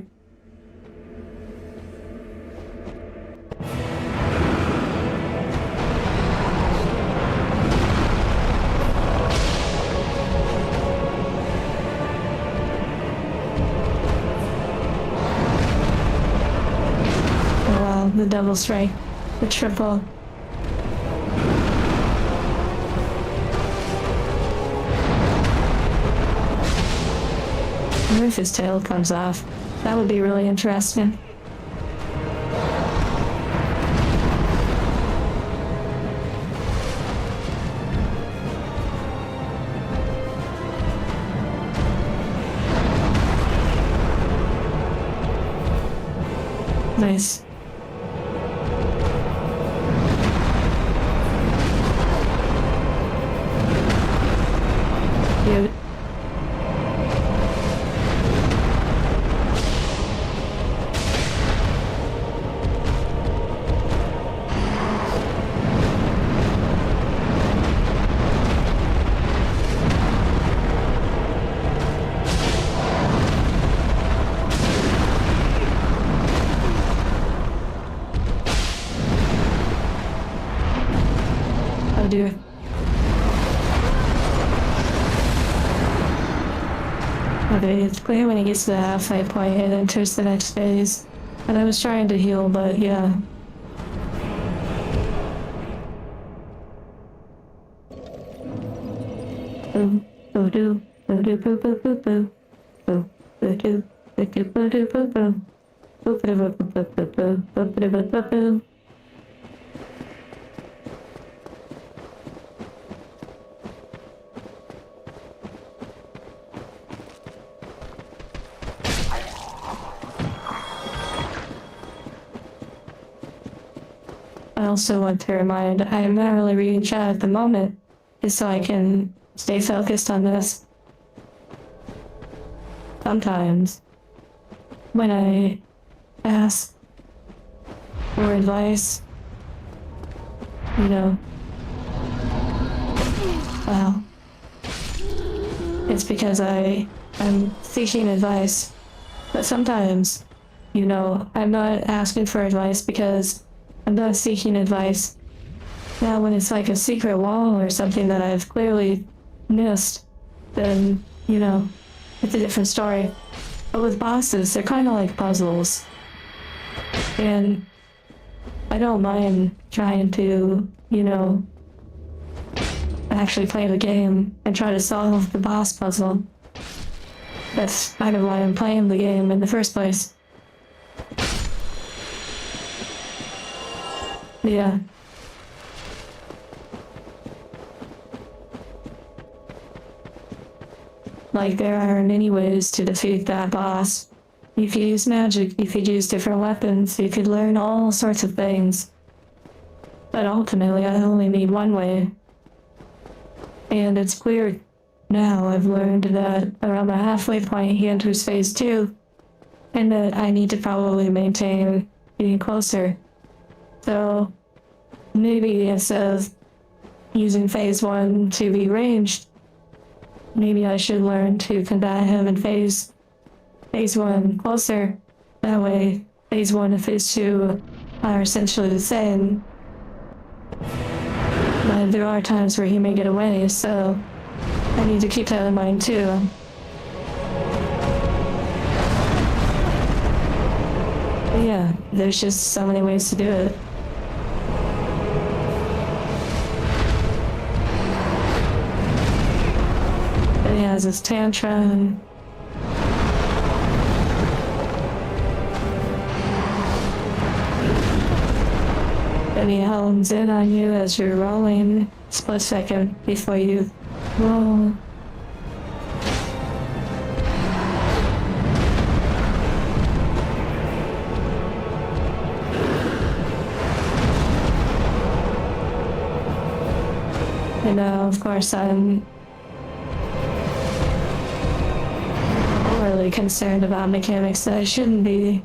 Oh wow, the double strike, the triple. What if his tail comes off? That would be really interesting. Nice. Cute. Oh dear. Okay, it's clear when he gets to the halfway point and enters the next phase. And I was trying to heal, but yeah. Boom, boo doo, boo doo boo boo boo boo. Boo, boo doo, boo doo boo doo boo boo. Boo boo boo boo boo boo boo, boo boo boo boo boo. I also want to remind I'm not really reading chat at the moment, just so I can stay focused on this. Sometimes, when I ask for advice, you know, well, it's because I'm seeking advice. But sometimes, you know, I'm not asking for advice because I'm not seeking advice. Now, when it's like a secret wall or something that I've clearly missed, then, you know, it's a different story. But with bosses, they're kind of like puzzles. And I don't mind trying to, you know, actually play the game and try to solve the boss puzzle. That's kind of why I'm playing the game in the first place. Yeah. Like, there are many ways to defeat that boss. You could use magic, you could use different weapons, you could learn all sorts of things. But ultimately, I only need one way. And it's clear now I've learned that around the halfway point he enters phase 2, and that I need to probably maintain getting closer. So maybe instead of using phase 1 to be ranged, maybe I should learn to combat him in phase 1 closer. That way, phase 1 and phase 2 are essentially the same. But there are times where he may get away, so I need to keep that in mind too. But yeah, there's just so many ways to do it. But he has his tantrum. And he hones in on you as you're rolling, split second before you roll. And of course, I'm overly concerned about mechanics that I shouldn't be.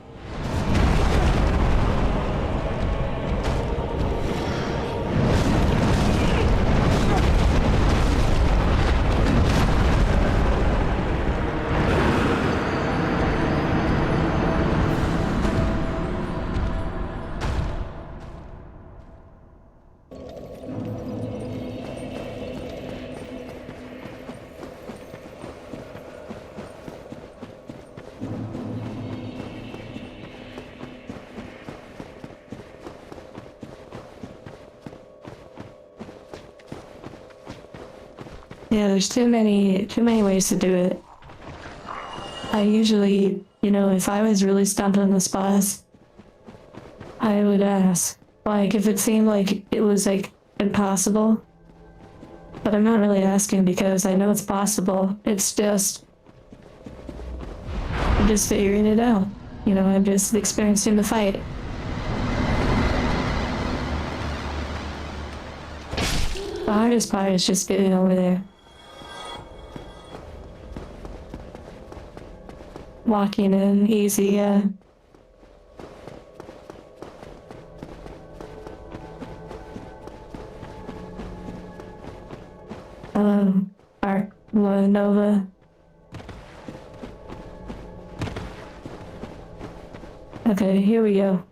Yeah, there's too many ways to do it. I usually, if I was really stumped on the spot, I would ask. Like, if it seemed like it was, like, impossible. But I'm not really asking because I know it's possible. It's just... I'm just figuring it out. I'm just experiencing the fight. The hardest part is just getting over there. Walking in easy, yeah. Arc Nova. Okay, here we go.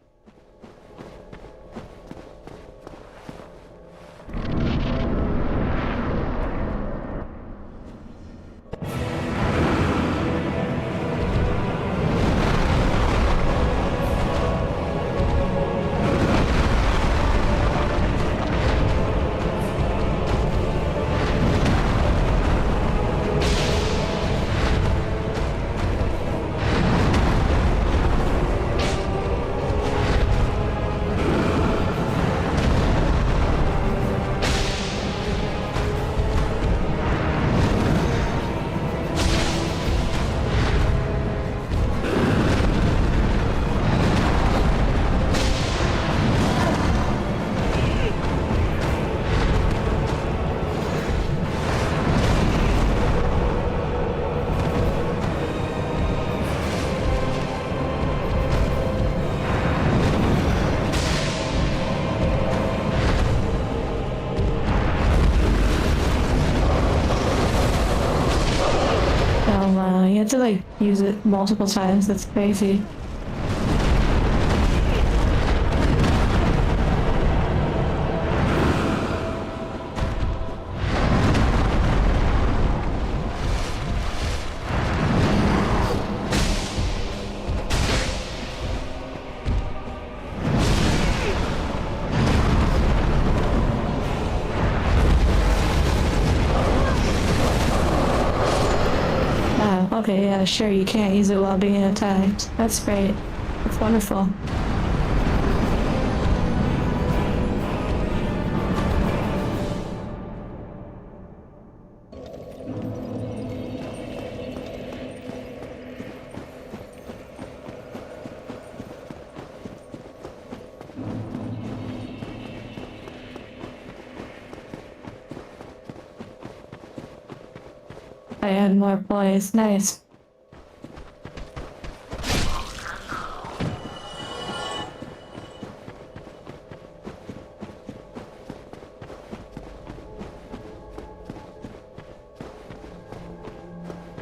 Oh wow, you have to like use it multiple times, that's crazy. Wow, okay, yeah, sure, you can't use it while being attacked. That's great. That's wonderful. I had more poise. Nice.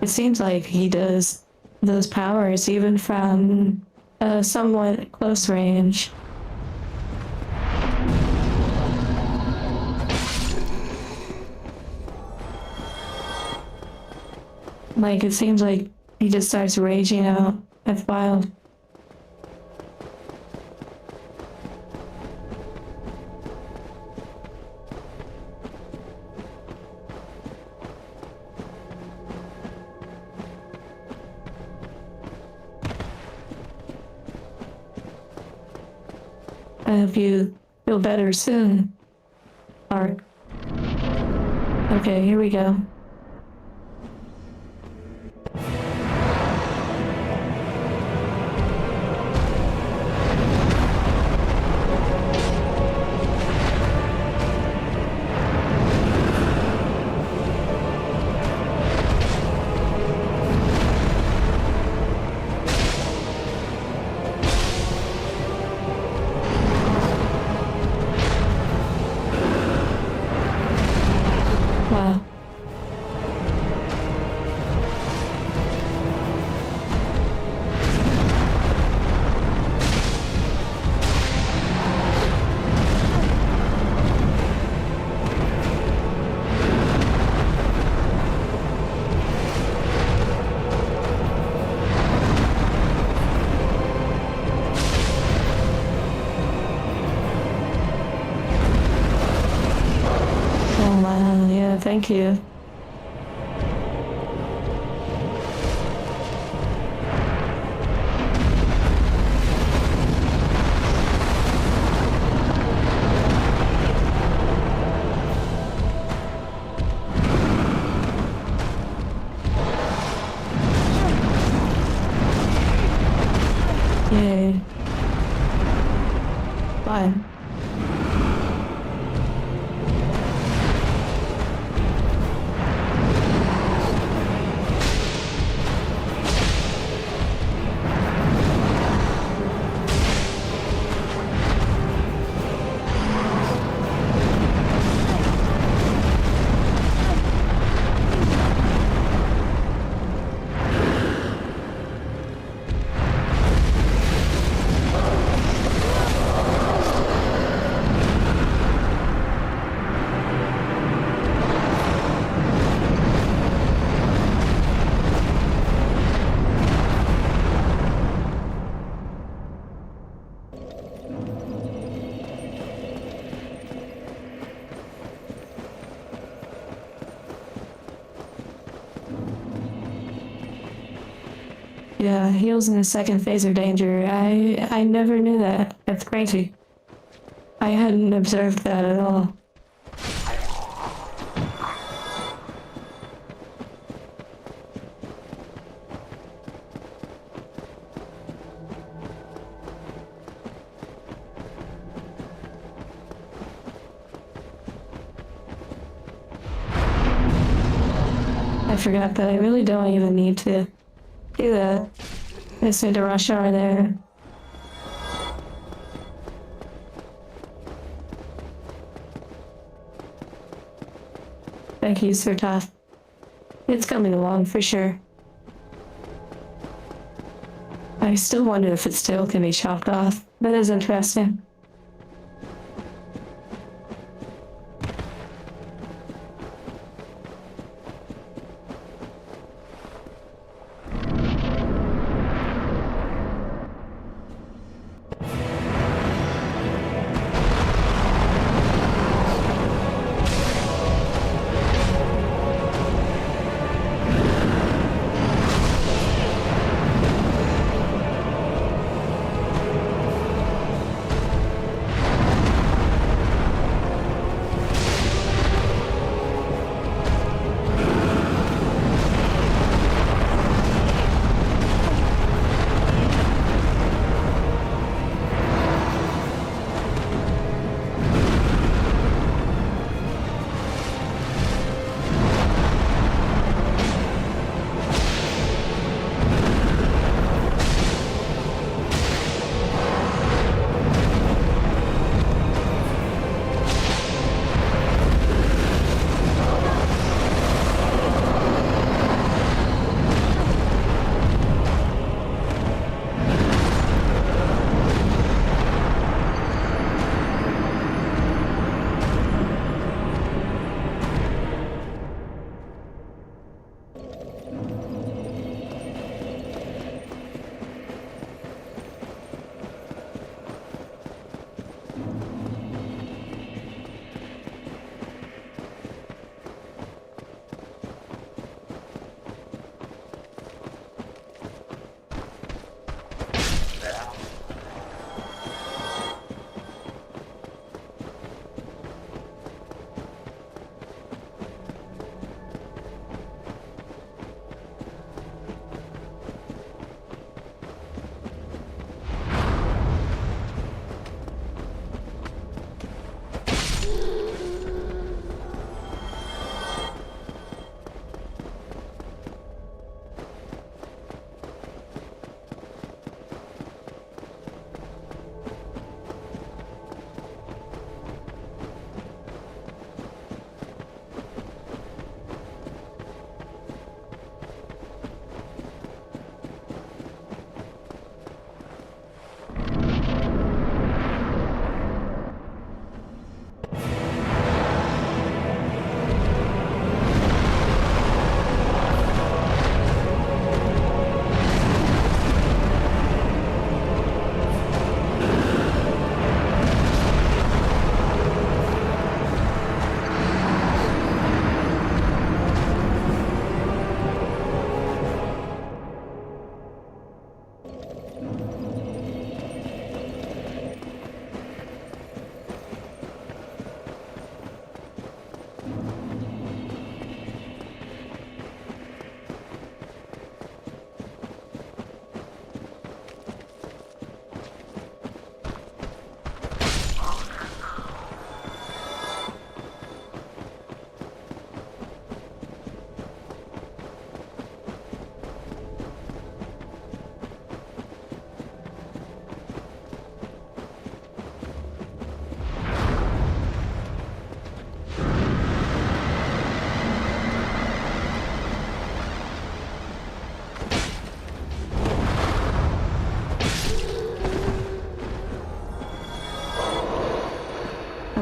It seems like he does those powers even from a somewhat close range. Like, it seems like he just starts raging out. That's wild. I hope you feel better soon. Art. Okay, here we go. Wow. Oh wow, yeah, thank you. Yay. Bye. Yeah, he was in the second phase of danger. I never knew that. That's crazy. I hadn't observed that at all. I forgot that I really don't even need to do that. I just need to rush over there. Thank you, Sir Toth. It's coming along for sure. I still wonder if it still can be chopped off. That is interesting.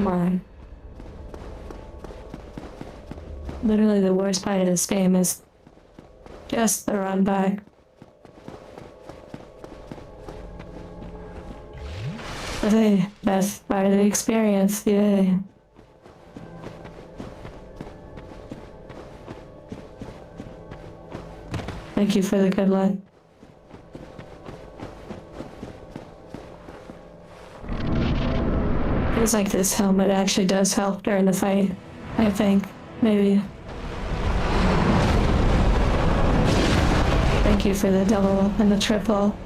come on. Literally the worst part of this game is just the run back. But hey, that's part of the experience, yay. Thank you for the good luck. Feels like this helmet actually does help during the fight, I think. Maybe. Thank you for the double and the triple.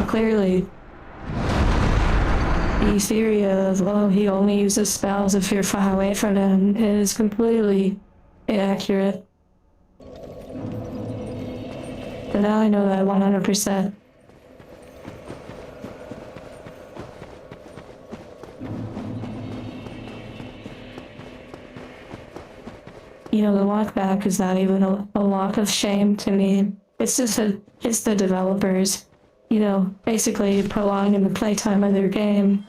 Clearly, the theory of, well, he only uses spells if you're far away from him is completely inaccurate. But now I know that 100%. You know, the walk back is not even a walk of shame to me. It's just it's the developers, you know, basically prolonging the playtime of their game.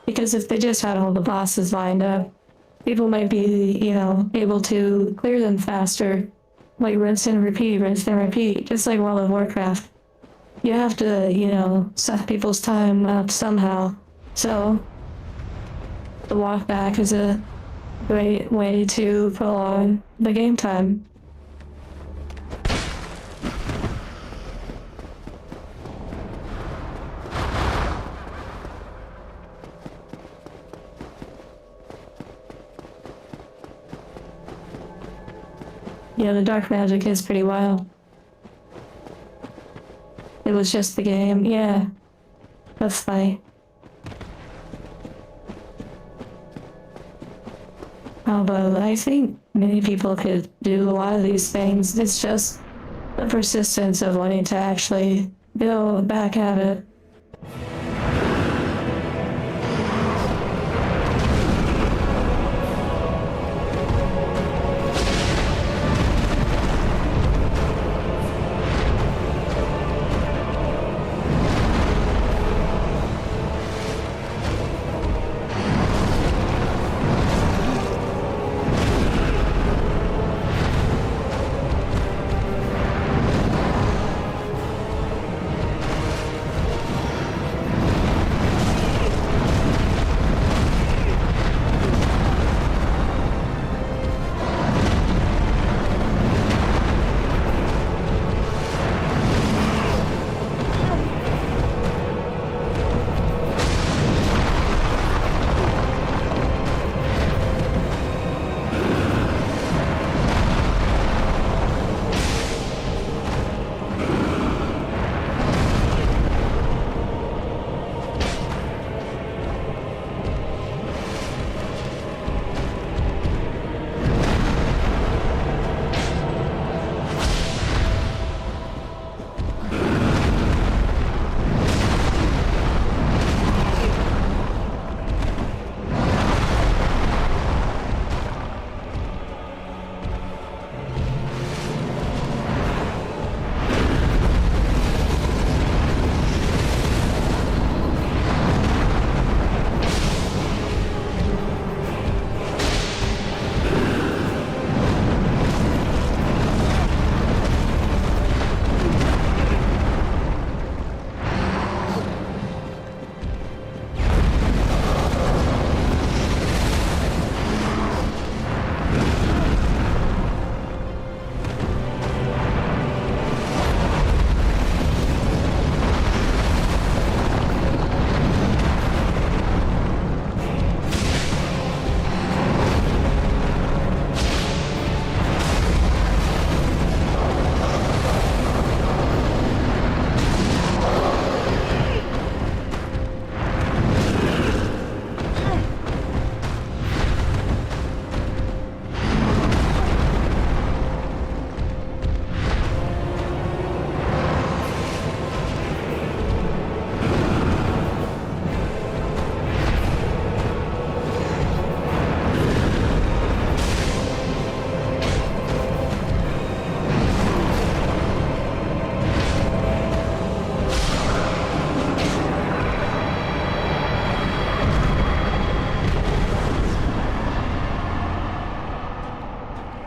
Because if they just had all the bosses lined up, people might be, you know, able to clear them faster. Like rinse and repeat, just like World of Warcraft. You have to, you know, suck people's time up somehow. So, the walk back is a great way to prolong the game time. Yeah, the dark magic is pretty wild. It was just the game, yeah. That's funny. Oh, but I think many people could do a lot of these things. It's just the persistence of wanting to actually go back at it.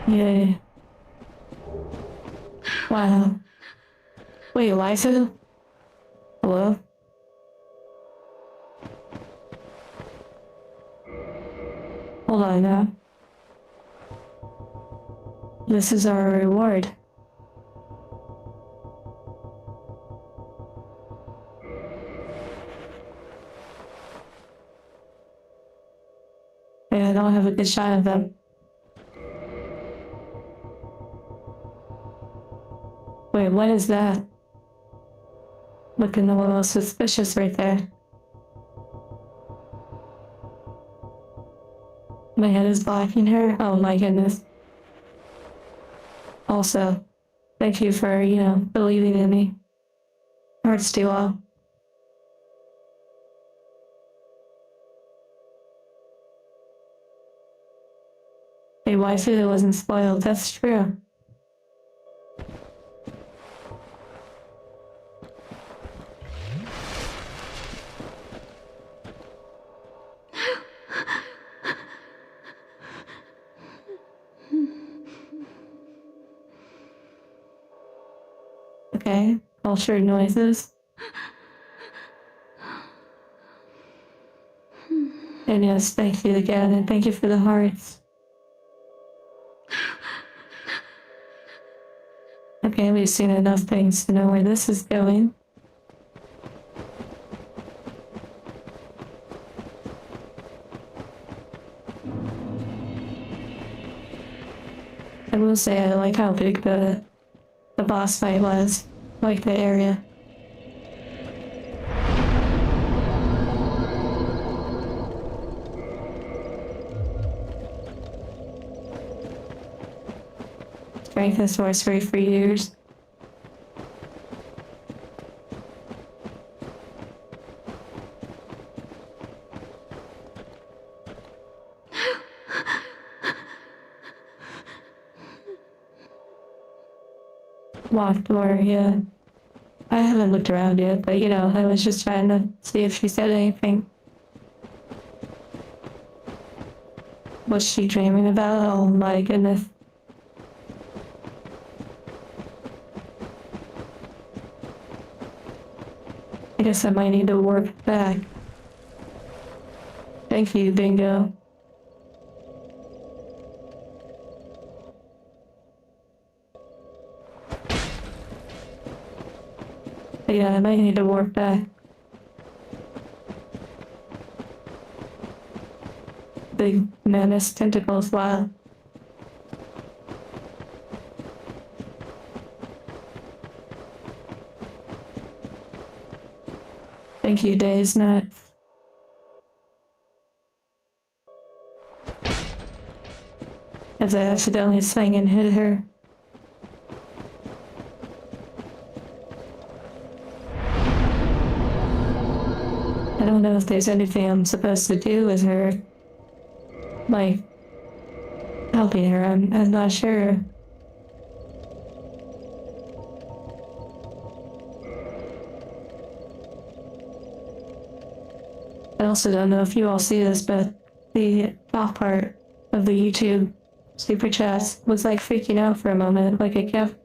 Yeah. Wow. Wait, Liza? Hello? Hold on now. This is our reward. Yeah, I don't have a good shot of them. Wait, what is that? Looking a little suspicious right there. My head is blocking her. Oh my goodness. Also, thank you for, believing in me. Hearts do well. Hey, waifu wasn't spoiled. That's true. Okay, cultured noises. And yes, thank you again, and thank you for the hearts. Okay, we've seen enough things to know where this is going. I will say I like how big the boss fight was, like the area. Drank this sorcery for years. Locked door, yeah. I haven't looked around yet, but I was just trying to see if she said anything. What's she dreaming about? Oh my goodness. I guess I might need to warp back. Thank you, Bingo. Yeah, I might need to warp back. Big menace tentacles, wow. Thank you, Days Nuts. As I accidentally swing and hit her. I don't know if there's anything I'm supposed to do with her. Like, helping her, I'm not sure. I also don't know if you all see this, but the top part of the YouTube super chats was like freaking out for a moment. Like it kept,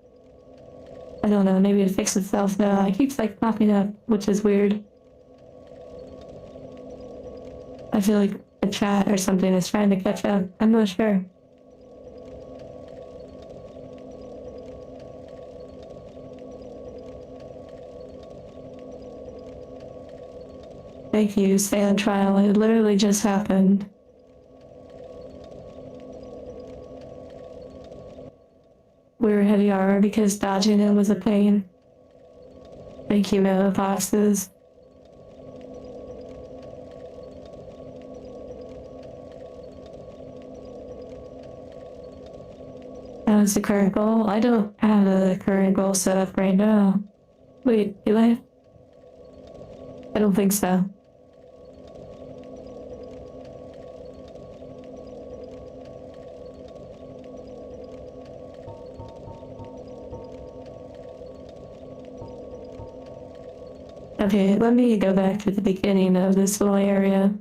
I don't know, maybe it fixed itself now. It keeps like popping up, which is weird. I feel like a chat or something is trying to catch up. I'm not sure. Thank you, stay on trial. It literally just happened. We were heavy armor because dodging it was a pain. Thank you, Meta Boxes. That was the current goal. I don't have a current goal set up right now. Wait, Eli? I don't think so. Okay, let me go back to the beginning of this little area.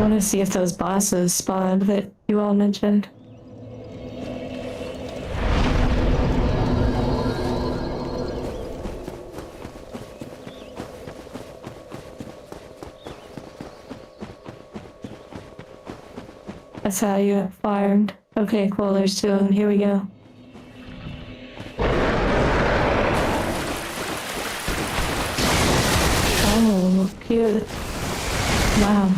want to see if those bosses spawned that you all mentioned. That's how you farmed. Okay, cool, there's two of them. Here we go. Oh, cute. Wow.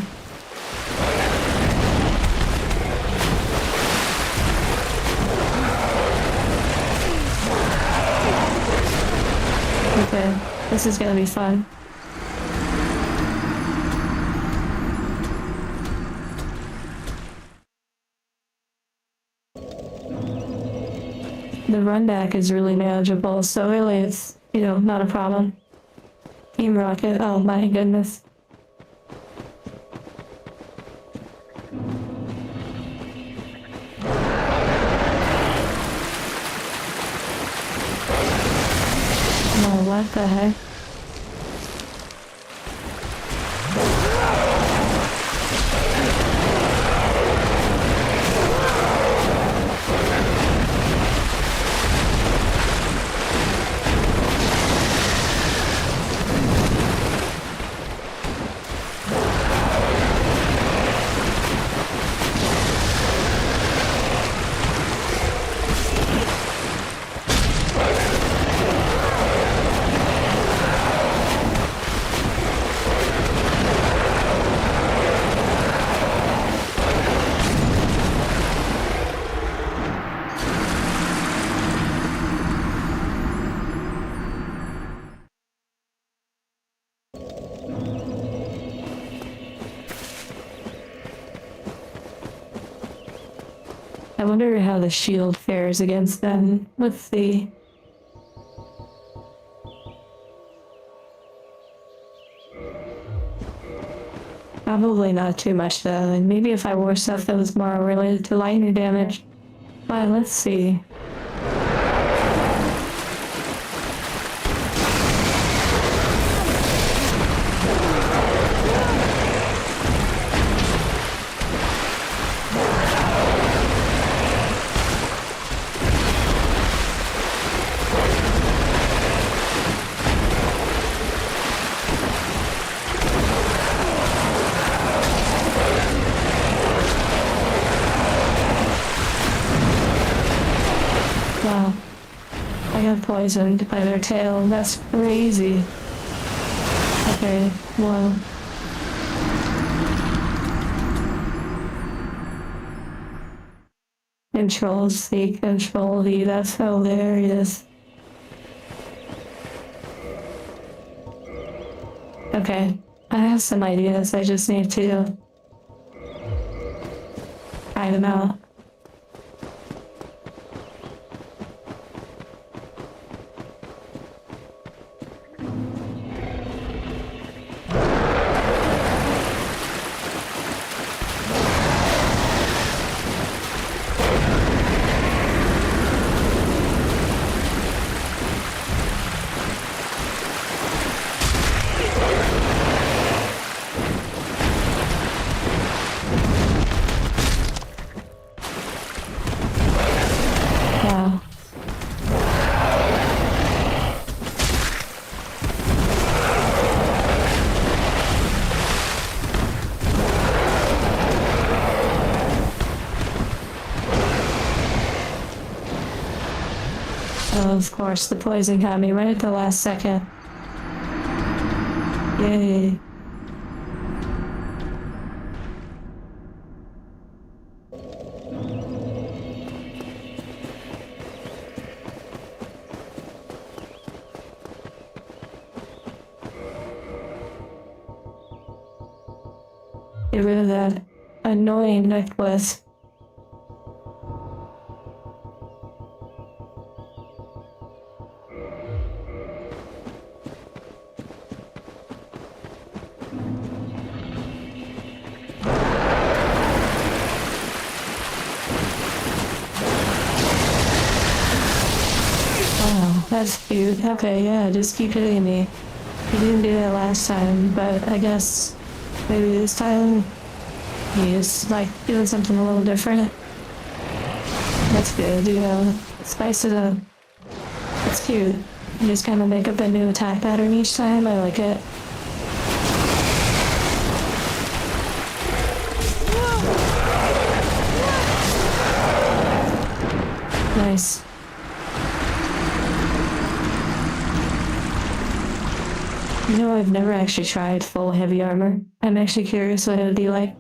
Okay, this is gonna be fun. The run back is really manageable, so really it's, not a problem. Team Rocket, oh my goodness. Oh, what the heck? I wonder how the shield fares against them. Let's see. Probably not too much though, and maybe if I wore stuff that was more related to lightning damage. But let's see. Wow. I got poisoned by their tail. That's crazy. Okay, well. Control C, Control V, that's hilarious. Okay, I have some ideas, I just need to try them out. Wow. Oh, of course, the poison got me right at the last second. Yay. Get rid of that annoying necklace. Wow, that's cute. Okay, yeah, just keep hitting me. You didn't do that last time, but I guess maybe this time He's like doing something a little different. That's good, you know. Spice it up. It's cute. You just kind of make up a new attack pattern each time. I like it. Nice. You know, I've never actually tried full heavy armor. I'm actually curious what it would be like.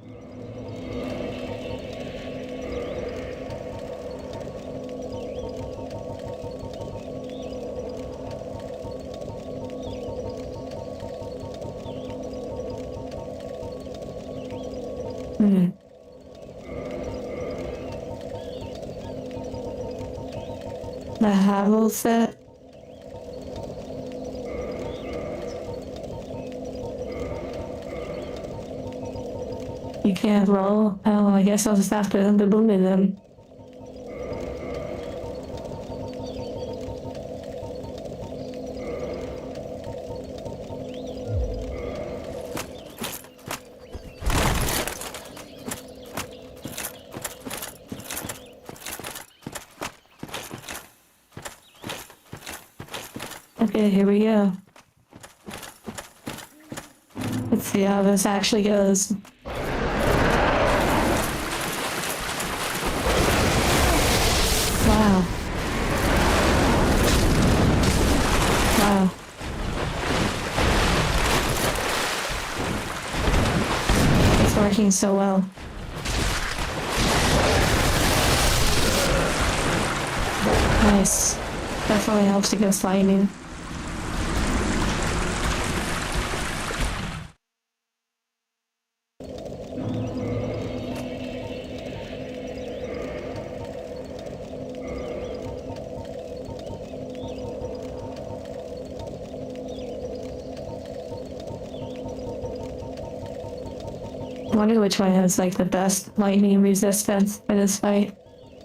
The Havel set. You can't roll. Oh, I guess I'll just have to boom in them. Okay, here we go. Let's see how this actually goes. Wow. Wow. It's working so well. Nice. Definitely helps against lightning. I wonder which one has like the best lightning resistance for this fight.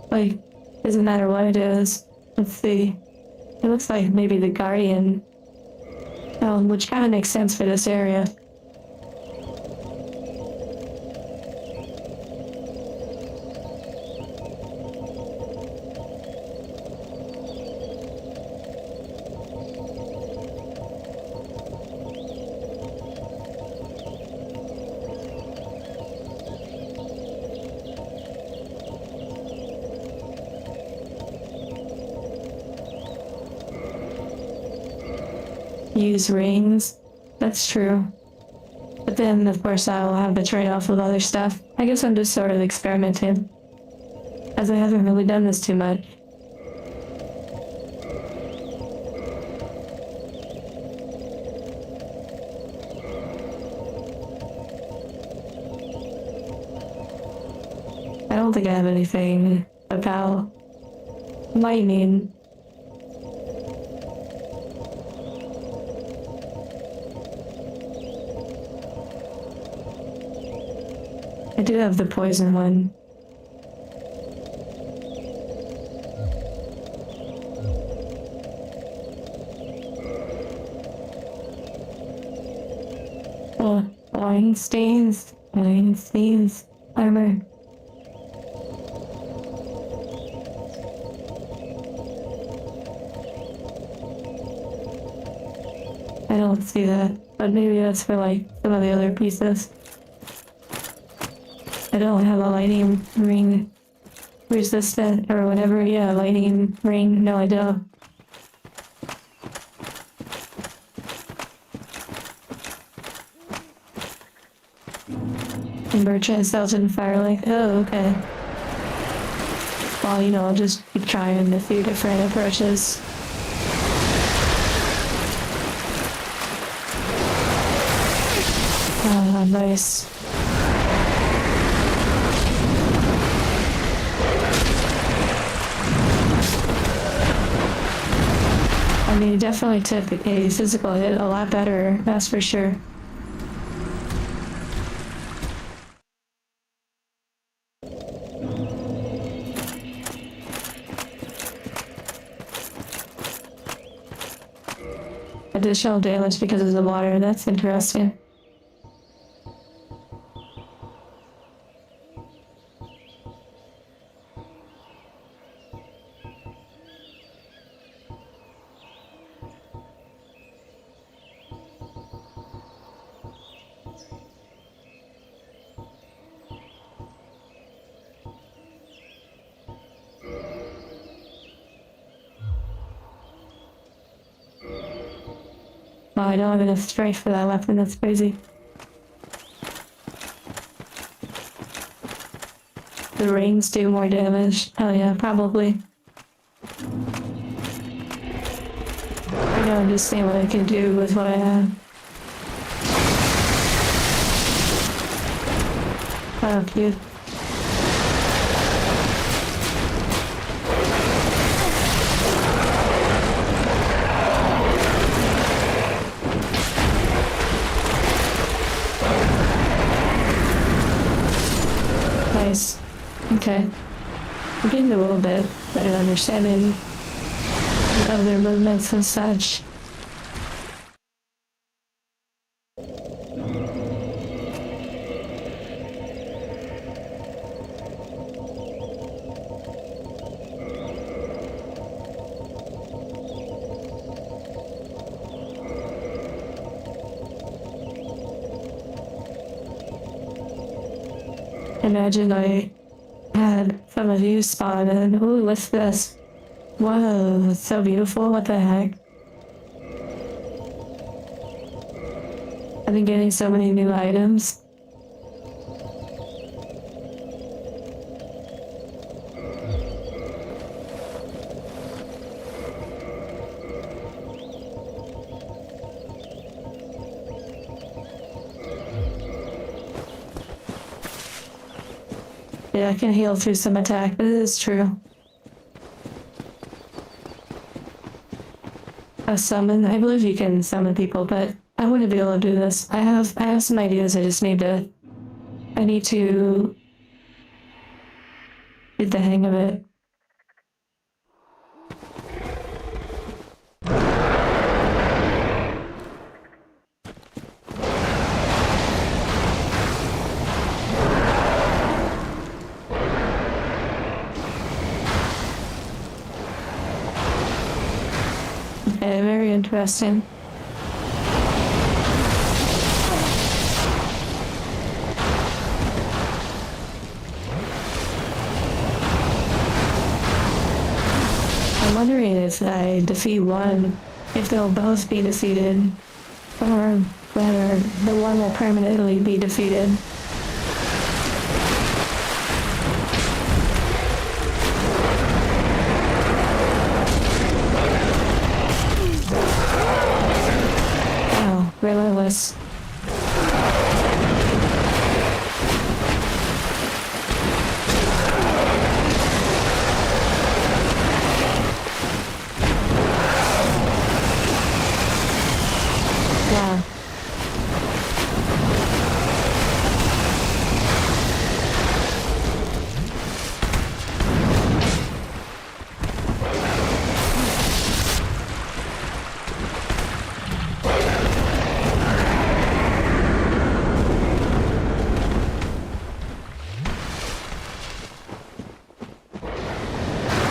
Like, doesn't matter what it is. Let's see. It looks like maybe the Guardian. Which kind of makes sense for this area. Use rings. That's true. But then, of course, I'll have the trade-off with other stuff. I guess I'm just sort of experimenting, as I haven't really done this too much. I don't think I have anything about lightning. I do have the poison one. Oh, wine stains, armor. I don't see that, but maybe that's for like some of the other pieces. I don't have a lightning ring resistant or whatever. Yeah, lightning ring. No, I don't. Merchant sells in Firelight. Oh, okay. Well, you know, I'll just keep trying a few different approaches. Ah, nice. I mean, it definitely took a physical hit a lot better, that's for sure. Additional damage because of the water, that's interesting. Wow, I don't have enough strength for that weapon, that's crazy. The rings do more damage. Oh yeah, probably. I know, I'm just seeing what I can do with what I have. Oh, cute. Nice. Okay. I'm getting a little bit better understanding of their movements and such. Imagine I had some of you spawn in. Ooh, what's this? Whoa, it's so beautiful. What the heck? I've been getting so many new items. Yeah, I can heal through some attack, but it is true. A summon? I believe you can summon people, but I wouldn't be able to do this. I have some ideas, I need to get the hang of it. Okay, very interesting. I'm wondering if I defeat one, if they'll both be defeated, or whether the one will permanently be defeated. Wow, relentless. Wow.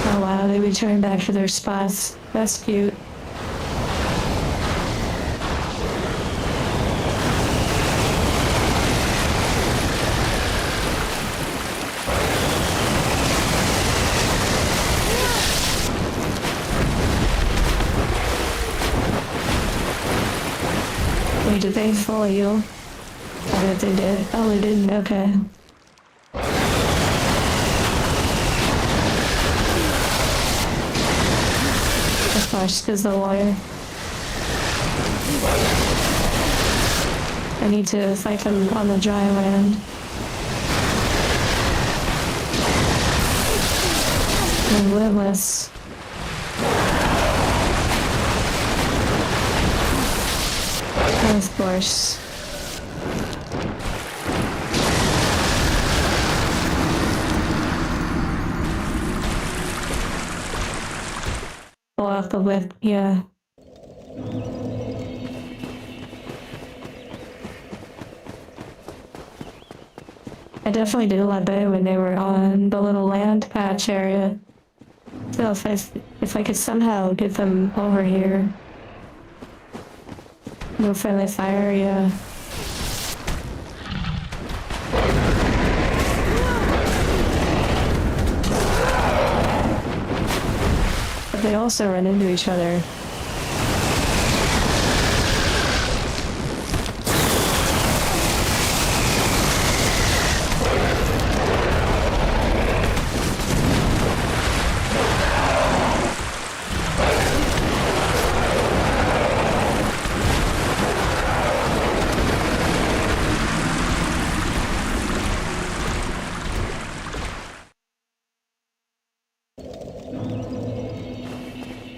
Oh wow, they return back to their spots. That's cute. Wait, did they follow you? I bet they did. Oh, they didn't. Okay. Of course, because the water. I need to fight them on the dry land. Relentless. Of course. Pull out the whip, yeah. I definitely did a lot better when they were on the little land patch area. So if I could somehow get them over here. No friendly fire, yeah. But they also run into each other.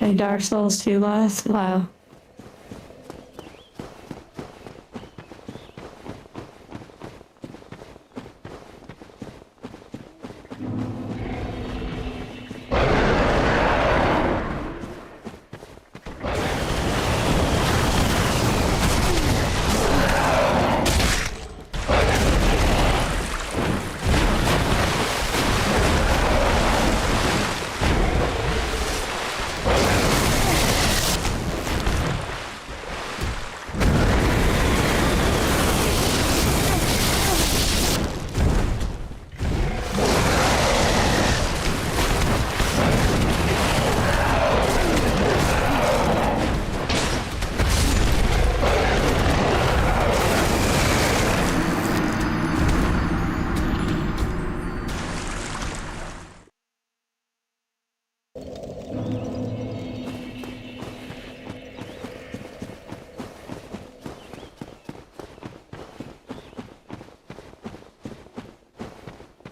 A Dark Souls 2 boss? Wow.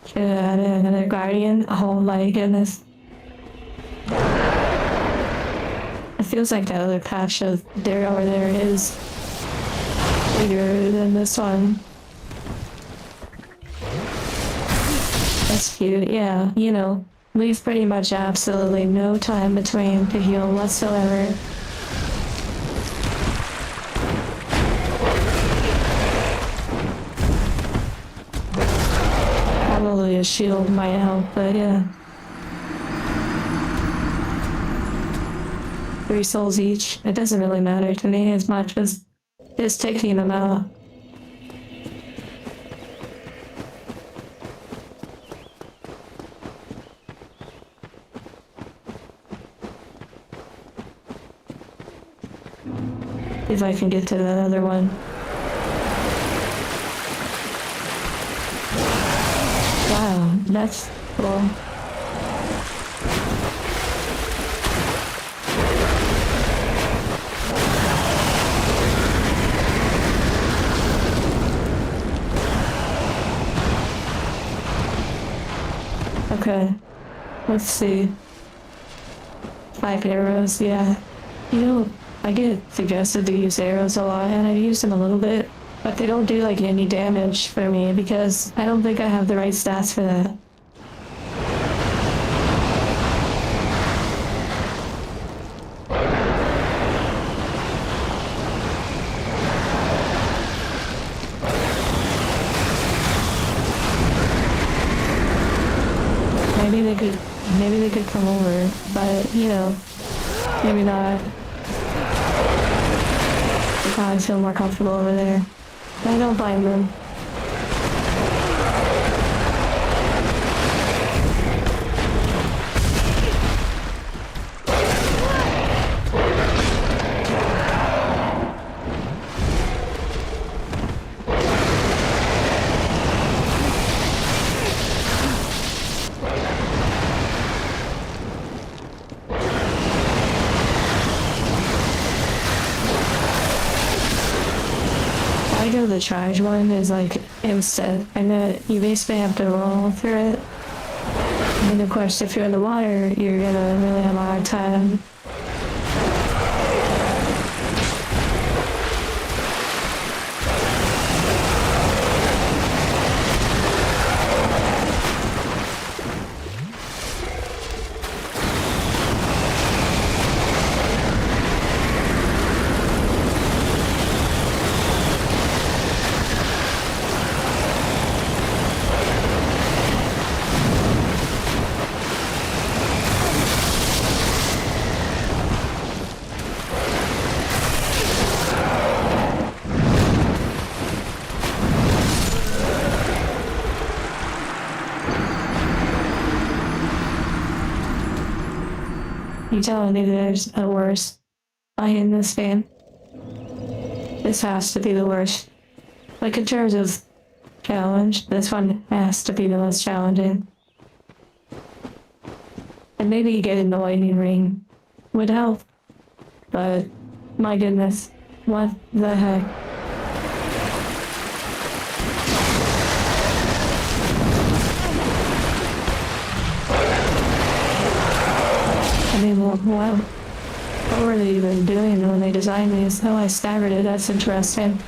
Should have added another guardian. Oh my goodness. It feels like that other patch of there over there is bigger than this one. That's cute, yeah. You know, leaves pretty much absolutely no time between to heal whatsoever. Probably a shield might help, but yeah. 3 souls each. It doesn't really matter to me as much as just taking them out. If I can get to that other one. Wow, that's cool. Okay, let's see. 5 arrows, yeah. You know, I get suggested to use arrows a lot, and I've used them a little bit, but they don't do like any damage for me because I don't think I have the right stats for that. Maybe they could come over, but you know, maybe not. I probably feel more comfortable over there. I don't blame them. I know the charge one is like instant, and that you basically have to roll through it. And of course, if you're in the water, you're gonna really have a hard time. You telling me there's a worse fight in this game? This has to be the worst. Like in terms of challenge, this one has to be the most challenging. And maybe getting the lightning ring would help. But my goodness, what the heck? I mean, what? What were they even doing when they designed these? Oh, I staggered it. That's interesting.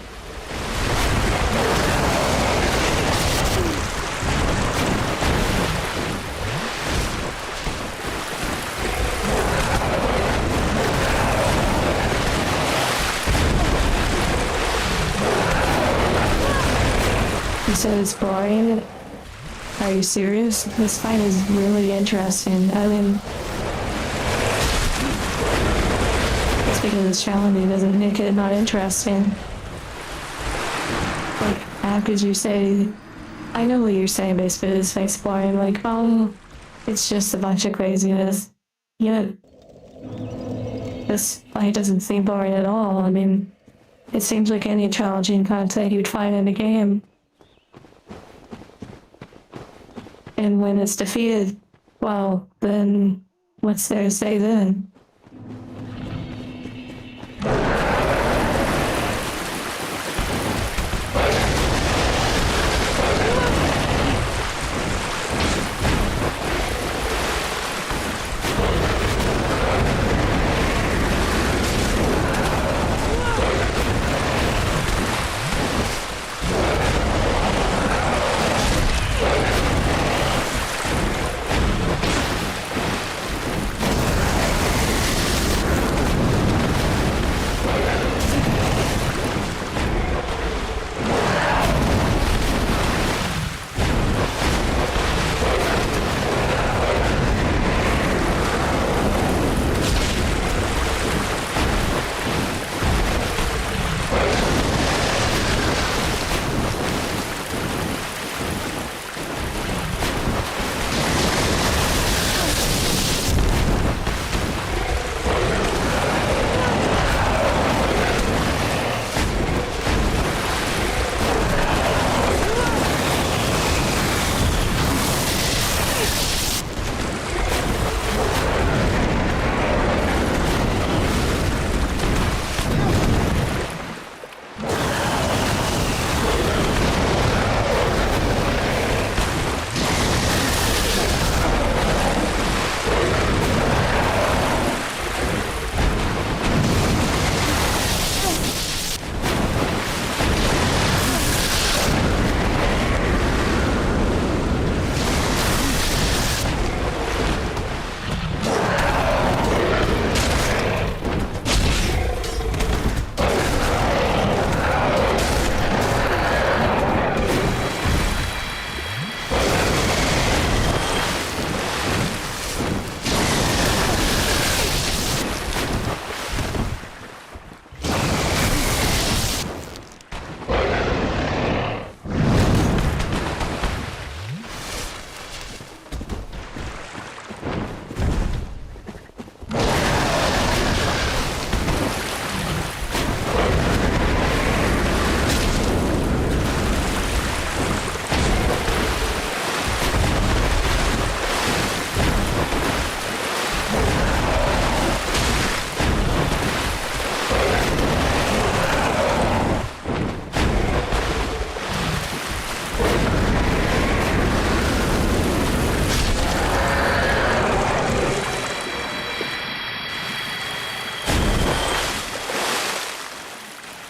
You said it's boring? Are you serious? This fight is really interesting. I mean, just because it's challenging doesn't make it not interesting. Like, how could you say... I know what you're saying, basically, this fight's boring. Like, oh, it's just a bunch of craziness. Yet, this fight doesn't seem boring at all. I mean, it seems like any challenging content you'd find in a game. And when it's defeated, well, then what's there to say then?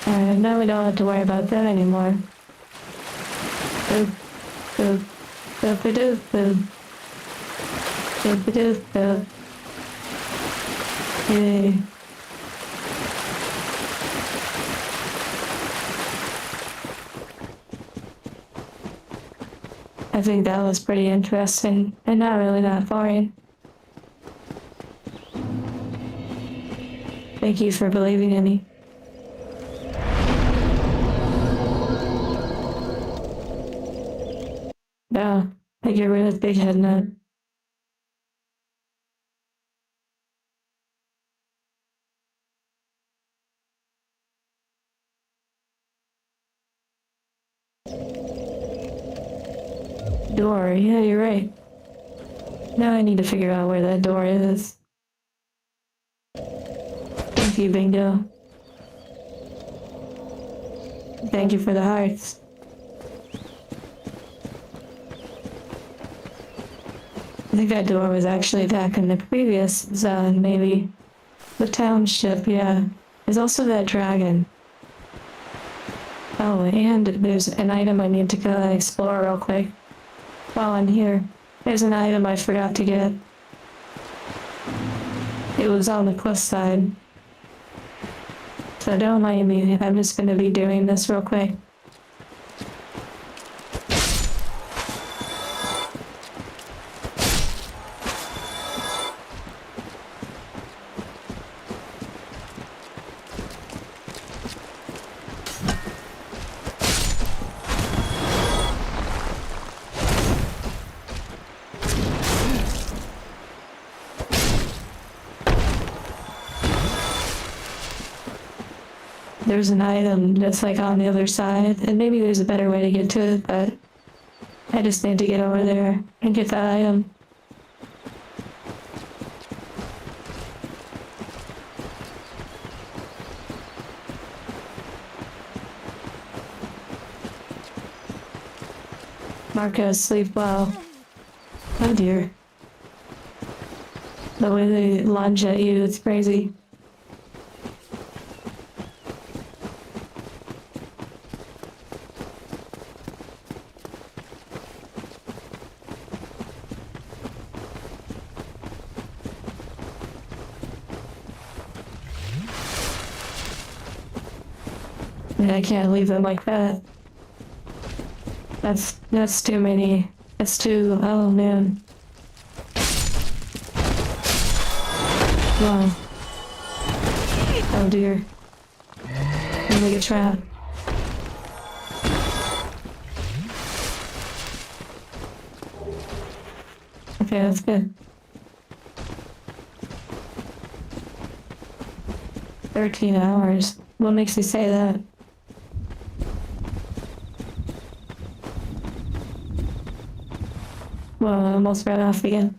And now we don't have to worry about that anymore. Boop, boop, boop-a-doop, boop. Boop-a-doop, boop. Yay. I think that was pretty interesting, and not really that boring. Thank you for believing in me. Yeah, I get rid of big head nut. Door, yeah, you're right. Now I need to figure out where that door is. Thank you, Bingo. Thank you for the hearts. I think that door was actually back in the previous zone, maybe. The township, yeah. There's also that dragon. Oh, and there's an item I need to go explore real quick. While I'm here, there's an item I forgot to get. It was on the quest side. So don't mind me, I'm just gonna be doing this real quick. There's an item just like on the other side, and maybe there's a better way to get to it, but I just need to get over there and get that item. Marcos, sleep well. Oh dear. The way they lunge at you, it's crazy. I can't leave them like that. That's too many. That's too, oh man. Wow. Oh dear. I'm like a trap. Okay, that's good. 13 hours. What makes you say that? Well, I almost ran off again.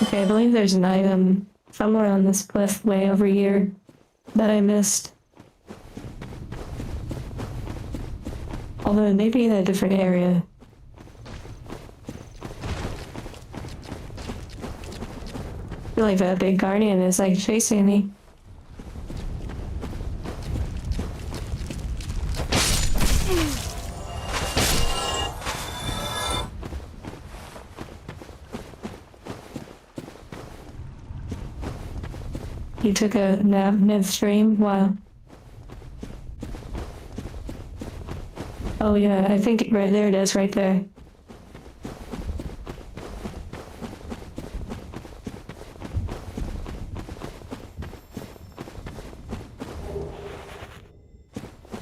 Okay, I believe there's an item somewhere on this cliff way over here that I missed. Although maybe in a different area. I feel like that big guardian is like chasing me. You took a nap midstream? Wow. Oh yeah, I think right there it is, right there.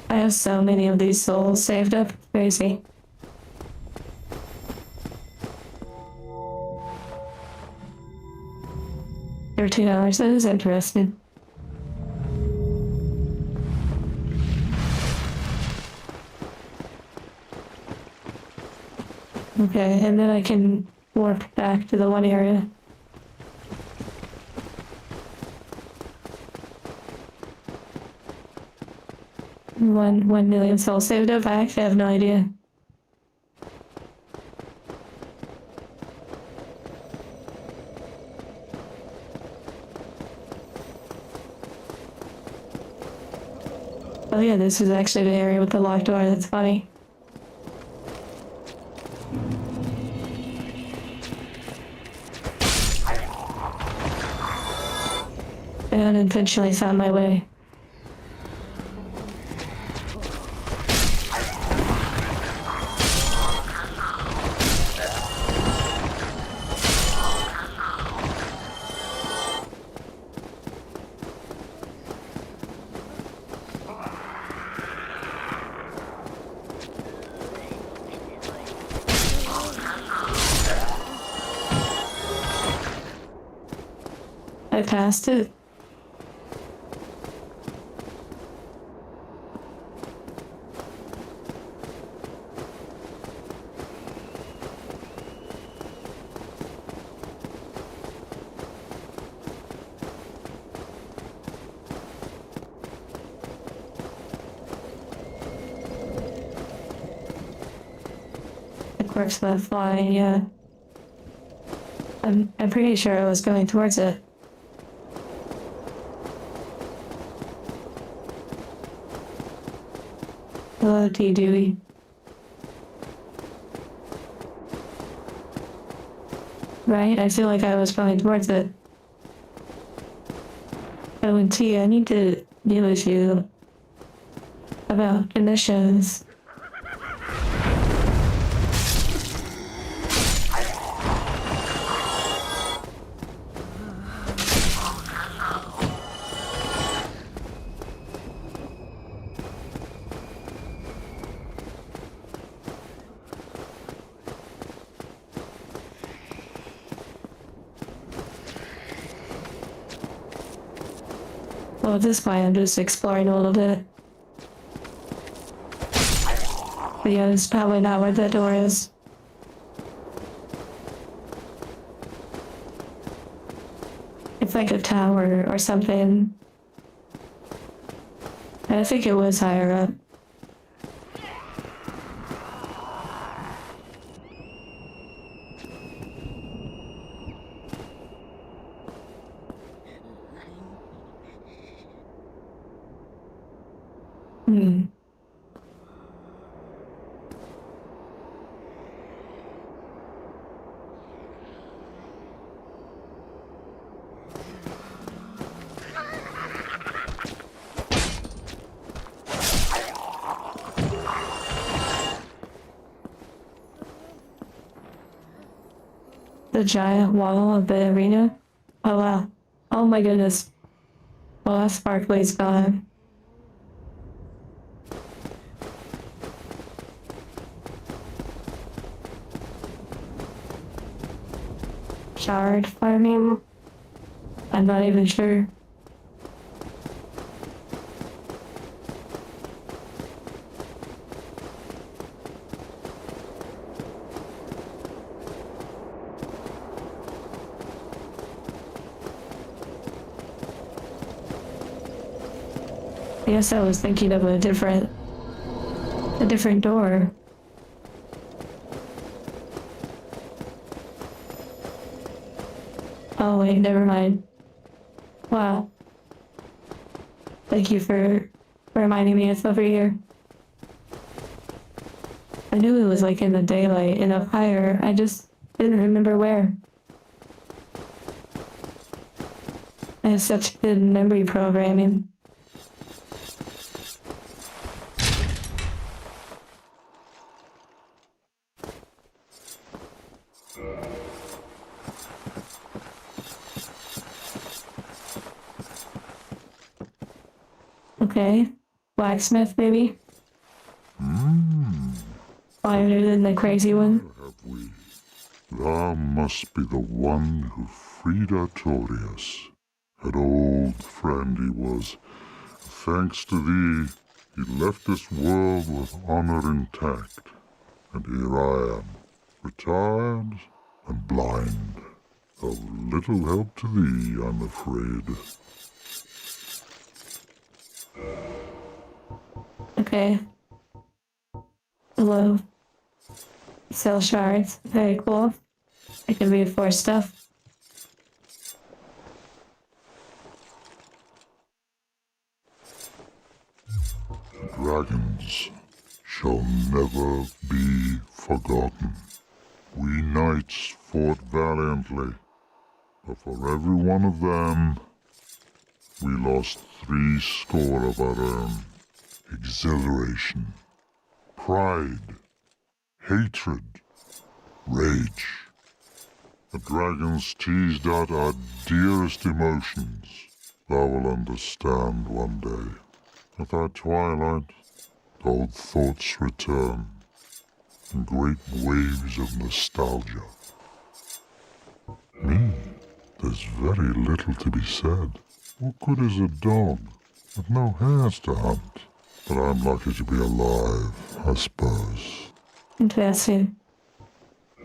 I have so many of these souls saved up. Crazy. $13, that is interesting. Okay, and then I can warp back to the one area. One million souls saved up? I actually have no idea. Oh yeah, this is actually the area with the locked door, that's funny. And eventually found my way. I passed it. corpse of a fly, yeah. I'm pretty sure I was going towards it. Hello, T. Dewey. Right? I feel like I was going towards it. Oh, and T, I need to deal with you about conditions. Well, at this point, I'm just exploring a little bit. But yeah, it's probably not where that door is. It's like a tower or something. I think it was higher up. The giant wall of the arena? Oh wow. Oh my goodness. Well, that sparkly's gone. Shard farming? I'm not even sure. I guess I was thinking of a different door. Oh wait, never mind. Wow. Thank you for reminding me it's over here. I knew it was like in the daylight and up higher, I just didn't remember where. I have such good memory programming. Okay. Blacksmith, maybe? Quieter than the crazy one. Have we? Thou must be the one who freed Artorias. An old friend he was. Thanks to thee, he left this world with honor intact. And here I am, retired and blind. Of little help to thee, I'm afraid. Okay. Hello. Cell shards. Very cool. I can reinforce stuff. Dragons shall never be forgotten. We knights fought valiantly, but for every one of them, we lost 70 of our own. Exhilaration, pride, hatred, rage. The dragons teased out our dearest emotions. Thou will understand one day. At thy twilight, old thoughts return in great waves of nostalgia. Me, there's very little to be said. What good is a dog with no hares to hunt? But I'm lucky to be alive, I suppose. Interesting.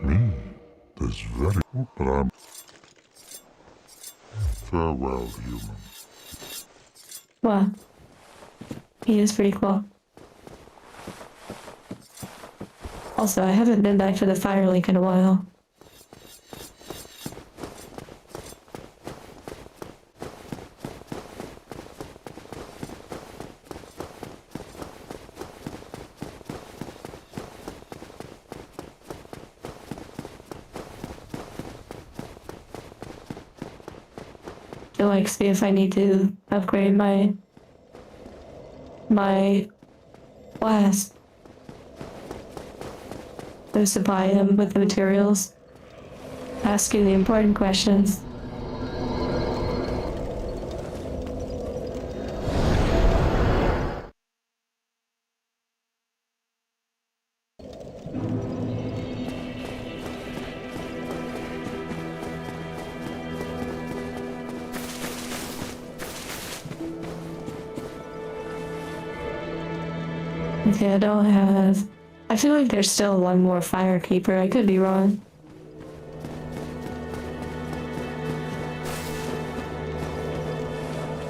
Me, there's very... But I'm... Farewell, human. Wow. He is pretty cool. Also, I haven't been back to the fire link in a while. To like see if I need to upgrade my class. To supply them with the materials. Asking the important questions. Okay, I don't have... I feel like there's still one more firekeeper. I could be wrong.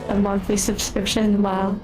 A monthly subscription? Wow.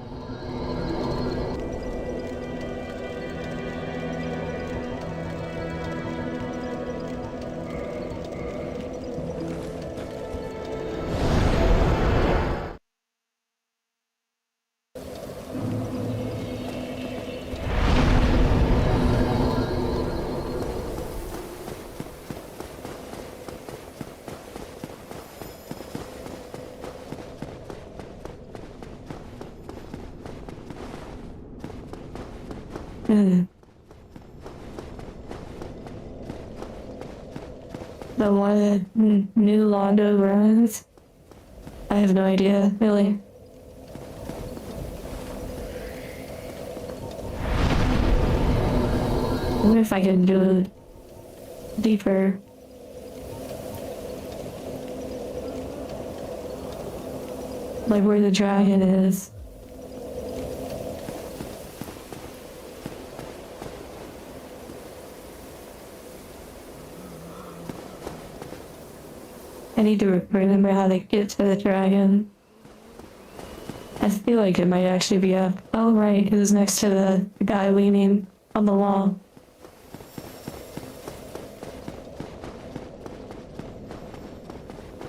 The one that New Londo runs? I have no idea, really. I wonder if I can do it deeper. Like where the dragon is. I need to remember how to get to the dragon. I feel like it might actually be up. Oh right, it was next to the guy leaning on the wall.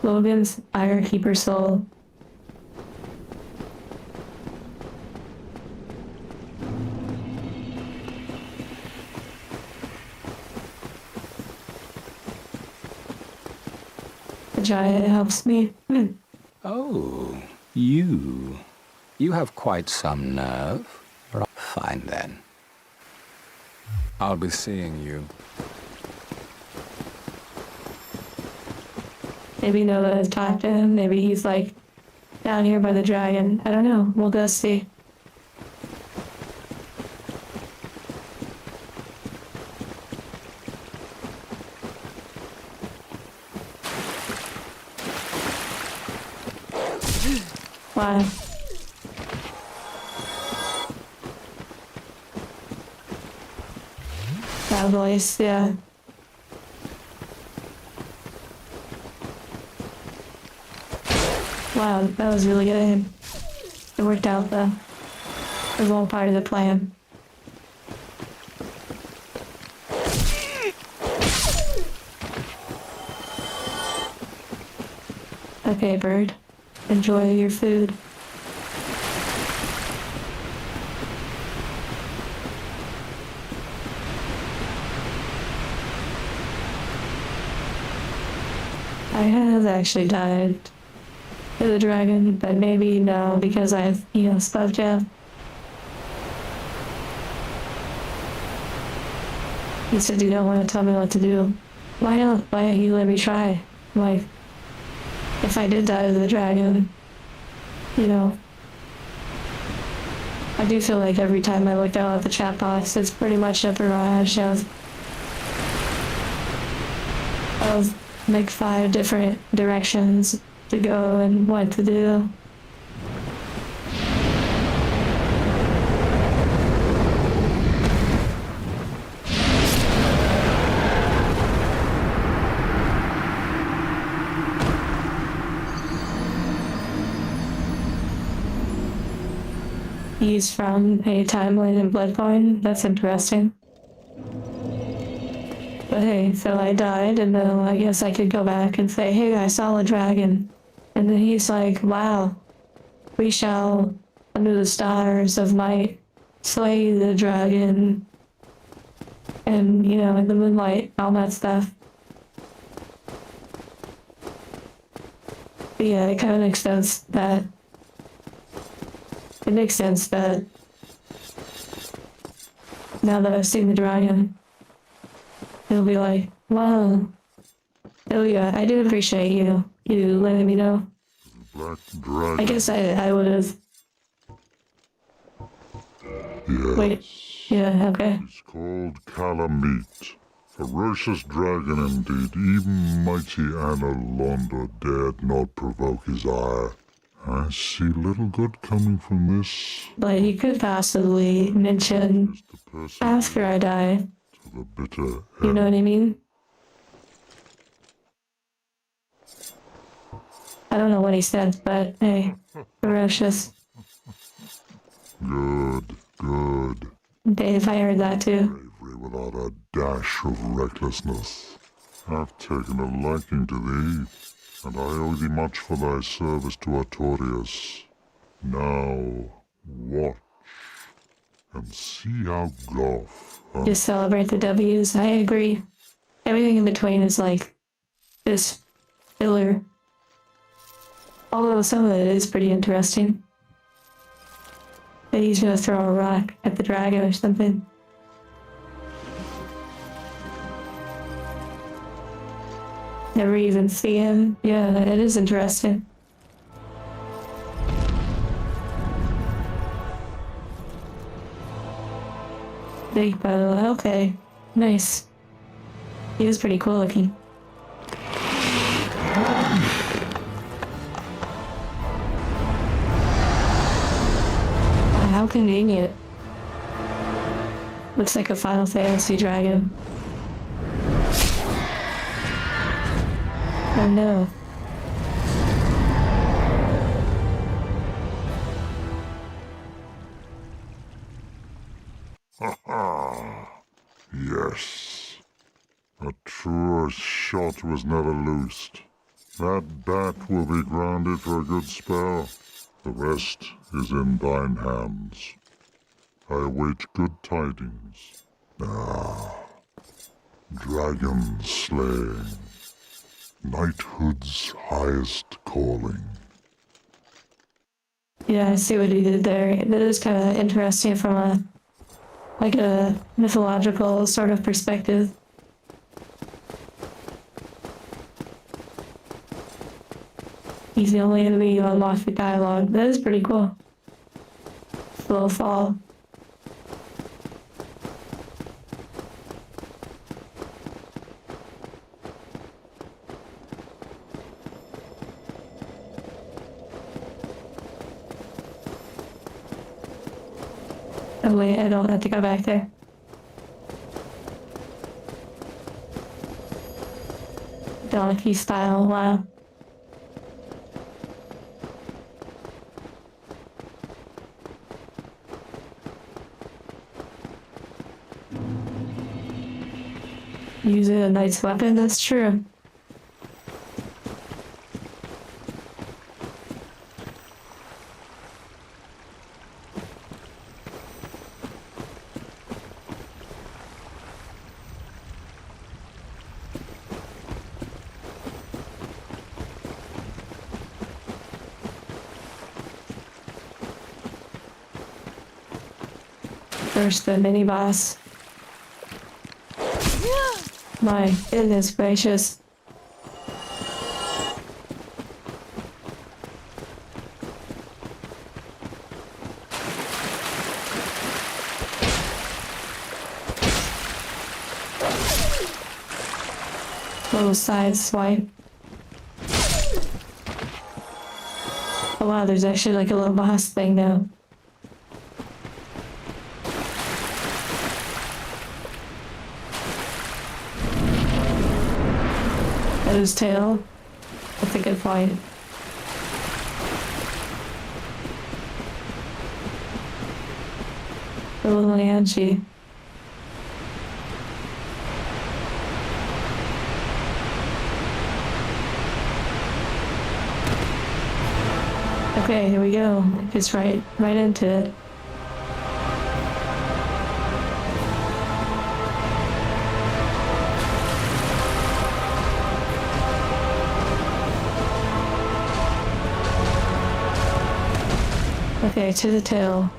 Logan's Firekeeper Soul. The giant helps me. Oh, you. You have quite some nerve. Fine then. I'll be seeing you. Maybe Noah has talked to him. Maybe he's like down here by the dragon. I don't know. We'll go see. Wow. That voice, yeah. Wow, that was really good. It worked out though. It was all part of the plan. Okay, bird. Enjoy your food. I have actually died to the dragon, but maybe no, because I've, spoke to him. He said you don't want to tell me what to do. Why don't you let me try? Like, if I did die to the dragon, I do feel like every time I look out at the chat box, it's pretty much a barrage of like 5 different directions to go and what to do. He's from a timeline in Bloodborne. That's interesting. But hey, so I died, and then I guess I could go back and say, hey, I saw a dragon. And then he's like, wow, we shall, under the stars of might, slay the dragon. And, you know, in the moonlight, all that stuff. But yeah, it kind of makes sense that, now that I've seen the dragon, it'll be like, wow. Oh yeah, I do appreciate you letting me know. Black dragon. I guess I would have. Yes. Wait. Yeah, okay. It's called Calamite. Ferocious dragon indeed. Even mighty Anna Londa dared not provoke his ire. I see little good coming from this. But you could possibly mention Is the person after I die. to the bitter end. You know what I mean? I don't know what he said, but hey, ferocious. Good, good. Dave, I heard that too. Bravery without a dash of recklessness. I've taken a liking to thee, and I owe thee much for thy service to Artorias. Now, watch, and see how Goff... Just celebrate the W's. I agree. Everything in between is like this filler. Although some of it is pretty interesting. That he's gonna throw a rock at the dragon or something. Never even see him. Yeah, it is interesting. Big bow, okay. Nice. He was pretty cool looking. How convenient. Looks like a Final Fantasy dragon. Oh no. Yes. A truer shot was never loosed. That bat will be grounded for a good spell. The rest is in thine hands. I await good tidings. Ah, dragon slaying. Knighthood's highest calling. Yeah, I see what he did there. That is kind of interesting from a mythological sort of perspective. He's the only enemy you unlock the dialogue. That is pretty cool. Little fall. Oh wait, I don't have to go back there. Donkey style, wow. Using a knight's weapon, that's true. First, the mini boss. My goodness gracious. Little side swipe. Oh wow, there's actually like a little boss thing now. His tail. That's a good point. The little Angie. Okay, here we go. Just right into it. Okay, to the tail.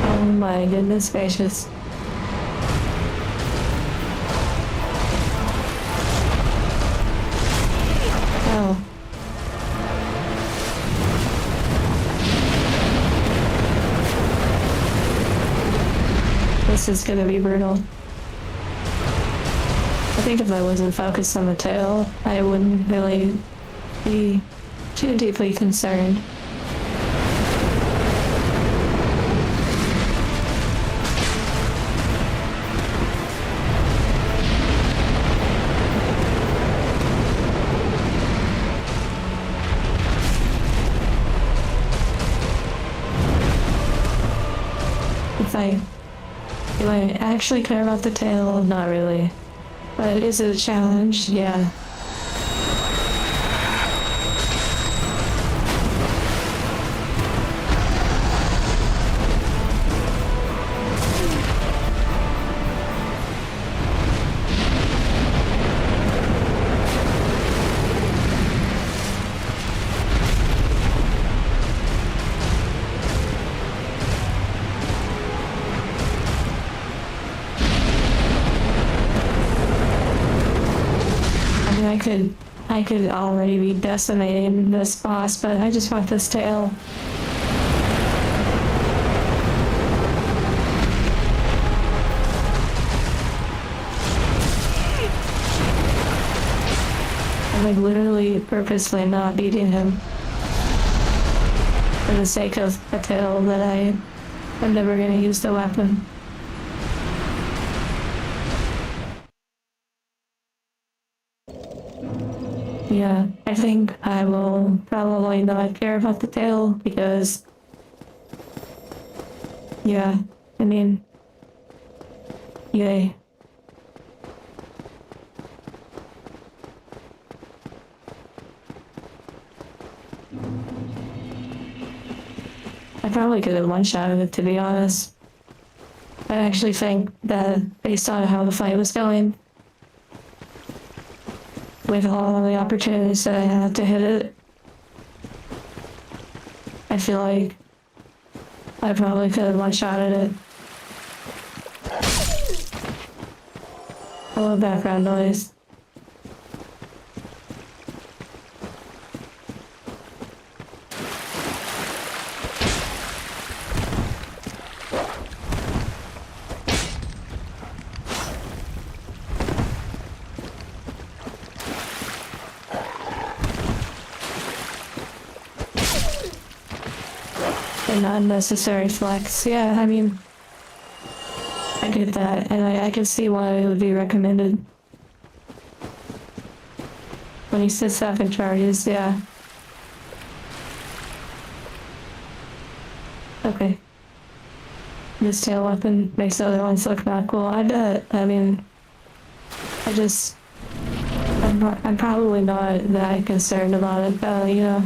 Oh my goodness gracious. Oh. This is gonna be brutal. I think if I wasn't focused on the tail, I wouldn't really be too deeply concerned. Do I actually care about the tail? Not really. But is it a challenge? Yeah. I could already be decimating this boss, but I just want this tail. I'm like literally purposely not beating him for the sake of a tail that I'm never gonna use the weapon. Yeah, I think I will probably not care about the tail because, yeah, I mean, yay. I probably could have one-shotted it, to be honest. I actually think that based on how the fight was going, with all of the opportunities that I had to hit it, I feel like I probably could have one-shotted it. I love background noise. An unnecessary flex. Yeah, I mean, I get that, and I can see why it would be recommended. When he sits up and charges, yeah. Okay. This tail weapon makes the other ones look not cool. I bet. I mean, I'm probably not that concerned about it, but, you know.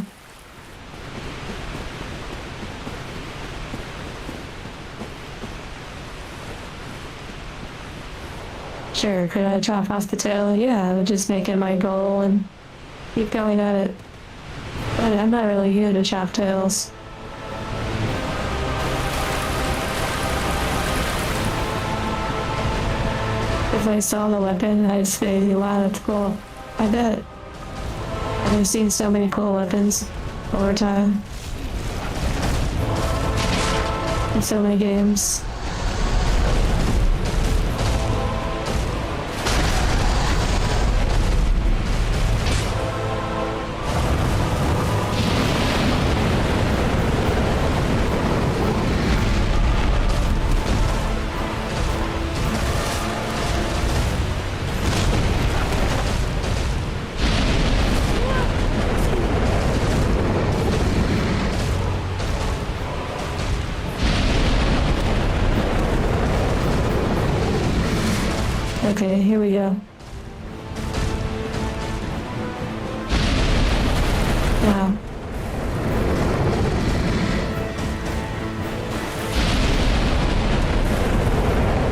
Sure, could I chop off the tail? Yeah, I would just make it my goal and keep going at it. But I'm not really here to chop tails. If I saw the weapon, I'd say, wow, that's cool. I bet. I've seen so many cool weapons over time. In so many games. Okay, here we go. Wow.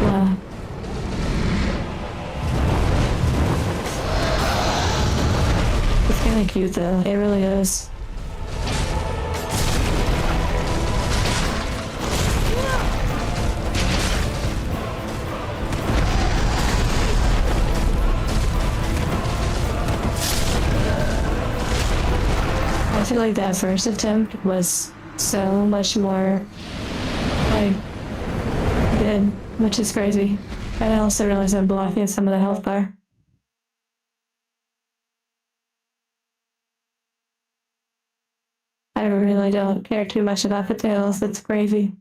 Wow. It's kind of cute though. It really is. I feel like that first attempt was so much more like good, which is crazy. And I also realized I'm blocking some of the health bar. I really don't care too much about the tails. It's crazy.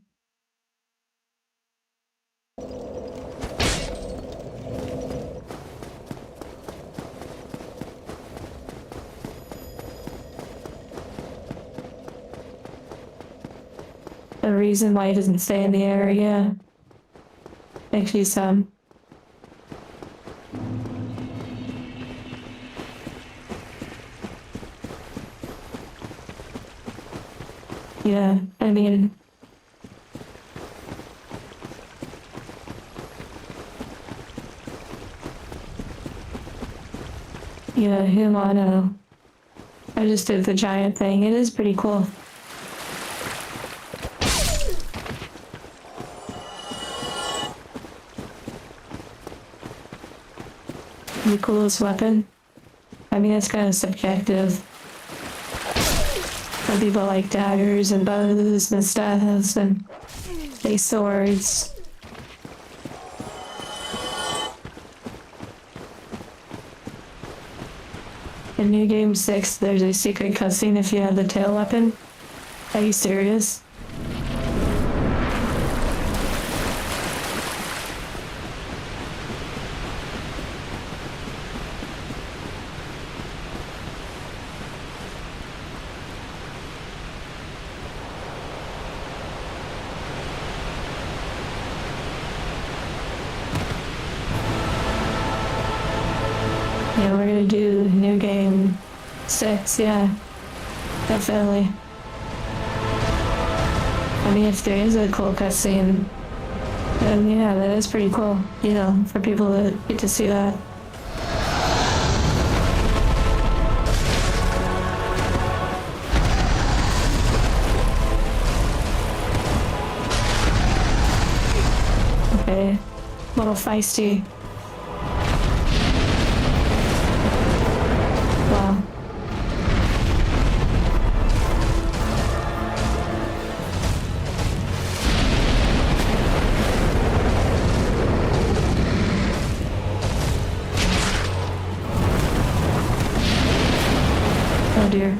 The reason why it doesn't stay in the area makes you some. Yeah, I mean, yeah, Humano. I just did the giant thing. It is pretty cool. The coolest weapon? I mean, it's kind of subjective. Some people like daggers and bows and stuff and big swords. In New Game 6, there's a secret cutscene if you have the tail weapon. Are you serious? Yeah, we're gonna do New Game 6, yeah. Definitely. I mean, if there is a cool cutscene, then yeah, that is pretty cool, you know, for people to get to see that. Okay, a little feisty. Wow. Oh dear.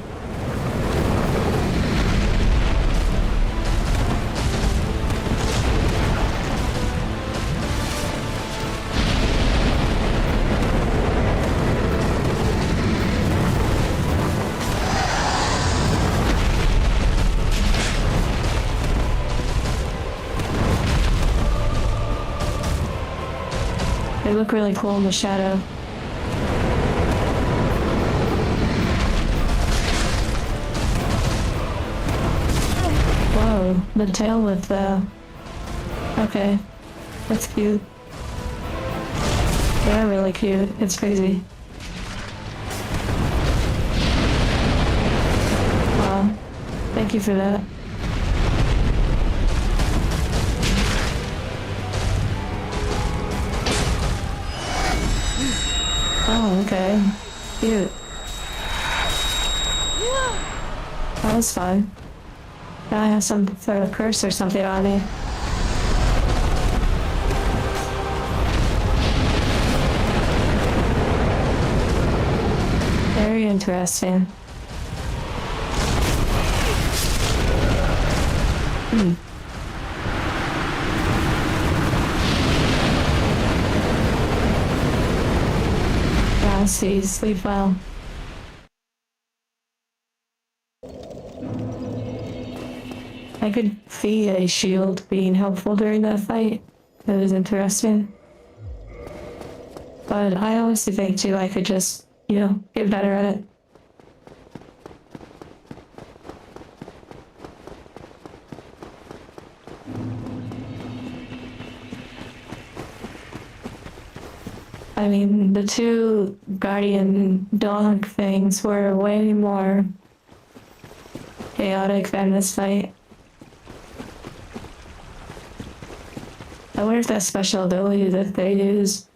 They look really cool in the shadow. Whoa, the tail with the... Okay, that's cute. They're really cute. It's crazy. Wow, thank you for that. Oh, okay. Cute. That was fun. Now I have some sort of curse or something on me. Very interesting. Yeah, see, sleep well. I could see a shield being helpful during that fight. That was interesting. but I honestly think too I could just, you know, get better at it. I mean, the two guardian dog things were way more chaotic than this fight. I wonder if that special ability that they use,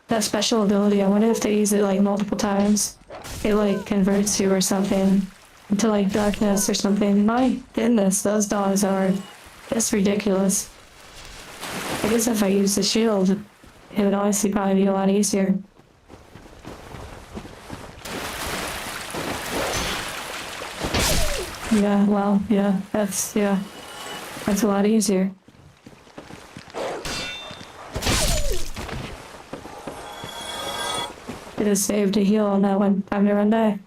that special ability, I wonder if they use it like multiple times. It like converts you or something into like darkness or something. My goodness, those dogs are just ridiculous. I guess if I use the shield, it would honestly probably be a lot easier. Yeah, well, yeah, that's a lot easier. It is saved to heal on that one. Time to run back.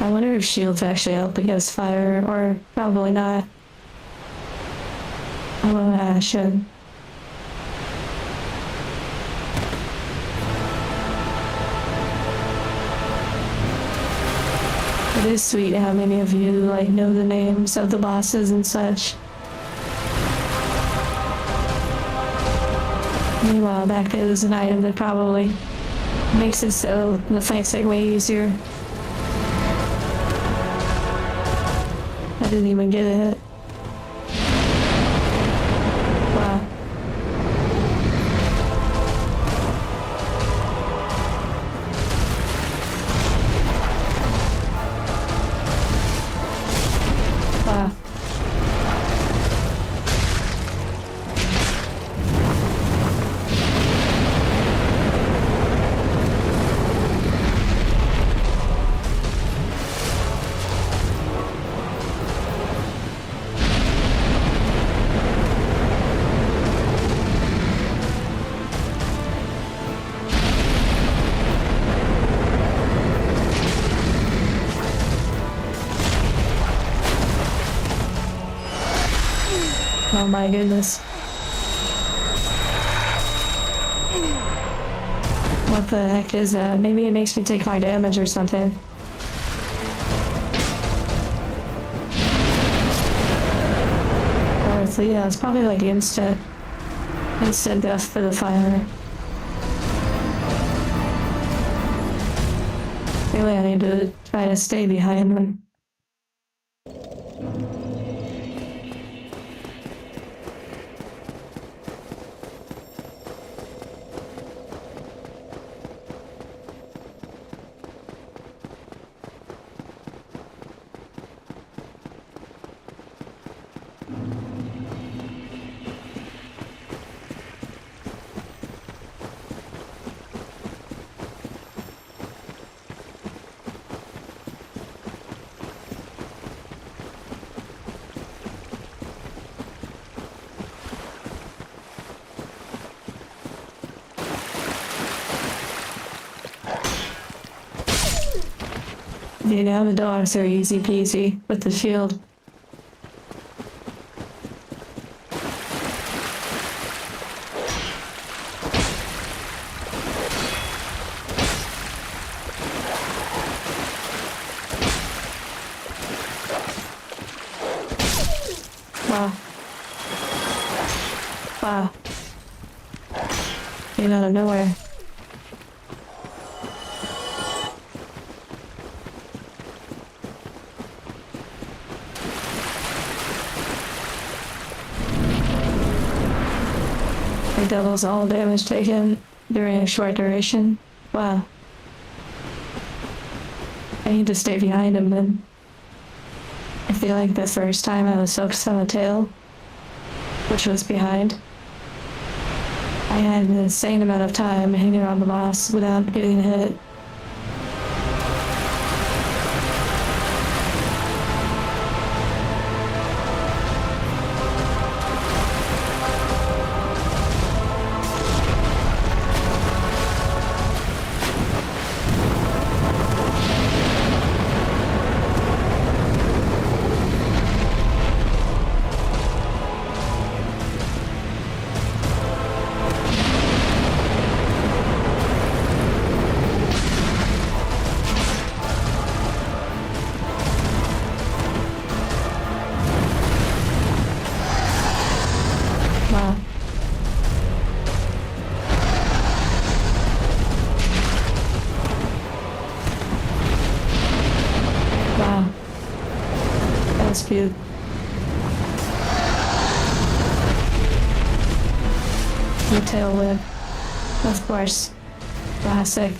I wonder if shields actually help against fire, or probably not. Well, I should. It is sweet how many of you like know the names of the bosses and such. Meanwhile, back there is an item that probably makes it so the fight's like way easier. I didn't even get a hit. Wow. Wow. Oh my goodness. What the heck is that? Maybe it makes me take my damage or something. Or it's, yeah, it's probably like instant death for the fire. Really, I need to try to stay behind them. You know, the dogs are easy peasy with the shield. Wow. Wow. Came out of nowhere. It doubles all damage taken during a short duration. Wow. I need to stay behind him then. I feel like the first time I was focused on the tail, which was behind, I had an insane amount of time hanging around the boss without getting hit. The tail whip. Of course. Classic.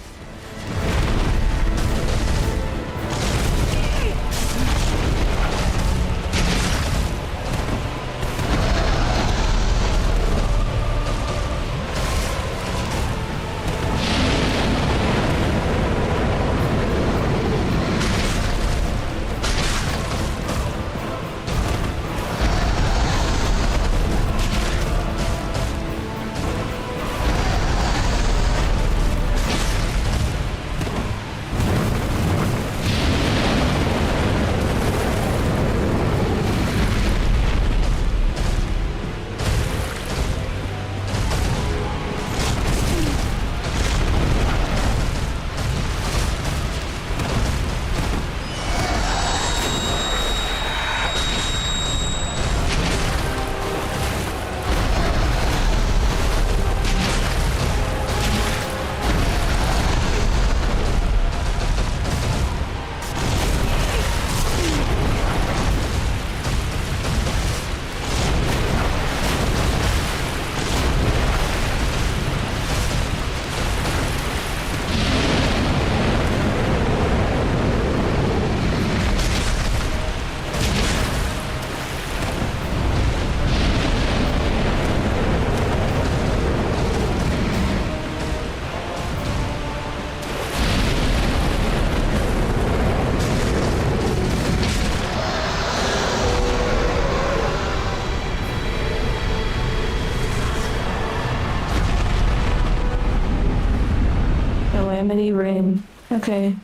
Calamity Ring. Okay.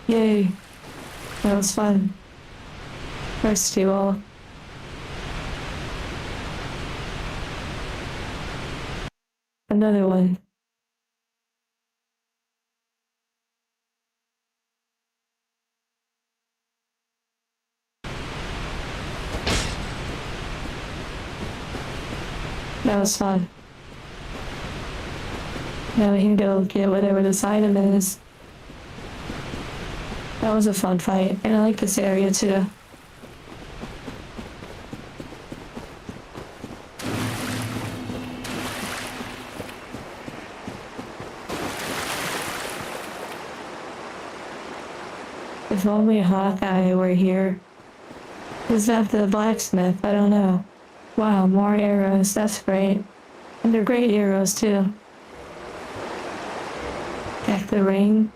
Yay. That was fun. First two all. Another one. That was fun. Now we can go get whatever this item is. That was a fun fight, and I like this area too. If only Hawkeye were here. Is that the blacksmith? I don't know. Wow, more arrows. That's great. And they're great arrows too. Back the ring.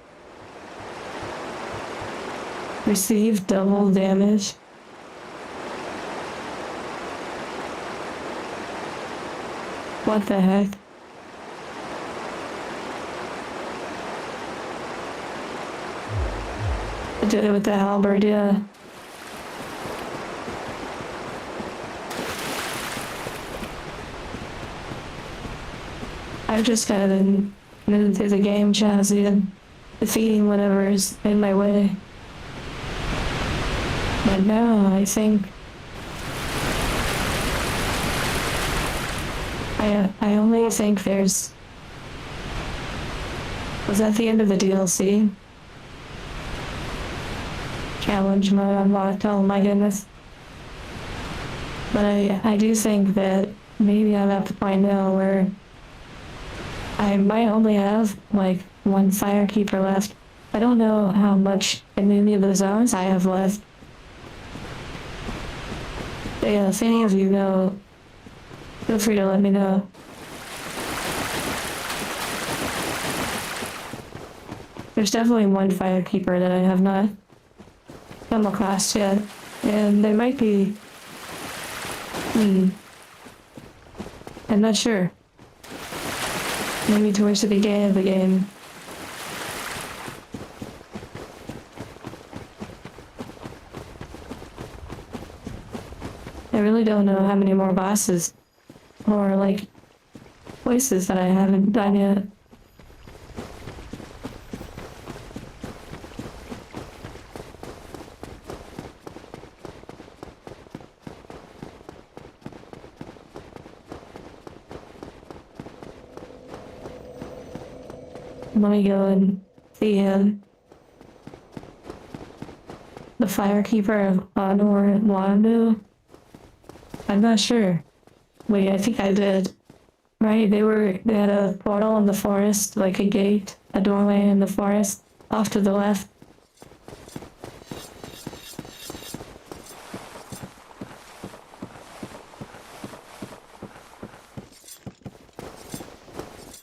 Receive double damage. What the heck? I did it with the halberd, yeah. I've just kind of been moving through the game chassis and defeating whatever is in my way. But now I think I only think there's... Was that the end of the DLC? Challenge mode unlocked, oh my goodness. But I do think that maybe I'm at the point now where I might only have like one firekeeper left. I don't know how much in any of the zones I have left. But yeah, if any of you know, feel free to let me know. There's definitely one firekeeper that I have not come across yet, and there might be... I'm not sure. Maybe towards the beginning of the game. I really don't know how many more bosses or like places that I haven't done yet. Let me go and see him. The firekeeper of Honor and Wando? I'm not sure. Wait, I think I did. Right, they had a portal in the forest, like a gate, a doorway in the forest, off to the left.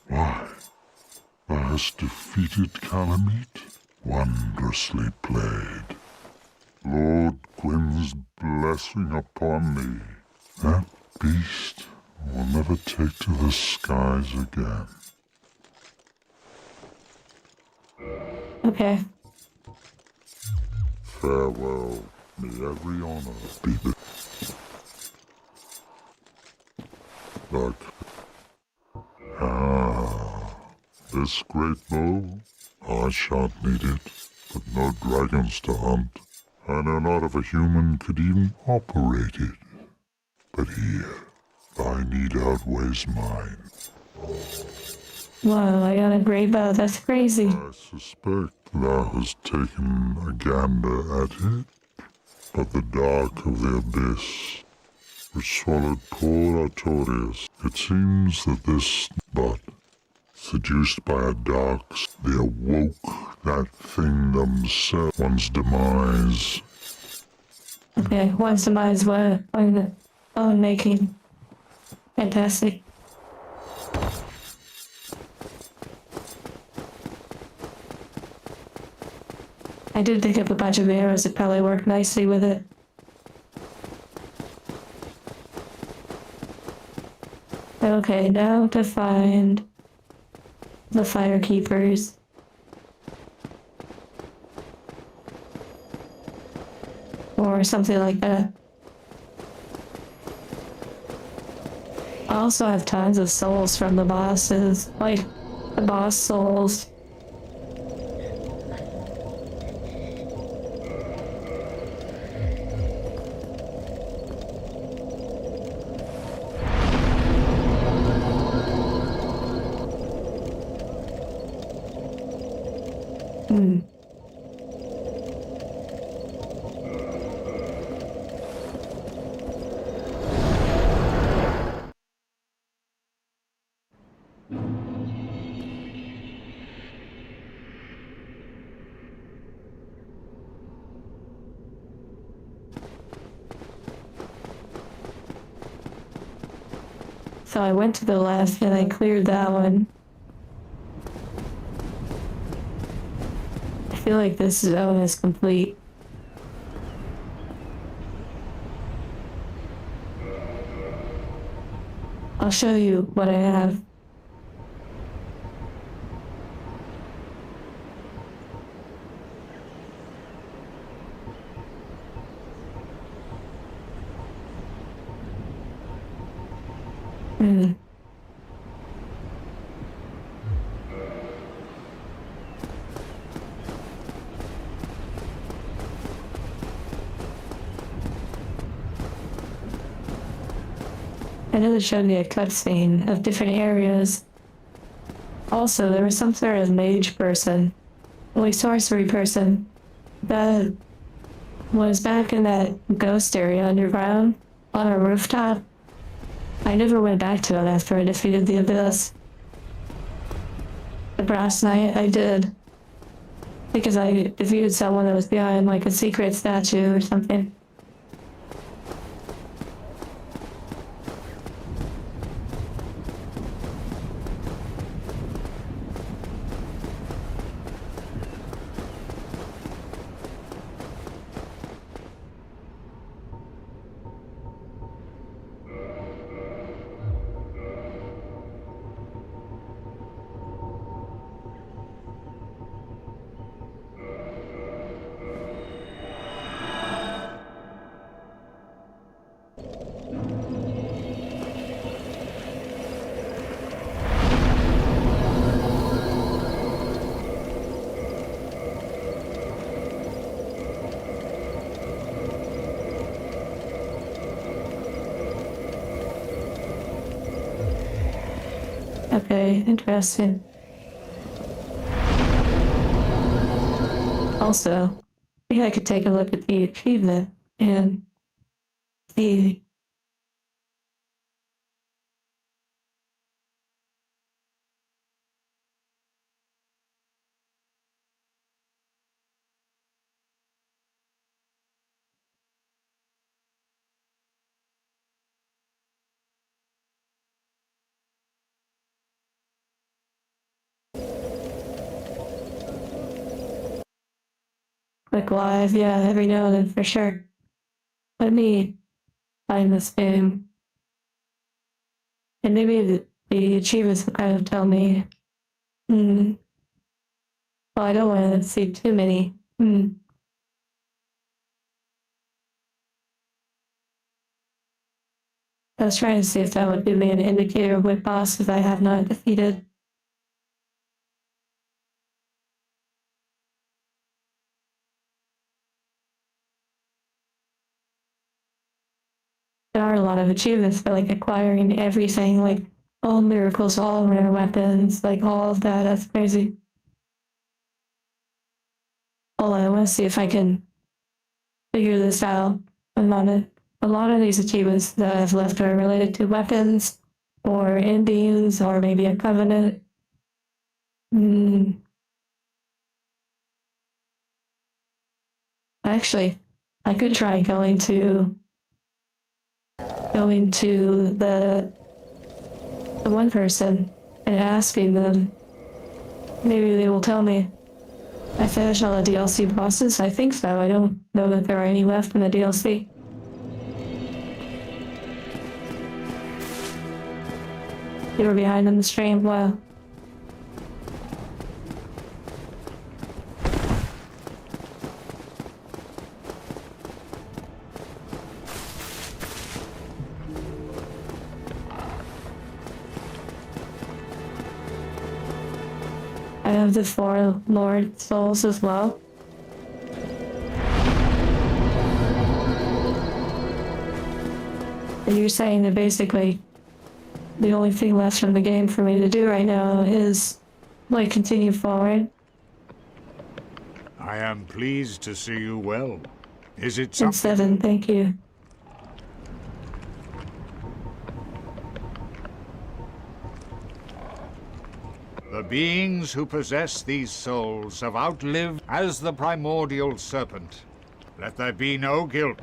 Why, thou hast defeated Calamite? Wondrously played. Lord Gwyn's blessing upon thee. That beast will never take to the skies again. Okay. Farewell, may every honor be like. This great bow, I shan't need it, but no dragons to hunt. I know not if a human could even operate it. But here, thy need outweighs mine. Whoa, I got a great bow, that's crazy. I suspect thou hast taken a gander at it, but the dark of the abyss, which swallowed poor Artorias, it seems that this but seduced by a dark, they awoke that thing themselves, one's demise. Okay, one's demise, what? On the own making. Fantastic. I did pick up a bunch of arrows that probably work nicely with it. Okay, now to find the firekeepers. Or something like that. I also have tons of souls from the bosses, like the boss souls. So I went to the left and I cleared that one. I feel like this zone is complete. I'll show you what I have. I know it showed me a cutscene of different areas. Also, there was some sort of mage person, only sorcery person, that was back in that ghost area underground on a rooftop. I never went back to it after I defeated the abyss. The brass knight, I did. Because I defeated someone that was behind like a secret statue or something. Okay, interesting. Also, maybe I could take a look at the achievement and see Like live, yeah, every now and then for sure. Let me find this game. And maybe the achievements will kind of tell me. Hmm. Well, I don't want to see too many. I was trying to see if that would give me an indicator of what bosses I have not defeated. There are a lot of achievements for like acquiring everything, like all miracles, all rare weapons, like all of that. That's crazy. Hold on, I want to see if I can figure this out. A lot of these achievements that I've left are related to weapons or endings or maybe a covenant. Actually, I could try going to the one person and asking them. Maybe they will tell me. I finished all the DLC bosses. I think so. I don't know that there are any left in the DLC. You were behind on the stream. Wow. I have the 4 Lord Souls as well. And you're saying that basically the only thing left from the game for me to do right now is like continue forward. I am pleased to see you well. Is it And something? 7, thank you. The beings who possess these souls have outlived as the primordial serpent. Let there be no guilt.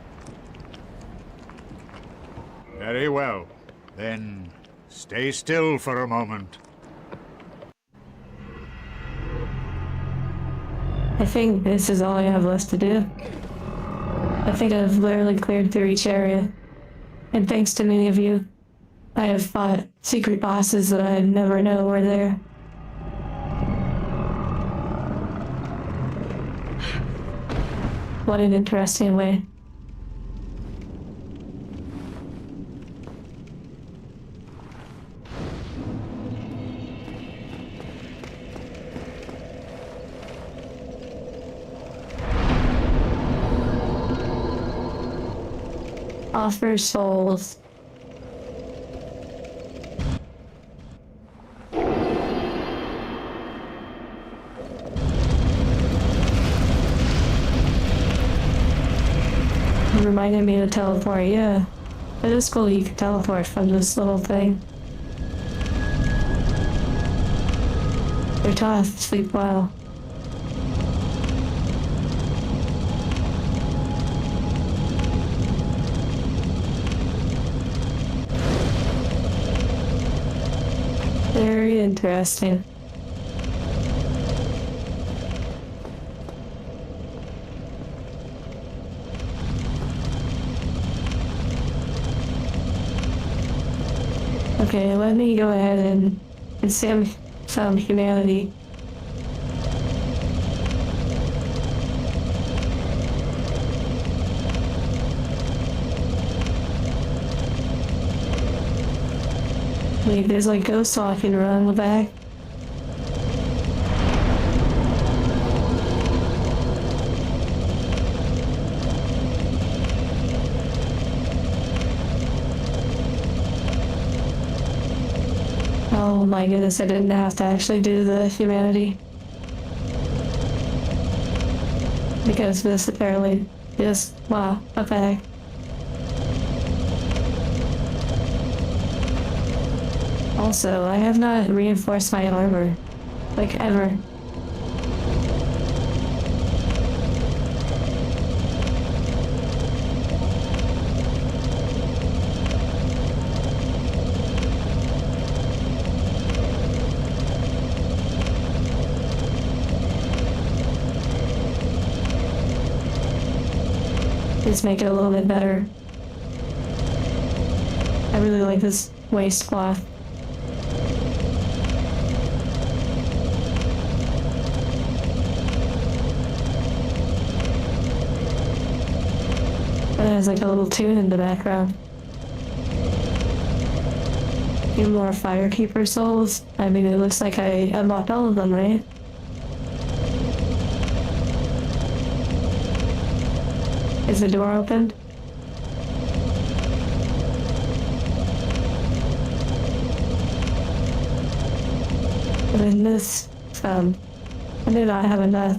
Very well. Then stay still for a moment. I think this is all I have left to do. I think I've literally cleared through each area. And thanks to many of you, I have fought secret bosses that I never know were there. What an interesting way. Offer souls. It reminded me to teleport, yeah. It is cool you can teleport from this little thing. They're taught to sleep well. Very interesting. Okay, let me go ahead and sim some humanity. Wait, there's like ghosts walking around the back. Oh my goodness, I didn't have to actually do the humanity. Because this apparently is, wow, what the heck. Also, I have not reinforced my armor, like ever. just make it a little bit better. I really like this waistcloth. And there's like a little tune in the background. Few more Firekeeper souls. I mean, it looks like I unlocked all of them, right? Is the door opened? And then this, I did not have enough.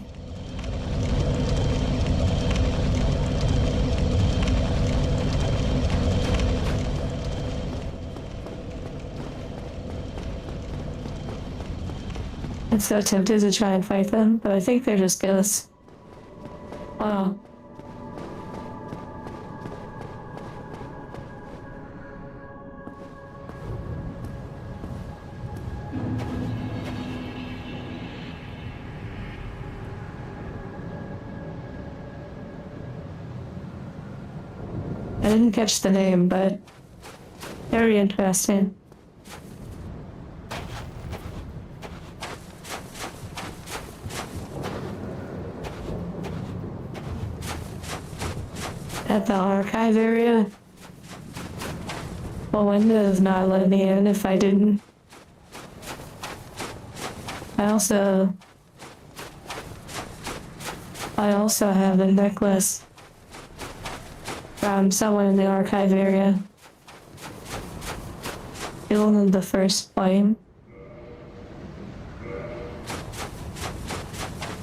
I'm so tempted to try and fight them, but I think they're just ghosts. Wow. I didn't catch the name, but very interesting. At the archive area? Well, Windows not let me in if I didn't. I also have a necklace from someone in the archive area. Still in the first flame.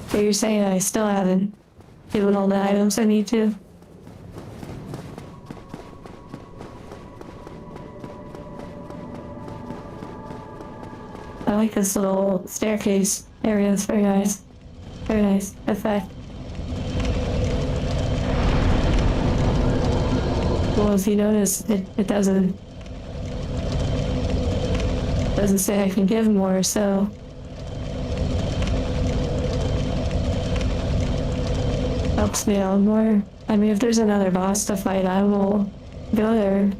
So you're saying I still haven't given all the items I need to? I like this little staircase area, it's very nice. Very nice effect. Well, as you notice, it doesn't say I can give more, so helps me out more. I mean, if there's another boss to fight, I will go there.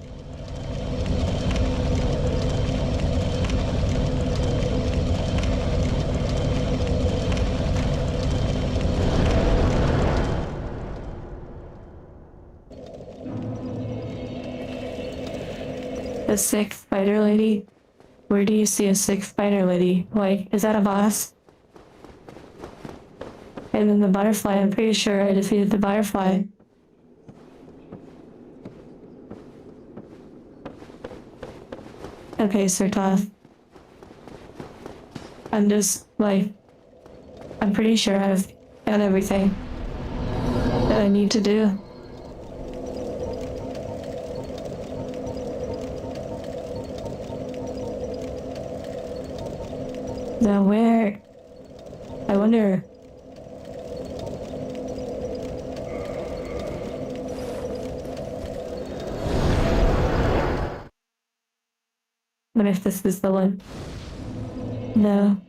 A sick spider lady? Where do you see a sick spider lady? Like, is that a boss? And then the butterfly, I'm pretty sure I defeated the butterfly. Okay, Sir Toth. I'm just, like, I'm pretty sure I've done everything that I need to do. Now where? I wonder. What if this is the one? No.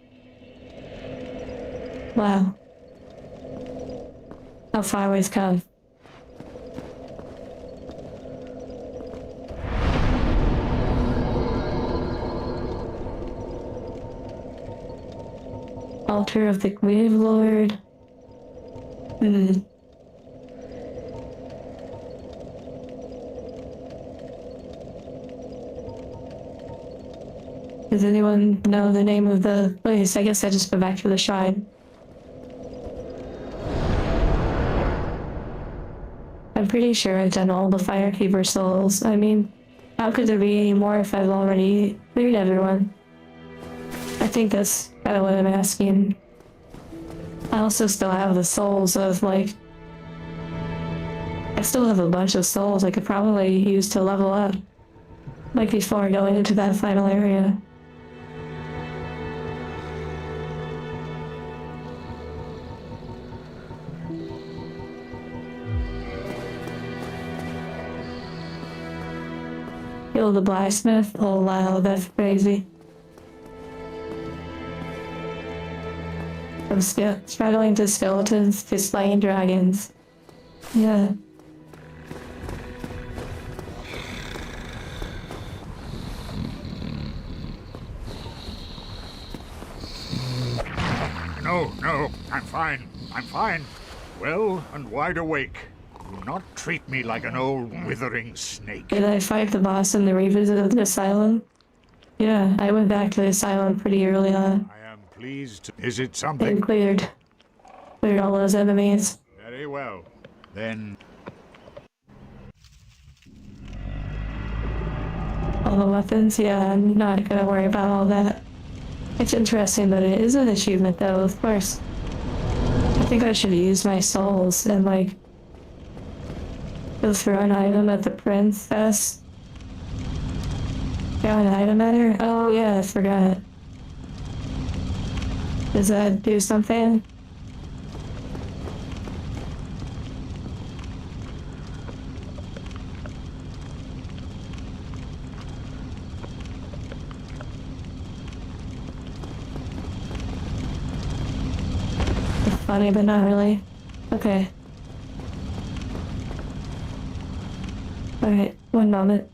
Wow. How far we've come. Altar of the Grave Lord. Does anyone know the name of the place? I guess I just go back to the shrine. I'm pretty sure I've done all the Firekeeper souls. I mean, how could there be any more if I've already cleared everyone? I think that's kind of what I'm asking. I also still have the souls of, like... I still have a bunch of souls I could probably use to level up. Like before going into that final area. Kill the blacksmith? Oh wow, that's crazy. From struggling to skeletons to slaying dragons. Yeah. no, I'm fine. I'm fine. Well and wide awake. Do not treat me like an old withering snake. Did I fight the boss in the revisit of the asylum? Yeah, I went back to the asylum pretty early on. I am pleased. Is it And something? cleared all those enemies. Very well. Then All the weapons, yeah, I'm not gonna worry about all that. It's interesting that it is an achievement though, of course. I think I should use my souls and like go through an item at the princess. Got an item at her? Oh yeah, I forgot. Does that do something? Funny, but not really. Okay. Alright, one moment.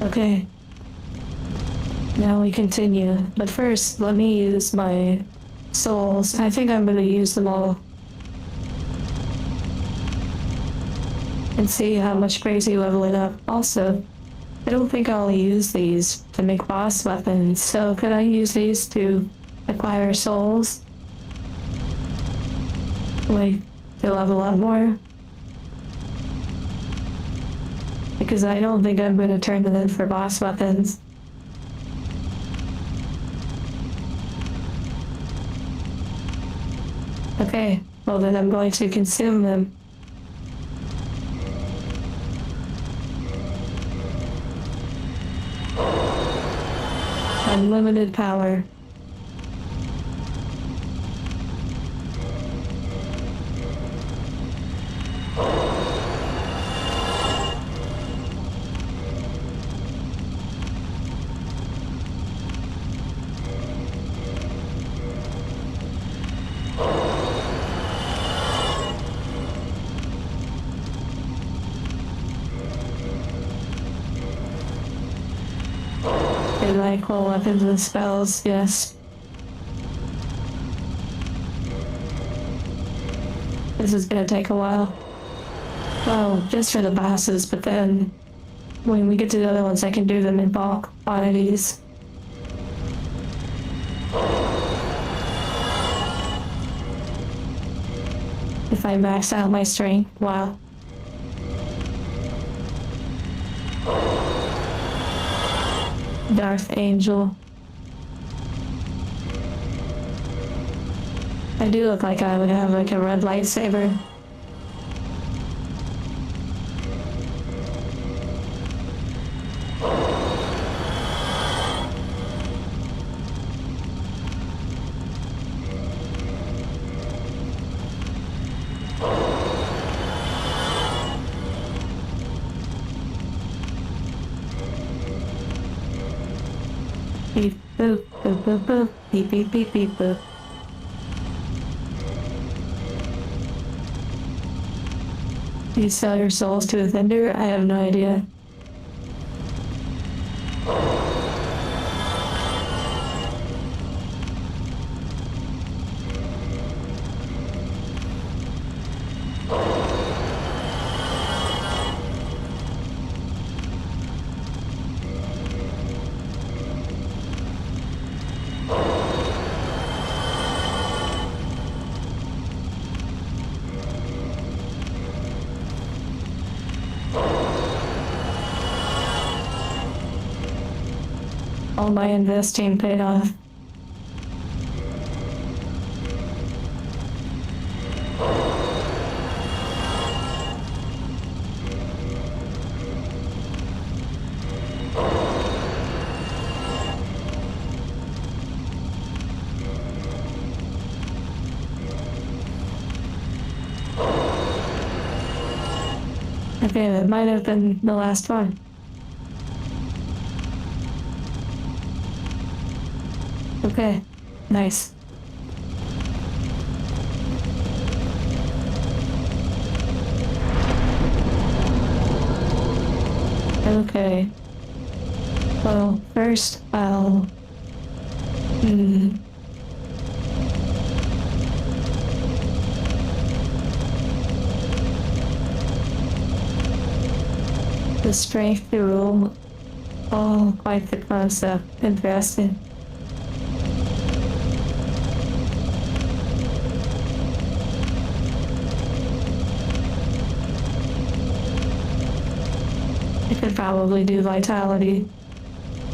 Okay. Now we continue. But first, let me use my souls. I think I'm gonna use them all. And see how much crazy leveling up. Also, I don't think I'll use these to make boss weapons, so could I use these to acquire souls? Like, to level up more? Because I don't think I'm gonna turn them in for boss weapons. Okay, well then I'm going to consume them. Unlimited power. They like cool weapons and spells, yes. This is gonna take a while. Well, just for the bosses, but then when we get to the other ones, I can do them in bulk quantities. If I max out my strength, wow. Darth Angel. I do look like I would have like a red lightsaber. Beep boop boop boop boop beep beep beep beep boop. You sell your souls to a vendor? I have no idea. All my investing paid off. Okay, that might have been the last one. Okay, nice. Okay. Well, first I'll... The strength to rule. Oh, quite the concept. Interesting. I could probably do vitality,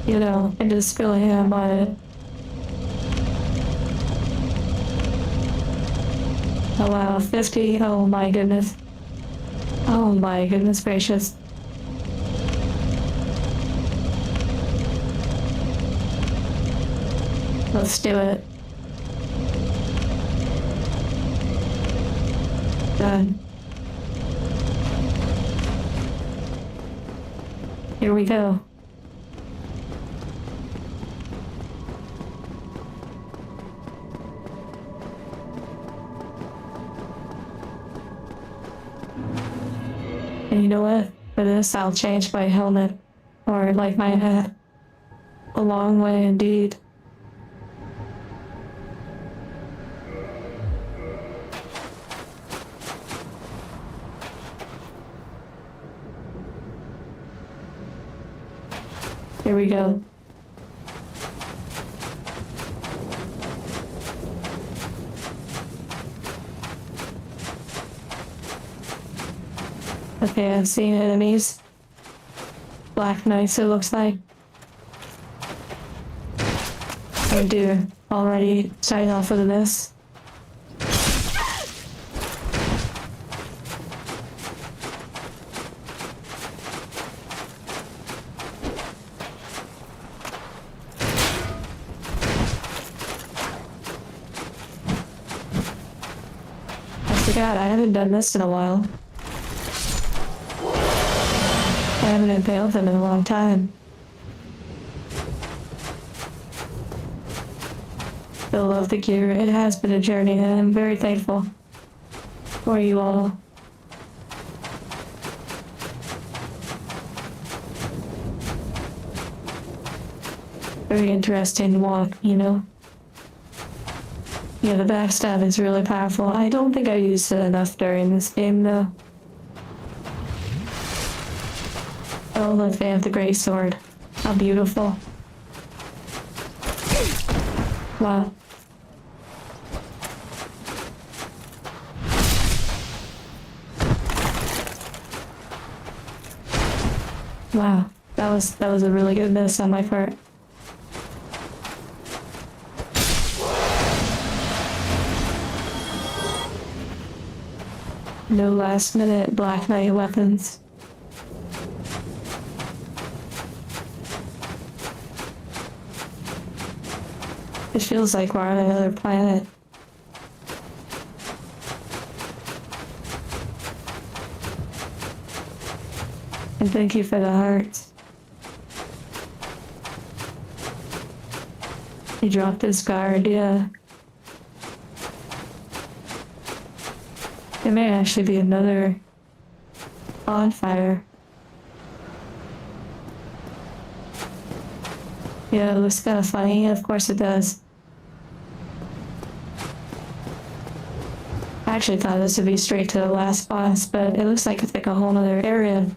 you know, and just fill a hand on it. Oh wow, 50, oh my goodness. Oh my goodness gracious. Let's do it. Done. Here we go. And you know what? For this, I'll change my helmet. Or like my hat. A long way indeed. Here we go. Okay, I've seen enemies. Black Knights, it looks like. I do already start off with this. God, I haven't done this in a while. I haven't impaled them in a long time. Still love the gear. It has been a journey and I'm very thankful for you all. Very interesting walk, you know? Yeah, the backstab is really powerful. I don't think I used it enough during this game, though. Oh, look, they have the great sword. How beautiful. Wow. Wow, that was a really good miss on my part. No last minute Black Knight weapons. It feels like we're on another planet. And thank you for the hearts. You dropped this guard, yeah. There may actually be another bonfire. Yeah, it looks kind of funny. Of course it does. I actually thought this would be straight to the last boss, but it looks like it's like a whole other area.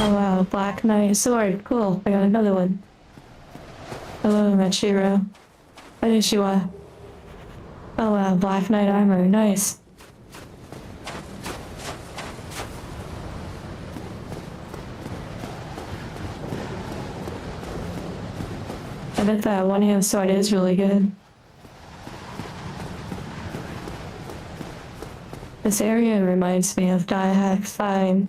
Oh wow, Black Knight sword. Cool. I got another one. Hello, Machiro. Konnichiwa. Oh wow, Black Knight armor. Nice. I bet that one-hand sword is really good. This area reminds me of Die Hack 5.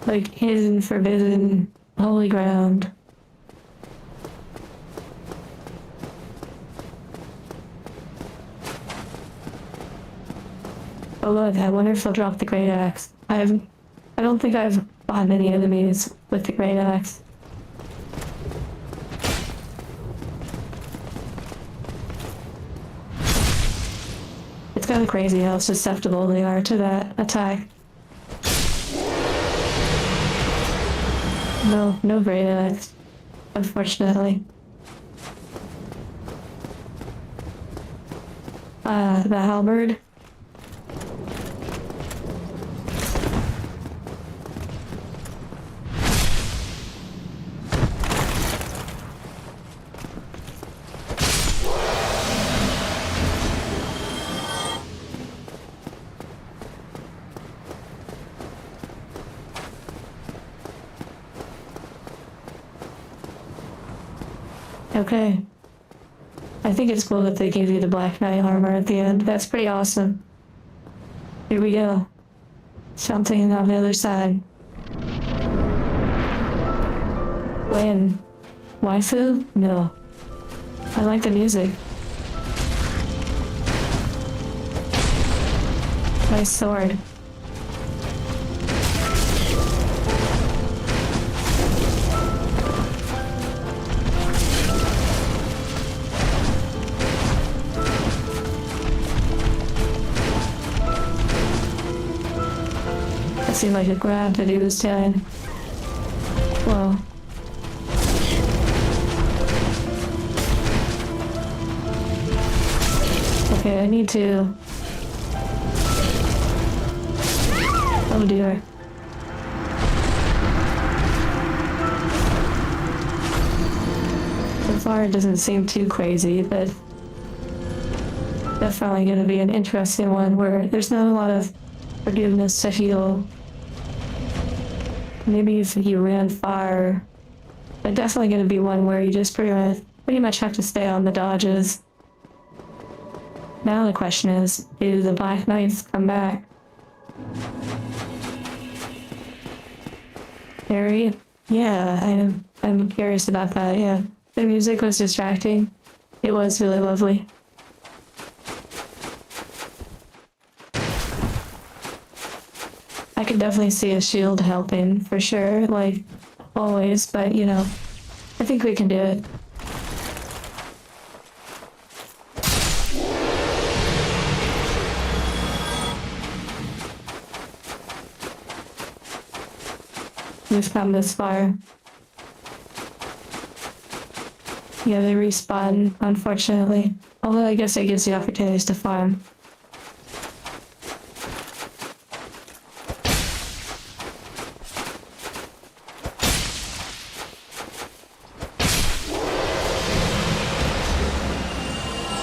Like hidden, forbidden, holy ground. Oh look, I wonder if they'll drop the great axe. I don't think I've fought any enemies with the great axe. It's kind of crazy how susceptible they are to that attack. No great axe, unfortunately. The halberd. Okay. I think it's cool that they gave you the Black Knight armor at the end. That's pretty awesome. Here we go. Something on the other side. When? Waifu? No. I like the music. Nice sword. Seemed like a grab that he was doing. Whoa. Okay, I need to... Oh dear. So far it doesn't seem too crazy, but definitely gonna be an interesting one where there's not a lot of forgiveness to heal. Maybe if he ran far, but definitely going to be one where you just pretty much have to stay on the dodges. Now the question is, do the Black Knights come back? Harry? Yeah, I'm curious about that, yeah. The music was distracting. It was really lovely. I could definitely see a shield helping, for sure, like, always, but, you know, I think we can do it. We've come this far. Yeah, they respawn, unfortunately. Although I guess it gives you opportunities to farm.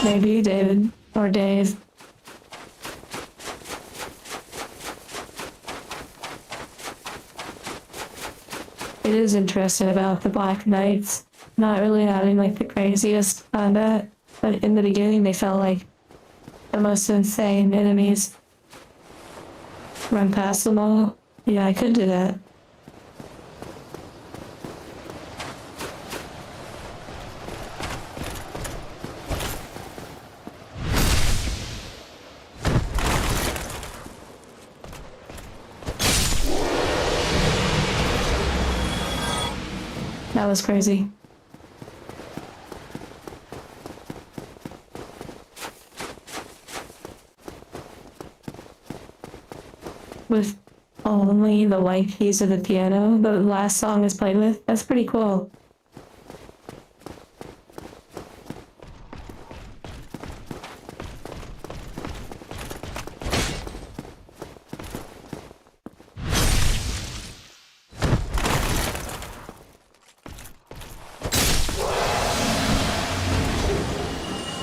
Maybe David or Dave. It is interesting about the Black Knights not really having like the craziest combat, but in the beginning they felt like the most insane enemies. Run past them all. Yeah, I could do that. That was crazy. With only the white keys of the piano, the last song is played with. That's pretty cool.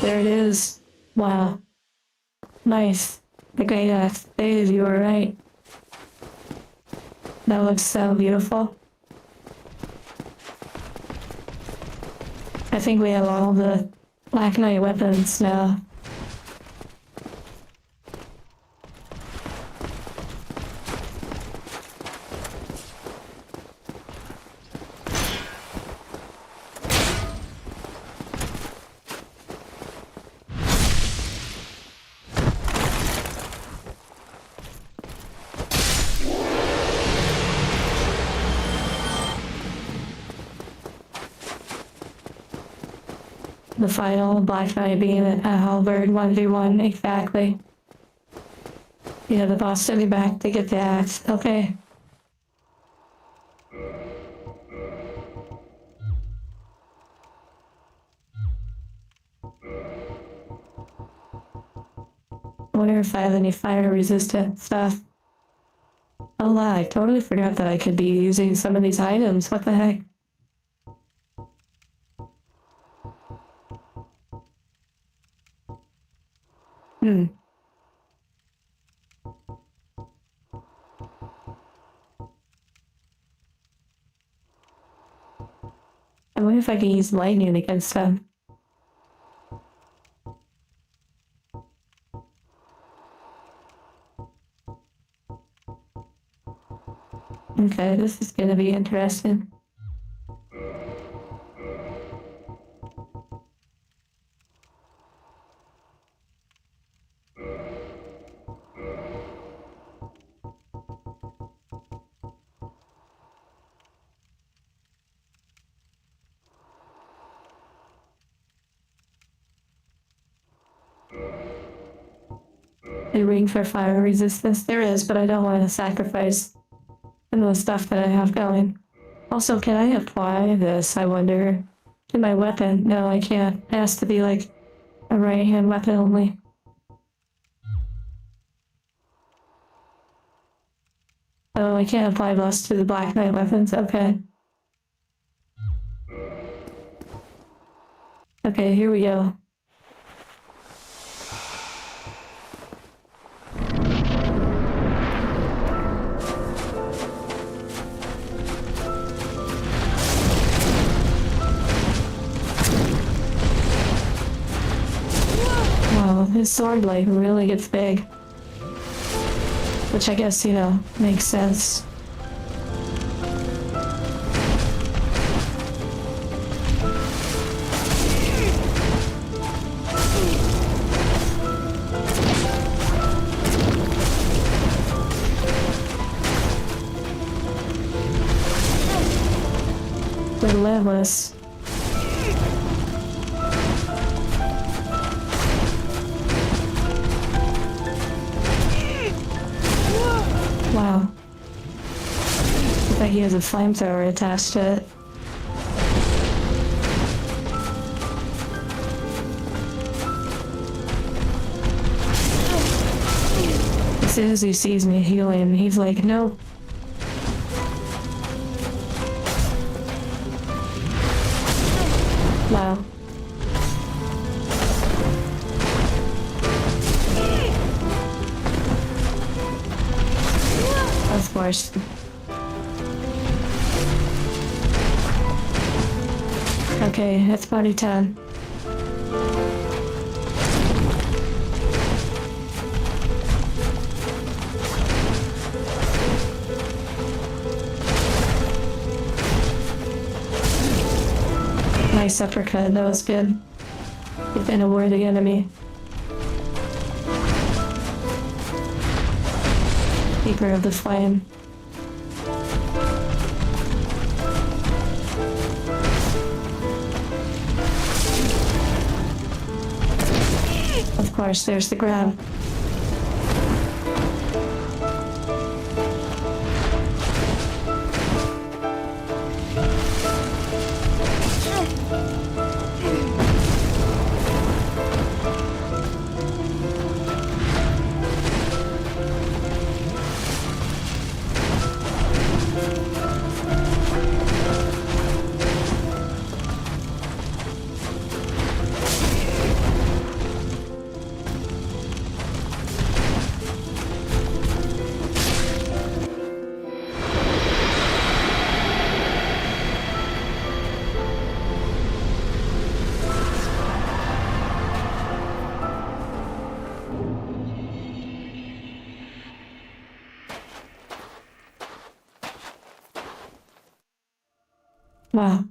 There it is. Wow. Nice. The great ass. Dave, you were right. That looks so beautiful. I think we have all the Black Knight weapons now. The final Black Knight being a halberd 1v1, exactly. Yeah, the boss sent me back to get the axe. Okay. I wonder if I have any fire resistant stuff. Oh, wow, I totally forgot that I could be using some of these items. What the heck? I wonder if I can use lightning against them. Okay, this is gonna be interesting. A ring for fire resistance. There is, but I don't want to sacrifice some of the stuff that I have going. Also, can I apply this, I wonder, to my weapon? No, I can't. It has to be like a right hand weapon only. Oh, I can't apply this to the Black Knight weapons. Okay. Okay, here we go. Wow, his sword like really gets big. Which I guess, you know, makes sense. Relentless. Wow. like he has a flamethrower attached to it. As soon as he sees me healing, he's like, nope. Wow. Of course. Okay, it's party time. Nice uppercut, that was good. You've been a worthy enemy. Keeper of the flame. Of course, there's the grab. Wow.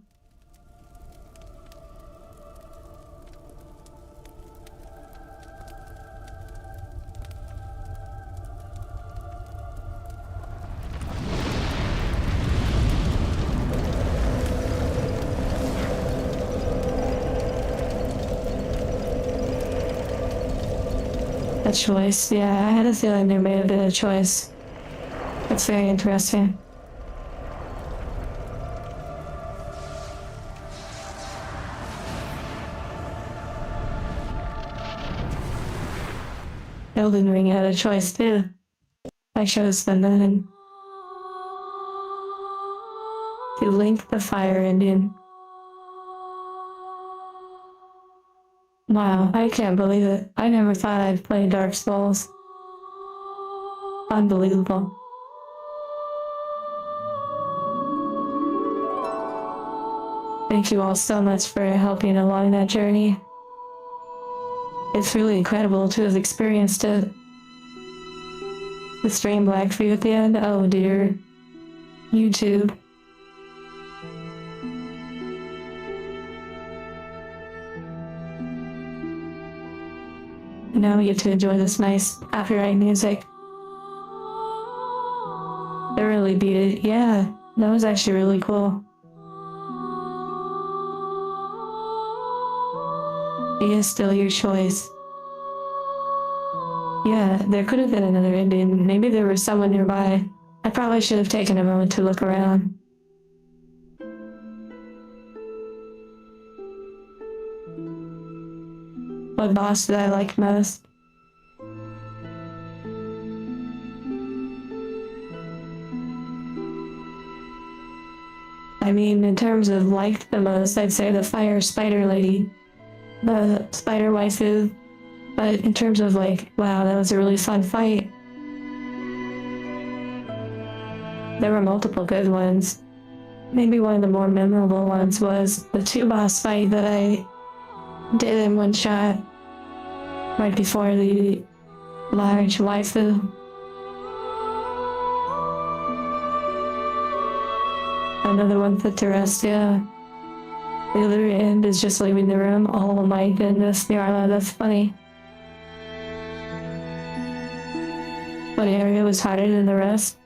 A choice, yeah, I had a feeling there may have been a choice. That's very interesting. Elden Ring had a choice too. I chose the nun. To link the fire ending. Wow, I can't believe it. I never thought I'd play Dark Souls. Unbelievable. Thank you all so much for helping along that journey. It's really incredible to have experienced it. The stream black for you at the end? Oh dear. YouTube. Now we get to enjoy this nice copyright music. They really beat it. Yeah, that was actually really cool. It is still your choice. Yeah, there could have been another ending. Maybe there was someone nearby. I probably should have taken a moment to look around. What boss did I like most? I mean, in terms of liked the most, I'd say the fire spider lady. The spider waifu. But in terms of like, wow, that was a really fun fight. There were multiple good ones. Maybe one of the more memorable ones was the 2-boss fight that I did in one shot. Right before the large waifu. Another one put to rest, yeah. The other end is just leaving the room. Oh my goodness, Nyarla, that's funny. What area was harder than the rest?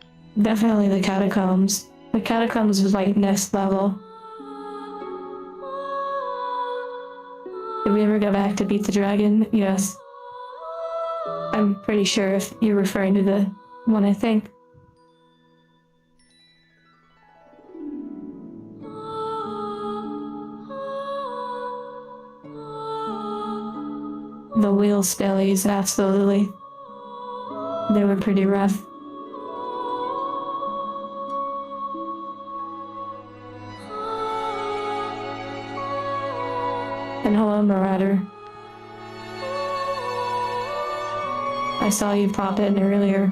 Definitely the catacombs. The catacombs was like next level. Did we ever go back to beat the dragon? Yes. I'm pretty sure if you're referring to the one, I think. boss bellies, absolutely. They were pretty rough. And hello, Marauder. I saw you pop in earlier.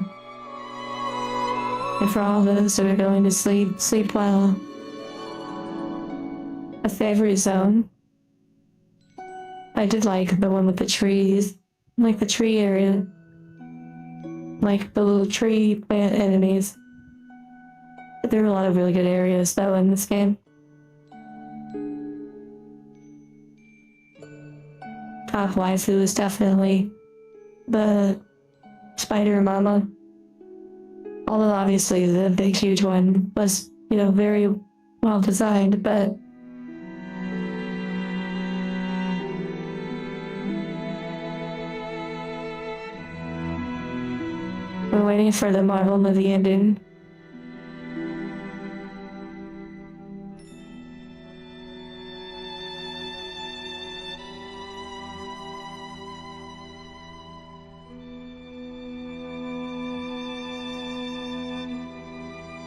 And for all those that are going to sleep, sleep well. A favorite zone? I did like the one with the trees. Like the tree area. Like the little tree plant enemies. But there were a lot of really good areas though in this game. Top waifu is definitely the Spider Mama. Although obviously the big huge one was, very well designed, but we're waiting for the Marvel movie ending.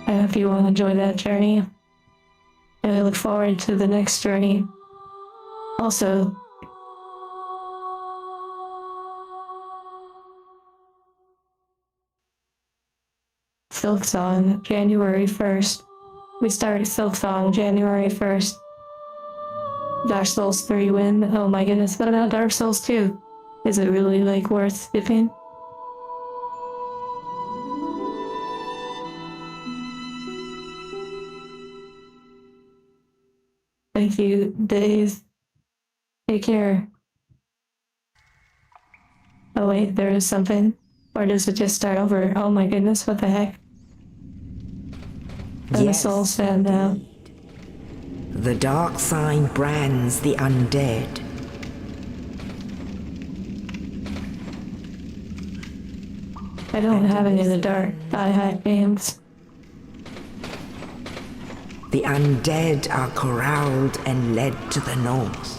I hope you will enjoy that journey. And I look forward to the next journey. Also, Silk Song, January 1st. We started Silk Song January 1st. Dark Souls 3 win. Oh my goodness, what about Dark Souls 2? Is it really, worth skipping? Thank you, Dave. Take care. Oh wait, there is something. Or does it just start over? Oh my goodness, what the heck? I'm a Souls fan now. The dark sign brands the undead. I don't have any of the dark die-hack games. The undead are corralled and led to the north.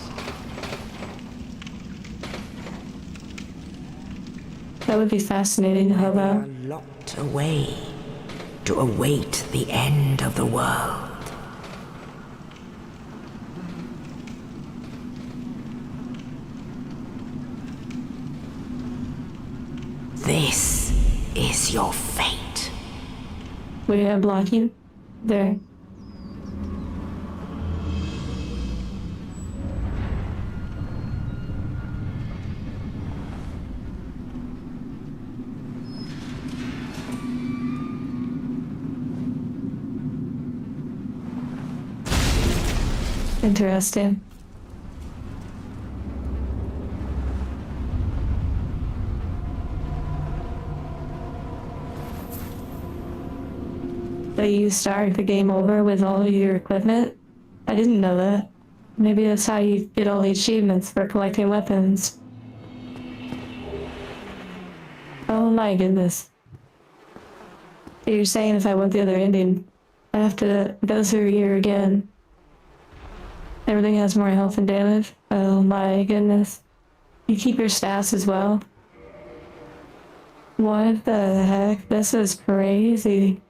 That would be fascinating, how They are about? locked away to await the end of the world. This is your fate. We have blocking? There. Interesting. That you start the game over with all of your equipment? I didn't know that. Maybe that's how you get all the achievements for collecting weapons. Oh my goodness. You're saying if I want the other ending, I have to go through here again. Everything has more health and damage. Oh my goodness. You keep your stats as well. What the heck? This is crazy.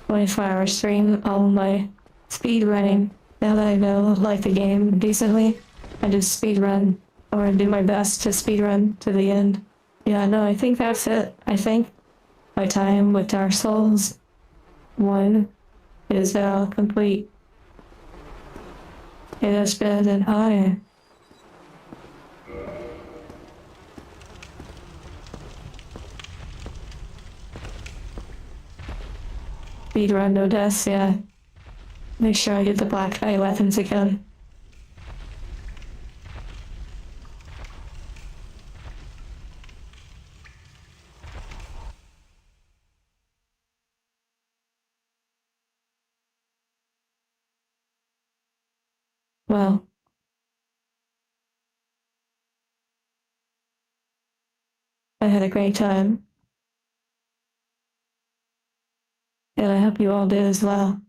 "24-hour stream, all my speed running. Now that I know the game decently, I just speed run or do my best to speed run to the end. Yeah, no, I think that's it. I think my time with Dark Souls 1 is now complete. It has been an honor. Speed run, no deaths, yeah. Make sure I get the black eye weapons again. Well, I had a great time. And I hope you all did as well.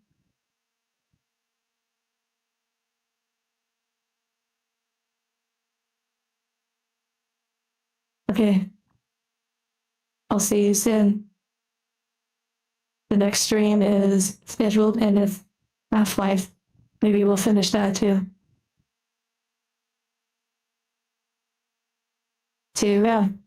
Okay. I'll see you soon. The next stream is scheduled and it's Half-Life. Maybe we'll finish that too. See you around.